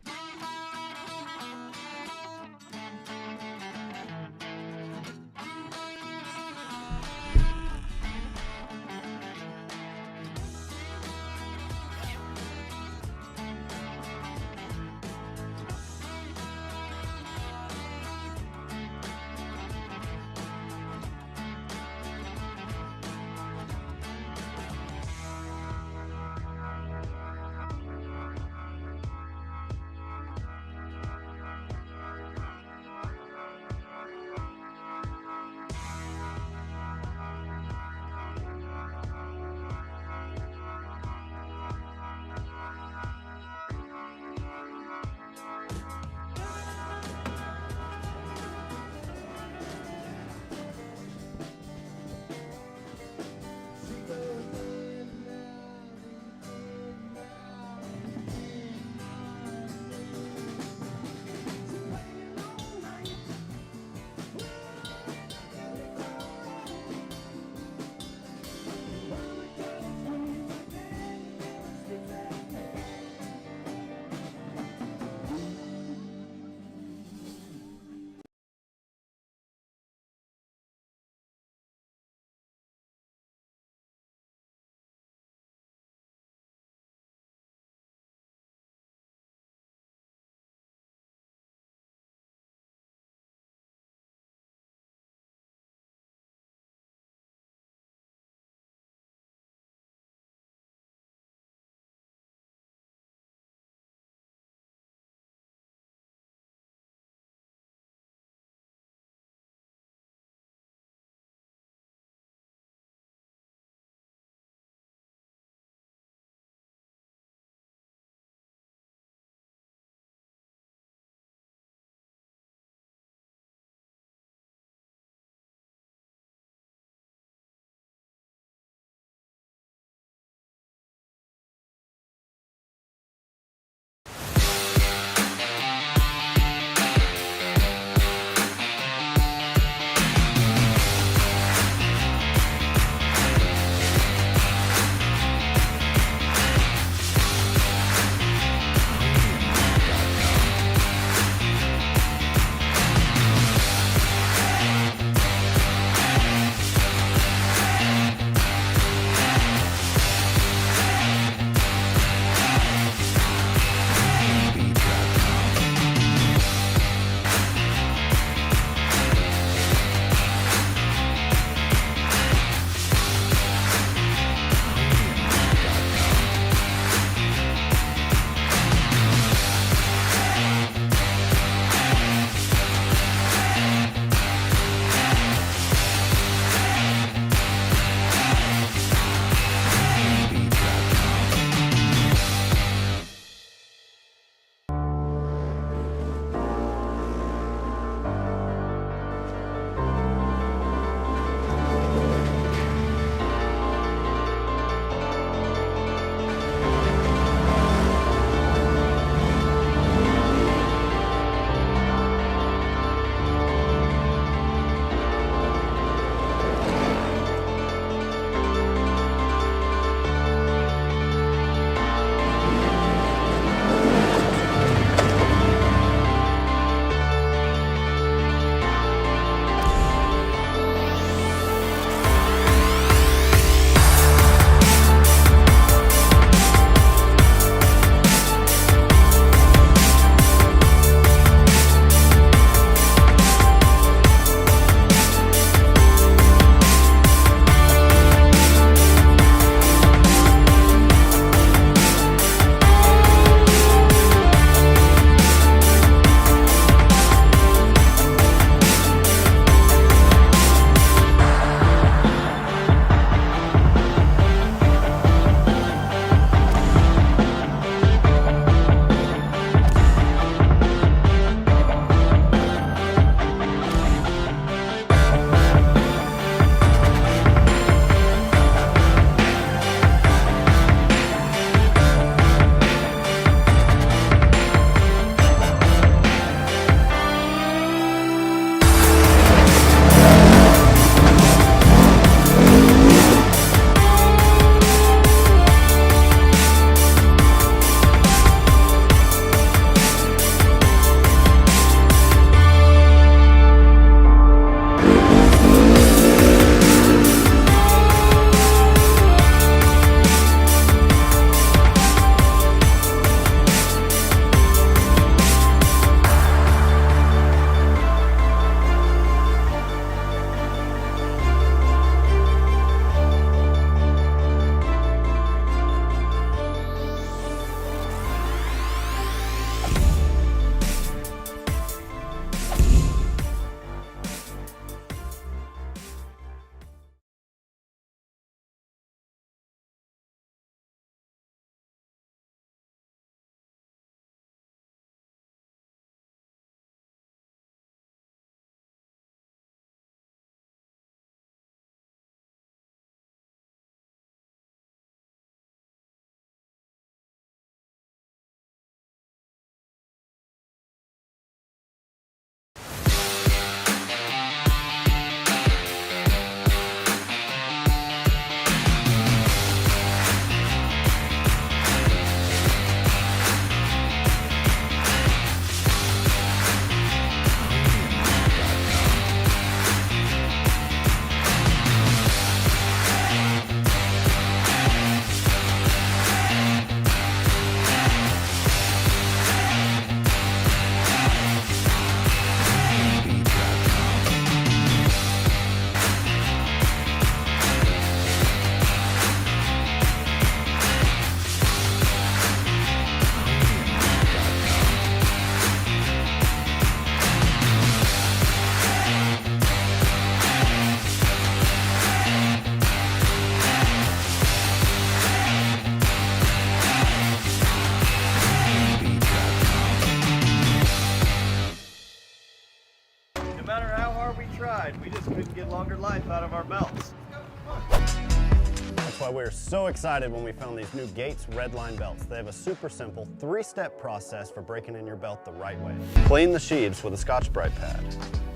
so excited when we found these new Gates Redline belts. They have a super simple 3-step process for breaking in your belt the right way. Clean the sheaves with a Scotch-Brite pad.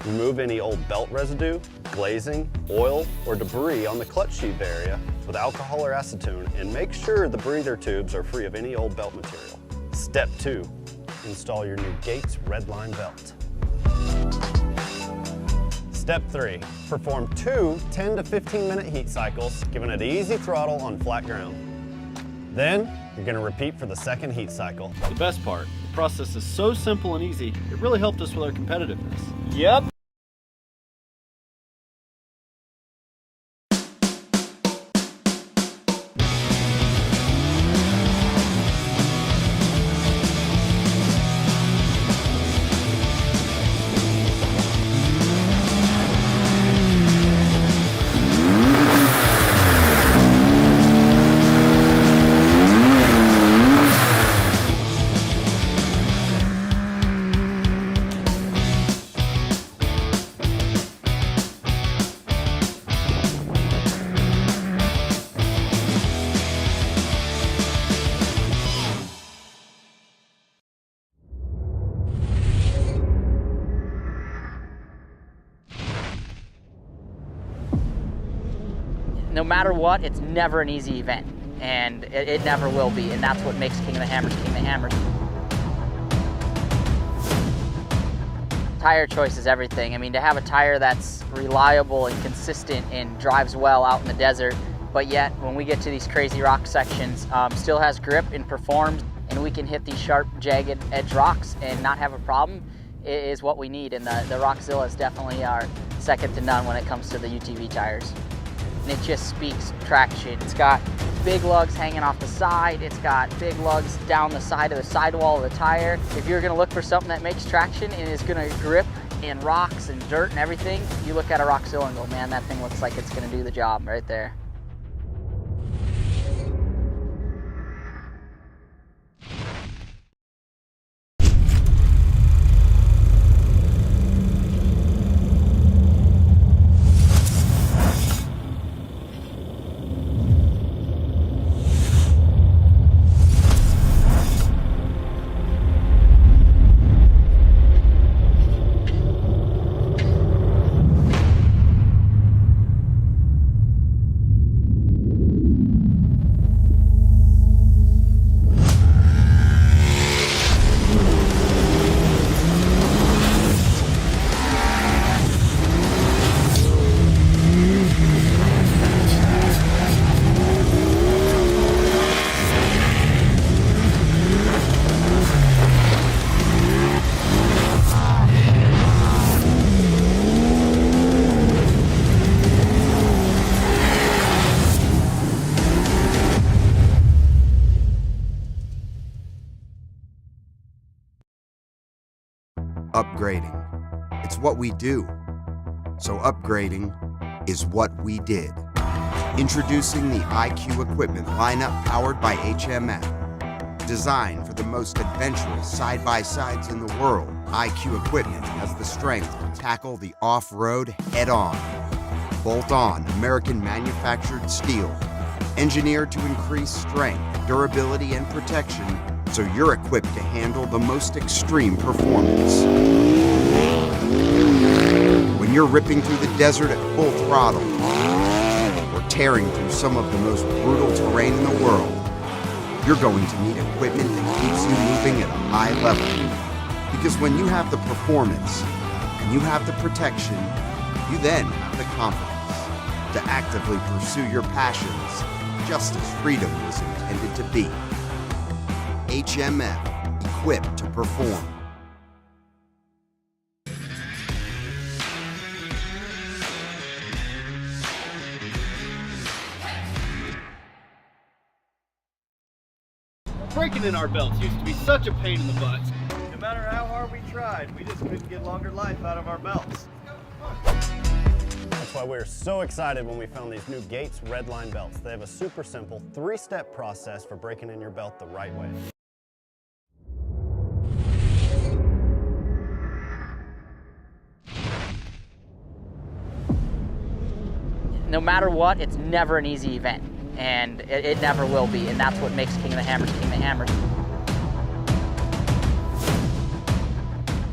Remove any old belt residue, glazing, oil, or debris on the clutch sheave area with alcohol or acetone, and make sure the breather tubes are free of any old belt material. Step 2, install your new Gates Redline belt. Step 3, perform 2 10 to 15 minute heat cycles, giving it easy throttle on flat ground. Then, you're gonna repeat for the second heat cycle. The best part, the process is so simple and easy, it really helped us with our competitiveness. Yep. No matter what, it's never an easy event, and it never will be, and that's what makes King of the Hammers King of the Hammers. Tire choice is everything. I mean, to have a tire that's reliable and consistent and drives well out in the desert, but yet when we get to these crazy rock sections, still has grip and performs, and we can hit these sharp, jagged edge rocks and not have a problem, is what we need. And the Rockzilla is definitely our second to none when it comes to the UTV tires. And it just speaks traction. It's got big lugs hanging off the side. It's got big lugs down the side of the sidewall of the tire. If you're gonna look for something that makes traction and is gonna grip in rocks and dirt and everything, you look at a Rockzilla and go, man, that thing looks like it's gonna do the job right there. Upgrading. It's what we do. So upgrading is what we did. Introducing the IQ equipment lineup powered by HMF. Designed for the most adventurous side-by-sides in the world, IQ equipment has the strength to tackle the off-road head-on. Bolt-on American manufactured steel. Engineered to increase strength, durability, and protection, so you're equipped to handle the most extreme performance. When you're ripping through the desert at full throttle, or tearing through some of the most brutal terrain in the world, you're going to need equipment that keeps you moving at a high level. Because when you have the performance, and you have the protection, you then have the confidence to actively pursue your passions, just as freedom was intended to be. HMF, equipped to perform. Breaking in our belts used to be such a pain in the butt. No matter how hard we tried, we just couldn't get longer life out of our belts. That's why we were so excited when we found these new Gates Redline belts. They have a super simple 3-step process for breaking in your belt the right way. No matter what, it's never an easy event, and it never will be, and that's what makes King of the Hammers King of the Hammers.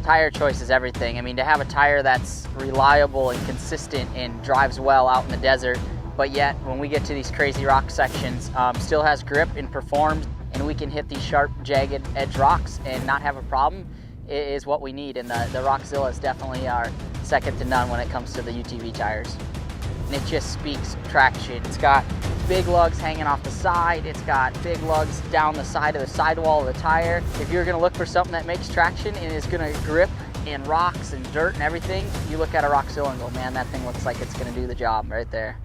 Tire choice is everything. I mean, to have a tire that's reliable and consistent and drives well out in the desert, but yet when we get to these crazy rock sections, still has grip and performs, and we can hit these sharp, jagged edge rocks and not have a problem, is what we need. And the Rockzilla definitely are second to none when it comes to the UTV tires. And it just speaks traction. It's got big lugs hanging off the side. It's got big lugs down the side of the sidewall of the tire. If you're gonna look for something that makes traction and is gonna grip in rocks and dirt and everything, you look at a Rockzilla and go, man, that thing looks like it's gonna do the job right there.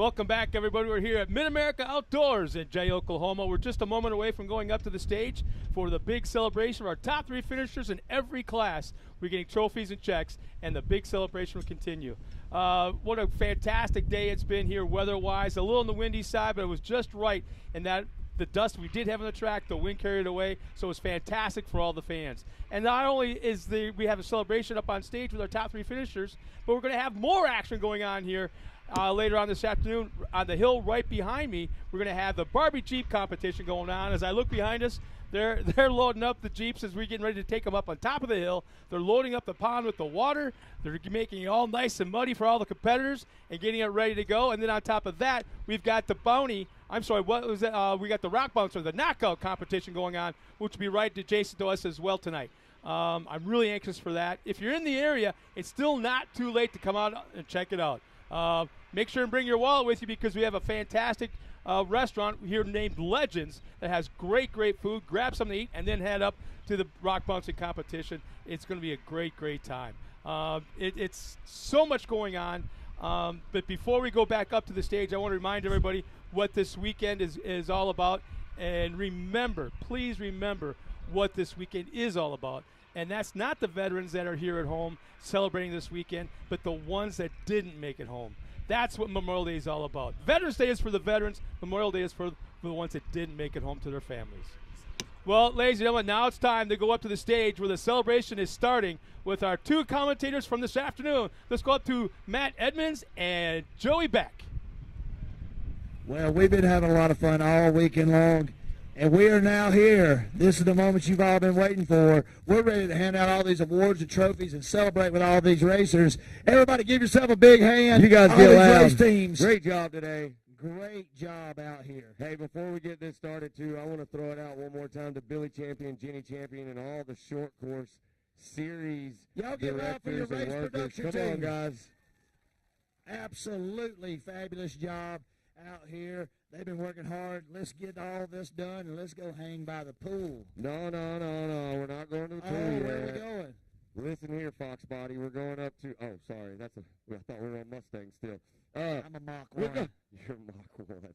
Welcome back, everybody. We're here at Mid-America Outdoors in Jay, Oklahoma. We're just a moment away from going up to the stage for the big celebration of our top 3 finishers in every class. We're getting trophies and checks, and the big celebration will continue. What a fantastic day it's been here weather-wise. A little on the windy side, but it was just right in that the dust we did have on the track, the wind carried away, so it was fantastic for all the fans. And not only is we have a celebration up on stage with our top 3 finishers, but we're going to have more action going on here later on this afternoon. On the hill right behind me, we're going to have the Barbie Jeep competition going on. As I look behind us, they're loading up the Jeeps as we're getting ready to take them up on top of the hill. They're loading up the pond with the water. They're making it all nice and muddy for all the competitors and getting it ready to go. And then on top of that, we've got the bounty. I'm sorry, what was that? We got the rock bouncer, the knockout competition going on, which will be right adjacent to us as well tonight. I'm really anxious for that. If you're in the area, it's still not too late to come out and check it out. Make sure and bring your wallet with you because we have a fantastic restaurant here named Legends that has great food. Grab something to eat and then head up to the rock bouncing competition. It's going to be a great time. It's so much going on. But before we go back up to the stage, I want to remind everybody what this weekend is all about. And remember, please remember what this weekend is all about. And that's not the veterans that are here at home celebrating this weekend, but the ones that didn't make it home. That's what Memorial Day is all about. Veterans Day is for the veterans. Memorial Day is for the ones that didn't make it home to their families. Well, ladies and gentlemen, now it's time to go up to the stage where the celebration is starting with our 2 commentators from this afternoon. Let's go up to Matt Edmonds and Joey Beck. Well, we've been having a lot of fun all weekend long, and we are now here. This is the moment you've all been waiting for. We're ready to hand out all these awards and trophies and celebrate with all these racers. Everybody give yourself a big hand. You guys all get these loud. race teams. Great job today. Great job out here. Hey, before we get this started, too, I want to throw it out one more time to Billy Champion, Jenny Champion, and all the short course series Y'all give it up for your directors and race workers. production Come on, team. guys. Absolutely fabulous job out here. They've been working hard. Let's get all this done, and let's go hang by the pool. No. We're not going to the pool yet. Where are we going? Listen here, Fox Body. We're going up to. Oh, sorry. I thought we were on Mustang still. I'm a Mach 1. You're Mach 1.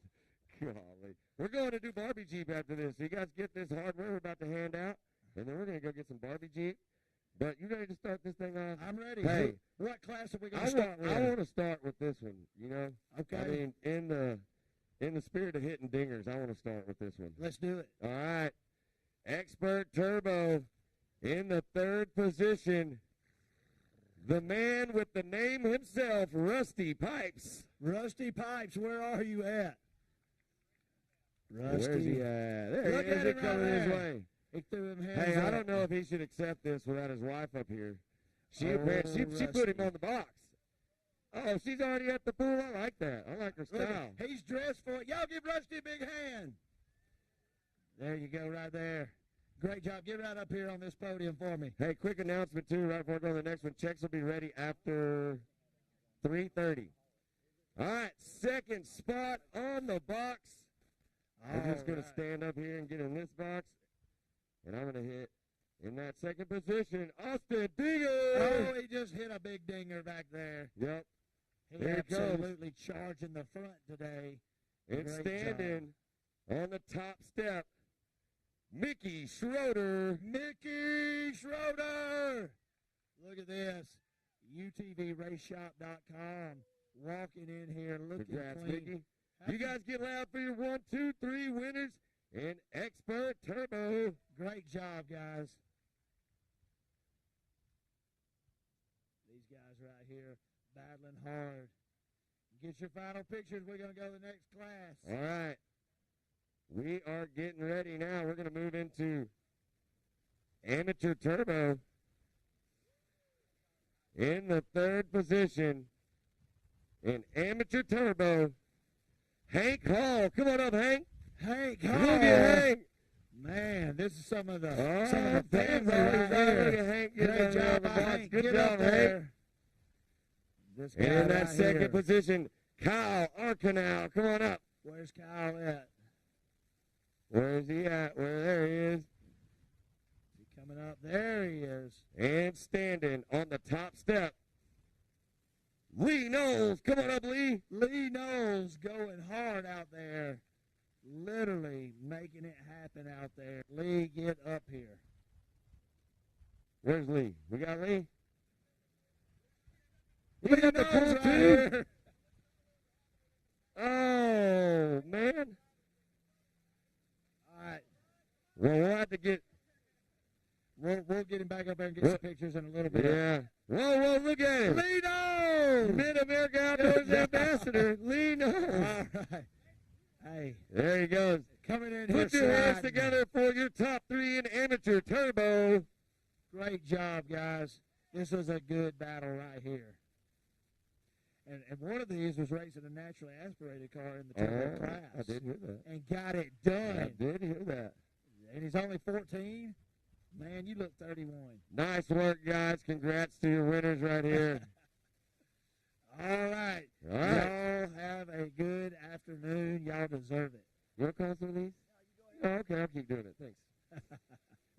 Golly. We're going to do Barbie Jeep after this. So you guys get this hardware we're about to hand out, and then we're going to go get some Barbie Jeep. But you ready to start this thing off? I'm ready. Hey, what class are we going to start with? I want to start with this one. You know. Okay. I mean, in the spirit of hitting dingers, I want to start with this one. Let's do it. All right. Expert Turbo in the 3rd position. The man with the name himself, Rusty Pipes. Rusty Pipes, where are you at? Rusty. Where's he at? There he is. He's coming his way. He threw him hands Hey, I up. don't know if he should accept this without his wife up here. She Rusty. put him on the box. Oh, she's already at the pool. I like that. I like her Look, style. he's dressed for it. Y'all give Rusty a big hand. There you go, right there. Great job. Get right up here on this podium for me. Hey, quick announcement, too, right before I go to the next one. Checks will be ready after 3:30. All right, 2nd spot on the box. I'm just going to stand up here and get in this box, and I'm going to hit in that 2nd position, Austin Dinger. Oh, he just hit a big dinger back there. Yep. He There he goes. absolutely charging the front today. And Great standing on the top step, Mickey Schroeder. Mickey Schroeder. Look at this. UTVRaceShop.com. Walking in here looking Congrats, clean. Mickey. You guys get loud for your 1, 2, 3 winners in Expert Turbo. Great job, guys. These guys right here battling hard. Get your final pictures. We're going to go to the next class. All right. We are getting ready now. We're going to move into Amateur Turbo. In the 3rd position, in Amateur Turbo, Hank Hall. Come on up, Hank. Hank Come Hall. on, get Hank. Man, this is some of the All some of right, the fans right right there. Look here. at Hank. Great job by Hank. Good Get job, up Hank. there. This guy And in that right 2nd here. position, Kyle Arcanal. Come on up. Where's Kyle at? Where is he at? There he is. Is he coming up? There he is. And standing on the top step, Lee Knowles. Come on up, Lee. Lee Knowles going hard out there. Literally making it happen out there. Lee, get up here. Where's Lee? We got Lee? Lee got the Knowles pole right too? here. Oh, man. All right. Well, we'll have to get. We'll get him back up there and get some pictures in a little bit. Yeah. Whoa, look at him. Lee Knowles! Mid-America Outdoors Ambassador, Lee Knowles. All right. Hey. There he goes. Coming in here. Put your hands sliding. together for your top 3 in amateur turbo. Great job, guys. This was a good battle right here. And one of these was racing a naturally aspirated car in the turbo class. I did hear that. And got it done. I did hear that. And he's only 14. Man, you look 31. Nice work, guys. Congrats to your winners right here. All right. All right. Y'all have a good afternoon. Y'all deserve it. You want to call some of these? Oh, okay, I'll keep doing it. Thanks.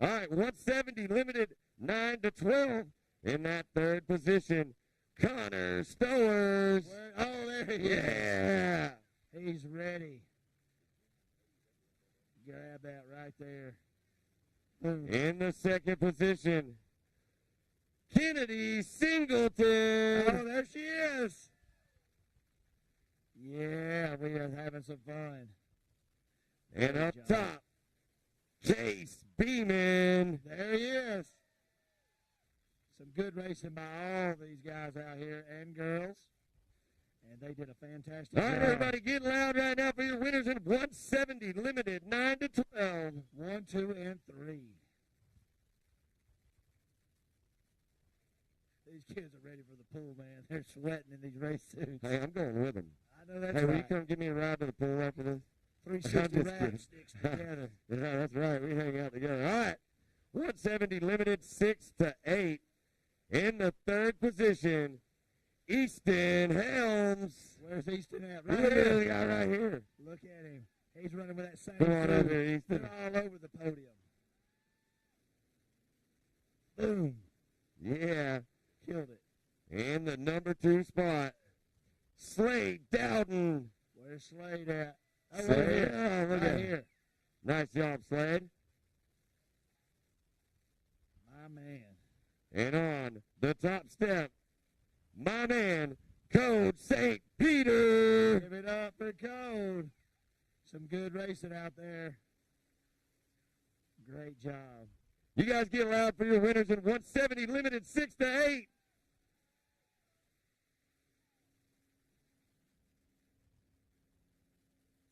All right, 170 limited 9 to 12 in that third position. Connor Stowers. Oh, there he is. Yeah. He's ready. Grab that right there. Boom. In the second position, Kennedy Singleton. Oh, there she is. Yeah, we are having some fun. And up top, Chase Beeman. There he is. Some good racing by all these guys out here and girls. And they did a fantastic All right, job. everybody, get loud right now for your winners in 170 limited 9 to 12. 1, 2, and 3. These kids are ready for the pool, man. They're sweating in these race suits. Hey, I'm going with them. I know that's Hey, will you right. come give me a ride to the pool after this? 360 I'm just rap kidding. sticks together. Yeah, that's right. We hang out together. All right. 170 limited 6 to 8. In the third position, Easton Helms. Where's Easton at? Look Right at here. the guy right here. Look at him. He's running with that same Come on suit. over here, Easton. They're all over the podium. Boom. Yeah. Killed it. In the number 2 spot, Slade Dowden. Where's Slade at? Oh, Slade. right here. Oh, look right at here. Nice job, Slade. My man. And on the top step, my man, Code St. Peter. Give it up for Code. Some good racing out there. Great job. You guys get loud for your winners in 170 limited 6 to 8.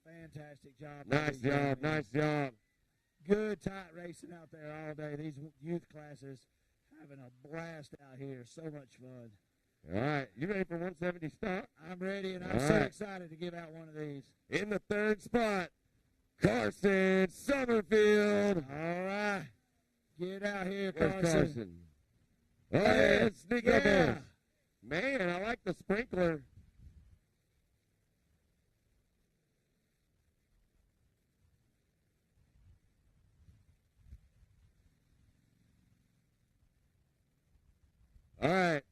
Fantastic job. Nice ladies and job, gentlemen. nice job. Good tight racing out there all day. These youth classes having a blast out here. So much fun. All right, you ready for 170 stock? I'm ready, and I'm All so right. excited to give out one of these. In the third spot, Carson Summerfield. All right. Get out here, Where's Carson. Carson? Oh, yeah, let's sneak up Yeah. on us. Man, I like the sprinkler. All right.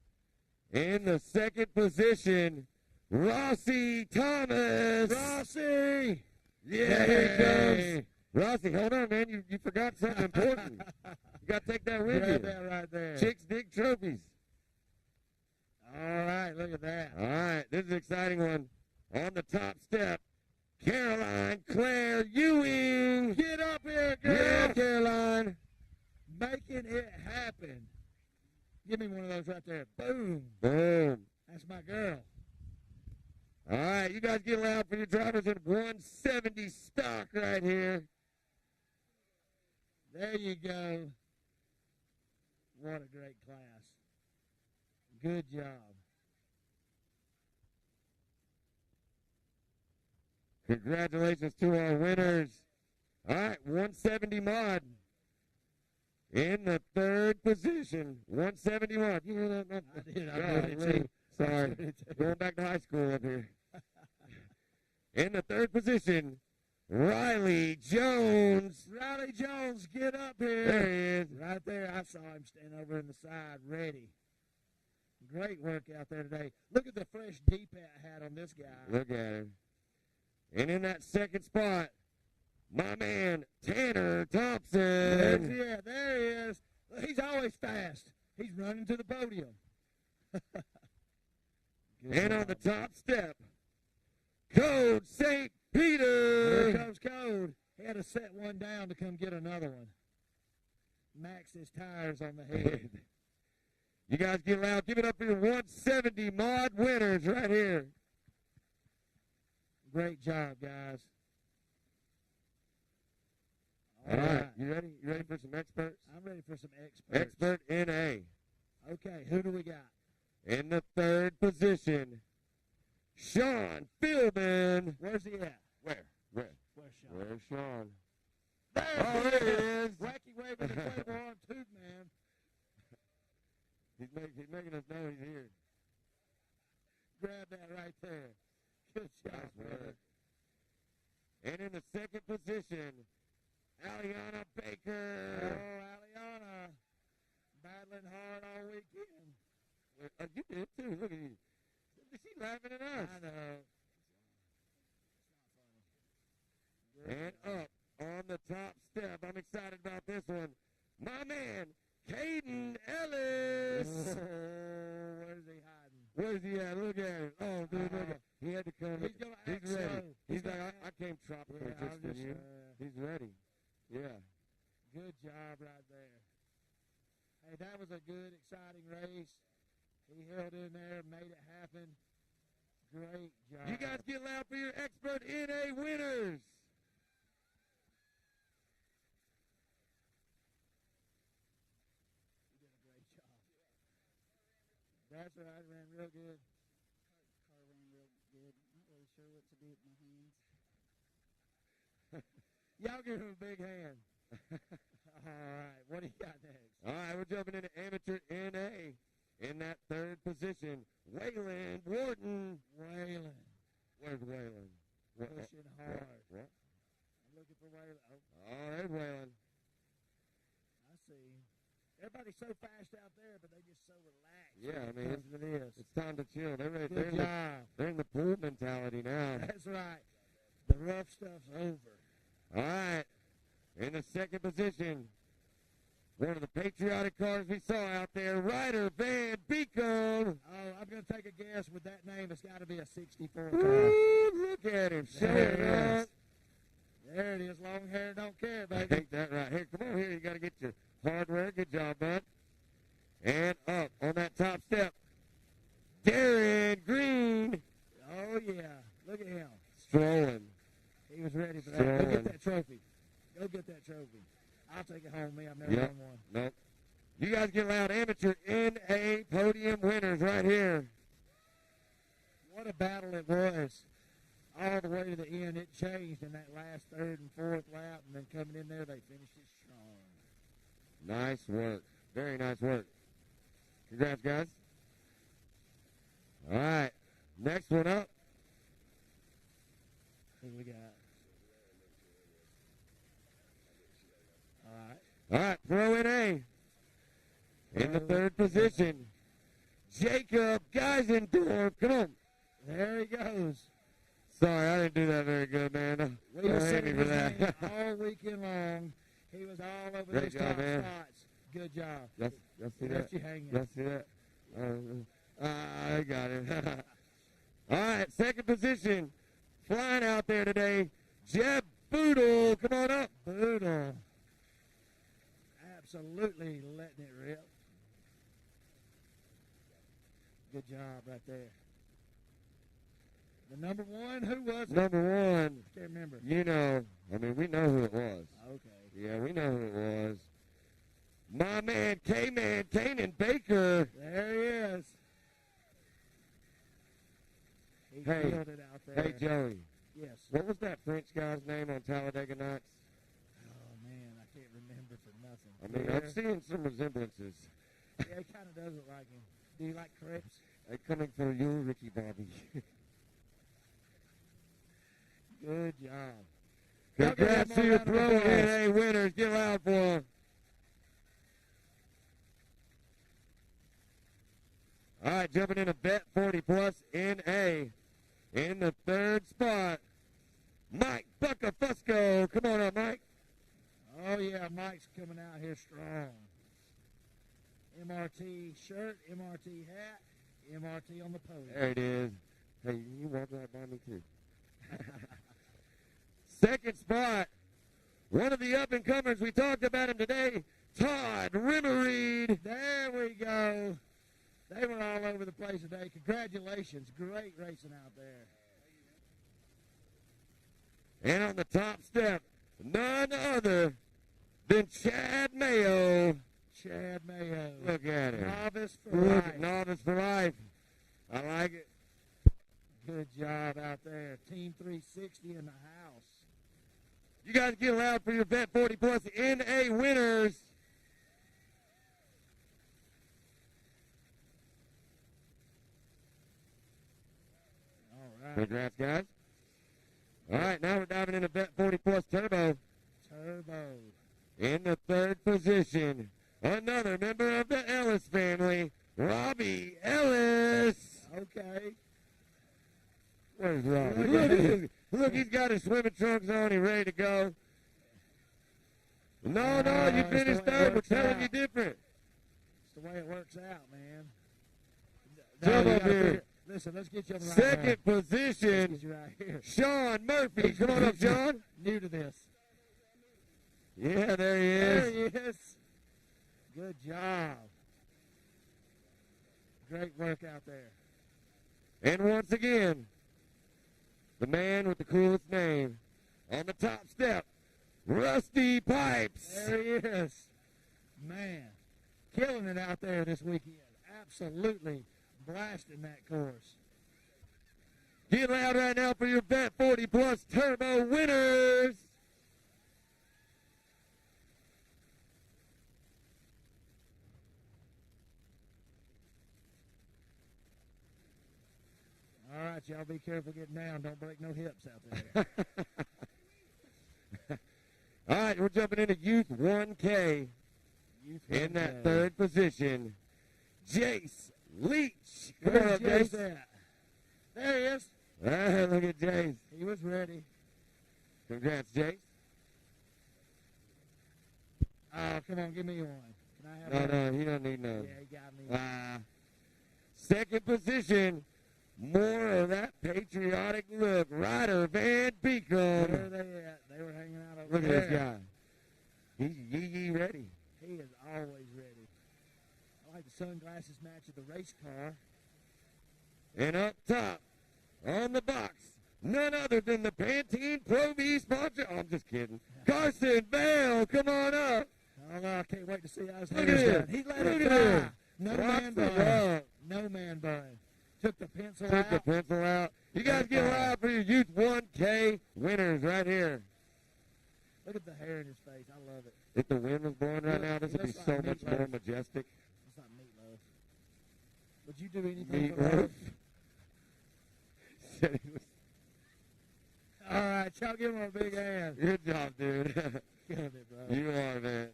In the second position, Rossi Thomas. Rossi! Yeah, here he comes. Rossi, hold on, man. You forgot something important. You got to take that with you. Grab that right there. Chicks dig trophies. All right, look at that. All right, this is an exciting one. On the top step, Caroline Claire Ewing. Get up here, girl. Yeah, Caroline. Making it happen. Give me one of those right there. Boom. Boom. That's my girl. All right, you guys get loud for your drivers in 170 stock right here. There you go. What a great class. Good job. Congratulations to our winners. All right, 170 mod. In the third position, 171. You hear that? I did. I God, heard it really? too. Sorry. I heard it too. Going back to high school up here. In the third position, Riley Jones. Riley Jones, get up here. There he is. Right there. I saw him stand over in the side, ready. Great Great work out there today. Look at the fresh D-pat hat on this guy. Look at him. And in that second spot, my man, Tanner Thompson. There he is. He's always fast. He's running to the podium. And on the top step, Code St. Peter. Here comes Code. He had to set one down to come get another one. Max his tires on the head. You guys get loud. Give it up for your 170 mod winners right here. Great job, guys. All right. You ready? You ready for some experts? I'm ready for some experts. Expert NA. Okay, who do we got? In the third position, Sean Philbin. Where's he at? Where? Where's Sean? Where's Sean? There he is. Wacky waving the Claymore on tube, man. He's making us know he's here. Grab that right there. Good job, brother. And in the second position, Aliana Baker. Oh, Aliana. Battling hard all weekend. You did too. Look at you. She's laughing at us. I know. And up on the top step. I'm excited about this one. My man, Caden Ellis. Where's he hiding? Where's he at? Look at him. Oh, dude, look at him. He had to come. He's going to act ready. slow. He's like, I came tropical just for you. He's ready. Yeah. Good job right there. Hey, that was a good, exciting race. He held in there, made it happen. Great job. You guys get loud for your Expert NA winners. You did a great job. That's right, ran real good. Car ran real good. Not really sure what to do with my hands. Y'all give him a big hand. All right, what do you got next? All right, we're jumping into Amateur NA. In that third position, Waylon Warden. Waylon. Where's Waylon? Pushing hard. What? I'm looking for Waylon. Oh, there's Waylon. I see. Everybody's so fast out there, but they just so relaxed. Yeah, I mean, it's time to chill. Good job. They're in the pool mentality now. That's right. The rough stuff's over. All right. In the second position, one of the patriotic cars we saw out there, Ryder Van Beacon. Oh, I'm going to take a guess with that name. It's got to be a 64 car. Ooh, look at him. There it is. Long hair, don't care, baby. Take that right here. Come on here. You got to get your hardware. Good job, bud. And up on that top step, Darren Green. Oh, yeah. Look at him. Strolling. He was ready for that. Go get that trophy. Go get that trophy. I'll take it home, me. I've never won one. Nope. You guys get loud. Amateur NA podium winners right here. What a battle it was. All the way to the end. It changed in that last third and fourth lap, and then coming in there, they finished it strong. Nice work. Very nice work. Congrats, guys. All right. Next one up. Who we got? All right, Pro NA. In the third position, Jacob Geisendorf. Come on. There he goes. Sorry, I didn't do that very good, man. We were sitting for that all weekend long. He was all over those top spots. Good job. Let's see that. You hanging. Let's see that. I got it. All right, second position, flying out there today, Jeb Boodle. Come on up. Boodle. Absolutely letting it rip. Good job right there. The number one, who was it? Number one. I can't remember. You know, I mean, we know who it was. Okay. Yeah, we know who it was. My man, K-Man, Kanan Baker. There he is. He killed it out there. Hey, Joey. Yes. What was that French guy's name on Talladega Nights? Oh, man, I can't remember for nothing. I mean, I'm seeing some resemblances. Yeah, he kind of does look like him. Do you like crepes? They're coming for you, Ricky Bobby. Good job. Congrats to your Pro NA winners. Get loud for them. All right, jumping into Bet 40 Plus NA. In the third spot, Mike Buckafusco. Come on up, Mike. Oh, yeah, Mike's coming out here strong. MRT shirt, MRT hat, MRT on the podium. There it is. Hey, you walk right by me, too. Second spot, one of the up-and-comers. We talked about him today, Todd Rimmereed. There we go. They were all over the place today. Congratulations. Great racing out there. And on the top step, none other than Chad Mayo. Chad Mayo. Look at him. Novice for life. Novice for life. I like it. Good job out there. Team 360 in the house. You guys get loud for your Bet 40 Plus NA winners. All right. Congrats, guys. All right, now we're diving into Bet 40 Plus Turbo. Turbo. In the third position, another member of the Ellis family, Robbie Ellis. Okay. Where's Robbie? Look, he's got his swimming trunks on. He's ready to go. No, you finished third. We're telling you different. It's the way it works out, man. Jump up here. Listen, let's get you on the right Second road. position, Let's get you right here. Sean Murphy. Come on up, Sean. New to this. Yeah, there he There is. he is. Good job. Great work out there. And once again, the man with the coolest name on the top step, Rusty Pipes. There he is. Man, killing it out there this weekend. Absolutely blasting that course. Get loud right now for your Bet 40 Plus Turbo winners. All right, y'all be careful getting down. Don't break no hips out there. All right, we're jumping into Youth 1K. In that third position, Jace Leach. Come on up, Where's Jace. at? There he is. Ah, look at Jace. He was ready. Congrats, Jace. Oh, come on, give me one. Can I have one? No, he don't need none. Yeah, he got me. Second position, more of that patriotic look. Ryder Van Beekum. Where are they at? They were hanging out over Look there. at this guy. He's yee ready. He is always ready. I like the sunglasses match of the race car. And up top, on the box, none other than the Pantene Pro V sponsor. Oh, I'm just kidding. Carson Bale, come on up. Oh, no, I can't wait to see how his Look hair's at done. him. He let Look it at fly. him. No Rocks man it bun. up. No man bun. Took the pencil Took out. the pencil out. You guys get live for your Youth 1K winners right here. Look at the hair in his face. I love it. If the wind was blowing right now, this would be looks so like much meatloaf. more majestic. It's not meatloaf. Would you do anything for Meatloaf. love? Said he was- All right, y'all give him a big hand. Good job, dude. Killing it, bro. You are, man.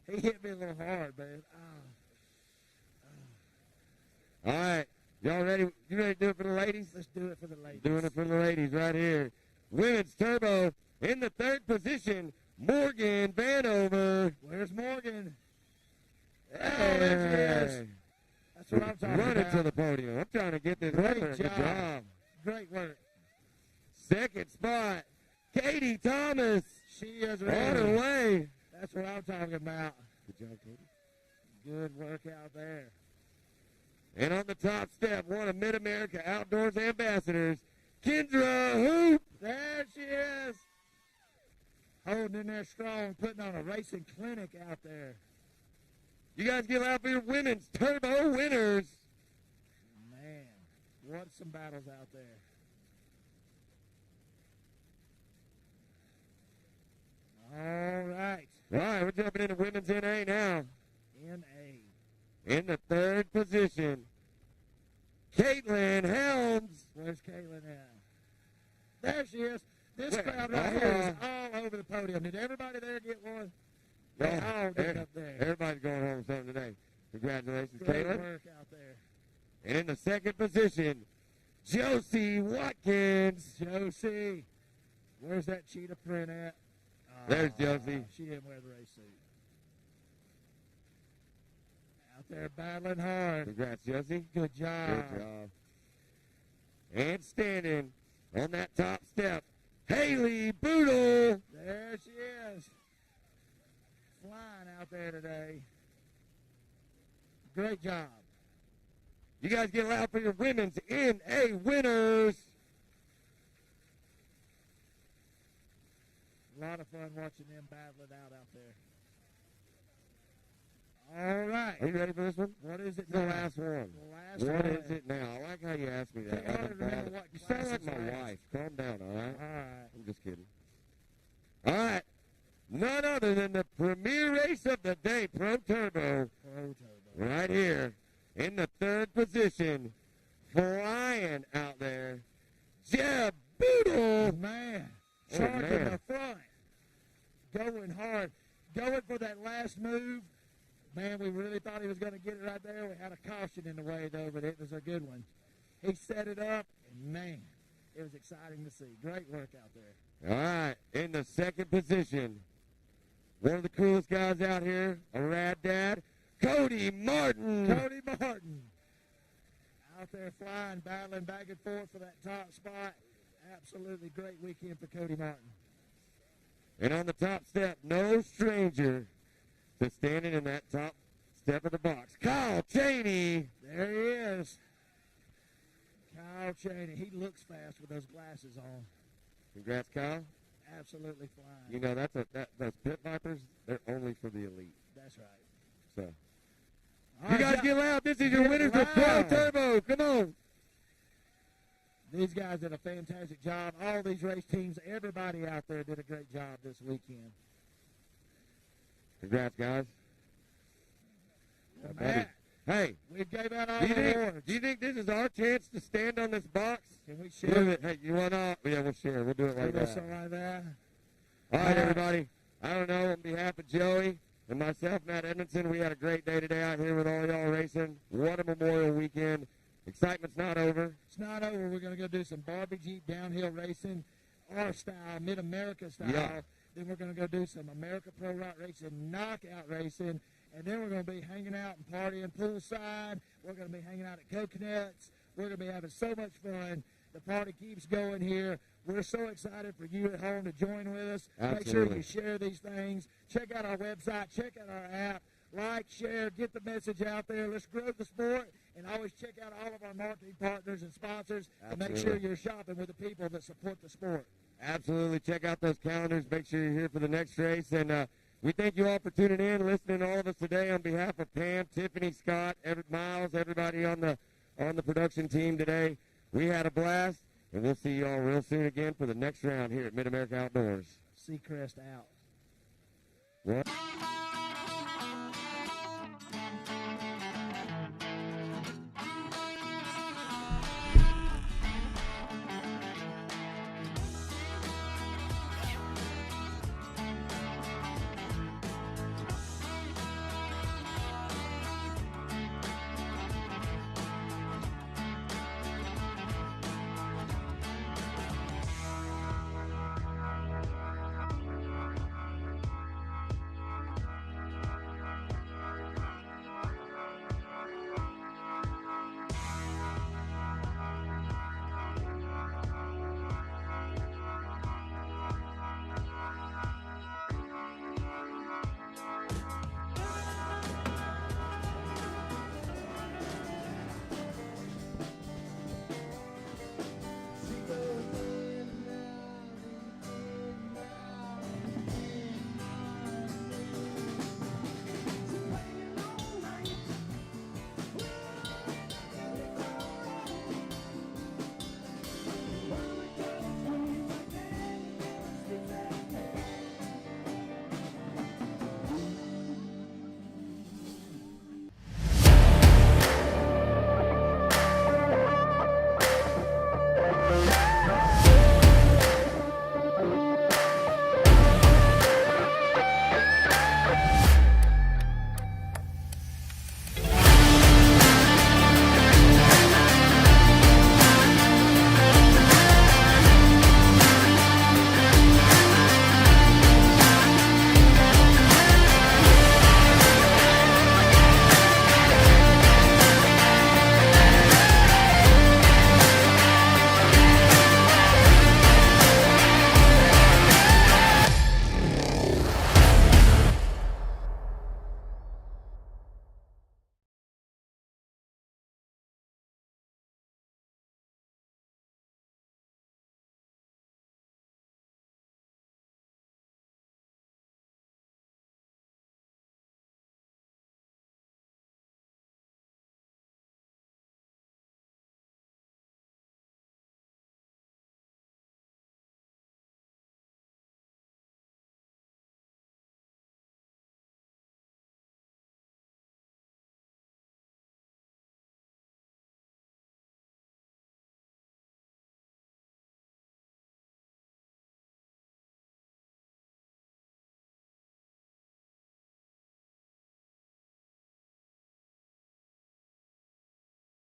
He hit me a little hard, man. All right. Y'all ready? You ready to do it for the ladies? Let's do it for the ladies. Doing it for the ladies right here. Women's Turbo in the third position, Morgan Vanover. Where's Morgan? Oh, there she is. That's what I'm talking Running about. to the podium. I'm trying to get this Great runner. Good job. job. Great work. Second spot, Katie Thomas. She is On ready. her way. That's what I'm talking about. Good job, Katie. Good work out there. And on the top step, one of Mid-America Outdoors ambassadors, Kendra Hoop. There she is. Holding in there strong, putting on a racing clinic out there. You guys get out for your women's Turbo winners. Man, what some battles out there. All right. All right, we're jumping into women's NA now. N.A. In the third position, Caitlin Helms. Where's Caitlin at? There she is. This Where? crowd right here is all over the podium. Did everybody there get one? They all did up there. Everybody's going home with something today. Congratulations, Great Caitlin. work out there. And in the second position, Josie Watkins. Josie, where's that cheetah print at? There's Josie. She didn't wear the race suit. Out there battling hard. Congrats, Josie. Good job. Good job. And standing on that top step, Haley Boodle. There she is. Flying out there today. Great job. You guys get loud for your women's NA winners. A lot of fun watching them battle it out there. All right. Are you ready for this one? What is it The now? last one. The last What one. is it now? I like how you asked me that. I don't remember what You sound like class my it's wife. Calm down, all right? All right. I'm just kidding. All right. None other than the premier race of the day, Pro Turbo. Right here in the third position, flying out there, Jeb Boodle. Man, Oh, charging man. the front. Going hard. Going for that last move. Man, we really thought he was going to get it right there. We had a caution in the way, though, but it was a good one. He set it up, and, man, it was exciting to see. Great work out there. All right, in the second position, one of the coolest guys out here, a rad dad, Cody Martin. Cody Martin. Out there flying, battling back and forth for that top spot. Absolutely great weekend for Cody Martin. And on the top step, no stranger to standing in that top step of the box, Kyle Cheney. There he is. Kyle Cheney. He looks fast with those glasses on. Congrats, Kyle. Absolutely flying. You know, those pit vipers, they're only for the elite. That's right. So, All you right, guys John- get loud. This is your Get winners of Pro loud. Turbo. Come on. These guys did a fantastic job. All these race teams, everybody out there did a great job this weekend. Congrats, guys. Well, Buddy. Matt, Hey, we gave out all do you, the think, awards. do you think this is our chance to stand on this box? Can we Look share at- Hey, you want to? Yeah, we'll share. We'll do it like Do that. something like that? All right, everybody. I don't know. On behalf of Joey and myself, Matt Edmondson, we had a great day today out here with all y'all racing. What a Memorial weekend. Excitement's not over. It's not over. We're going to go do some Barbie Jeep downhill racing, our style, Mid-America style. Yeah. Then we're going to go do some America Pro Rock racing, knockout racing. And then we're going to be hanging out and partying poolside. We're going to be hanging out at Coconuts. We're going to be having so much fun. The party keeps going here. We're so excited for you at home to join with us. Make sure Absolutely. you share these things. Check out our website. Check out our app. Like, share, get the message out there. Let's grow the sport. And always check out all of our marketing partners and sponsors to make sure Absolutely. you're shopping with the people that support the sport. Absolutely. Check out those calendars. Make sure you're here for the next race. And we thank you all for tuning in, listening to all of us today on behalf of Pam, Tiffany, Scott, Miles, everybody on the production team today. We had a blast, and we'll see you all real soon again for the next round here at Mid-America Outdoors. Seacrest out. What?